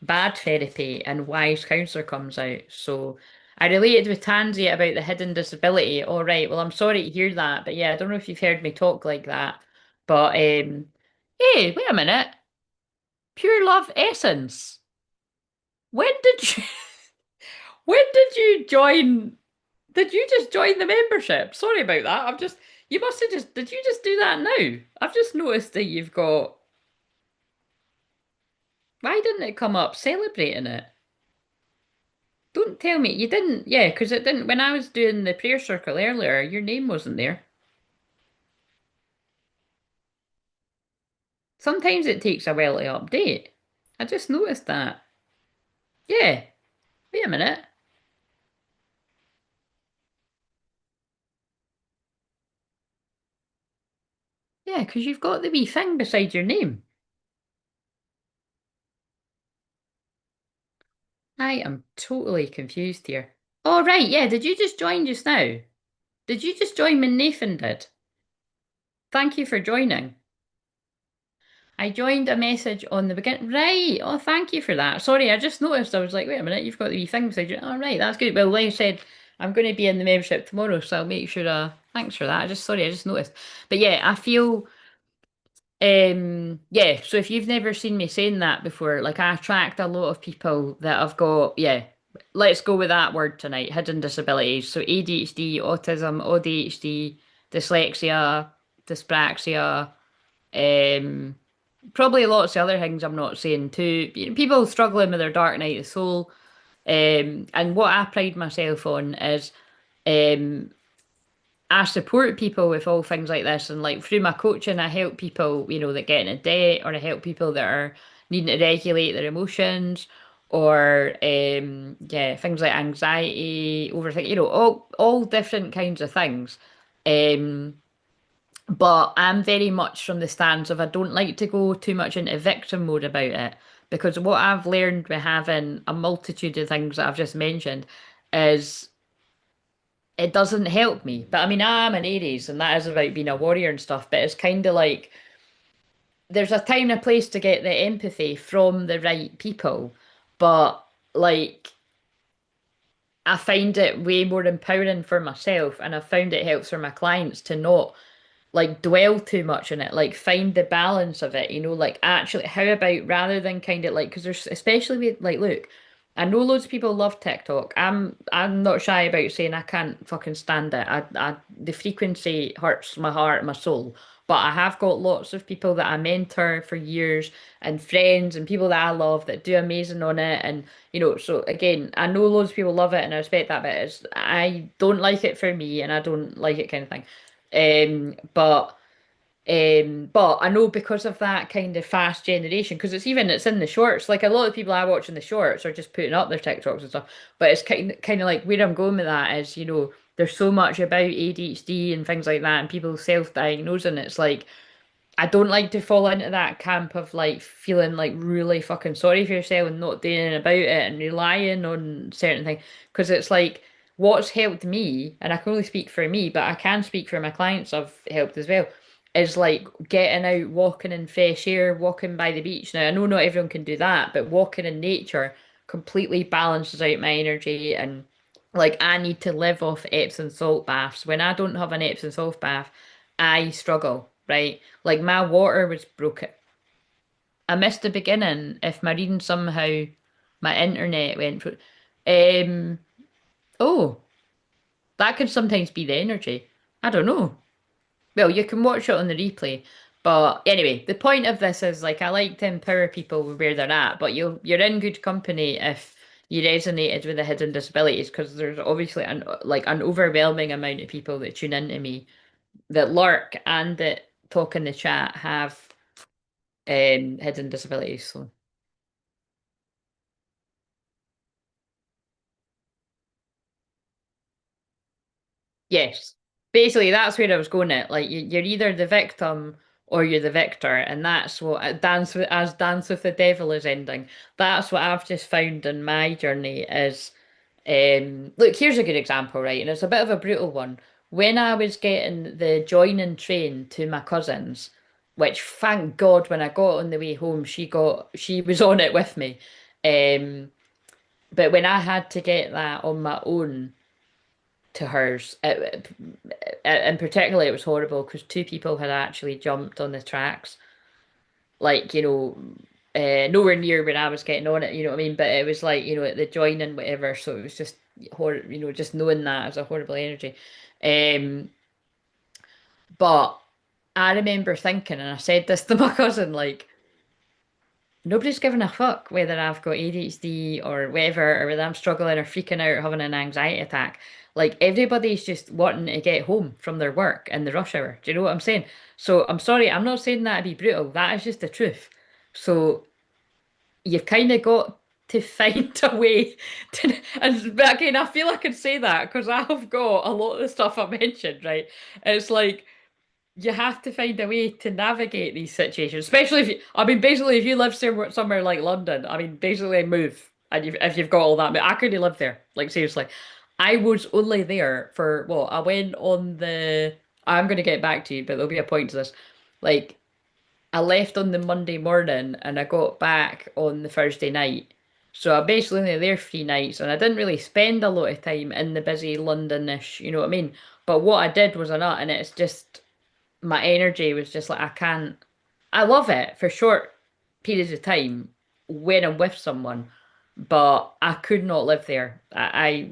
bad therapy and wise counselor comes out. So I related with Tansy about the hidden disability. All right, well, I'm sorry to hear that, but yeah, I don't know if you've heard me talk like that. But hey, wait a minute. Pure Love Essence. When did you when did you join? Did you just join the membership? Sorry about that. You must have just did you just do that now? I've just noticed that you've got why didn't it come up celebrating it? Don't tell me you didn't. Yeah, because it didn't. When I was doing the prayer circle earlier, your name wasn't there. Sometimes it takes a while to update. I just noticed that. Yeah, wait a minute. Yeah, because you've got the wee thing beside your name. I am totally confused here. Oh, right. Yeah, did you just join just now? Did you just join when Nathan did? Thank you for joining. I joined a message on the begin. Right. Oh, thank you for that. Sorry, I just noticed. I was like, wait a minute, you've got the wee thing beside you. Oh, right, that's good. Well, like I said, I'm going to be in the membership tomorrow, so I'll make sure. Thanks for that. I just noticed. But yeah, I feel. Yeah. So if you've never seen me saying that before, like I attract a lot of people that have got. Yeah. Let's go with that word tonight. Hidden disabilities. So ADHD, autism, ADHD, dyslexia, dyspraxia. Um, Probably lots of other things I'm not saying too. People struggling with their dark night of the soul. And what I pride myself on is um, I support people with all things like this. And like through my coaching, I help people, that get into debt, or I help people that are needing to regulate their emotions, or yeah, things like anxiety, overthinking, all different kinds of things. Um, but I'm very much from the stance of I don't like to go too much into victim mode about it because what I've learned by having a multitude of things that I've just mentioned is it doesn't help me. But I mean, I'm an Aries and that is about being a warrior and stuff, but it's kind of like there's a time and a place to get the empathy from the right people. But like, I find it way more empowering for myself and I found it helps for my clients to not like dwell too much on it, like find the balance of it, like actually, how about rather than kind of like, because there's especially with like, look, I know loads of people love TikTok. I'm not shy about saying I can't fucking stand it. The frequency hurts my heart, my soul. But I have got lots of people that I mentor for years and friends and people that I love that do amazing on it. And, so again, I know loads of people love it and I respect that, but I don't like it for me and I don't like it kind of thing. But I know because of that kind of fast generation, because it's in the shorts. Like a lot of people I watch in the shorts are just putting up their TikToks and stuff. But it's kind of like where I'm going with that is, there's so much about ADHD and things like that, and people self-diagnosing. It's like I don't like to fall into that camp of like feeling like really fucking sorry for yourself and not doing anything about it and relying on certain things. Because it's like what's helped me, and I can only speak for me, but I can speak for my clients I've helped as well, is like getting out, walking in fresh air, walking by the beach. Now, I know not everyone can do that, but walking in nature completely balances out my energy and like I need to live off Epsom salt baths. When I don't have an Epsom salt bath, I struggle, right? Like my water was broken. I missed the beginning. If my reading somehow my internet went through. Um, oh, that could sometimes be the energy. I don't know. Well, you can watch it on the replay. But anyway, the point of this is like I like to empower people where they're at, but you're in good company if you resonated with the hidden disabilities because there's obviously an overwhelming amount of people that tune into me that lurk and that talk in the chat have hidden disabilities. So yes, basically that's where I was going at. Like you're either the victim or you're the victor, and that's what Dance with the Devil is ending. That's what I've just found in my journey is. Look, here's a good example, right? And it's a bit of a brutal one. When I was getting the joining train to my cousin's, which thank God when I got on the way home, she was on it with me. Um, but when I had to get that on my own to hers, and particularly it was horrible because two people had actually jumped on the tracks, like nowhere near when I was getting on it, you know what I mean? But it was like, at the joining, whatever. So it was just horrible, just knowing that as a horrible energy. Um, but I remember thinking, and I said this to my cousin, like, nobody's giving a fuck whether I've got ADHD or whatever, or whether I'm struggling or freaking out or having an anxiety attack. Like, everybody's just wanting to get home from their work in the rush hour. Do you know what I'm saying? So I'm sorry, I'm not saying that to be brutal. That is just the truth. So you've kind of got to find a way to, and but again, I feel I can say that because I've got a lot of the stuff I mentioned, right? It's like you have to find a way to navigate these situations, especially if I mean, basically, if you live somewhere like London, I mean, basically move, and if you've got all that, I couldn't live there, like seriously. I was only there for, well, I went on the, I'm going to get back to you, but there'll be a point to this. Like, I left on the Monday morning and I got back on the Thursday night. So I basically only there 3 nights and I didn't really spend a lot of time in the busy Londonish, you know what I mean? But what I did was a nut and it's just my energy was just like I can't, I love it for short periods of time when I'm with someone, but I could not live there. I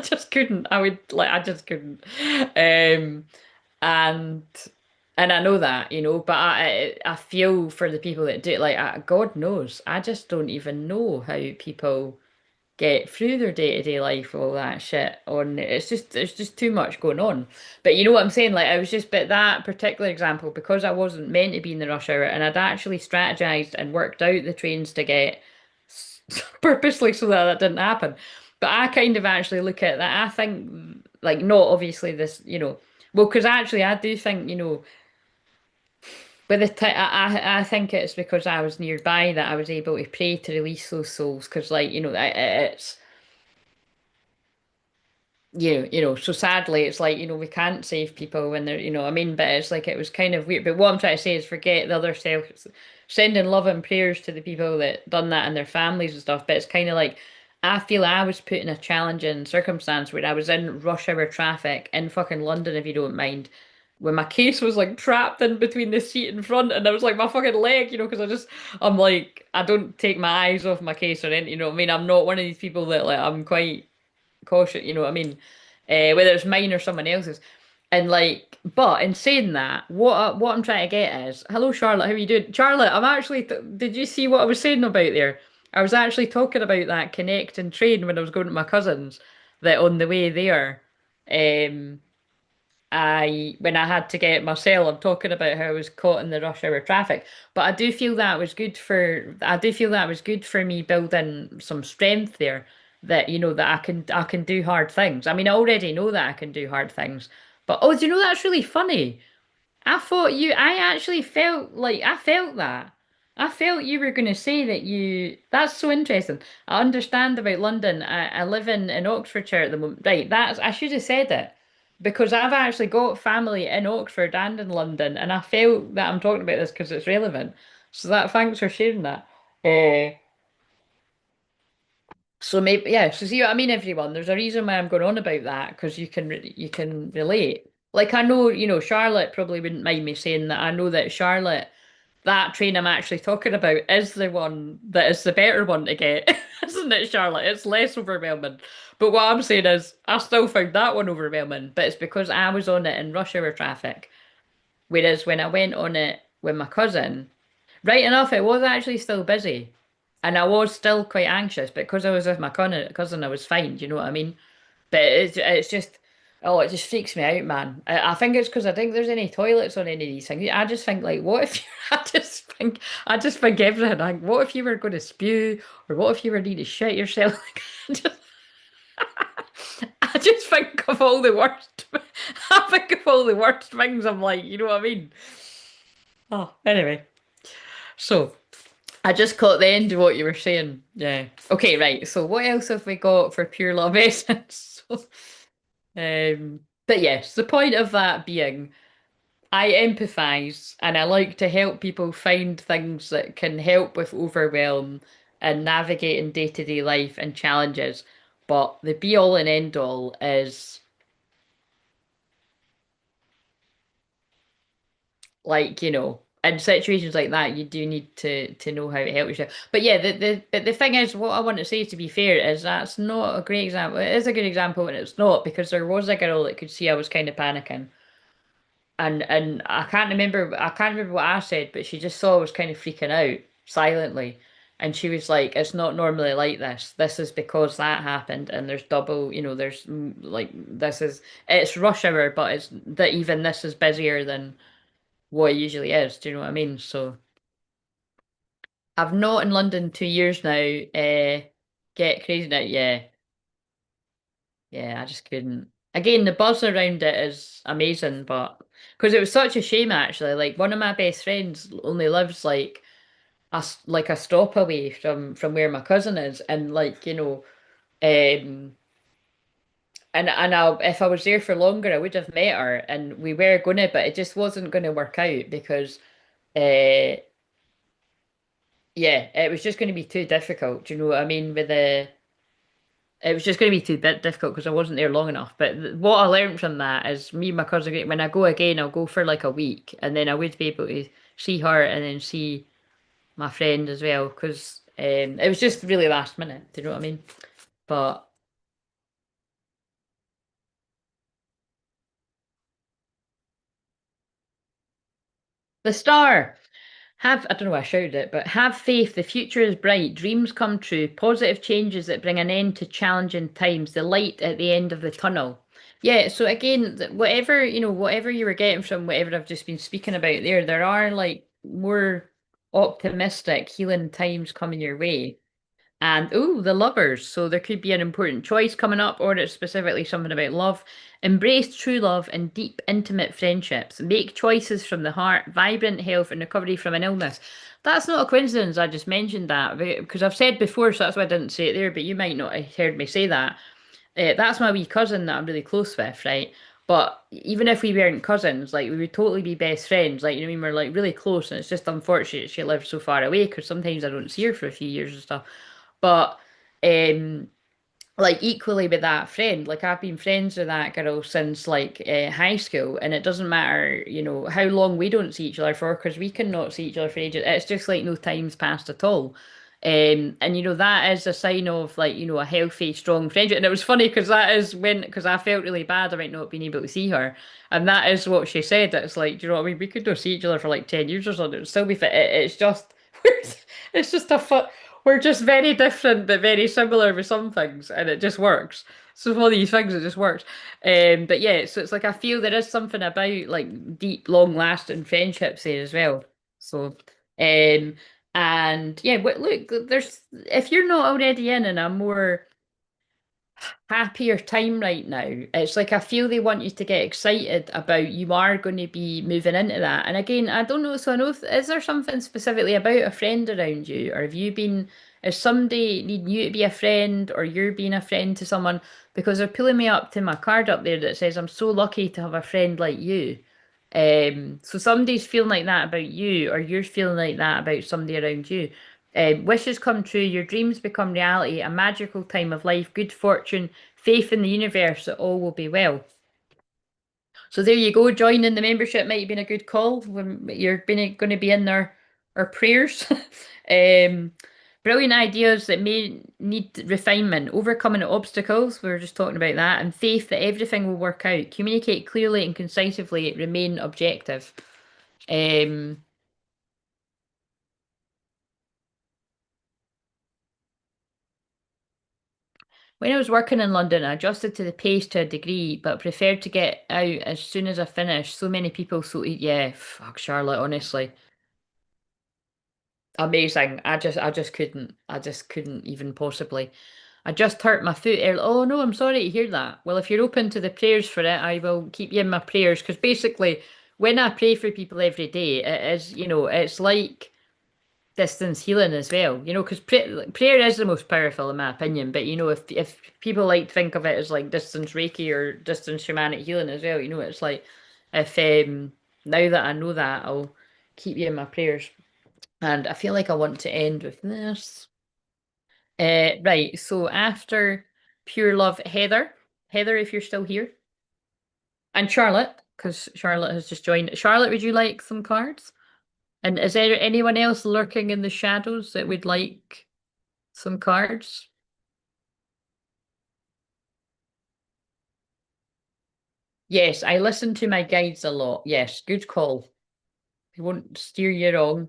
just couldn't. I just couldn't. Um and and I know that, but I feel for the people that do. Like, God knows, I just don't even know how people get through their day-to-day life with all that shit on. It's just there's just too much going on. But you know what I'm saying? Like, I was just, but that particular example, because I wasn't meant to be in the rush hour, and I'd actually strategized and worked out the trains to get purposely so that that didn't happen. But I kind of actually look at that. I think, like, not obviously this, well, because actually I do think, by the time I think it's because I was nearby that I was able to pray to release those souls because, like, it's so sadly it's like, we can't save people when they're, I mean, but it's like it was kind of weird. But what I'm trying to say is forget the other self, sending love and prayers to the people that done that and their families and stuff. But it's kind of like I feel I was put in a challenging circumstance where I was in rush hour traffic in fucking London, if you don't mind, when my case was like trapped in between the seat in front and I was like my fucking leg, because I'm like, I don't take my eyes off my case or anything, you know what I mean? I'm not one of these people that, like, I'm quite cautious, you know what I mean? Whether it's mine or someone else's. And like, but in saying that, what I'm trying to get is, hello Charlotte, how are you doing? Charlotte, I'm actually, did you see what I was saying about there? I was actually talking about that connecting train when I was going to my cousin's, that on the way there, um, when I had to get myself, I'm talking about how I was caught in the rush hour traffic. But I do feel that was good for me building some strength there that, that I can do hard things. I mean, I already know that I can do hard things. But oh, do you know that's really funny? I actually felt like I felt that. I felt you were going to say that that's so interesting. I understand about London. I live in Oxfordshire at the moment. Right, I should have said it because I've actually got family in Oxford and in London, and I felt that I'm talking about this because it's relevant. So thanks for sharing that. Uh, so maybe, yeah, so see what I mean, everyone. There's a reason why I'm going on about that because you can relate. Like, I know, Charlotte probably wouldn't mind me saying that. I know that Charlotte that train I'm actually talking about is the one that is the better one to get, isn't it, Charlotte? It's less overwhelming. But what I'm saying is, I still found that one overwhelming, but it's because I was on it in rush hour traffic. Whereas when I went on it with my cousin, right enough, it was actually still busy. And I was still quite anxious, but because I was with my cousin, I was fine. Do you know what I mean? But it's just, oh, it just freaks me out, man. I think it's because I think there's any toilets on any of these things. I just think like, what if you, I just think everything. Like, what if you were going to spew, or what if you were need to shit yourself? I just think of all the worst. I think of all the worst things. I'm like, you know what I mean? Oh, anyway. So I just caught the end of what you were saying. Yeah. Okay, right. So what else have we got for pure love essence? So, but yes, the point of that being, I empathize and I like to help people find things that can help with overwhelm and navigating day-to-day life and challenges. But the be all and end all is like, in situations like that, you do need to know how to help yourself. But yeah, the thing is, what I want to say, to be fair, is that's not a great example. It is a good example, and it's not, because there was a girl that could see I was kind of panicking. And I can't remember what I said, but she just saw I was kind of freaking out silently. And she was like, "It's not normally like this. This is because that happened, and there's double, there's like it's rush hour, but it's that even this is busier than what it usually is. Do you know what I mean?" So I've not in London 2 years now. Get crazy now, yeah, yeah. I just couldn't. Again, the buzz around it is amazing, but because it was such a shame actually. Like one of my best friends only lives like a stop away from where my cousin is, and like um. If I was there for longer, I would have met her, and we were gonna, but it just wasn't gonna work out because uh, yeah, it was just going to be too difficult. Do you know what I mean? It was just going to be too bit difficult because I wasn't there long enough. But what I learned from that is me and my cousin, when I go again, I'll go for like a week, and then I would be able to see her and then see my friend as well, because it was just really last minute. Do you know what I mean? But the star. I don't know why I shouted it, but have faith. The future is bright. Dreams come true. Positive changes that bring an end to challenging times. The light at the end of the tunnel. Yeah. So again, whatever you were getting from whatever I've just been speaking about there, there are like more optimistic healing times coming your way. And oh, the lovers. So there could be an important choice coming up, or it's specifically something about love. Embrace true love and deep, intimate friendships. Make choices from the heart, vibrant health, and recovery from an illness. That's not a coincidence. I just mentioned that because I've said before, so that's why I didn't say it there, but you might not have heard me say that. That's my wee cousin that I'm really close with, right? But even if we weren't cousins, like we would totally be best friends. Like, what I mean, we're like really close, and it's just unfortunate she lives so far away because sometimes I don't see her for a few years and stuff. But um, like equally with that friend, like I've been friends with that girl since like high school, and it doesn't matter, how long we don't see each other for, because we cannot see each other for ages. It's just like no time's passed at all. And that is a sign of like, a healthy, strong friendship. And it was funny because because I felt really bad about not being able to see her. And that is what she said. It's like, do you know what I mean? We could not see each other for like 10 years or something. It would still be fit. It's just, it's just a fun. We're just very different but very similar with some things, and it just works. So for these things, it just works. But yeah, so it's like I feel there is something about like deep, long-lasting friendships there as well. So, and yeah, but look, there's if you're not already in a more happier time right now. It's like I feel they want you to get excited about you are going to be moving into that. And again, I don't know. So I know, is there something specifically about a friend around you, or have you been, is somebody needing you to be a friend, or you're being a friend to someone? Because they're pulling me up to my card up there that says, I'm so lucky to have a friend like you. So somebody's feeling like that about you, or you're feeling like that about somebody around you. Wishes come true, your dreams become reality, a magical time of life, good fortune, faith in the universe that all will be well. So there you go. Joining the membership might have been a good call when you're going to be in there. or prayers. Um, brilliant ideas that may need refinement, overcoming obstacles. We were just talking about that, and faith that everything will work out. Communicate clearly and concisely. Remain objective. Um, when I was working in London, I adjusted to the pace to a degree, but preferred to get out as soon as I finished. So many people, so yeah, fuck Charlotte, honestly. Amazing. I just couldn't even possibly. I just hurt my foot earlier. Oh no, I'm sorry to hear that. Well, if you're open to the prayers for it, I will keep you in my prayers because basically, when I pray for people every day, it is, it's like distance healing as well, because prayer is the most powerful in my opinion. But if people like to think of it as like distance Reiki or distance shamanic healing as well, it's like if now that I know that, I'll keep you in my prayers. And I feel like I want to end with this. Right, so after Pure Love, Heather. Heather, if you're still here. And Charlotte, because Charlotte has just joined. Charlotte, would you like some cards? And is there anyone else lurking in the shadows that would like some cards? Yes, I listen to my guides a lot. Yes, good call. They won't steer you wrong.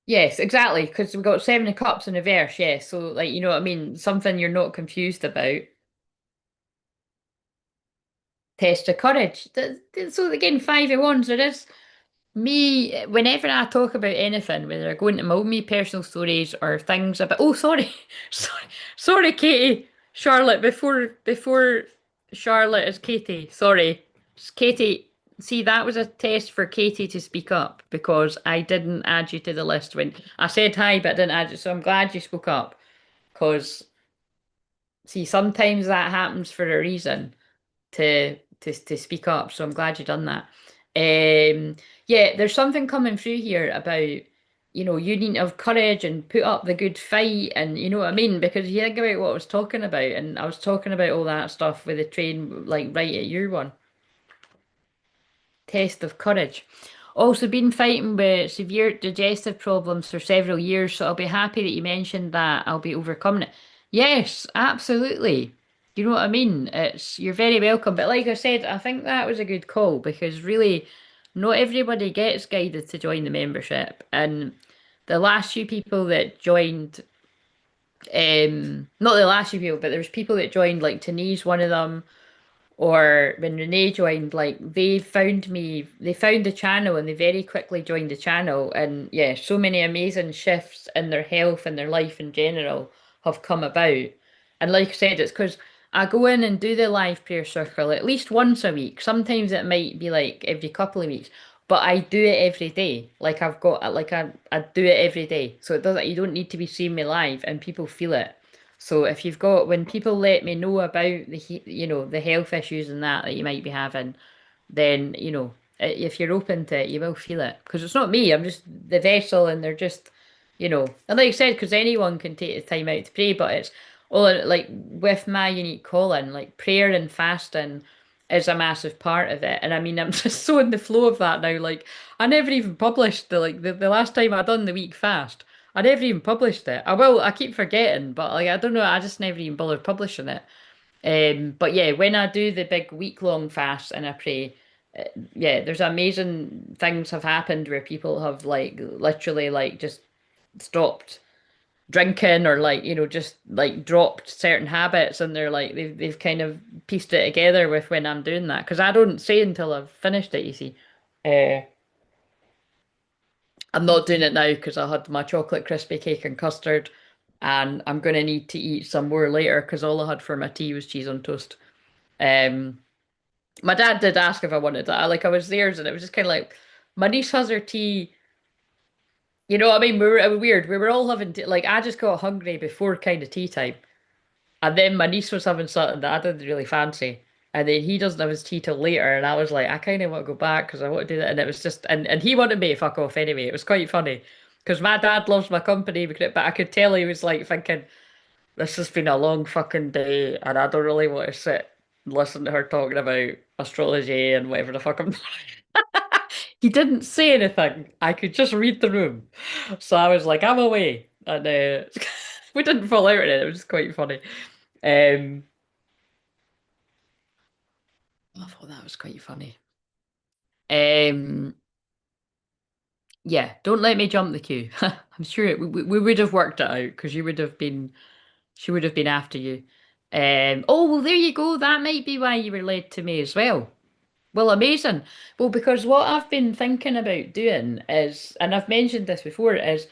Yes, exactly, because we've got Seven of Cups in reverse, yes. So, like, you know what I mean? Something you're not confused about. Test of courage. So again, Five of Wands, there is me, whenever I talk about anything, whether I go into my own me personal stories or things about, oh, sorry, sorry, Katie, Charlotte, before Charlotte is Katie, sorry, Katie, see, that was a test for Katie to speak up because I didn't add you to the list when I said hi, but I didn't add you, so I'm glad you spoke up because, see, sometimes that happens for a reason to speak up. So I'm glad you done that. Yeah, there's something coming through here about, you need to have courage and put up the good fight, and you know what I mean? Because you think about what I was talking about, and I was talking about all that stuff with the train, like right at your one. Test of courage. Also been fighting with severe digestive problems for several years, so I'll be happy that you mentioned that I'll be overcoming it. Yes, absolutely. You know what I mean? You're very welcome. But like I said, I think that was a good call because really not everybody gets guided to join the membership. And the last few people that joined, not the last few people, but there's people that joined, like Tani's one of them, or when Renee joined, like they found the channel and they very quickly joined the channel. And yeah, so many amazing shifts in their health and their life in general have come about. And like I said, it's because I go in and do the live prayer circle at least once a week. Sometimes it might be like every couple of weeks, but I do it every day. Like I do it every day. So it doesn't, you don't need to be seeing me live and people feel it. So if you've got, when people let me know about the health issues and that you might be having, then, if you're open to it, you will feel it. Because it's not me, I'm just the vessel and they're just, and like I said, because anyone can take the time out to pray, but it's all like with my unique calling, like prayer and fasting is a massive part of it. And I mean, I'm just so in the flow of that now. Like, I never even published the last time I done the week fast. I never even published it. I keep forgetting, but like I don't know, I just never even bothered publishing it. But yeah, when I do the big week-long fast and I pray, uh, yeah, there's amazing things have happened where people have like literally like just stopped drinking or like just like dropped certain habits and they're like they've kind of pieced it together with when I'm doing that because I don't say until I've finished it, you see. Uh, I'm not doing it now because I had my chocolate crispy cake and custard, and I'm gonna need to eat some more later because all I had for my tea was cheese on toast. Um, my dad did ask if I wanted that. Like I was theirs, and it was just kind of like my niece has her tea. You know what I mean? It was weird. We were all having tea. Like I just got hungry before kind of tea time, and then my niece was having something that I didn't really fancy. And then he doesn't have his tea till later, and I was like, I kind of want to go back because I want to do that. And it was just, and he wanted me to fuck off anyway. It was quite funny because my dad loves my company, but I could tell he was like thinking, this has been a long fucking day, and I don't really want to sit and listen to her talking about astrology and whatever the fuck I'm. He didn't say anything. I could just read the room. So I was like, I'm away. And we didn't fall out in it. It was quite funny. Um, I thought that was quite funny. Um, yeah, don't let me jump the queue. I'm sure we would have worked it out because you would have been, she would have been after you. Oh, well, there you go. That might be why you were led to me as well. Well, amazing. Well, because what I've been thinking about doing is, and I've mentioned this before, is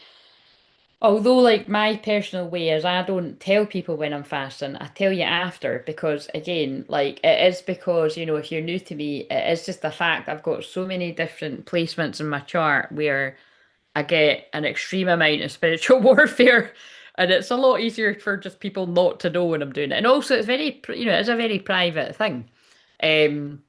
although like my personal way is I don't tell people when I'm fasting, I tell you after because again, like it is because, if you're new to me, it is just the fact I've got so many different placements in my chart where I get an extreme amount of spiritual warfare. And it's a lot easier for just people not to know when I'm doing it. And also it's very, it's a very private thing. Um,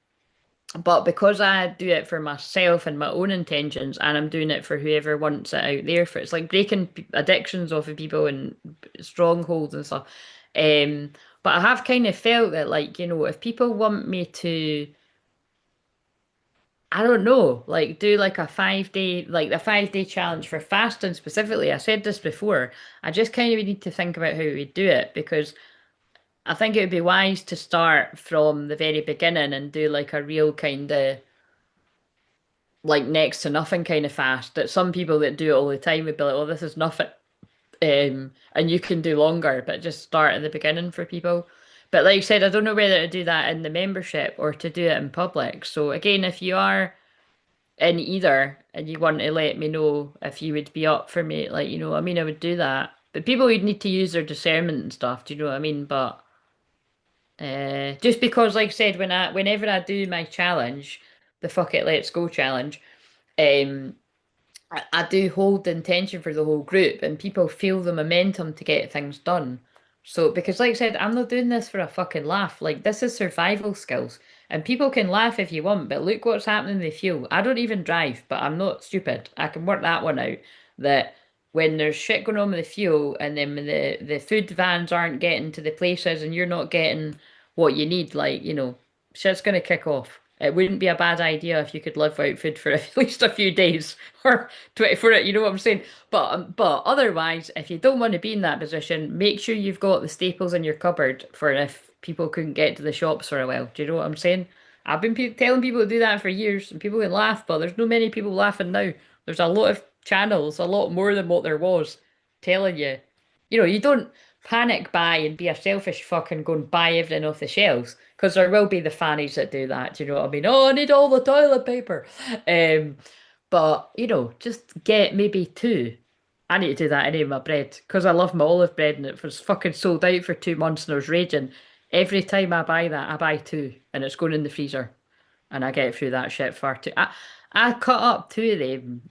but because I do it for myself and my own intentions, and I'm doing it for whoever wants it out there for, it's like breaking addictions off of people and strongholds and stuff. Um, but I have kind of felt that, like, if people want me to, I don't know, like do like a 5 day, like a 5 day challenge for fasting specifically. I said this before. I just kind of need to think about how we do it because I think it would be wise to start from the very beginning and do like a real kind of like next to nothing kind of fast that some people that do it all the time would be like, oh, this is nothing. And you can do longer, but just start at the beginning for people. But like I said, I don't know whether to do that in the membership or to do it in public. So again, if you are in either and you want to let me know if you would be up for me, like, I mean, I would do that. But people would need to use their discernment and stuff, do you know what I mean? But just because, like I said, whenever I do my challenge, the fuck it, let's go challenge, um, I do hold the intention for the whole group and people feel the momentum to get things done. So, because like I said, I'm not doing this for a fucking laugh. Like, this is survival skills. And people can laugh if you want, but look what's happening in the fuel. I don't even drive, but I'm not stupid. I can work that one out. That when there's shit going on with the fuel and then when the food vans aren't getting to the places and you're not getting what you need, like, shit's gonna kick off. It wouldn't be a bad idea if you could live without food for at least a few days or 24, you know what I'm saying? But otherwise, if you don't want to be in that position, make sure you've got the staples in your cupboard for if people couldn't get to the shops for a while. Do you know what I'm saying? I've been telling people to do that for years, and people can laugh, but there's no many people laughing now. There's a lot of channels, a lot more than what there was, telling you. You don't panic buy and be a selfish fuck and go and buy everything off the shelves, because there will be the fannies that do that. Do you know what I mean? Oh, I need all the toilet paper. Um, but, just get maybe two. I need to do that anyway with my bread because I love my olive bread and it was fucking sold out for 2 months and I was raging. Every time I buy that, I buy two and it's going in the freezer and I get through that shit far too. I cut up two of them.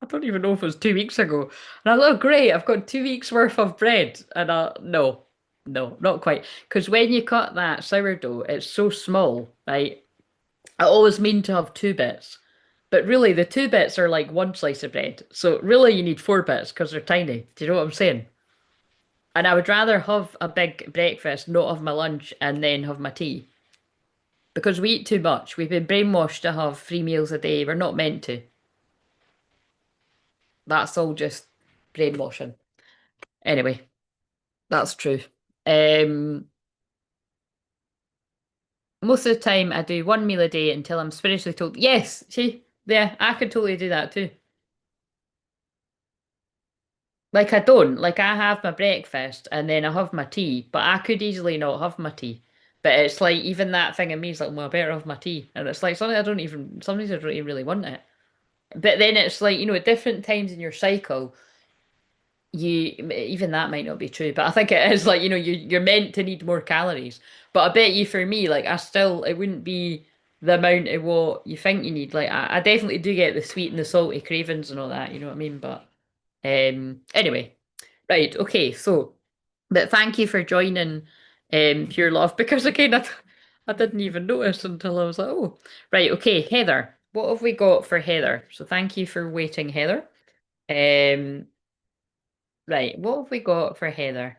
I don't even know if it was 2 weeks ago. And I look great. I've got 2 weeks worth of bread. And no, no, not quite. Because when you cut that sourdough, it's so small, right? I always mean to have two bits. But really, the two bits are like one slice of bread. So really, you need four bits because they're tiny. Do you know what I'm saying? And I would rather have a big breakfast, not have my lunch, and then have my tea. Because we eat too much. We've been brainwashed to have 3 meals a day. We're not meant to. That's all just brainwashing. Anyway, that's true. Um, most of the time, I do 1 meal a day until I'm spiritually told. Yes, see, yeah, I could totally do that too. Like I don't. Like I have my breakfast and then I have my tea, but I could easily not have my tea. But it's like even that thing in me is like, well, I better have my tea. And it's like something I don't even sometimes I don't even really want it. But then it's like, at different times in your cycle, you even that might not be true, but I think it is like, you're meant to need more calories. But I bet you for me, like I still it wouldn't be the amount of what you think you need. Like I definitely do get the sweet and the salty cravings and all that, you know what I mean? But anyway. Right, okay, so, but thank you for joining Pure Love because again, I didn't even notice until I was like, oh, right, okay, Heather, what have we got for Heather? So thank you for waiting, Heather. Um, right, what have we got for Heather?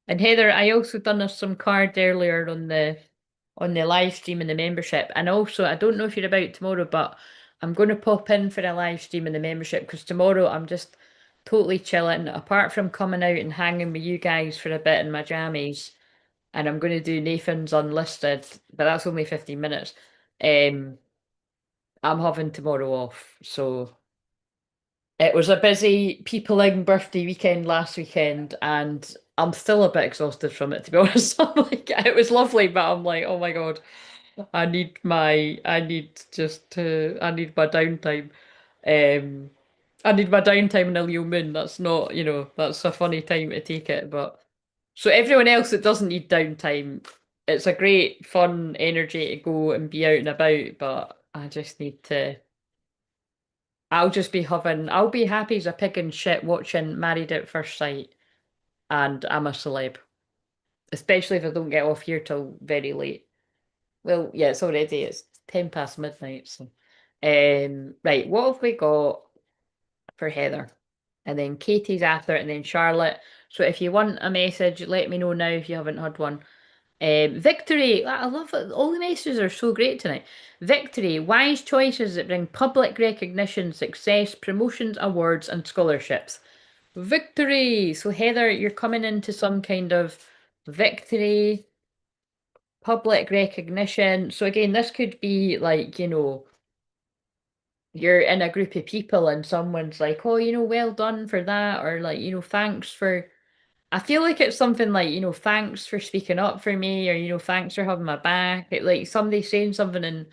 And Heather, I also done us some cards earlier on the on the live stream and the membership. And also, I don't know if you're about tomorrow, but I'm going to pop in for a live stream in the membership because tomorrow I'm just totally chilling. Apart from coming out and hanging with you guys for a bit in my jammies, and I'm going to do Nathan's Unlisted, but that's only 15 minutes. Um, I'm having tomorrow off, so it was a busy peopling birthday weekend last weekend, and I'm still a bit exhausted from it, to be honest. I'm like, it was lovely, but I'm like, oh my God, I need my downtime. Um, I need my downtime in a Leo moon. That's not, that's a funny time to take it, but so everyone else that doesn't need downtime, it's a great fun energy to go and be out and about, but I just need to. I'll be happy as a pig in shit watching Married at First Sight and I'm a Celeb. Especially if I don't get off here till very late. Well, yeah, it's 10 past midnight, so. Right, what have we got for Heather? And then Katie's after it, and then Charlotte. So if you want a message, let me know now if you haven't had one. Victory, I love it. All the messages are so great tonight. Victory, wise choices that bring public recognition, success, promotions, awards, and scholarships. Victory! So, Heather, you're coming into some kind of victory, public recognition. So, again, this could be like, you're in a group of people and someone's like, oh, well done for that, or like, thanks for. I feel like it's something like, thanks for speaking up for me, or, thanks for having my back. Like somebody saying something in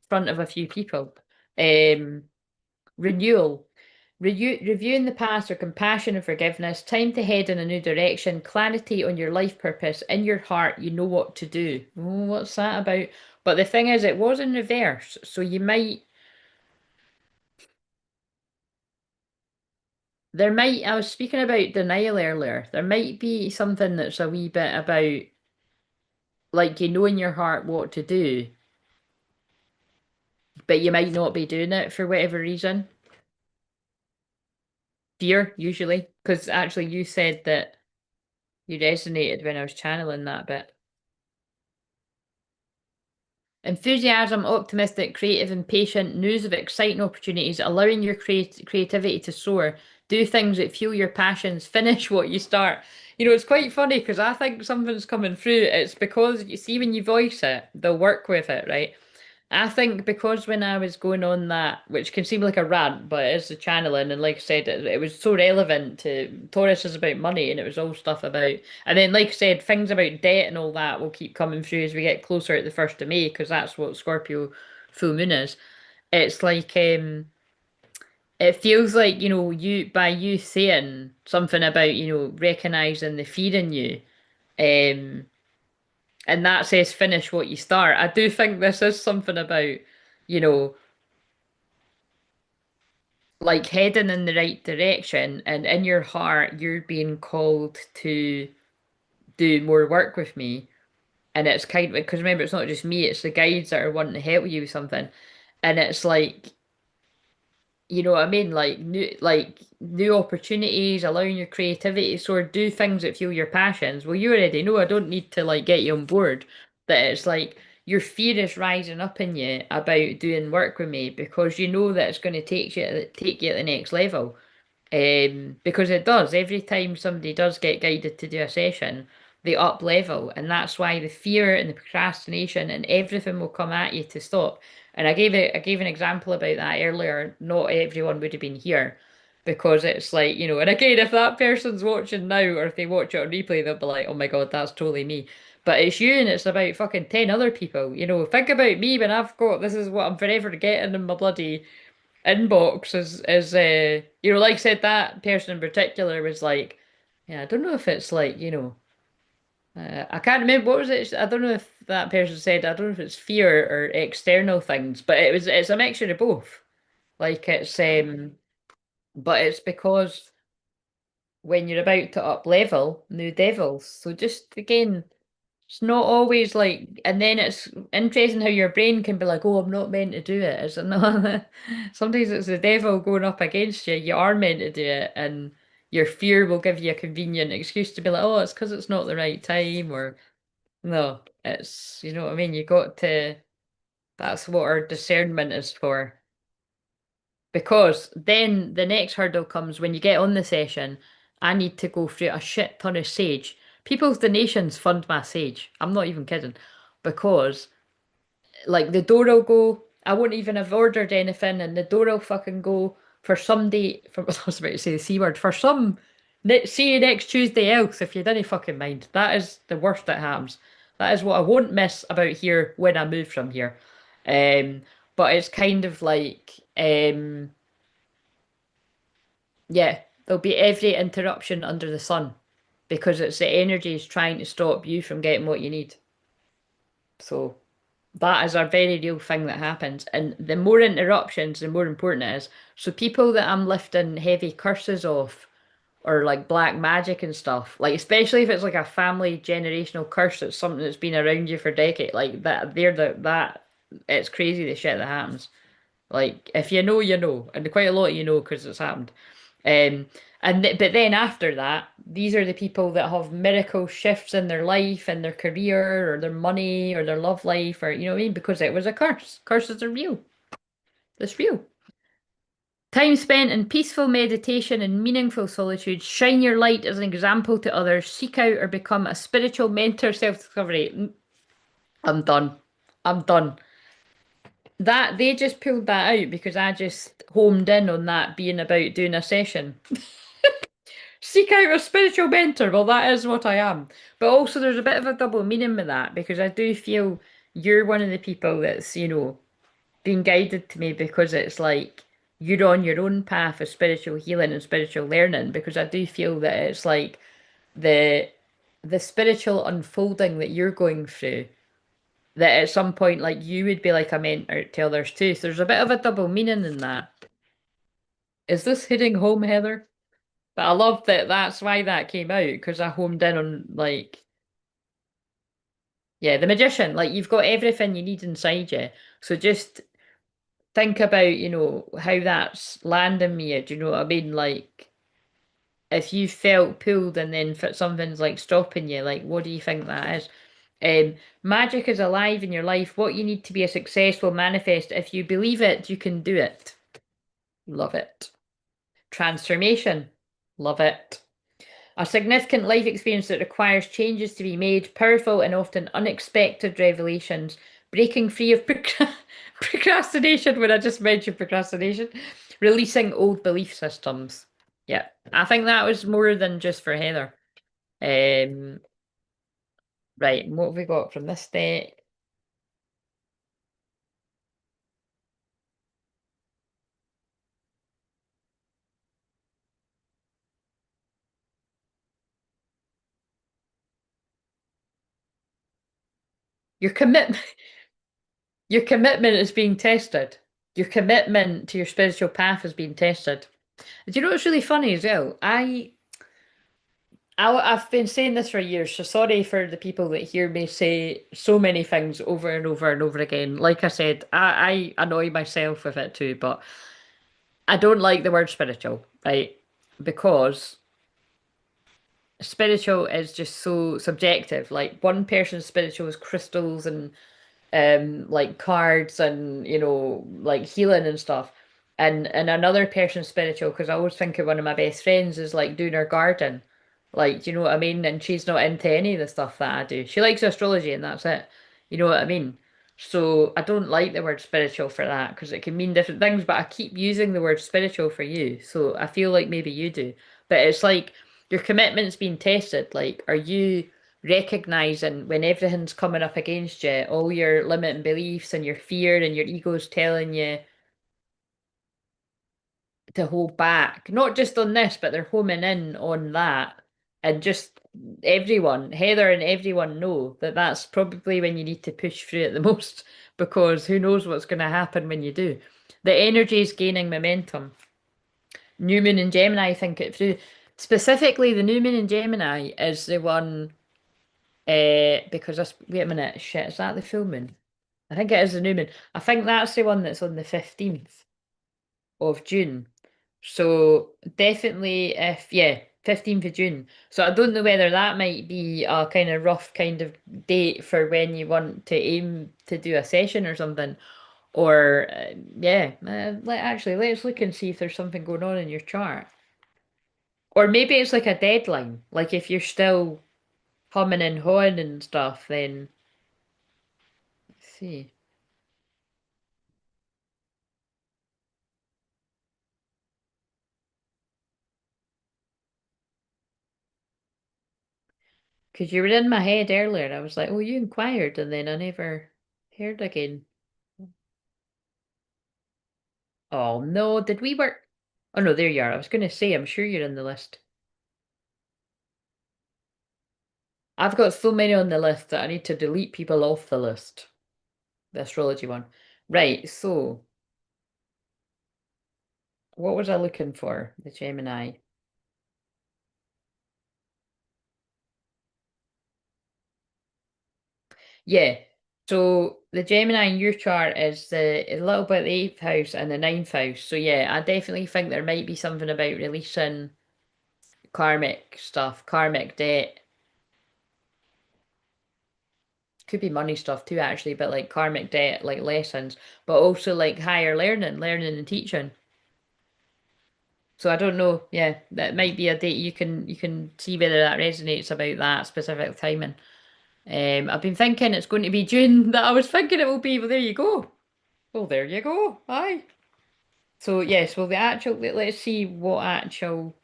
front of a few people. Um, renewal. Reviewing the past or compassion and forgiveness, time to head in a new direction, clarity on your life purpose. In your heart, you know what to do. Oh, what's that about? But the thing is, it was in reverse. So I was speaking about denial earlier. There might be something that's a wee bit about, like, you know in your heart what to do, but you might not be doing it for whatever reason. Fear, usually. Because actually, you said that you resonated when I was channeling that bit. Enthusiasm, optimistic, creative, and patient, news of exciting opportunities, allowing your creativity to soar, do things that fuel your passions, finish what you start. It's quite funny because I think something's coming through. It's because you see when you voice it, they'll work with it, right? I think because when I was going on that, which can seem like a rant, but it is the channeling, and like I said, it was so relevant to Taurus is about money, and it was all stuff about, and then like I said, things about debt and all that will keep coming through as we get closer at the 1st of May, because that's what Scorpio full moon is. It's like, it feels like, by you saying something about, recognizing the fear in you, um, and that says finish what you start. I do think this is something about, you know, like heading in the right direction, and in your heart you're being called to do more work with me. And it's kind of because remember, it's not just me, it's the guides that are wanting to help you with something. And it's like, you know what I mean, like new opportunities, allowing your creativity to sort of do things that fuel your passions. Well, you already know, I don't need to like get you on board, that it's like your fear is rising up in you about doing work with me because you know that it's going to take you at the next level. Because it does. Every time somebody does get guided to do a session, they up level, and that's why the fear and the procrastination and everything will come at you to stop. And I gave an example about that earlier. Not everyone would have been here because it's like, and again, if that person's watching now or if they watch it on replay, they'll be like, oh my God, that's totally me. But it's you and it's about fucking 10 other people. Think about me when I've got this is what I'm forever getting in my bloody inbox is like I said, that person in particular was like, yeah, I don't know if it's like, I can't remember what was it. I don't know if that person said, I don't know if it's fear or external things, but it's a mixture of both. Like it's but it's because when you're about to up level, new devils. So just again, it's not always like, and then it's interesting how your brain can be like, oh, I'm not meant to do it. Is it not? Sometimes it's the devil going up against you. You are meant to do it, and your fear will give you a convenient excuse to be like, oh, it's because it's not the right time, or no. It's, you know what I mean? You got to, that's what our discernment is for. Because then the next hurdle comes when you get on the session, I need to go through a shit ton of sage. People's donations fund my sage. I'm not even kidding. Because like the door will go, I won't even have ordered anything, and the door will fucking go for somebody for I was about to say the C word, for some see you next Tuesday else if you didn't fucking mind. That is the worst that happens. That is what I won't miss about here when I move from here. Um but it's kind of like yeah, there'll be every interruption under the sun because it's the energies trying to stop you from getting what you need. So that is a very real thing that happens. And the more interruptions, the more important it is. So people that I'm lifting heavy curses off or like black magic and stuff, like especially if it's like a family generational curse that's something that's been around you for decades, like that they're that it's crazy the shit that happens. Like if you know, you know, and quite a lot of you know because it's happened. Um, but then after that, these are the people that have miracle shifts in their life and their career or their money or their love life or you know what I mean? Because it was a curse. Curses are real. It's real. Time spent in peaceful meditation and meaningful solitude. Shine your light as an example to others. Seek out or become a spiritual mentor. Self-discovery. I'm done. I'm done. That they just pulled that out because I just homed in on that being about doing a session. Seek out a spiritual mentor. Well, that is what I am. But also, there's a bit of a double meaning with that because I do feel you're one of the people that's, you know, being guided to me because it's like you're on your own path of spiritual healing and spiritual learning because I do feel that it's like the the spiritual unfolding that you're going through that at some point like you would be like a mentor to others too. So there's a bit of a double meaning in that. Is this hitting home, Heather? But I love that that's why that came out because I homed in on like yeah, the magician, like you've got everything you need inside you. So just think about, you know, how that's landing me. Do you know what I mean? Like if you felt pulled and then something's like stopping you, like what do you think that is? Magic is alive in your life. What you need to be a successful manifest. If you believe it, you can do it. Love it. Transformation. Love it. A significant life experience that requires changes to be made, powerful and often unexpected revelations, breaking free of procrastination when I just mentioned procrastination, releasing old belief systems. Yeah, I think that was more than just for Heather. Um, right, what have we got from this deck? Your commitment, your commitment is being tested. Your commitment to your spiritual path is being tested. Do you know what's really funny as well? I've been saying this for years, so sorry for the people that hear me say so many things over and over and over again. Like I said, I annoy myself with it too, but I don't like the word spiritual, right? Because spiritual is just so subjective. Like one person's spiritual is crystals and like cards and you know like healing and stuff and another person's spiritual because I always think of one of my best friends is like doing her garden like do you know what I mean and she's not into any of the stuff that I do. She likes astrology and that's it, you know what I mean. So I don't like the word spiritual for that because it can mean different things but I keep using the word spiritual for you so I feel like maybe you do, but it's like your commitment's being tested. Like are you recognizing when everything's coming up against you, all your limiting beliefs and your fear and your ego's telling you to hold back, not just on this, but they're homing in on that. And just everyone, Heather and everyone know that that's probably when you need to push through it the most because who knows what's going to happen when you do. The energy is gaining momentum. New moon in Gemini, think it through. Specifically, the new moon in Gemini is the one. Because that's wait a minute, shit, is that the full moon? I think it is the new moon. I think that's the one that's on the 15th of June. So definitely if yeah. 15th of June. So I don't know whether that might be a kind of rough kind of date for when you want to aim to do a session or something. Or, yeah, actually, let's look and see if there's something going on in your chart. Or maybe it's like a deadline. Like if you're still humming and hawing and stuff, then let's see. Because you were in my head earlier. I was like, oh, you inquired, and then I never heard again. Oh, no, did we work? Oh, no, there you are. I was going to say, I'm sure you're in the list. I've got so many on the list that I need to delete people off the list. The astrology one. Right, so what was I looking for? The Gemini. Yeah. So the Gemini in your chart is a little bit the eighth house and the ninth house. So yeah, I definitely think there might be something about releasing karmic stuff, karmic debt. Could be money stuff too, actually, but like karmic debt, like lessons, but also like higher learning, learning and teaching. So I don't know. Yeah, that might be a date you can see whether that resonates about that specific timing. I've been thinking it's going to be June that I was thinking it will be, but there you go. Well, there you go. Aye. So yes, well the actual let's see what actual.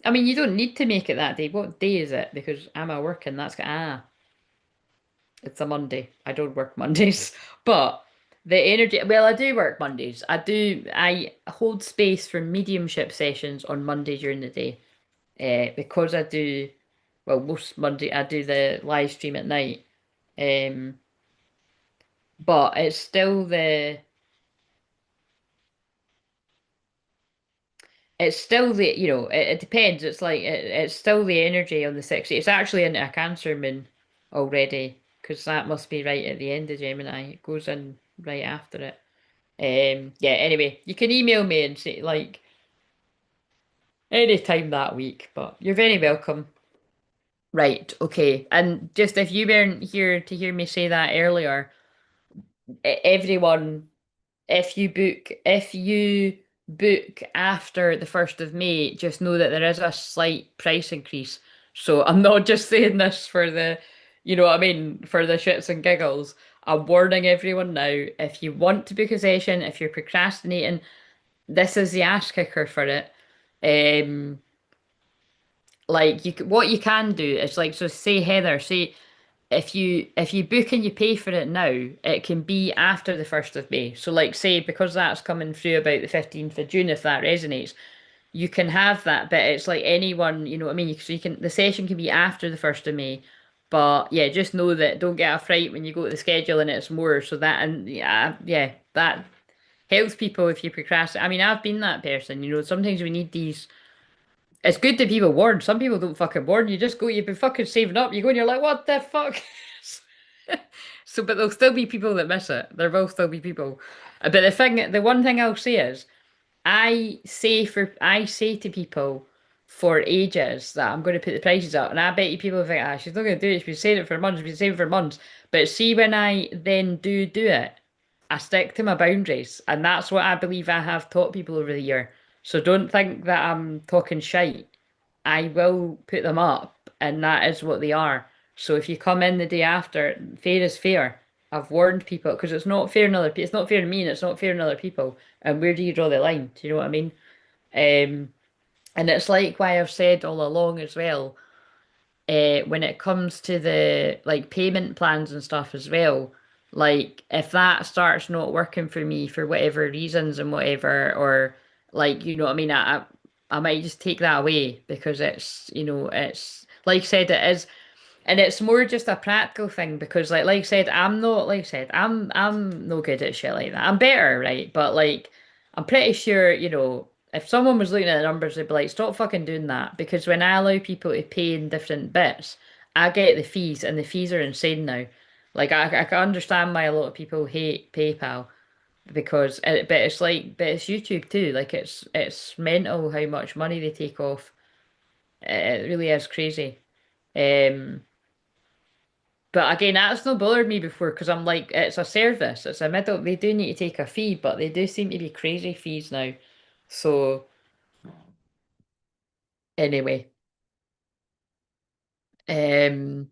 I mean, you don't need to make it that day. What day is it? Because am I working? It's a Monday. I don't work Mondays, but the energy. Well, I do work Mondays. I hold space for mediumship sessions on Monday during the day. Because I do. Well, most Monday I do the live stream at night. Um, but it's still the it depends. It's like it's still the energy on the 60. It's actually in a Cancer moon already because that must be right at the end of Gemini. It goes in right after it. Yeah, anyway, you can email me and say like any time that week, but you're very welcome. Right, okay. And just if you weren't here to hear me say that earlier, everyone, if you book after the 1st of May, just know that there is a slight price increase. So I'm not just saying this for you know what I mean, for the shits and giggles. I'm warning everyone now, if you want to book a session, if you're procrastinating, this is the ass kicker for it. Um, like what you can do is like, so say Heather, say if you book and you pay for it now, it can be after the 1st of May. So like say because that's coming through about the 15th of June, if that resonates, you can have that, but it's like anyone, you know what I mean? So you can the session can be after the 1st of May. But yeah, just know that don't get a fright when you go to the schedule and it's more. So that and yeah, that helps people if you procrastinate. I mean, I've been that person, you know, sometimes we need these it's good that people warn. Some people don't fucking warn. You just go, you've been fucking saving up. You go and you're like, what the fuck? So, but there'll still be people that miss it. There will still be people. But the one thing I'll say is, I say to people for ages that I'm going to put the prices up, and I bet you people think, ah, she's not going to do it. She's been saying it for months. She's been saying it for months. But see, when I then do it, I stick to my boundaries, and that's what I believe I have taught people over the year. So don't think that I'm talking shite. I will put them up, and that is what they are. So if you come in the day after, fair is fair. I've warned people because it's not fair in other people. It's not fair to me, and it's not fair in other people. And where do you draw the line? Do you know what I mean? Um, and it's like why I've said all along as well. When it comes to the like payment plans and stuff as well, like if that starts not working for me for whatever reasons and whatever, or like you know what I mean, I might just take that away because it's it's like I said it is and it's more just a practical thing because like I said, I'm not like I said, I'm no good at shit like that. I'm better, right? But like I'm pretty sure, if someone was looking at the numbers, they'd be like, stop fucking doing that. Because when I allow people to pay in different bits, I get the fees and the fees are insane now. Like I can understand why a lot of people hate PayPal because but it's YouTube too. Like it's mental how much money they take off. It really is crazy. Um, but again, that's not bothered me before because I'm like, it's a service, it's a middle. They do need to take a fee, but they do seem to be crazy fees now. So anyway, um,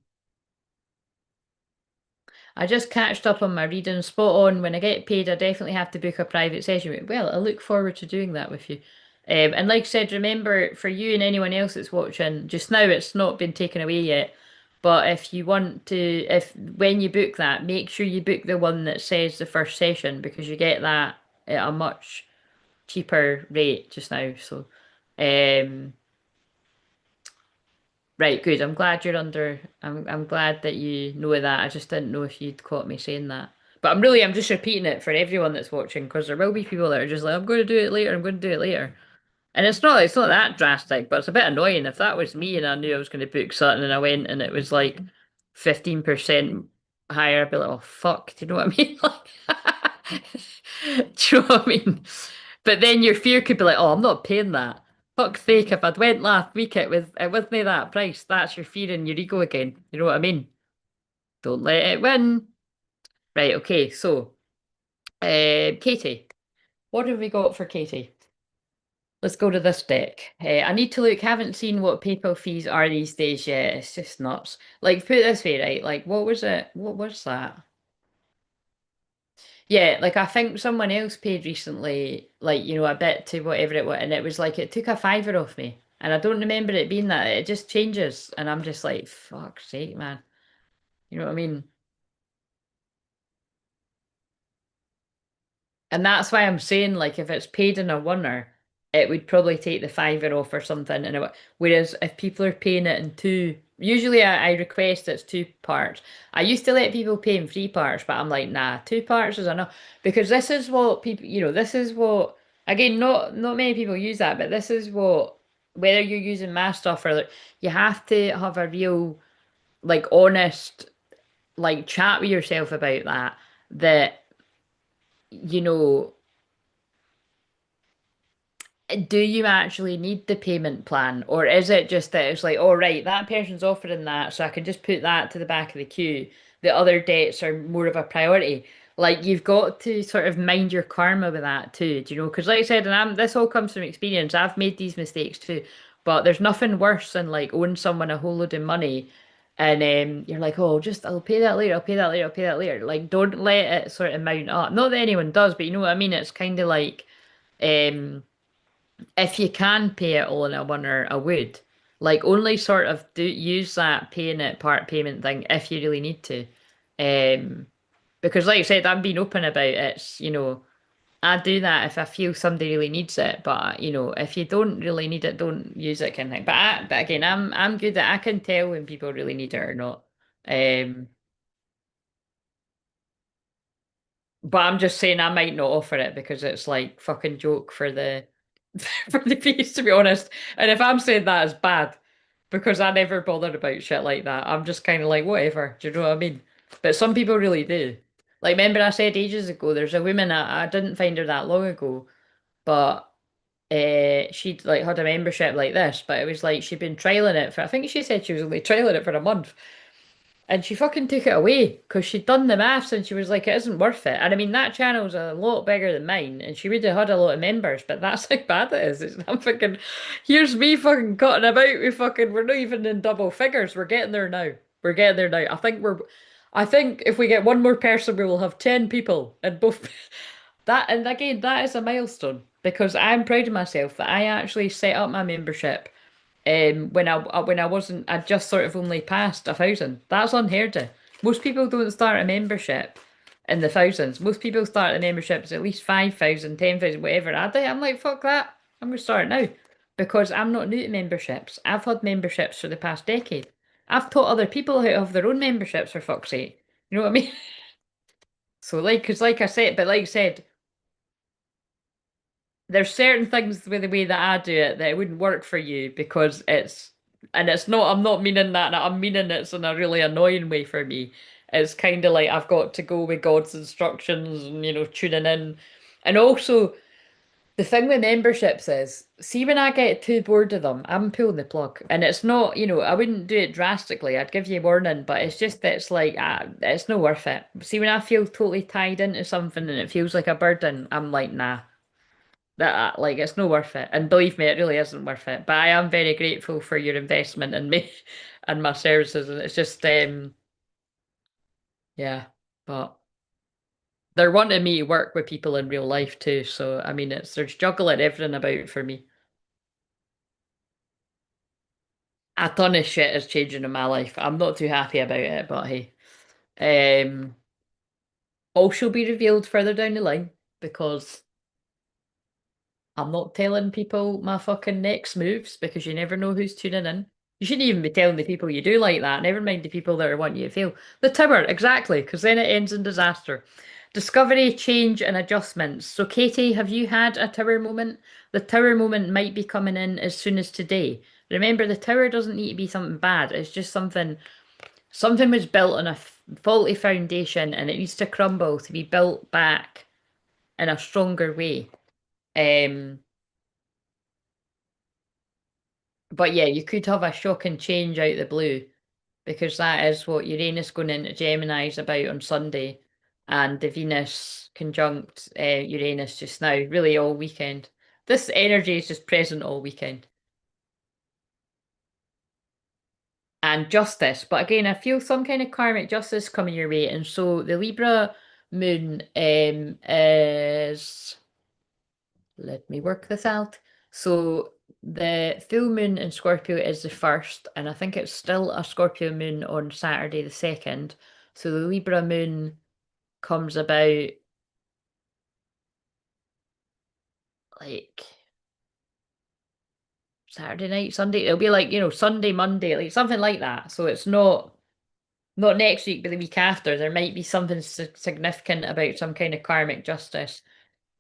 I just catched up on my reading. Spot on. When I get paid, I definitely have to book a private session. Well, I look forward to doing that with you. And like I said, remember for you and anyone else that's watching, just now it's not been taken away yet. But if you want to, if when you book that, make sure you book the one that says the first session because you get that at a much cheaper rate just now. So, um, right, good. I'm glad you're under. I'm glad that you know that. I just didn't know if you'd caught me saying that. But I'm just repeating it for everyone that's watching because there will be people that are just like, I'm going to do it later. I'm going to do it later. And it's not that drastic, but it's a bit annoying. If that was me and I knew I was going to book something and I went and it was like 15% higher, I'd be like, oh fuck, do you know what I mean? Like, do you know what I mean? But then your fear could be like, oh, I'm not paying that. Fuck's sake, if I'd went last week, it wasn't that price. That's your fear and your ego again. You know what I mean? Don't let it win. Right, okay, so Katie, what have we got for Katie? Let's go to this deck. I need to look, haven't seen what PayPal fees are these days yet. It's just nuts. Like, put it this way, right? Like, what was it? What was that? Yeah, like I think someone else paid recently, like, a bit to whatever it was, and it was like it took a fiver off me. And I don't remember it being that. It just changes. And I'm just like, fuck's sake, man. You know what I mean? And that's why I'm saying, like, if it's paid in a oneer, it would probably take the fiver off or something. Whereas if people are paying it in two, usually I request it's two parts. I used to let people pay in three parts, but I'm like, nah, two parts is enough. Because this is what people, this is what, again, not many people use that, but this is what, whether you're using mass stuff or like, you have to have a real, like, honest, like, chat with yourself about that, you know, do you actually need the payment plan, or is it just that it's like, oh right, that person's offering that, so I can just put that to the back of the queue. The other debts are more of a priority. Like you've got to sort of mind your karma with that too, do you know? Because like I said, and this all comes from experience. I've made these mistakes too, but there's nothing worse than like owing someone a whole load of money, and you're like, oh, just I'll pay that later. I'll pay that later. I'll pay that later. Like, don't let it sort of mount up. Not that anyone does, but you know what I mean. It's kind of like. If you can pay it all in a oneer, I would. Like only sort of do use that paying it part payment thing if you really need to. Um, because like I said, I'm being open about it. I do that if I feel somebody really needs it. But if you don't really need it, don't use it kind of thing. But again, I'm good at I can tell when people really need it or not. Um, but I'm just saying I might not offer it because it's like fucking joke for the for the piece, to be honest. And if I'm saying that, it's bad because I never bothered about shit like that. I'm just kind of like, whatever. Do you know what I mean? But some people really do. Like, remember I said ages ago, there's a woman, I didn't find her that long ago, but she'd like had a membership like this, but it was like she'd been trialing it for, I think she said she was only trialing it for a month. And she fucking took it away because she'd done the maths and she was like, it isn't worth it. And I mean, that channel's a lot bigger than mine and she would have had a lot of members, but that's how bad it is. I'm thinking, here's me fucking cutting about. We're not even in double figures. We're getting there now. We're getting there now. I think if we get one more person, we will have 10 people and both that. And again, that is a milestone because I'm proud of myself that I actually set up my membership when I wasn't, I just sort of only passed 1,000. That's unheard of. Most people don't start a membership in the thousands. Most people start the memberships at least 5,000, 10,000, whatever. I'm like, fuck that. I'm gonna start it now because I'm not new to memberships. I've had memberships for the past decade. I've taught other people how to have their own memberships for fuck's sake. You know what I mean? So because like I said, but like I said, there's certain things with the way that I do it that it wouldn't work for you because and it's not, I'm not meaning that, I'm meaning it's in a really annoying way for me. It's kind of like I've got to go with God's instructions and, tuning in. And also, The thing with memberships is, see, when I get too bored of them, I'm pulling the plug. And it's not, I wouldn't do it drastically. I'd give you a warning, but it's just that it's like, it's not worth it. See, when I feel totally tied into something and it feels like a burden, I'm like, nah, like, it's not worth it. And believe me, it really isn't worth it. But I am very grateful for your investment in me and my services. And it's just, yeah, but they're wanting me to work with people in real life too. So, I mean, there's juggling everything about for me. A ton of shit is changing in my life. I'm not too happy about it, but hey. Um, all shall be revealed further down the line because I'm not telling people my fucking next moves because you never know who's tuning in. You shouldn't even be telling the people you do like that. Never mind the people that are wanting you to fail. The tower, exactly, because then it ends in disaster. Discovery, change, and adjustments. So, Katie, have you had a tower moment? The tower moment might be coming in as soon as today. Remember, the tower doesn't need to be something bad. It's just something was built on a faulty foundation and it needs to crumble to be built back in a stronger way. Um, but yeah, you could have a shocking change out the blue because that is what Uranus going into Gemini is about on Sunday, and the Venus conjunct Uranus just now, really all weekend. This energy is just present all weekend. And justice, but again, I feel some kind of karmic justice coming your way, and so the Libra moon is. Let me work this out. So the full moon in Scorpio is the first, and I think it's still a Scorpio moon on Saturday the second. So the Libra moon comes about like Saturday night, Sunday. It'll be like, Sunday, Monday, like something like that. So it's not next week, but the week after. There might be something significant about some kind of karmic justice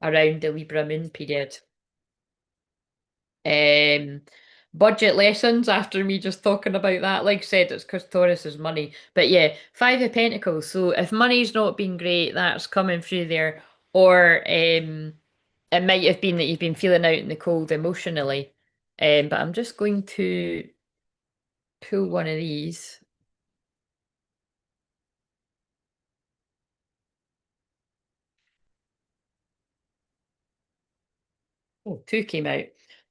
around the Libra moon period. Um, budget lessons after me just talking about that. Like I said, it's because Taurus is money. But yeah, Five of Pentacles. So if money's not been great, that's coming through there. Or it might have been that you've been feeling out in the cold emotionally. But I'm just going to pull one of these. Oh, two came out.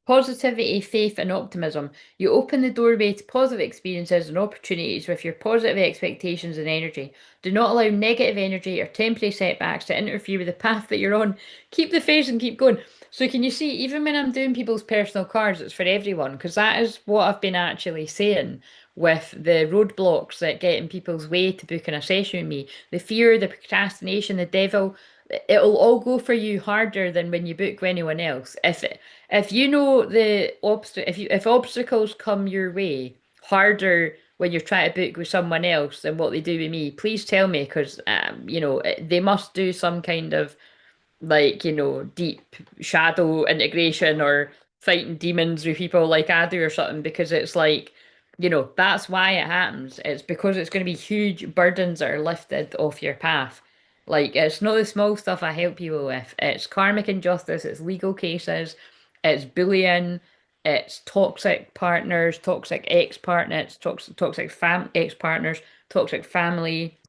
Positivity, faith, and optimism. You open the doorway to positive experiences and opportunities with your positive expectations and energy. Do not allow negative energy or temporary setbacks to interfere with the path that you're on. Keep the faith and keep going. So, can you see, even when I'm doing people's personal cards, it's for everyone, because that is what I've been actually saying with the roadblocks that get in people's way to booking a session with me. The fear, the procrastination, the devil, it'll all go for you harder than when you book with anyone else. If you know the if obstacles come your way harder when you're trying to book with someone else than what they do with me, please tell me because they must do some kind of like, deep shadow integration or fighting demons with people like I do or something because it's like, that's why it happens. It's because it's going to be huge burdens that are lifted off your path. Like, it's not the small stuff I help people with. It's karmic injustice, it's legal cases, it's bullying, it's toxic partners, toxic ex-partners, toxic ex-partners, toxic family,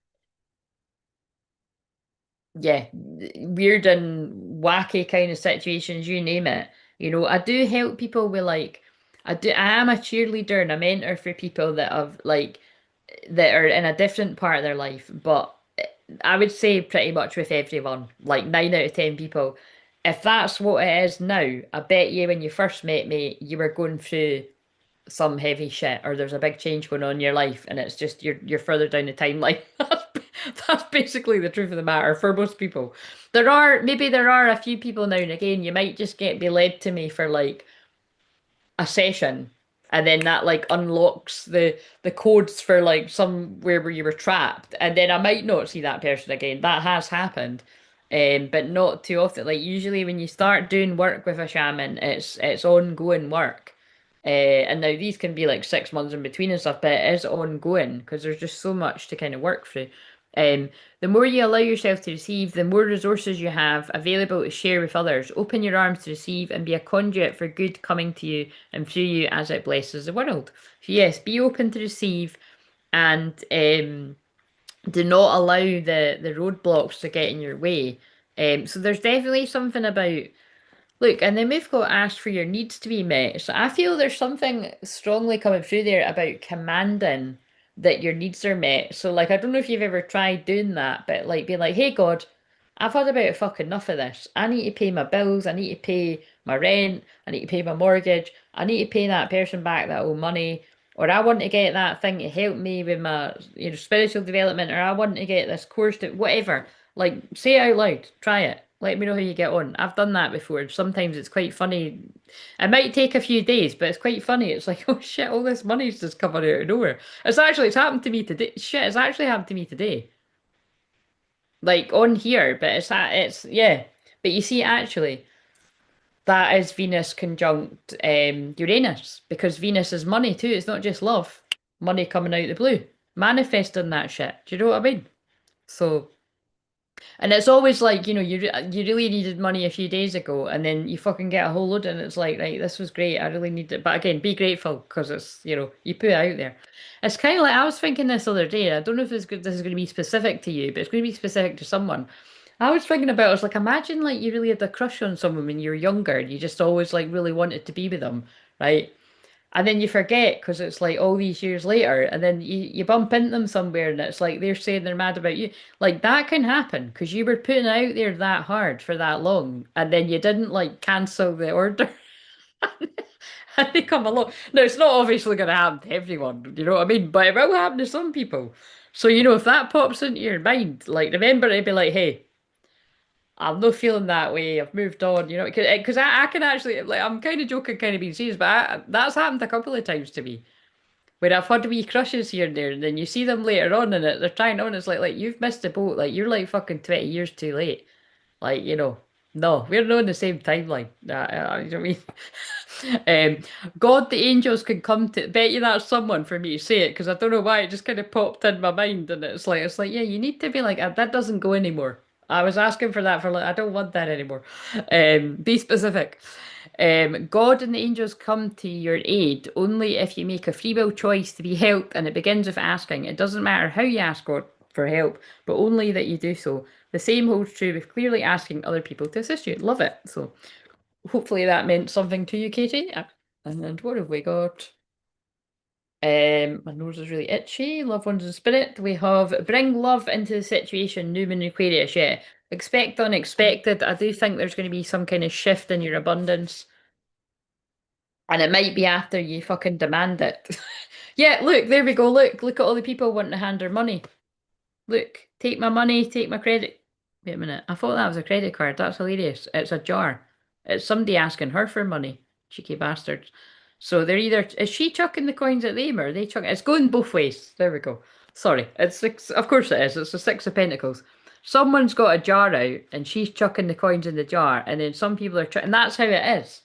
yeah, weird and wacky kind of situations, you name it. I do help people with like I am a cheerleader and a mentor for people that have like that are in a different part of their life, but I would say pretty much with everyone, like 9 out of 10 people. If that's what it is now, I bet you when you first met me, you were going through some heavy shit or there's a big change going on in your life and it's just you're further down the timeline. That's basically the truth of the matter for most people. There are a few people now and again you might just get be led to me for like a session and then that like unlocks the codes for like somewhere where you were trapped and then I might not see that person again. That has happened. But not too often. Like usually when you start doing work with a shaman, it's ongoing work. And now these can be like 6 months in between and stuff, but it is ongoing because there's just so much to kind of work through. The more you allow yourself to receive, the more resources you have available to share with others. Open your arms to receive and be a conduit for good coming to you and through you as it blesses the world. So yes, be open to receive and do not allow the roadblocks to get in your way. So there's definitely something about look, and then we've got asked for your needs to be met. So I feel there's something strongly coming through there about commanding that your needs are met. So like I don't know if you've ever tried doing that, but like being like, hey God, I've had about fucking enough of this. I need to pay my bills, I need to pay my rent, I need to pay my mortgage, I need to pay that person back that owe money, or I want to get that thing to help me with my spiritual development, or I want to get this course to whatever. Like say it out loud, try it. Let me know how you get on. I've done that before. Sometimes it's quite funny. It might take a few days, but it's quite funny. It's like, oh shit, all this money's just coming out of nowhere. It's happened to me today. Shit, it's actually happened to me today. Like on here, but yeah. But you see, actually, that is Venus conjunct Uranus because Venus is money too. It's not just love. Money coming out the blue. Manifesting that shit. Do you know what I mean? So. And it's always like, you really needed money a few days ago, and then you fucking get a whole load, and it's like, right, this was great. I really need it. But again, be grateful because it's, you put it out there. It's kind of like I was thinking this other day. I don't know if this is going to be specific to you, but it's going to be specific to someone. I was thinking about, I was like, imagine like you really had a crush on someone when you were younger, and you just always like really wanted to be with them, right? And then you forget because it's like all these years later, and then you bump into them somewhere, and it's like they're saying they're mad about you. Like that can happen because you were putting out there that hard for that long, and then you didn't like cancel the order, and they come along. Now it's not obviously going to happen to everyone, you know what I mean? But it will happen to some people. So if that pops into your mind, like remember to be like, hey. I'm not feeling that way. I've moved on, because I can actually like I'm kind of joking, kind of being serious, but that's happened a couple of times to me where I've had wee crushes here and there, and then you see them later on, and they're trying on. It's like you've missed the boat. Like you're like fucking 20 years too late. Like no, we're not in the same timeline. You know what I mean? God, the angels can come to. Bet you that's someone for me to say it because I don't know why it just kind of popped in my mind, and it's like yeah, you need to be like that doesn't go anymore. I was asking for that for like I don't want that anymore. Be specific. God and the angels come to your aid only if you make a free will choice to be helped, and it begins with asking. It doesn't matter how you ask God for help, but only that you do so. The same holds true with clearly asking other people to assist you. Love it. So hopefully that meant something to you, Katie. And what have we got? My nose is really itchy. Loved ones in spirit. We have bring love into the situation. New Moon Aquarius. Yeah, expect unexpected. I do think there's going to be some kind of shift in your abundance, and it might be after you fucking demand it. Yeah, look, there we go. Look at all the people wanting to hand her money. Look, take my money, take my credit. Wait a minute. I thought that was a credit card. That's hilarious. It's a jar. It's somebody asking her for money. Cheeky bastards. So they're either is she chucking the coins at them or are they chucking? It's going both ways. There we go. Sorry. It's six. Of course it is. It's the Six of Pentacles. Someone's got a jar out and she's chucking the coins in the jar, and then some people are and that's how it is.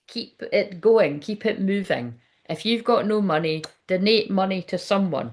Keep it going. Keep it moving. If you've got no money, donate money to someone.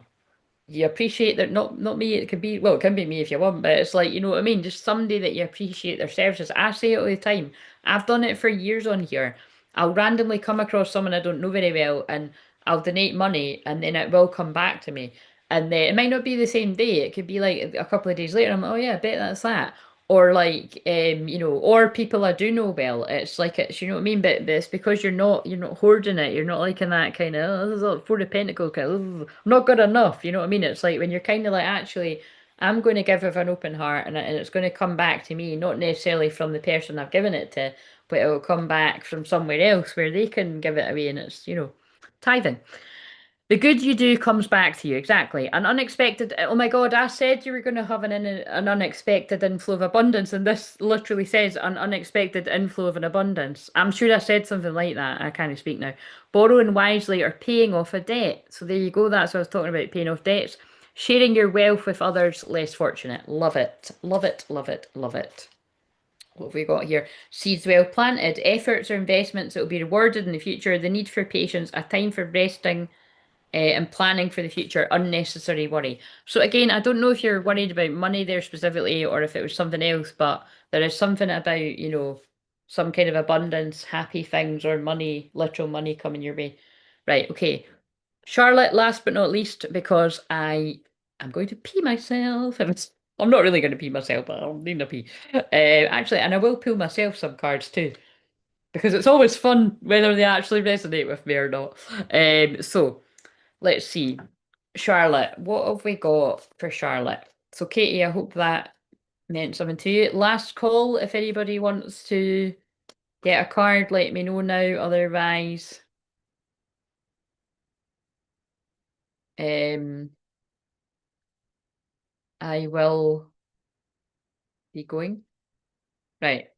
You appreciate that, not me, it could be, well, it can be me if you want, but it's like, you know what I mean, just somebody that you appreciate their services. I say it all the time. I've done it for years on here. I'll randomly come across someone I don't know very well, and I'll donate money, and then it will come back to me. And then it might not be the same day, it could be like a couple of days later. I'm like, oh yeah, I bet that's that. Or like or people I do know well. It's like it's, you know what I mean, but it's because you're not hoarding it. You're not like in that kind of, oh, this is all Four of Pentacles kind of, "Ugh, I'm not good enough." You know what I mean? It's like when you're kind of like, actually, I'm going to give with an open heart, and it's going to come back to me, not necessarily from the person I've given it to, but it will come back from somewhere else where they can give it away, and it's tithing. The good you do comes back to you, exactly. An unexpected, oh my God, I said you were going to have an unexpected inflow of abundance, and this literally says an unexpected inflow of an abundance. I'm sure I said something like that. I can't speak now. Borrowing wisely or paying off a debt. So there you go. That's what I was talking about, paying off debts. Sharing your wealth with others less fortunate. Love it. Love it. Love it. Love it. What have we got here? Seeds well planted. Efforts or investments that will be rewarded in the future. The need for patience. A time for resting and planning for the future, unnecessary worry. So again, I don't know if you're worried about money there specifically or if it was something else, but there is something about, some kind of abundance, happy things, or money, literal money coming your way. Right, okay. Charlotte, last but not least, because I'm going to pee myself. I'm not really going to pee myself, but I'll need a pee. Actually, and I will pull myself some cards too, because it's always fun whether they actually resonate with me or not. So let's see. Charlotte, what have we got for Charlotte? So, Katie, I hope that meant something to you. Last call, if anybody wants to get a card, let me know now. Otherwise, um, I will be going. Right.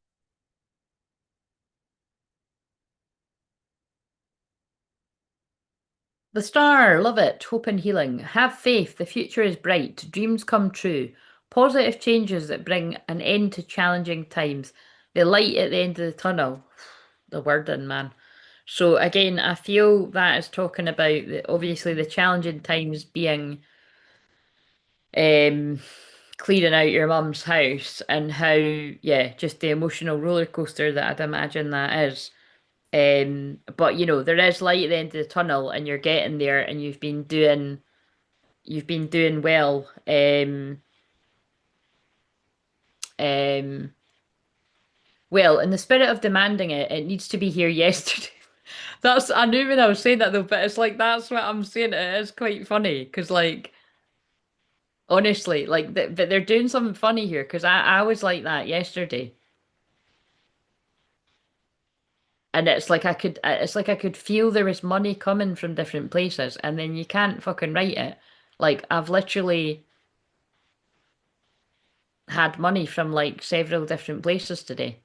The star, love it. Hope and healing. Have faith, the future is bright. Dreams come true. Positive changes that bring an end to challenging times. The light at the end of the tunnel. The wording, man. So again, I feel that is talking about obviously the challenging times being um clearing out your mum's house and how, yeah, just the emotional roller coaster that I'd imagine that is. But there is light at the end of the tunnel and you're getting there and you've been doing well. Um, well, in the spirit of demanding it, it needs to be here yesterday. I knew when I was saying that though, but it's like that's what I'm saying. It is quite funny because, like, honestly, like they're doing something funny here because I was like that yesterday, and it's like I could feel there was money coming from different places, and then you can't fucking write it. Like I've literally had money from like several different places today.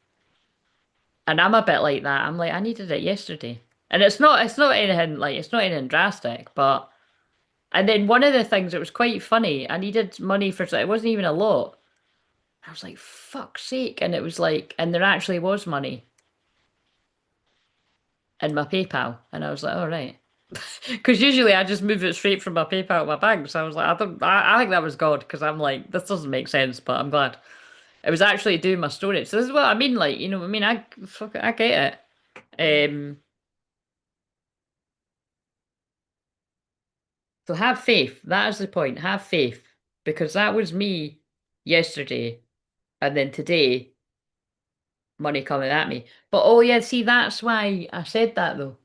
And I'm a bit like that. I'm like, I needed it yesterday. And it's not anything drastic, but and then one of the things that was quite funny, I needed money for it wasn't even a lot. I was like, fuck's sake. And it was like, and there actually was money in my PayPal. And I was like, all right. Because usually I just move it straight from my PayPal to my bank. So I was like, I think that was God because I'm like, this doesn't make sense, but I'm glad. It was actually doing my storage. So this is what I mean, like, you know what I mean? I get it. So have faith. That is the point. Have faith. Because that was me yesterday. And then today, money coming at me. But oh yeah, see, that's why I said that though.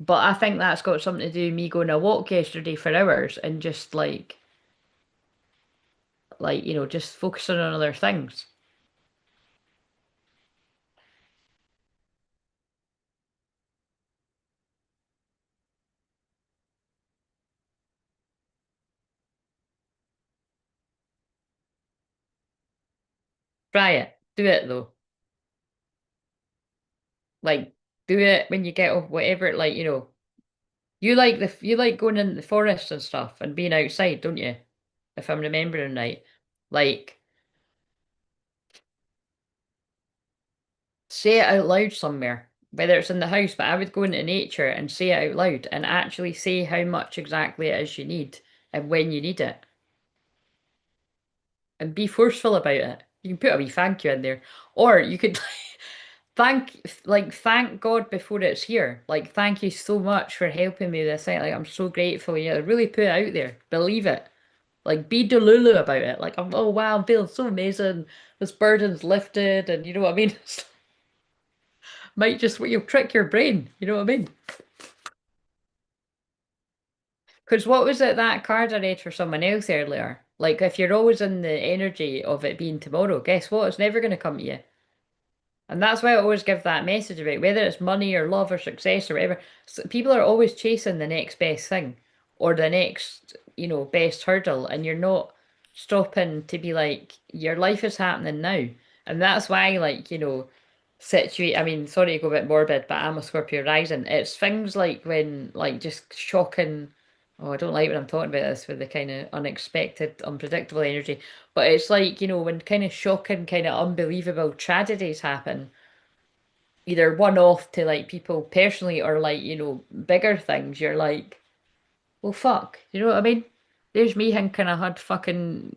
But I think that's got something to do with me going a walk yesterday for hours and just just focusing on other things. Try it. Do it though. Like do it when you get off whatever you like going in the forest and stuff and being outside, don't you? If I'm remembering right. Like say it out loud somewhere, whether it's in the house, but I would go into nature and say it out loud and actually say how much exactly it is you need and when you need it and be forceful about it. You can put a wee thank you in there, or you could thank God before it's here. Like, thank you so much for helping me with this thing. Like, I'm so grateful. Yeah, really put it out there. Believe it. Like, be delulu about it. Like, oh wow, I'm feeling so amazing. This burden's lifted, and you know what I mean? Might just you'll trick your brain. You know what I mean? Because what was it that card I read for someone else earlier? Like, if you're always in the energy of it being tomorrow, guess what? It's never going to come to you. And that's why I always give that message about whether it's money or love or success or whatever. People are always chasing the next best thing or the next, best hurdle, and you're not stopping to be like, your life is happening now. And that's why, like, I mean, sorry to go a bit morbid, but I'm a Scorpio rising. It's things like when, like, just shocking. Oh, I don't like when I'm talking about this with the kind of unexpected, unpredictable energy. But it's like, when kind of shocking, kind of unbelievable tragedies happen, either one off to like people personally or like, bigger things, you're like, well, fuck. You know what I mean? There's me thinking I had fucking,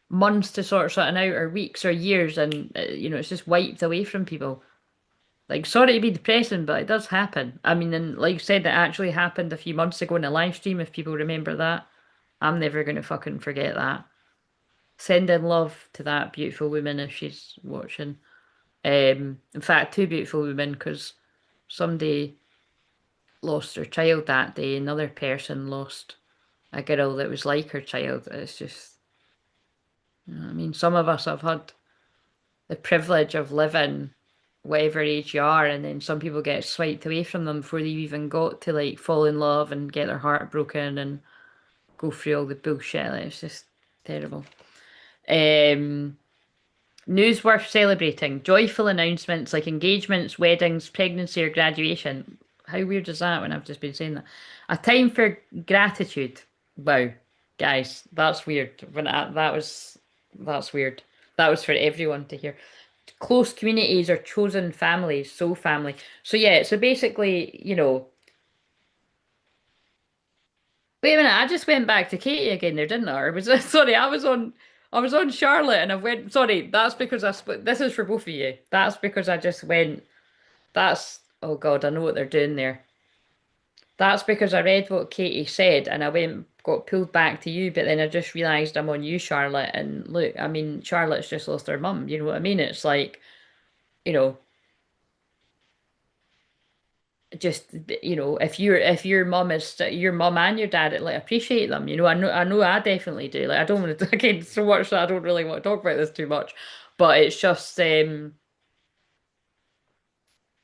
months to sort something out, or weeks, or years, and it's just wiped away from people. Like, sorry to be depressing, but it does happen. I mean, and like I said, it actually happened a few months ago in a live stream, if people remember that. I'm never gonna fucking forget that. Send in love to that beautiful woman if she's watching. In fact, two beautiful women, because somebody lost their child that day, another person lost a girl that was like her child. It's just, I mean, some of us have had the privilege of living whatever age you are, and then some people get swiped away from them before they even got to like fall in love and get their heart broken and go through all the bullshit. Like, it's just terrible. Um, News worth celebrating. Joyful announcements like engagements, weddings, pregnancy, or graduation. How weird is that when I've just been saying that? A time for gratitude. Wow, guys, that's weird. That's weird. That was for everyone to hear. Close communities or chosen families, soul family. So yeah, so basically, wait a minute, I just went back to Katie again there, didn't I? Or was sorry, I was on Charlotte and I went, sorry, that's because I split. This is for both of you. That's because I just went, oh God, I know what they're doing there. That's because I read what Katie said and I got pulled back to you, but then I just realised I'm on you, Charlotte. And look, I mean, Charlotte's just lost her mum. You know what I mean? It's like, you know, just if your mum is your mum and your dad, like appreciate them. I know I definitely do. Like I don't want to again so much that I don't really want to talk about this too much, but it's just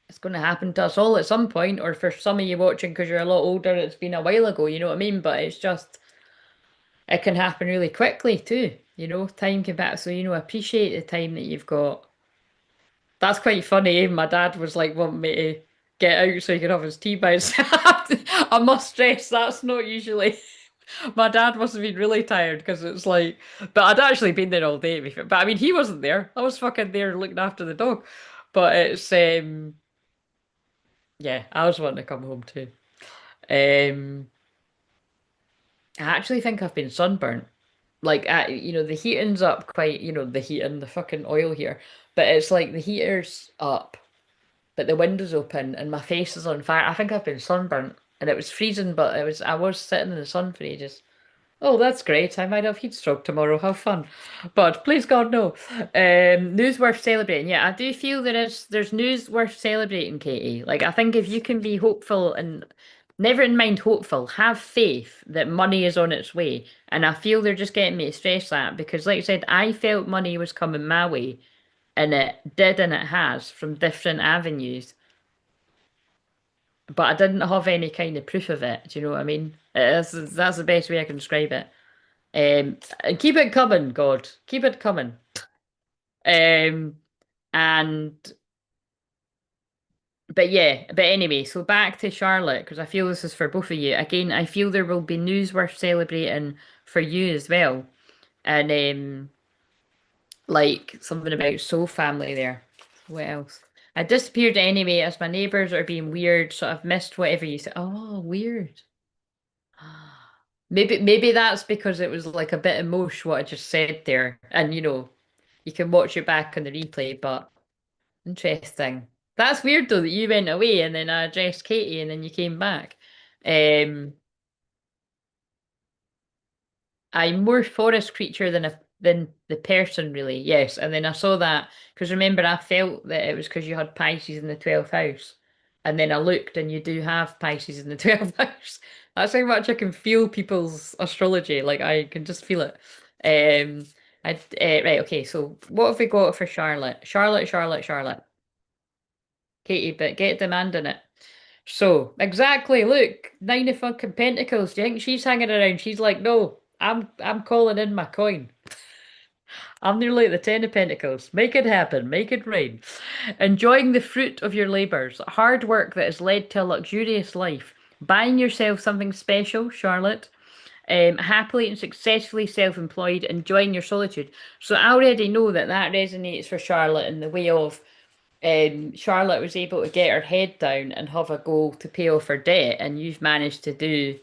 it's going to happen to us all at some point, or for some of you watching because you're a lot older, it's been a while ago. You know what I mean? But it's just it can happen really quickly too. Time can pass, so appreciate the time that you've got. That's quite funny. My dad was like wanting me to get out so he could have his tea by himself. I must stress that's not usually. My dad must have been really tired because it's like, but I'd actually been there all day. But I mean, he wasn't there. I was fucking there looking after the dog. But yeah, I was wanting to come home too. Um, I actually think I've been sunburnt. Like, the heating's up quite, the heating, the fucking oil here. But it's like the heater's up, but the window's open and my face is on fire. I think I've been sunburnt and it was freezing, but I was sitting in the sun for ages. Oh, that's great. I might have heat stroke tomorrow. How fun. But please God, no. News worth celebrating. Yeah, I do feel there's news worth celebrating, Katie. Like I think if you can be hopeful and never in mind hopeful, have faith that money is on its way. And I feel they're just getting me to stress that because like I said, I felt money was coming my way and it did and it has from different avenues. But I didn't have any kind of proof of it. Do you know what I mean? That's the best way I can describe it. And keep it coming, God. Keep it coming. Um, and but yeah, but anyway, so back to Charlotte because I feel this is for both of you. Again, I feel there will be news worth celebrating for you as well, and like something about soul family there. What else? I disappeared anyway as my neighbours are being weird, so I've missed whatever you said. Oh, weird. Maybe that's because it was like a bit emotion what I just said there, and you can watch it back on the replay, but interesting. That's weird though that you went away and then I addressed Katie and then you came back. Um, I'm more forest creature than the person really. Yes, and then I saw that because remember I felt that it was because you had Pisces in the 12th house, and then I looked and you do have Pisces in the 12th house. That's how much I can feel people's astrology. Like I can just feel it. Um, right, okay. So what have we got for Charlotte? Charlotte. Katie, but get demanding it. So exactly, look, nine of fucking pentacles. Do you think she's hanging around? She's like, no, I'm calling in my coin. I'm nearly at the ten of pentacles. Make it happen. Make it rain. Enjoying the fruit of your labours. Hard work that has led to a luxurious life. Buying yourself something special, Charlotte. Happily and successfully self-employed, enjoying your solitude. So I already know that that resonates for Charlotte in the way of Charlotte was able to get her head down and have a goal to pay off her debt, and you've managed to do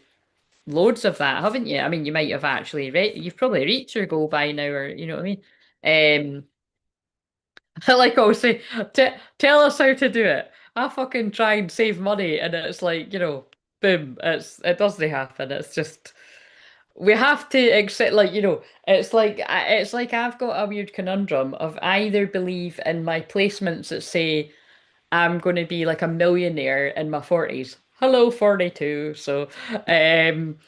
loads of that, haven't you? I mean, you might have actually you've probably reached your goal by now, or you know what I mean? Like I always say, tell us how to do it. I fucking try and save money, and it's like, boom, it doesn't happen. It's just we have to accept, like, it's like I've got a weird conundrum of I either believe in my placements that say I'm going to be like a millionaire in my 40s. Hello, 42. So, um,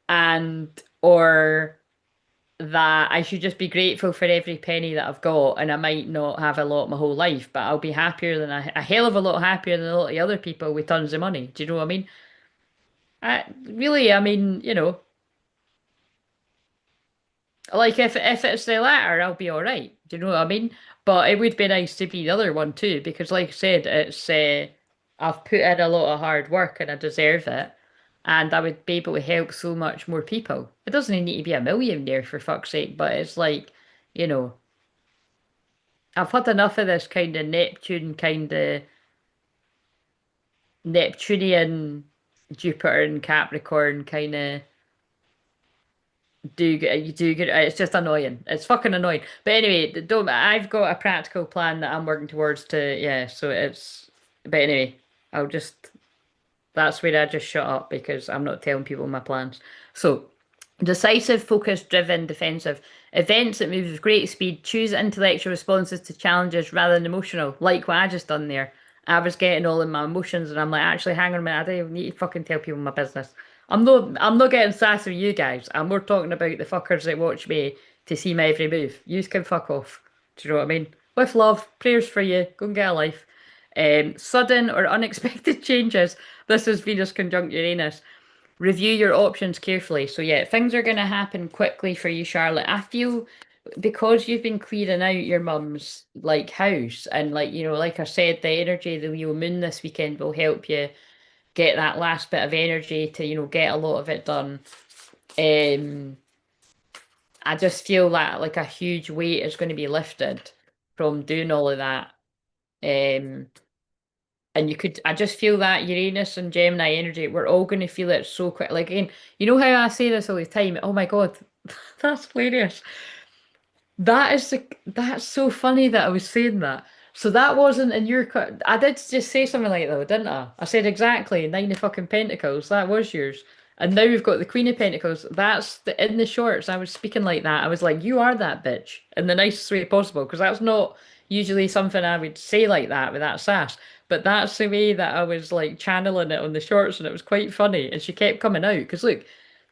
and or that I should just be grateful for every penny that I've got, and I might not have a lot my whole life, but I'll be happier than a hell of a lot happier than a lot of other people with tons of money. Do you know what I mean? I mean, like if it's the latter, I'll be all right. Do you know what I mean? But it would be nice to be the other one too, because like I said, it's I've put in a lot of hard work and I deserve it, and I would be able to help so much more people. It doesn't need to be a millionaire for fuck's sake, but it's like, you know. I've had enough of this kind of Neptunian, Jupiter and Capricorn kind of you do get it's just annoying. It's fucking annoying. But anyway, don't I've got a practical plan that I'm working towards to yeah, so it's but anyway, I'll just that's where I just shut up because I'm not telling people my plans. So, decisive, focused, driven, defensive. Events that move with great speed. Choose intellectual responses to challenges rather than emotional. Like what I just done there. I was getting all in my emotions and I'm like, actually, hang on a minute. I don't even need to fucking tell people my business. I'm not getting sassy with you guys. I'm more talking about the fuckers that watch me to see my every move. You can fuck off. Do you know what I mean? With love, prayers for you. Go and get a life. Sudden or unexpected changes. This is Venus conjunct Uranus. Review your options carefully. So yeah, things are going to happen quickly for you, Charlotte. I feel because you've been clearing out your mum's like house and like like I said, the energy of the Wheel Moon this weekend will help you get that last bit of energy to get a lot of it done. Um, I just feel that like a huge weight is going to be lifted from doing all of that. Um, and I just feel that Uranus and Gemini energy, we're all going to feel it so quick. Like, again, you know how I say this all the time? Oh my God, that's hilarious. That's so funny that I was saying that. So that wasn't in your, I did just say something like that though, didn't I? I said exactly, Nine of fucking Pentacles, that was yours. And now we've got the Queen of Pentacles. In the shorts, I was speaking like that. I was like, you are that bitch in the nicest way possible, because that's not usually something I would say like that with that sass. But that's the way that I was like channeling it on the shorts, and it was quite funny. And she kept coming out because look,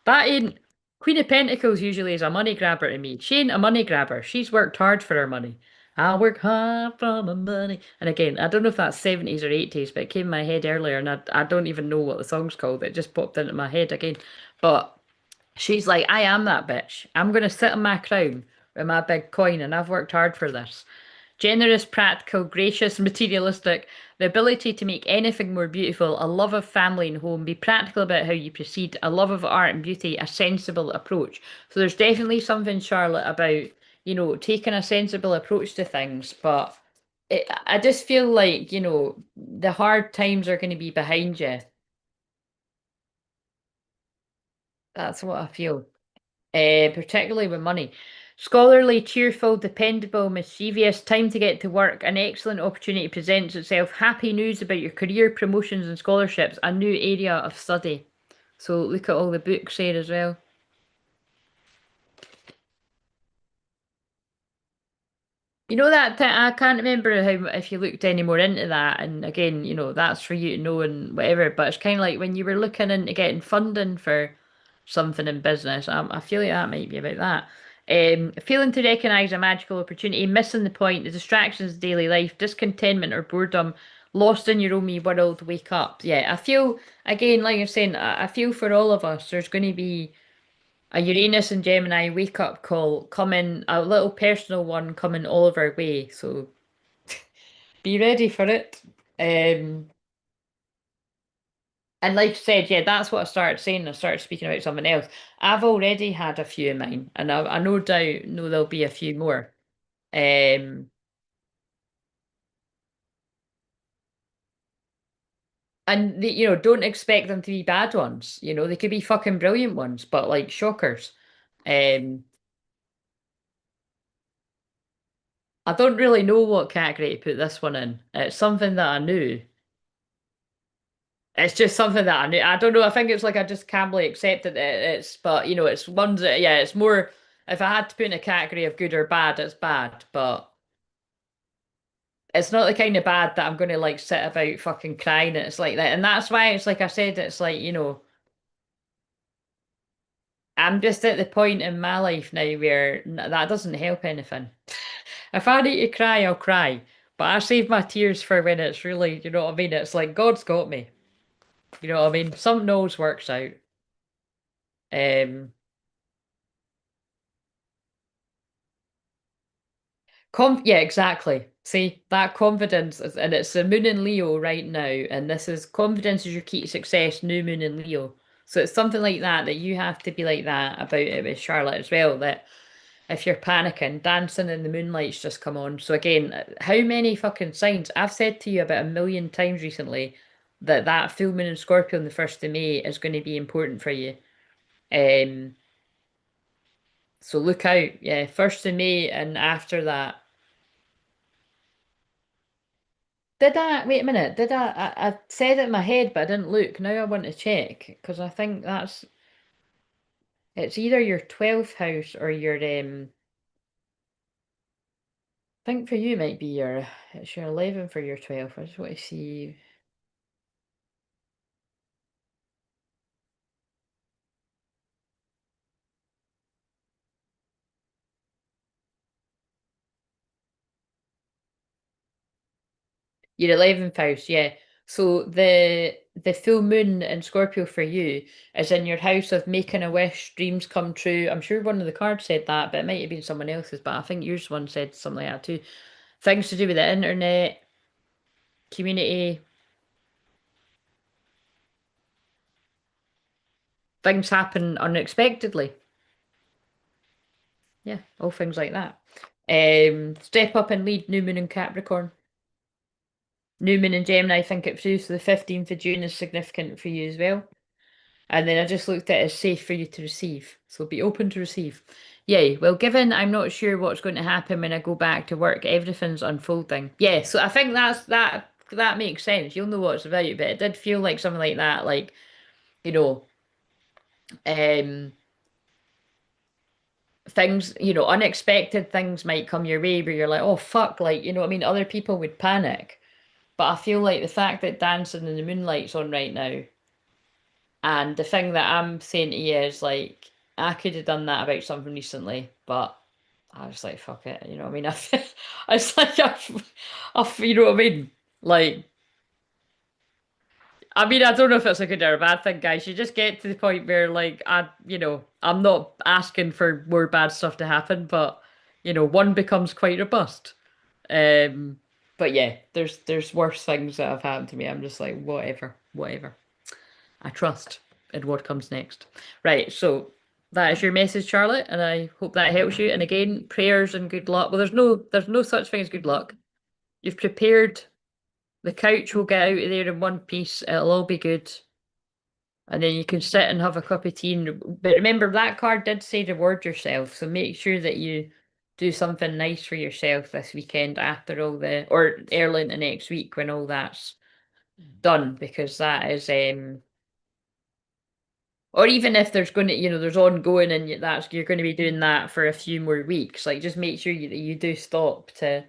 that ain't Queen of Pentacles usually is a money grabber to me. She ain't a money grabber. She's worked hard for her money. I work hard for my money. And again, I don't know if that's 70s or 80s, but it came in my head earlier, and I don't even know what the song's called. It just popped into my head again. But she's like, I am that bitch. I'm going to sit on my crown with my big coin, and I've worked hard for this. Generous, practical, gracious, materialistic, the ability to make anything more beautiful, a love of family and home, be practical about how you proceed, a love of art and beauty, a sensible approach. So there's definitely something, Charlotte, about, taking a sensible approach to things, but I just feel like, the hard times are going to be behind you. That's what I feel. Particularly with money. Scholarly, cheerful, dependable, mischievous, time to get to work, an excellent opportunity presents itself. Happy news about your career, promotions, and scholarships, a new area of study. So look at all the books there as well. You know that I can't remember how if you looked any more into that, and again, that's for you to know and whatever. But it's kind of like when you were looking into getting funding for something in business. I feel like that might be about that. Failing to recognise a magical opportunity, missing the point, the distractions of daily life, discontentment or boredom, lost in your own wee world. Wake up. Yeah, I feel again, like you're saying, I feel for all of us. There's going to be a Uranus and Gemini wake up call coming, a little personal one coming all of our way. So be ready for it. Um, and like I said, yeah, that's what I started saying. I started speaking about something else. I've already had a few of mine, and I no doubt know there'll be a few more. Um, And don't expect them to be bad ones. They could be fucking brilliant ones, but like shockers. Um, I don't really know what category to put this one in. It's something that I knew. It's just something that I knew. I don't know. I think it's like I just calmly accepted it. But it's ones that, yeah, it's more. If I had to put in a category of good or bad, it's bad. But it's not the kind of bad that I'm going to like sit about fucking crying. It's like that, and that's why it's like I said. It's like I'm just at the point in my life now where that doesn't help anything. If I need to cry, I'll cry. But I save my tears for when it's really, you know what I mean? It's like God's got me. You know what I mean? Something always works out. Um, yeah, exactly. See, that confidence is, and it's the moon in Leo right now, and this is confidence is your key to success, new moon in Leo. So it's something like that you have to be like that about it with Charlotte as well. That if you're panicking, dancing in the moonlight's just come on. So again, how many fucking signs? I've said to you about a million times recently that that full moon in Scorpio on the 1st of May is going to be important for you. Um, so look out. Yeah, 1st of May and after that. Did I, wait a minute, I said it in my head, but I didn't look. Now I want to check because I think it's either your 12th house or your, I think for you might be it's your 11th or your 12th. I just want to see. Your 11th house, yeah. So the full moon in Scorpio for you is in your house of making a wish, dreams come true. I'm sure one of the cards said that, but it might have been someone else's, but I think yours one said something like that too. Things to do with the internet, community, things happen unexpectedly. Yeah, all things like that. Step up and lead, new moon in Capricorn. New moon in Gemini, I think it through, so the 15th of June is significant for you as well. And then I just looked at it as safe for you to receive. So be open to receive. Yay. Well, given I'm not sure what's going to happen when I go back to work, everything's unfolding. Yeah, so I think that makes sense. You'll know what it's about, but it did feel like something like that, like, you know, um things, unexpected things might come your way where you're like, oh fuck, like, what I mean? Other people would panic. But I feel like the fact that Dancing in the Moonlight's on right now, and the thing that I'm saying to you is like, I could have done that about something recently, but I was like, fuck it, you know what I mean? I was like, you know what I mean? Like, I mean, I don't know if it's a good or a bad thing, guys. You just get to the point where, like, I'm not asking for more bad stuff to happen, but one becomes quite robust. Um, but yeah, there's worse things that have happened to me. I'm just like, whatever, whatever. I trust in what comes next. Right, so that is your message, Charlotte, and I hope that helps you. And again, prayers and good luck. Well, there's no such thing as good luck. You've prepared. The couch will get out of there in one piece. It'll all be good. And then you can sit and have a cup of tea. But remember, that card did say reward yourself. So make sure that you do something nice for yourself this weekend after or early into next week when all that's done, because that is, or even if there's going to, there's ongoing and you're going to be doing that for a few more weeks. Like, just make sure that you do stop to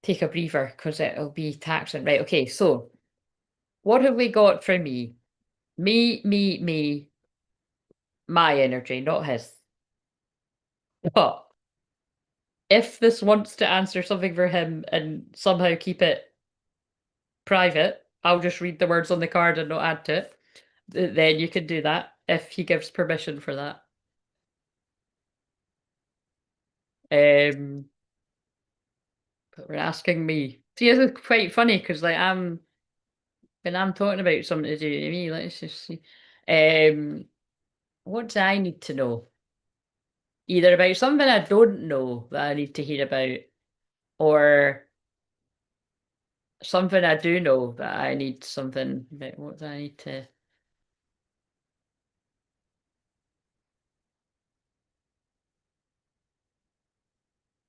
take a breather because it'll be taxing. Right, okay, so what have we got for me? Me, my energy, not his. But if this wants to answer something for him and somehow keep it private, I'll just read the words on the card and not add to it. Then you can do that if he gives permission for that. Um, but we're asking me. See, this is quite funny because like when I'm talking about something to do to me, let's just see. What do I need to know? Either about something I don't know that I need to hear about, or Something I do know that I need something. What do I need to?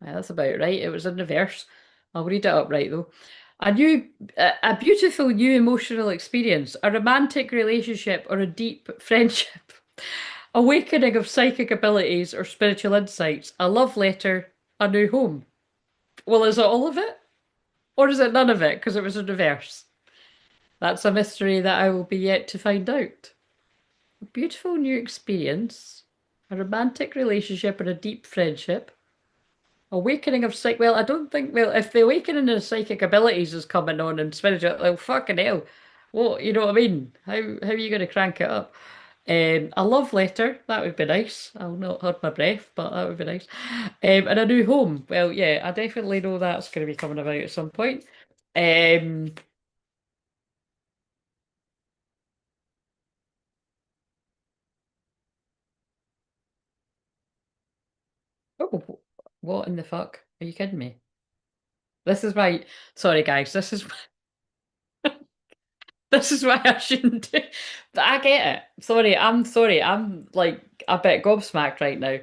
That's about right. It was in reverse. I'll read it up right though. A beautiful new emotional experience, a romantic relationship, or a deep friendship, awakening of psychic abilities or spiritual insights, a love letter, a new home. Well, is it all of it? Or is it none of it because it was in reverse? That's a mystery that I will be yet to find out. A beautiful new experience, a romantic relationship, or a deep friendship, awakening of psych. Well, I don't think. Well, if the awakening of psychic abilities is coming on and spiritual, well, fucking hell, what you know what I mean? How are you going to crank it up? A love letter that would be nice. I'll not hold my breath, but that would be nice. And a new home. Well, yeah, I definitely know that's going to be coming about at some point. Um, oh, what in the fuck? Are you kidding me? This is why. Sorry, guys. This is why I shouldn't do. I get it. Sorry, I'm sorry. I'm like a bit gobsmacked right now.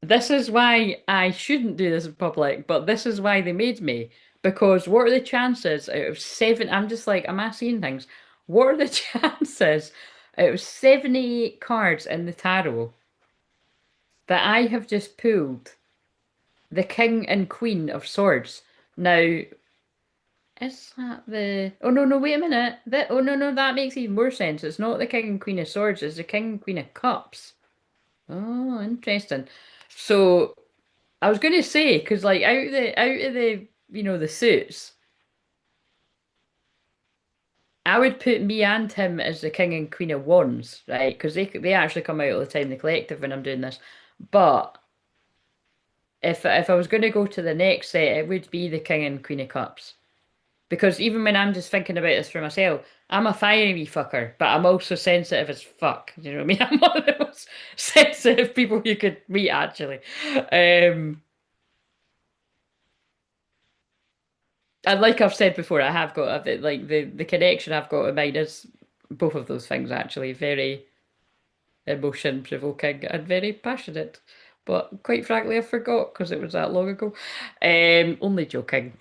This is why I shouldn't do this in public, but this is why they made me. Because what are the chances out of seven? I'm just like, am I seeing things? What are the chances out of 78 cards in the tarot that I have just pulled the King and Queen of Swords? Now, is that the? Oh no, no, wait a minute. Oh no, no, that makes even more sense. It's not the King and Queen of Swords, it's the King and Queen of Cups. Oh, interesting. So I was going to say, because like out of the the suits, I would put me and him as the King and Queen of Wands, right? Because they actually come out all the time, the collective, when I'm doing this. But if I was going to go to the next set, it would be the King and Queen of Cups. Because even when I'm just thinking about this for myself, I'm a fiery wee fucker, but I'm also sensitive as fuck. You know what I mean? I'm one of the most sensitive people you could meet, actually. Um, and like I've said before, I have got a bit like the connection I've got in mind is both of those things actually very emotion provoking and very passionate. But quite frankly, I forgot because it was that long ago. Only joking.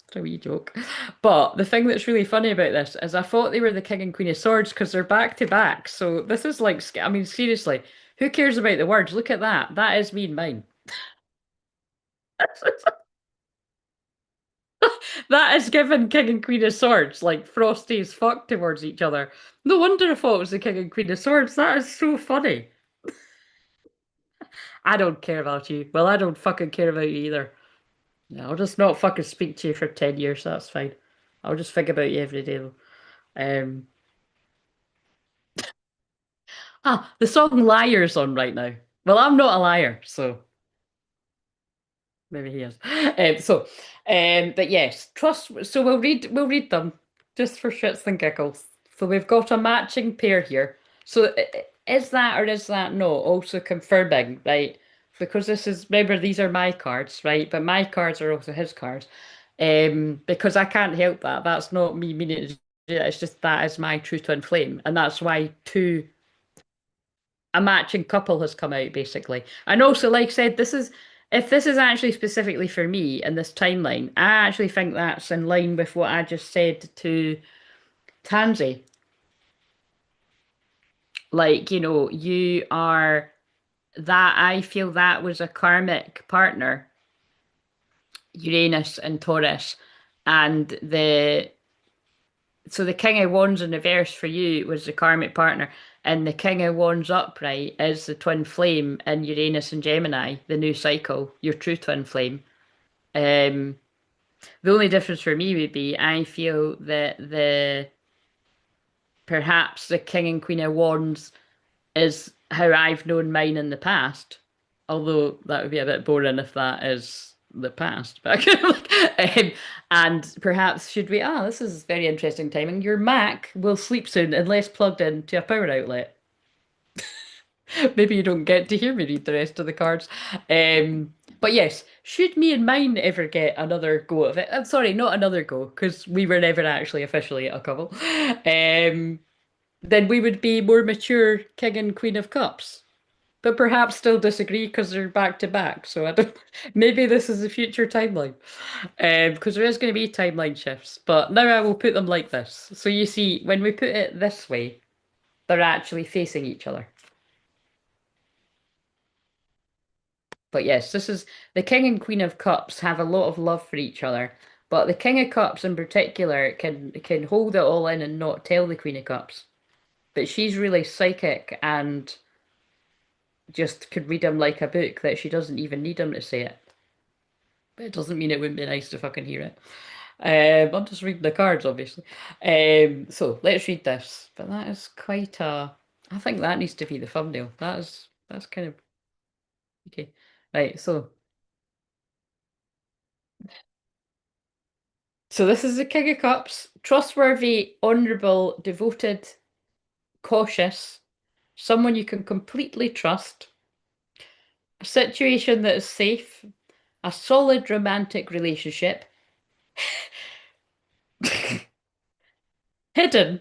It's a wee joke. But the thing that's really funny about this is I thought they were the King and Queen of Swords because they're back to back. So this is like, I mean, seriously, who cares about the words? Look at that. That is me and mine. That is given King and Queen of Swords, like frosty as fuck towards each other. No wonder I thought it was the King and Queen of Swords. That is so funny. I don't care about you. Well, I don't fucking care about you either. No, I'll just not fucking speak to you for 10 years. That's fine. I'll just think about you every day though. Um, the song Liar's on right now. Well, I'm not a liar, so maybe he is. But yes, trust. So we'll read them just for shits and giggles. So we've got a matching pair here. So is that or is that no? Also confirming, right? Because this is remember these are my cards, right? But my cards are also his cards. Because I can't help that. That's not me meaning to do that. It's just that is my true twin flame, and that's why two a matching couple has come out basically. And also, like I said, this is if this is actually specifically for me in this timeline, I actually think that's in line with what I just said to Tansy. Like, you are that I feel that was a karmic partner, Uranus and Taurus, and the King of Wands in reverse for you was the karmic partner, and the King of Wands upright is the twin flame in Uranus and Gemini, the new cycle, your true twin flame. Um, the only difference for me would be I feel that perhaps the King and Queen of Wands is how I've known mine in the past. Although that would be a bit boring if that is the past. But and perhaps should we? Ah, this is very interesting timing. Your Mac will sleep soon unless plugged into a power outlet. Maybe you don't get to hear me read the rest of the cards. But yes, should me and mine ever get another go of it, I'm sorry, not another go, because we were never actually officially a couple, then we would be more mature King and Queen of Cups. But perhaps still disagree because they're back to back. So I don't. Maybe this is the future timeline, because there is going to be timeline shifts. But now I will put them like this. So you see, when we put it this way, they're actually facing each other. But yes, this is the King and Queen of Cups have a lot of love for each other. But the King of Cups in particular can hold it all in and not tell the Queen of Cups. But she's really psychic and just could read him like a book that she doesn't even need him to say it. But it doesn't mean it wouldn't be nice to fucking hear it. I'm just reading the cards, obviously. So let's read this. But that is quite a. I think that needs to be the thumbnail. That's kind of okay. Right. So this is the King of Cups. Trustworthy, honourable, devoted, cautious, someone you can completely trust. A situation that is safe. A solid romantic relationship. Hidden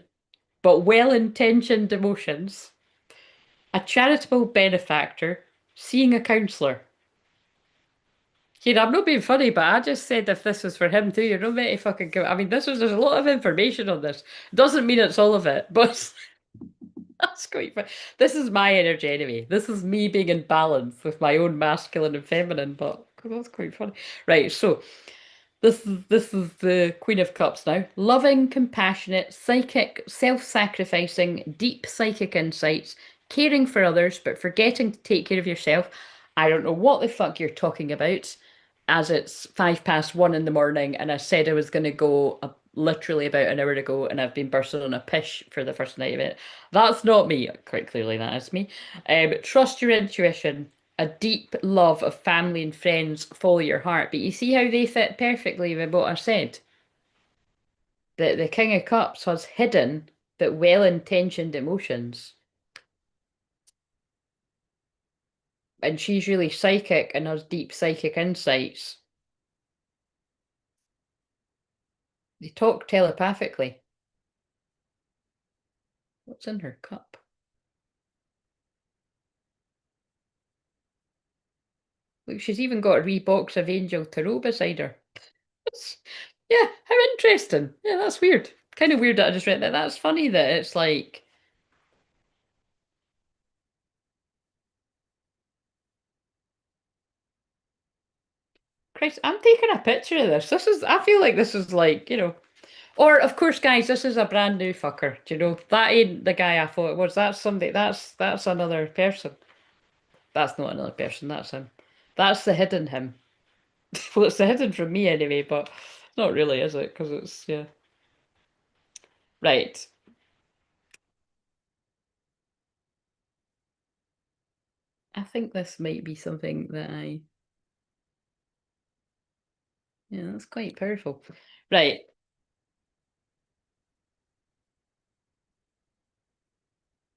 but well-intentioned emotions, a charitable benefactor, seeing a counsellor. Here, I'm not being funny, but I just said if this was for him too, you're not meant to fucking go. I mean, there's a lot of information on this. Doesn't mean it's all of it, but that's quite fun. This is my energy anyway. This is me being in balance with my own masculine and feminine, but that's quite funny. Right, so this is the Queen of Cups now. Loving, compassionate, psychic, self-sacrificing, deep psychic insights, caring for others, but forgetting to take care of yourself. I don't know what the fuck you're talking about, as it's 1:05 in the morning, and I said I was going to go literally about an hour ago, and I've been bursting on a pish for the first night of it. That's not me. Quite clearly, that is me. Trust your intuition, a deep love of family and friends, follow your heart. But you see how they fit perfectly with what I said? That the King of Cups has hidden but well-intentioned emotions. And she's really psychic and has deep psychic insights. They talk telepathically. What's in her cup? Look, she's even got a wee box of Angel Tarot beside her. Yeah, how interesting. Yeah, that's weird. Kind of weird that I just read that. That's funny that it's like Christ, I'm taking a picture of this. I feel like this is like, or of course, guys, this is a brand new fucker. Do you know, that ain't the guy I thought it was. That's somebody, that's another person. That's not another person, that's him. That's the hidden him. Well, it's the hidden from me anyway, but not really, is it? Because it's, yeah. Right. I think this might be something that yeah, that's quite powerful. Right.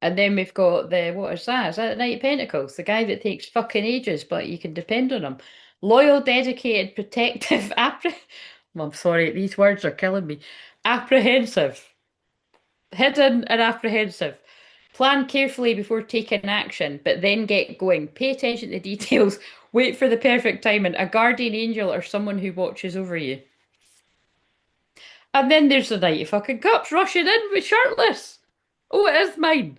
And then we've got what is that? Is that the Knight of Pentacles? The guy that takes fucking ages, but you can depend on him. Loyal, dedicated, protective, I'm sorry, these words are killing me. Apprehensive. Hidden and apprehensive. Plan carefully before taking action, but then get going. Pay attention to details. Wait for the perfect timing. A guardian angel or someone who watches over you. And then there's the Knight of fucking Cups rushing in with shirtless. Oh, it is mine.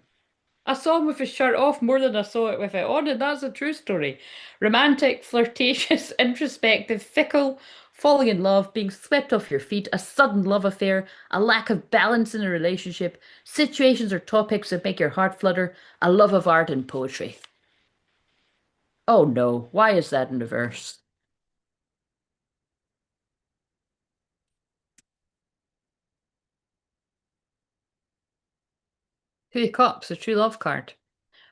I saw him with his shirt off more than I saw it with it on, and that's a true story. Romantic, flirtatious, introspective, fickle, falling in love, being swept off your feet, a sudden love affair, a lack of balance in a relationship, situations or topics that make your heart flutter, a love of art and poetry. Oh no, why is that in reverse? Two of Cups, the true love card.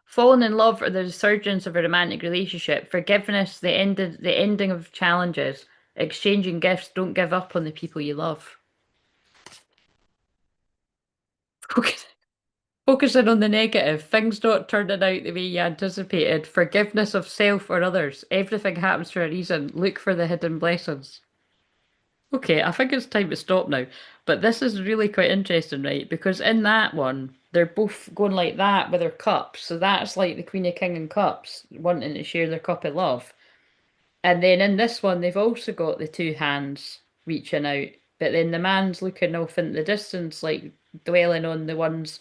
Falling in love or the resurgence of a romantic relationship, forgiveness, the ending of challenges, exchanging gifts, don't give up on the people you love. Okay, Focusing on the negative, things not turning out the way you anticipated, forgiveness of self or others. Everything happens for a reason. Look for the hidden blessings. Okay, I think it's time to stop now. But this is really quite interesting, right? Because in that one, they're both going like that with their cups. So that's like the Queen of King and Cups wanting to share their cup of love. And then in this one, they've also got the two hands reaching out. But then the man's looking off into the distance, like dwelling on the ones.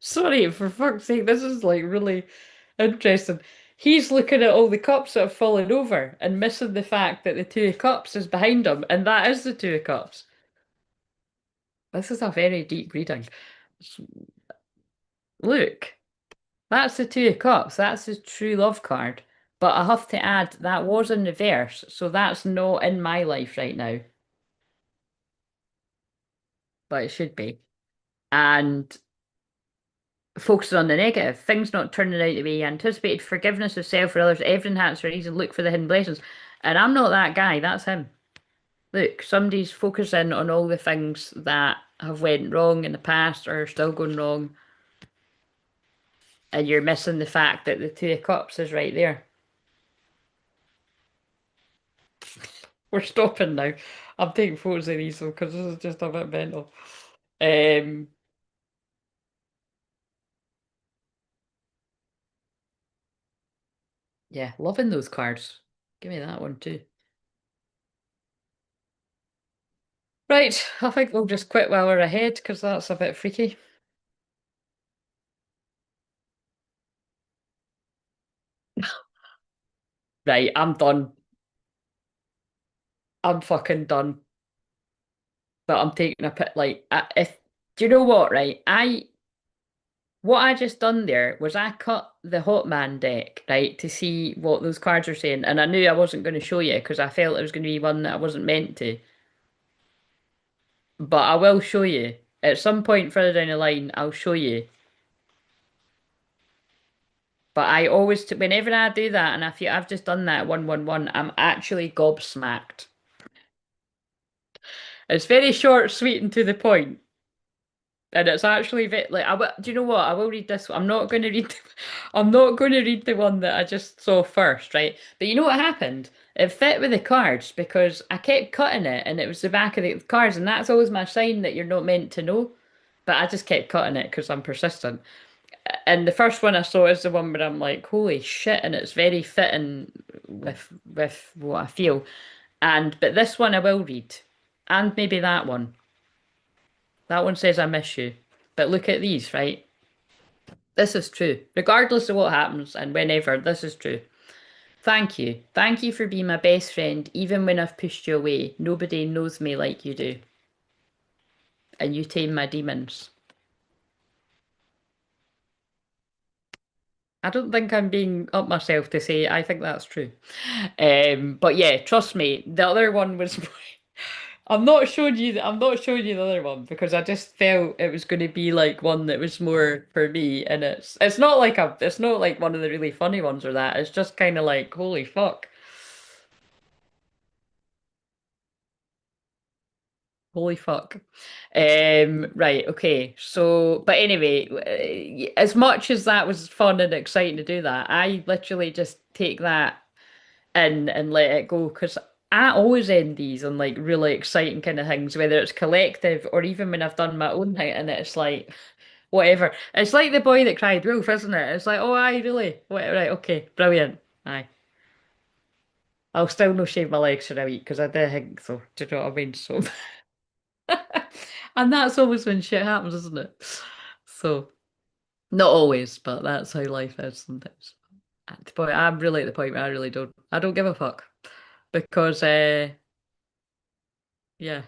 Sorry, for fuck's sake, this is like really interesting. He's looking at all the cups that have fallen over and missing the fact that the Two of Cups is behind him, and that is the Two of Cups. This is a very deep reading. Look, that's the Two of Cups. That's the true love card. But I have to add, that was in reverse, so that's not in my life right now. But it should be. And focusing on the negative, things not turning out the way you anticipated, forgiveness of self or others, everything happens for a reason, look for the hidden blessings. And I'm not that guy, that's him. Look, somebody's focusing on all the things that have went wrong in the past or are still going wrong, and you're missing the fact that the Two of Cups is right there. We're stopping now. I'm taking photos of these though, because this is just a bit mental. Yeah, loving those cards. Give me that one too. Right, I think we'll just quit while we're ahead because that's a bit freaky. Right, I'm done. I'm fucking done. But I'm taking a pit. Like, if do you know what? Right, what I just done there was I cut the Hotman deck right to see what those cards are saying, and I knew I wasn't going to show you because I felt it was going to be one that I wasn't meant to. But I will show you at some point further down the line. I'll show you. But I always, whenever I do that, and I feel I've just done that 111, I'm actually gobsmacked. It's very short, sweet, and to the point. And it's actually like do you know what? I will read this. I'm not going to read. I'm not going to read the one that I just saw first, right? But you know what happened? It fit with the cards because I kept cutting it, and it was the back of the cards, and that's always my sign that you're not meant to know. But I just kept cutting it because I'm persistent. And the first one I saw is the one where I'm like, holy shit, and it's very fitting with what I feel. But this one I will read, and maybe that one. That one says I miss you. But look at these, right? This is true. Regardless of what happens and whenever, this is true. Thank you. Thank you for being my best friend, even when I've pushed you away. Nobody knows me like you do. And you tame my demons. I don't think I'm being up myself to say I think that's true. But yeah, trust me, the other one was I'm not showing you the other one because I just felt it was going to be like one that was more for me, and it's not like one of the really funny ones or that. It's just kind of like holy fuck. Holy fuck. Right, okay. So, but anyway, as much as that was fun and exciting to do that, I literally just take that in and let it go because I always end these on like really exciting kind of things, whether it's collective or even when I've done my own thing, and it's like whatever. It's like the boy that cried wolf, isn't it? It's like, oh, aye, really? Right, okay, brilliant. Aye. I'll still no shave my legs for a week because I did think so. Do you know what I mean? So, and that's always when shit happens, isn't it? So, not always, but that's how life is sometimes. At the point, I'm really at the point where I don't give a fuck because yeah. In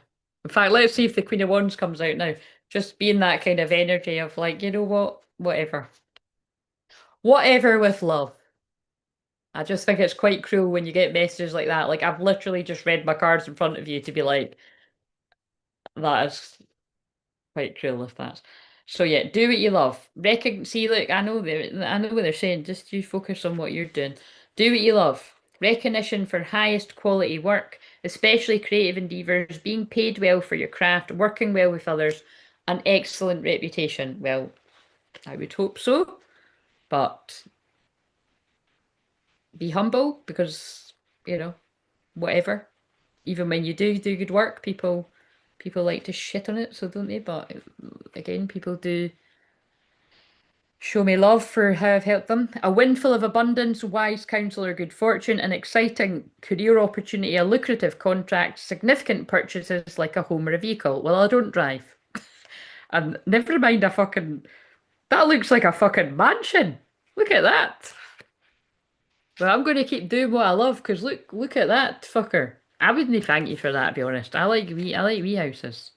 fact, let's see if the Queen of Wands comes out now. Just being that kind of energy of like, you know what? Whatever. Whatever with love. I just think it's quite cruel when you get messages like that. Like I've literally just read my cards in front of you to be like, that is quite cruel if that's. So yeah, do what you love. See, look, I know what they're saying. Just you focus on what you're doing. Do what you love. Recognition for highest quality work, especially creative endeavors, being paid well for your craft, working well with others, an excellent reputation. Well, I would hope so, but be humble because, you know, whatever. Even when you do good work, people like to shit on it, so don't they? But again, people do show me love for how I've helped them. A windfall of abundance, wise counsel or good fortune, an exciting career opportunity, a lucrative contract, significant purchases like a home or a vehicle. Well, I don't drive. And never mind a fucking. That looks like a fucking mansion. Look at that. Well, I'm going to keep doing what I love because look at that fucker. I wouldn't thank you for that, to be honest. I like wee houses.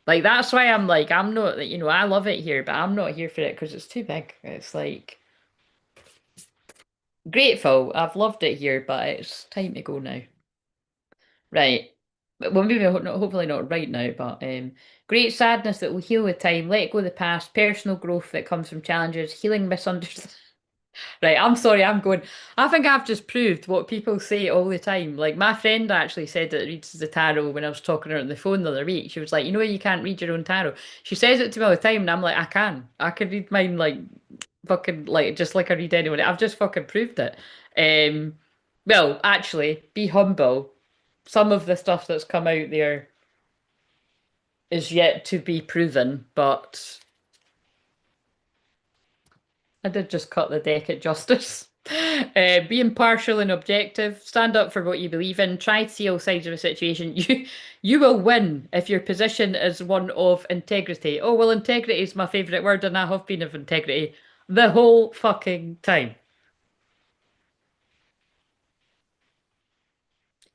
Like that's why I'm like I'm not I love it here, but I'm not here for it because it's too big. It's like grateful. I've loved it here, but it's time to go now. Right. Well, maybe hopefully not right now, but great sadness that will heal with time. Let go of the past. Personal growth that comes from challenges. Healing misunderstanding. Right, I'm sorry, I'm going. I think I've just proved what people say all the time. Like my friend actually said that reads the tarot when I was talking to her on the phone the other week. She was like, you know, you can't read your own tarot. She says it to me all the time, and I'm like, I can. I can read mine like fucking like just like I read anyone. I've just fucking proved it. Um, well, actually, be humble. Some of the stuff that's come out there is yet to be proven, but I did just cut the deck at justice. Be impartial and objective. Stand up for what you believe in. Try to see all sides of a situation. You will win if your position is one of integrity. Oh well, integrity is my favourite word, and I have been of integrity the whole fucking time.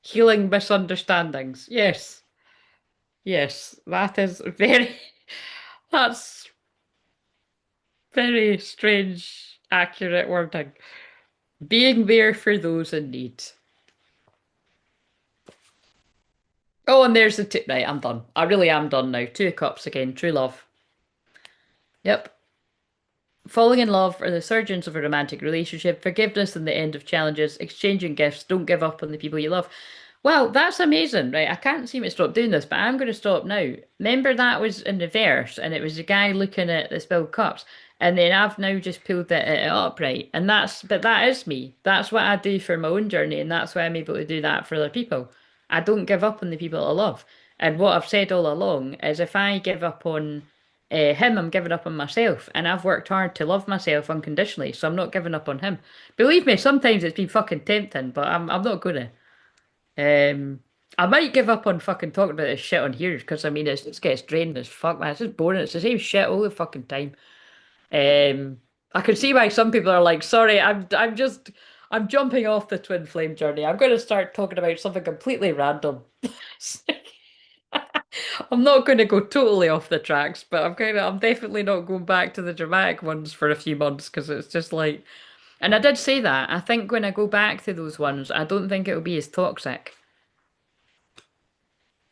Healing misunderstandings. Yes, yes, that is very. That's very strange, accurate wording. Being there for those in need. Oh, and there's the tip. Right, I'm done. I really am done now. Two of Cups again. True love. Yep. Falling in love or the surgeons of a romantic relationship, forgiveness and the end of challenges, exchanging gifts, don't give up on the people you love. Well, that's amazing, right? I can't seem to stop doing this, but I'm going to stop now. Remember that was in reverse, and it was a guy looking at the spilled cups, and then I've now just pulled it up, right? And but that is me. That's what I do for my own journey, and that's why I'm able to do that for other people. I don't give up on the people I love. And what I've said all along is if I give up on him, I'm giving up on myself, and I've worked hard to love myself unconditionally, so I'm not giving up on him. Believe me, sometimes it's been fucking tempting, but I'm not gonna. Um, I might give up on fucking talking about this shit on here because I mean it just gets drained as fuck, man. It's just boring. It's the same shit all the fucking time. I can see why some people are like, sorry, I'm jumping off the twin flame journey. I'm going to start talking about something completely random. I'm not going to go totally off the tracks, but I'm definitely not going back to the dramatic ones for a few months because it's just like, and I did say that. I think when I go back to those ones, I don't think it'll be as toxic.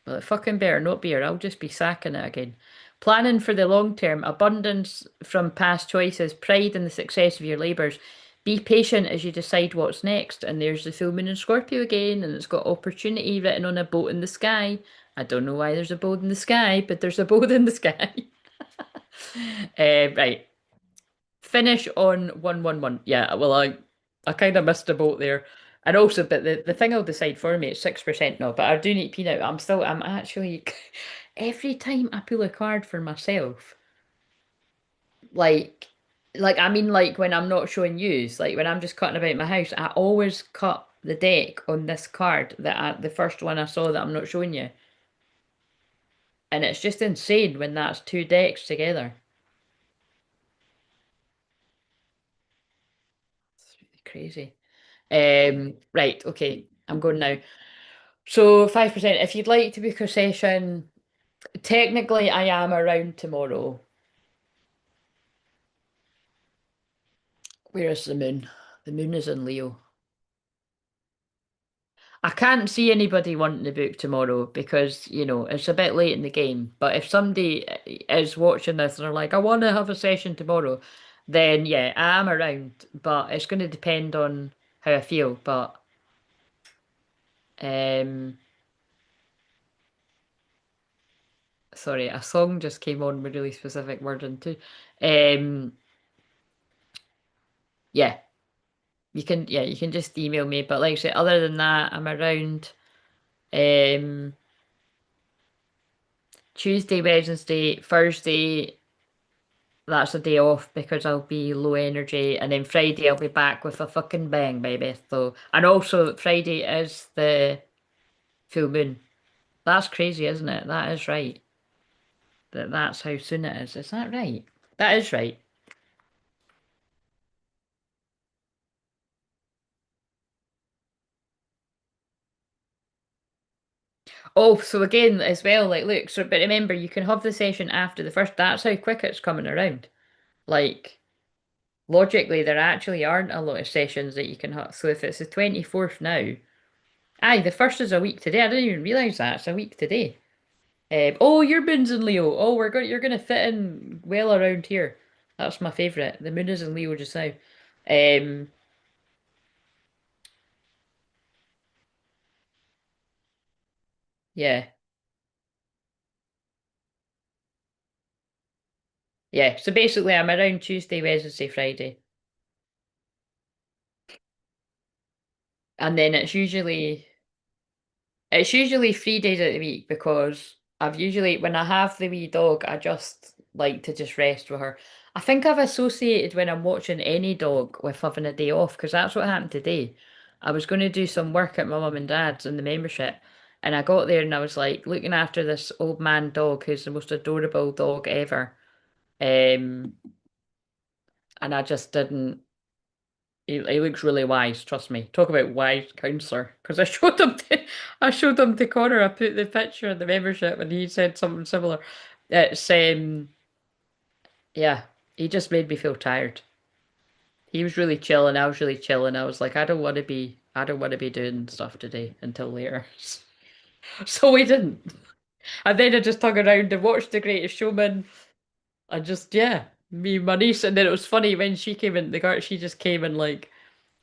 Well, it fucking better not be, or I'll just be sacking it again. Planning for the long term, abundance from past choices, pride in the success of your labours. Be patient as you decide what's next. And there's the full moon in Scorpio again, and it's got opportunity written on a boat in the sky. I don't know why there's a boat in the sky, but there's a boat in the sky. Right. Finish on 111. Yeah, well, I kind of missed a boat there. And also, but the thing I'll decide for me, it's 6% now, but I do need peanut. I'm actually, every time I pull a card for myself, like, I mean, like when I'm not showing yous, like when I'm just cutting about my house, I always cut the deck on this card the first one I saw that I'm not showing you. And it's just insane when that's two decks together. It's really crazy. Right, okay, I'm going now. So 5%, if you'd like to book a session, technically I am around tomorrow. Where is the moon? The moon is in Leo. I can't see anybody wanting to book tomorrow because, it's a bit late in the game. But if somebody is watching this and they're like, I want to have a session tomorrow, then yeah, I am around. But it's going to depend on how I feel. But um Sorry, a song just came on with really specific wording too. Um, yeah, you can just email me. But like I say, other than that, I'm around Tuesday, Wednesday, Thursday. That's a day off because I'll be low energy, and then Friday I'll be back with a fucking bang, baby. So, and also Friday is the full moon. That's crazy, isn't it? That is right. That's how soon it is. Is that right? That is right. Oh, so again, as well, like, look, so, but remember, you can have the session after the first. That's how quick it's coming around. Like, logically, there actually aren't a lot of sessions that you can have. So if it's the 24th now, aye, the first is a week today. I didn't even realise that. It's a week today. Oh, your moon's in Leo. Oh, you're gonna fit in well around here. That's my favourite. The moon is in Leo just now. Um, yeah, yeah. So basically, I'm around Tuesday, Wednesday, Friday, and then it's usually 3 days out of the week because I've usually, when I have the wee dog, I just like to just rest with her. I think I've associated when I'm watching any dog with having a day off because that's what happened today. I was going to do some work at my mum and dad's in the membership, and I got there and I was like looking after this old man dog who's the most adorable dog ever. Um, and I just didn't. He looks really wise, trust me. Talk about wise counselor. Because I showed him to Connor. I put the picture of the membership, and he said something similar. It's yeah. He just made me feel tired. He was really chill, and I was really chill, and I was like, I don't want to be doing stuff today until later. So we didn't. And then I just hung around and watched The Greatest Showman. And just yeah, me and my niece. And then it was funny when she came in the car. She just came and like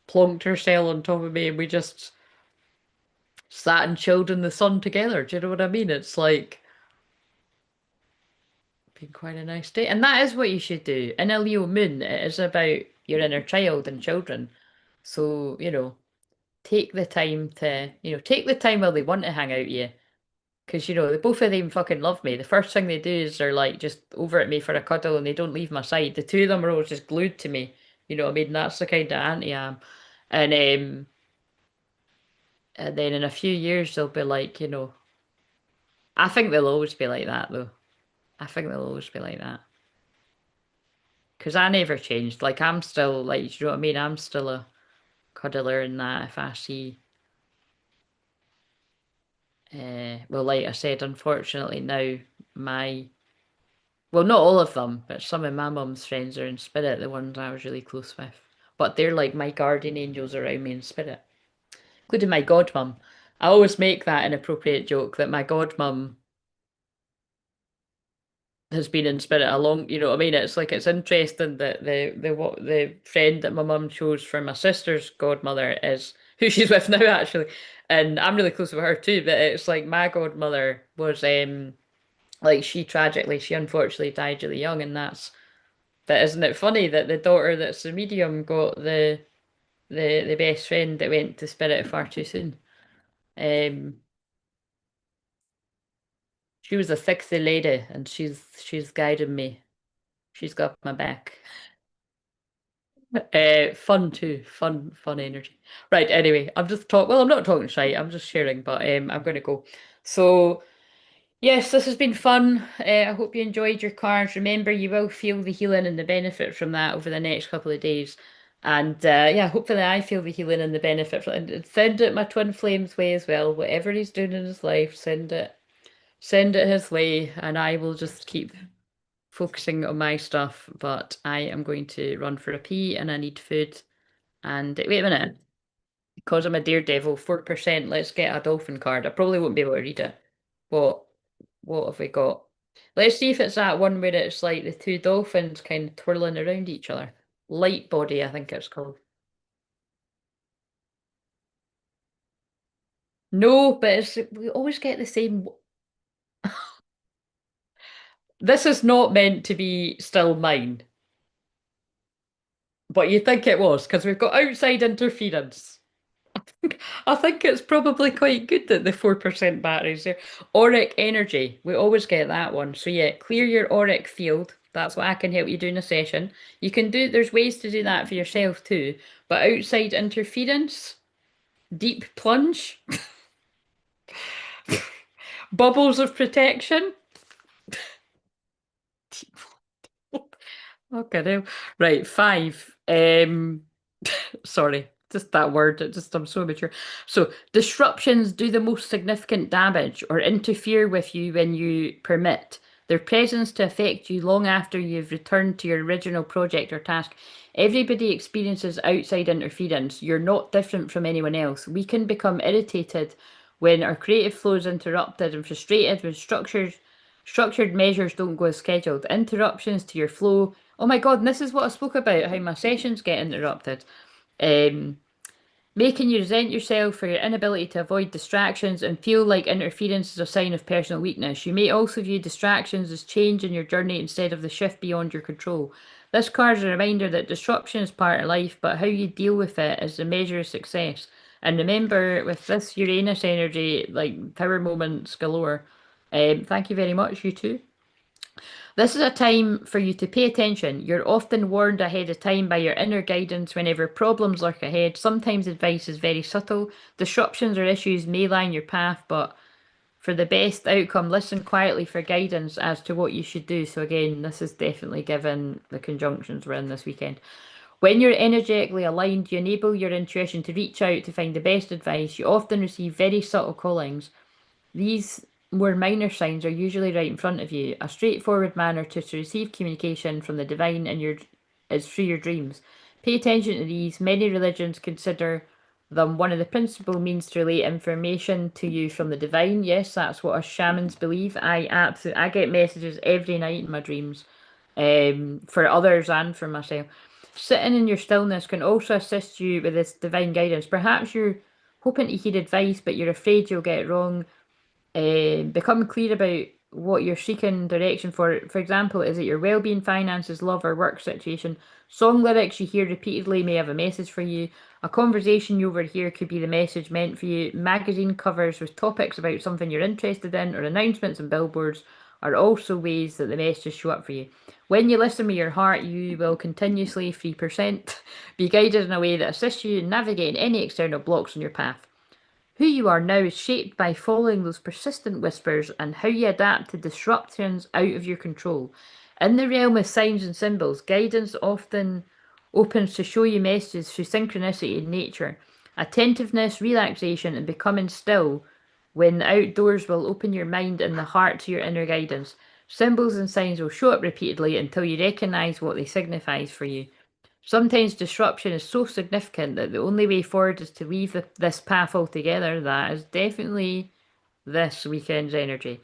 plonked herself on top of me, and we just sat and chilled in the sun together. Do you know what I mean? It's like been quite a nice day. And that is what you should do. In a Leo moon, it is about your inner child and children. So, take the time to, take the time while they want to hang out with you. Because, the both of them fucking love me. The first thing they do is they're like just over at me for a cuddle and they don't leave my side. The two of them are always just glued to me. You know what I mean? That's the kind of auntie I am. And and then in a few years they'll be like, I think they'll always be like that though. I think they'll always be like that. Because I never changed. Like, I'm still, like, you know what I mean? I'm still a cuddler in that if I see, well, like I said, unfortunately now my, well, not all of them, but some of my mum's friends are in spirit, the ones I was really close with. But they're like my guardian angels around me in spirit, including my godmum. I always make that inappropriate joke that my godmum has been in spirit along, you know what I mean? It's like it's interesting that the friend that my mum chose for my sister's godmother is who she's with now actually. And I'm really close with her too, but it's like my godmother was like she unfortunately died really young, and but isn't it funny that the daughter that's the medium got the best friend that went to spirit far too soon. Um she was a 60 lady and she's guiding me. She's got my back. Fun too. Fun energy. Right, anyway, I'm just talking. Well, I'm not talking shite, I'm just sharing, but I'm gonna go. So, yes, this has been fun. I hope you enjoyed your cards. Remember, you will feel the healing and the benefit from that over the next couple of days. And yeah, hopefully I feel the healing and the benefit from it. And send it my twin flames way as well. Whatever he's doing in his life, send it his way, and I will just keep focusing on my stuff. But I am going to run for a pee and I need food. And wait a minute, because I'm a daredevil, 4%. Let's get a dolphin card. I probably won't be able to read it. What what have we got? Let's see if it's that one where it's like the two dolphins kind of twirling around each other. Light body, I think it's called. No, but we always get the same. This is not meant to be still mine, but you think it was because we've got outside interference. I think it's probably quite good that the 4% batteries there. Auric energy, we always get that one. So yeah, clear your auric field. That's what I can help you do in a session. You can do, there's ways to do that for yourself too. But outside interference, deep plunge, bubbles of protection. Okay, now. Right, 5. Sorry, just that word. It just I'm so mature. So disruptions do the most significant damage or interfere with you when you permit their presence to affect you long after you've returned to your original project or task. Everybody experiences outside interference. You're not different from anyone else. We can become irritated when our creative flow is interrupted and frustrated when structured measures don't go as scheduled. Interruptions to your flow. Oh my God, and this is what I spoke about, how my sessions get interrupted. Um, Making you resent yourself for your inability to avoid distractions and feel like interference is a sign of personal weakness. You may also view distractions as change in your journey instead of the shift beyond your control. This card is a reminder that disruption is part of life, but how you deal with it is the measure of success. And remember, with this Uranus energy, like power moments galore. Thank you very much, you too. This is a time for you to pay attention. You're often warned ahead of time by your inner guidance whenever problems lurk ahead. Sometimes advice is very subtle. Disruptions or issues may lie in your path, but for the best outcome, listen quietly for guidance as to what you should do. So, again, this is definitely given the conjunctions we're in this weekend. When you're energetically aligned, you enable your intuition to reach out to find the best advice. You often receive very subtle callings. These more minor signs are usually right in front of you. A straightforward manner to receive communication from the divine and your is through your dreams. Pay attention to these. Many religions consider them one of the principal means to relay information to you from the divine. Yes, that's what us shamans believe. I get messages every night in my dreams, for others and for myself. Sitting in your stillness can also assist you with this divine guidance. Perhaps you're hoping to hear advice, but you're afraid you'll get it wrong. Become clear about what you're seeking direction for. For example, is it your well-being, finances, love, or work situation? Song lyrics you hear repeatedly may have a message for you. A conversation you overhear could be the message meant for you. Magazine covers with topics about something you're interested in, or announcements and billboards are also ways that the messages show up for you. When you listen with your heart, you will continuously, 3%, be guided in a way that assists you in navigating any external blocks on your path. Who you are now is shaped by following those persistent whispers and how you adapt to disruptions out of your control. In the realm of signs and symbols, guidance often opens to show you messages through synchronicity in nature. Attentiveness, relaxation, and becoming still when the outdoors will open your mind and the heart to your inner guidance. Symbols and signs will show up repeatedly until you recognize what they signify for you. Sometimes disruption is so significant that the only way forward is to leave this path altogether. That is definitely this weekend's energy.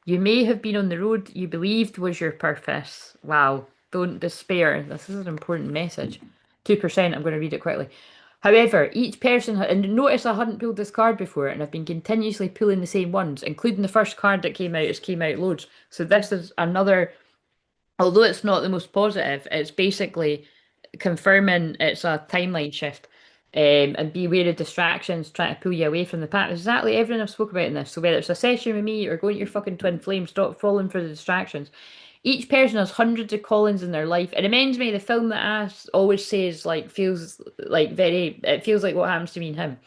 You may have been on the road you believed was your purpose. Wow, don't despair. This is an important message. 2%, I'm going to read it quickly. However, each person, and notice I hadn't pulled this card before, and I've been continuously pulling the same ones, including the first card that came out. It's came out loads. So this is another, although it's not the most positive, it's basically confirming it's a timeline shift. And be aware of distractions trying to pull you away from the path. Exactly everything I've spoke about in this. So whether it's a session with me or going to your fucking twin flame, stop falling for the distractions. Each person has hundreds of callings in their life. It reminds me of the film that I always says like feels like very. It feels like what happens to me and him.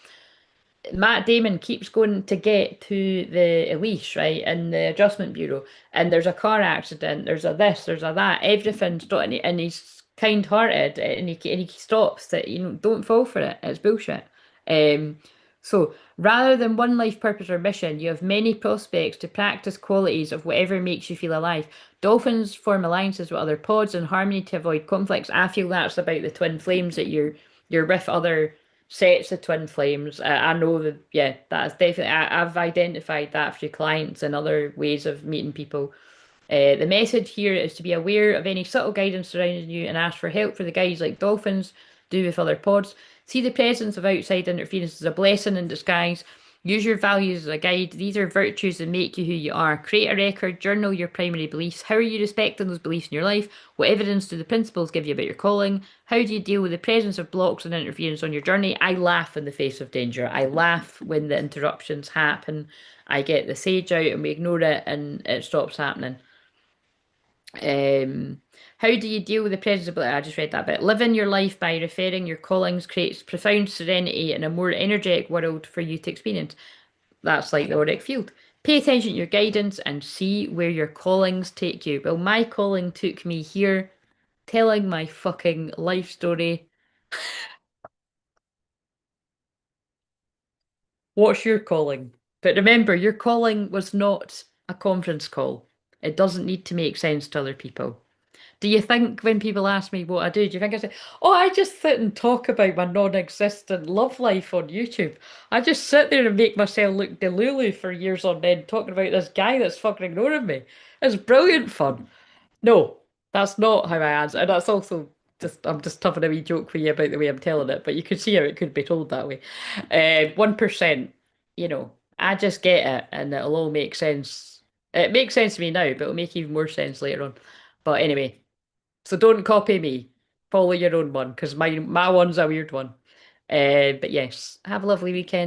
Matt Damon keeps going to get to the Elise, right, in the adjustment bureau, and there's a car accident, there's a this, there's a that, everything's not, and he's kind-hearted, and he stops that, don't fall for it, it's bullshit. Um, so rather than one life purpose or mission, you have many prospects to practice qualities of whatever makes you feel alive. Dolphins form alliances with other pods in harmony to avoid conflicts. I feel that's about the twin flames that you're with other sets of twin flames. I know that, yeah, that's definitely, I've identified that for clients and other ways of meeting people. The message here is to be aware of any subtle guidance surrounding you and ask for help for the guides like dolphins do with other pods. See the presence of outside interference as a blessing in disguise. Use your values as a guide. These are virtues that make you who you are. Create a record, journal your primary beliefs. How are you respecting those beliefs in your life? What evidence do the principles give you about your calling? How do you deal with the presence of blocks and interference on your journey? I laugh in the face of danger. I laugh when the interruptions happen. I get the sage out and we ignore it and it stops happening. How do you deal with the presence of, I just read that bit. Living your life by referring your callings creates profound serenity and a more energetic world for you to experience. That's like the auric field. Pay attention to your guidance and see where your callings take you. Well, my calling took me here, telling my fucking life story. What's your calling? But remember, your calling was not a conference call. It doesn't need to make sense to other people. Do you think when people ask me what I do you think I say, oh, I just sit and talk about my non-existent love life on YouTube? I just sit there and make myself look delulu for years on end talking about this guy that's fucking ignoring me. It's brilliant fun. No, that's not how I answer. And that's also just, I'm just toughing a wee joke for you about the way I'm telling it, but you could see how it could be told that way. 1%, I just get it and it'll all make sense. It makes sense to me now, but it'll make even more sense later on. But anyway. So don't copy me. Follow your own one because my one's a weird one. But yes, have a lovely weekend.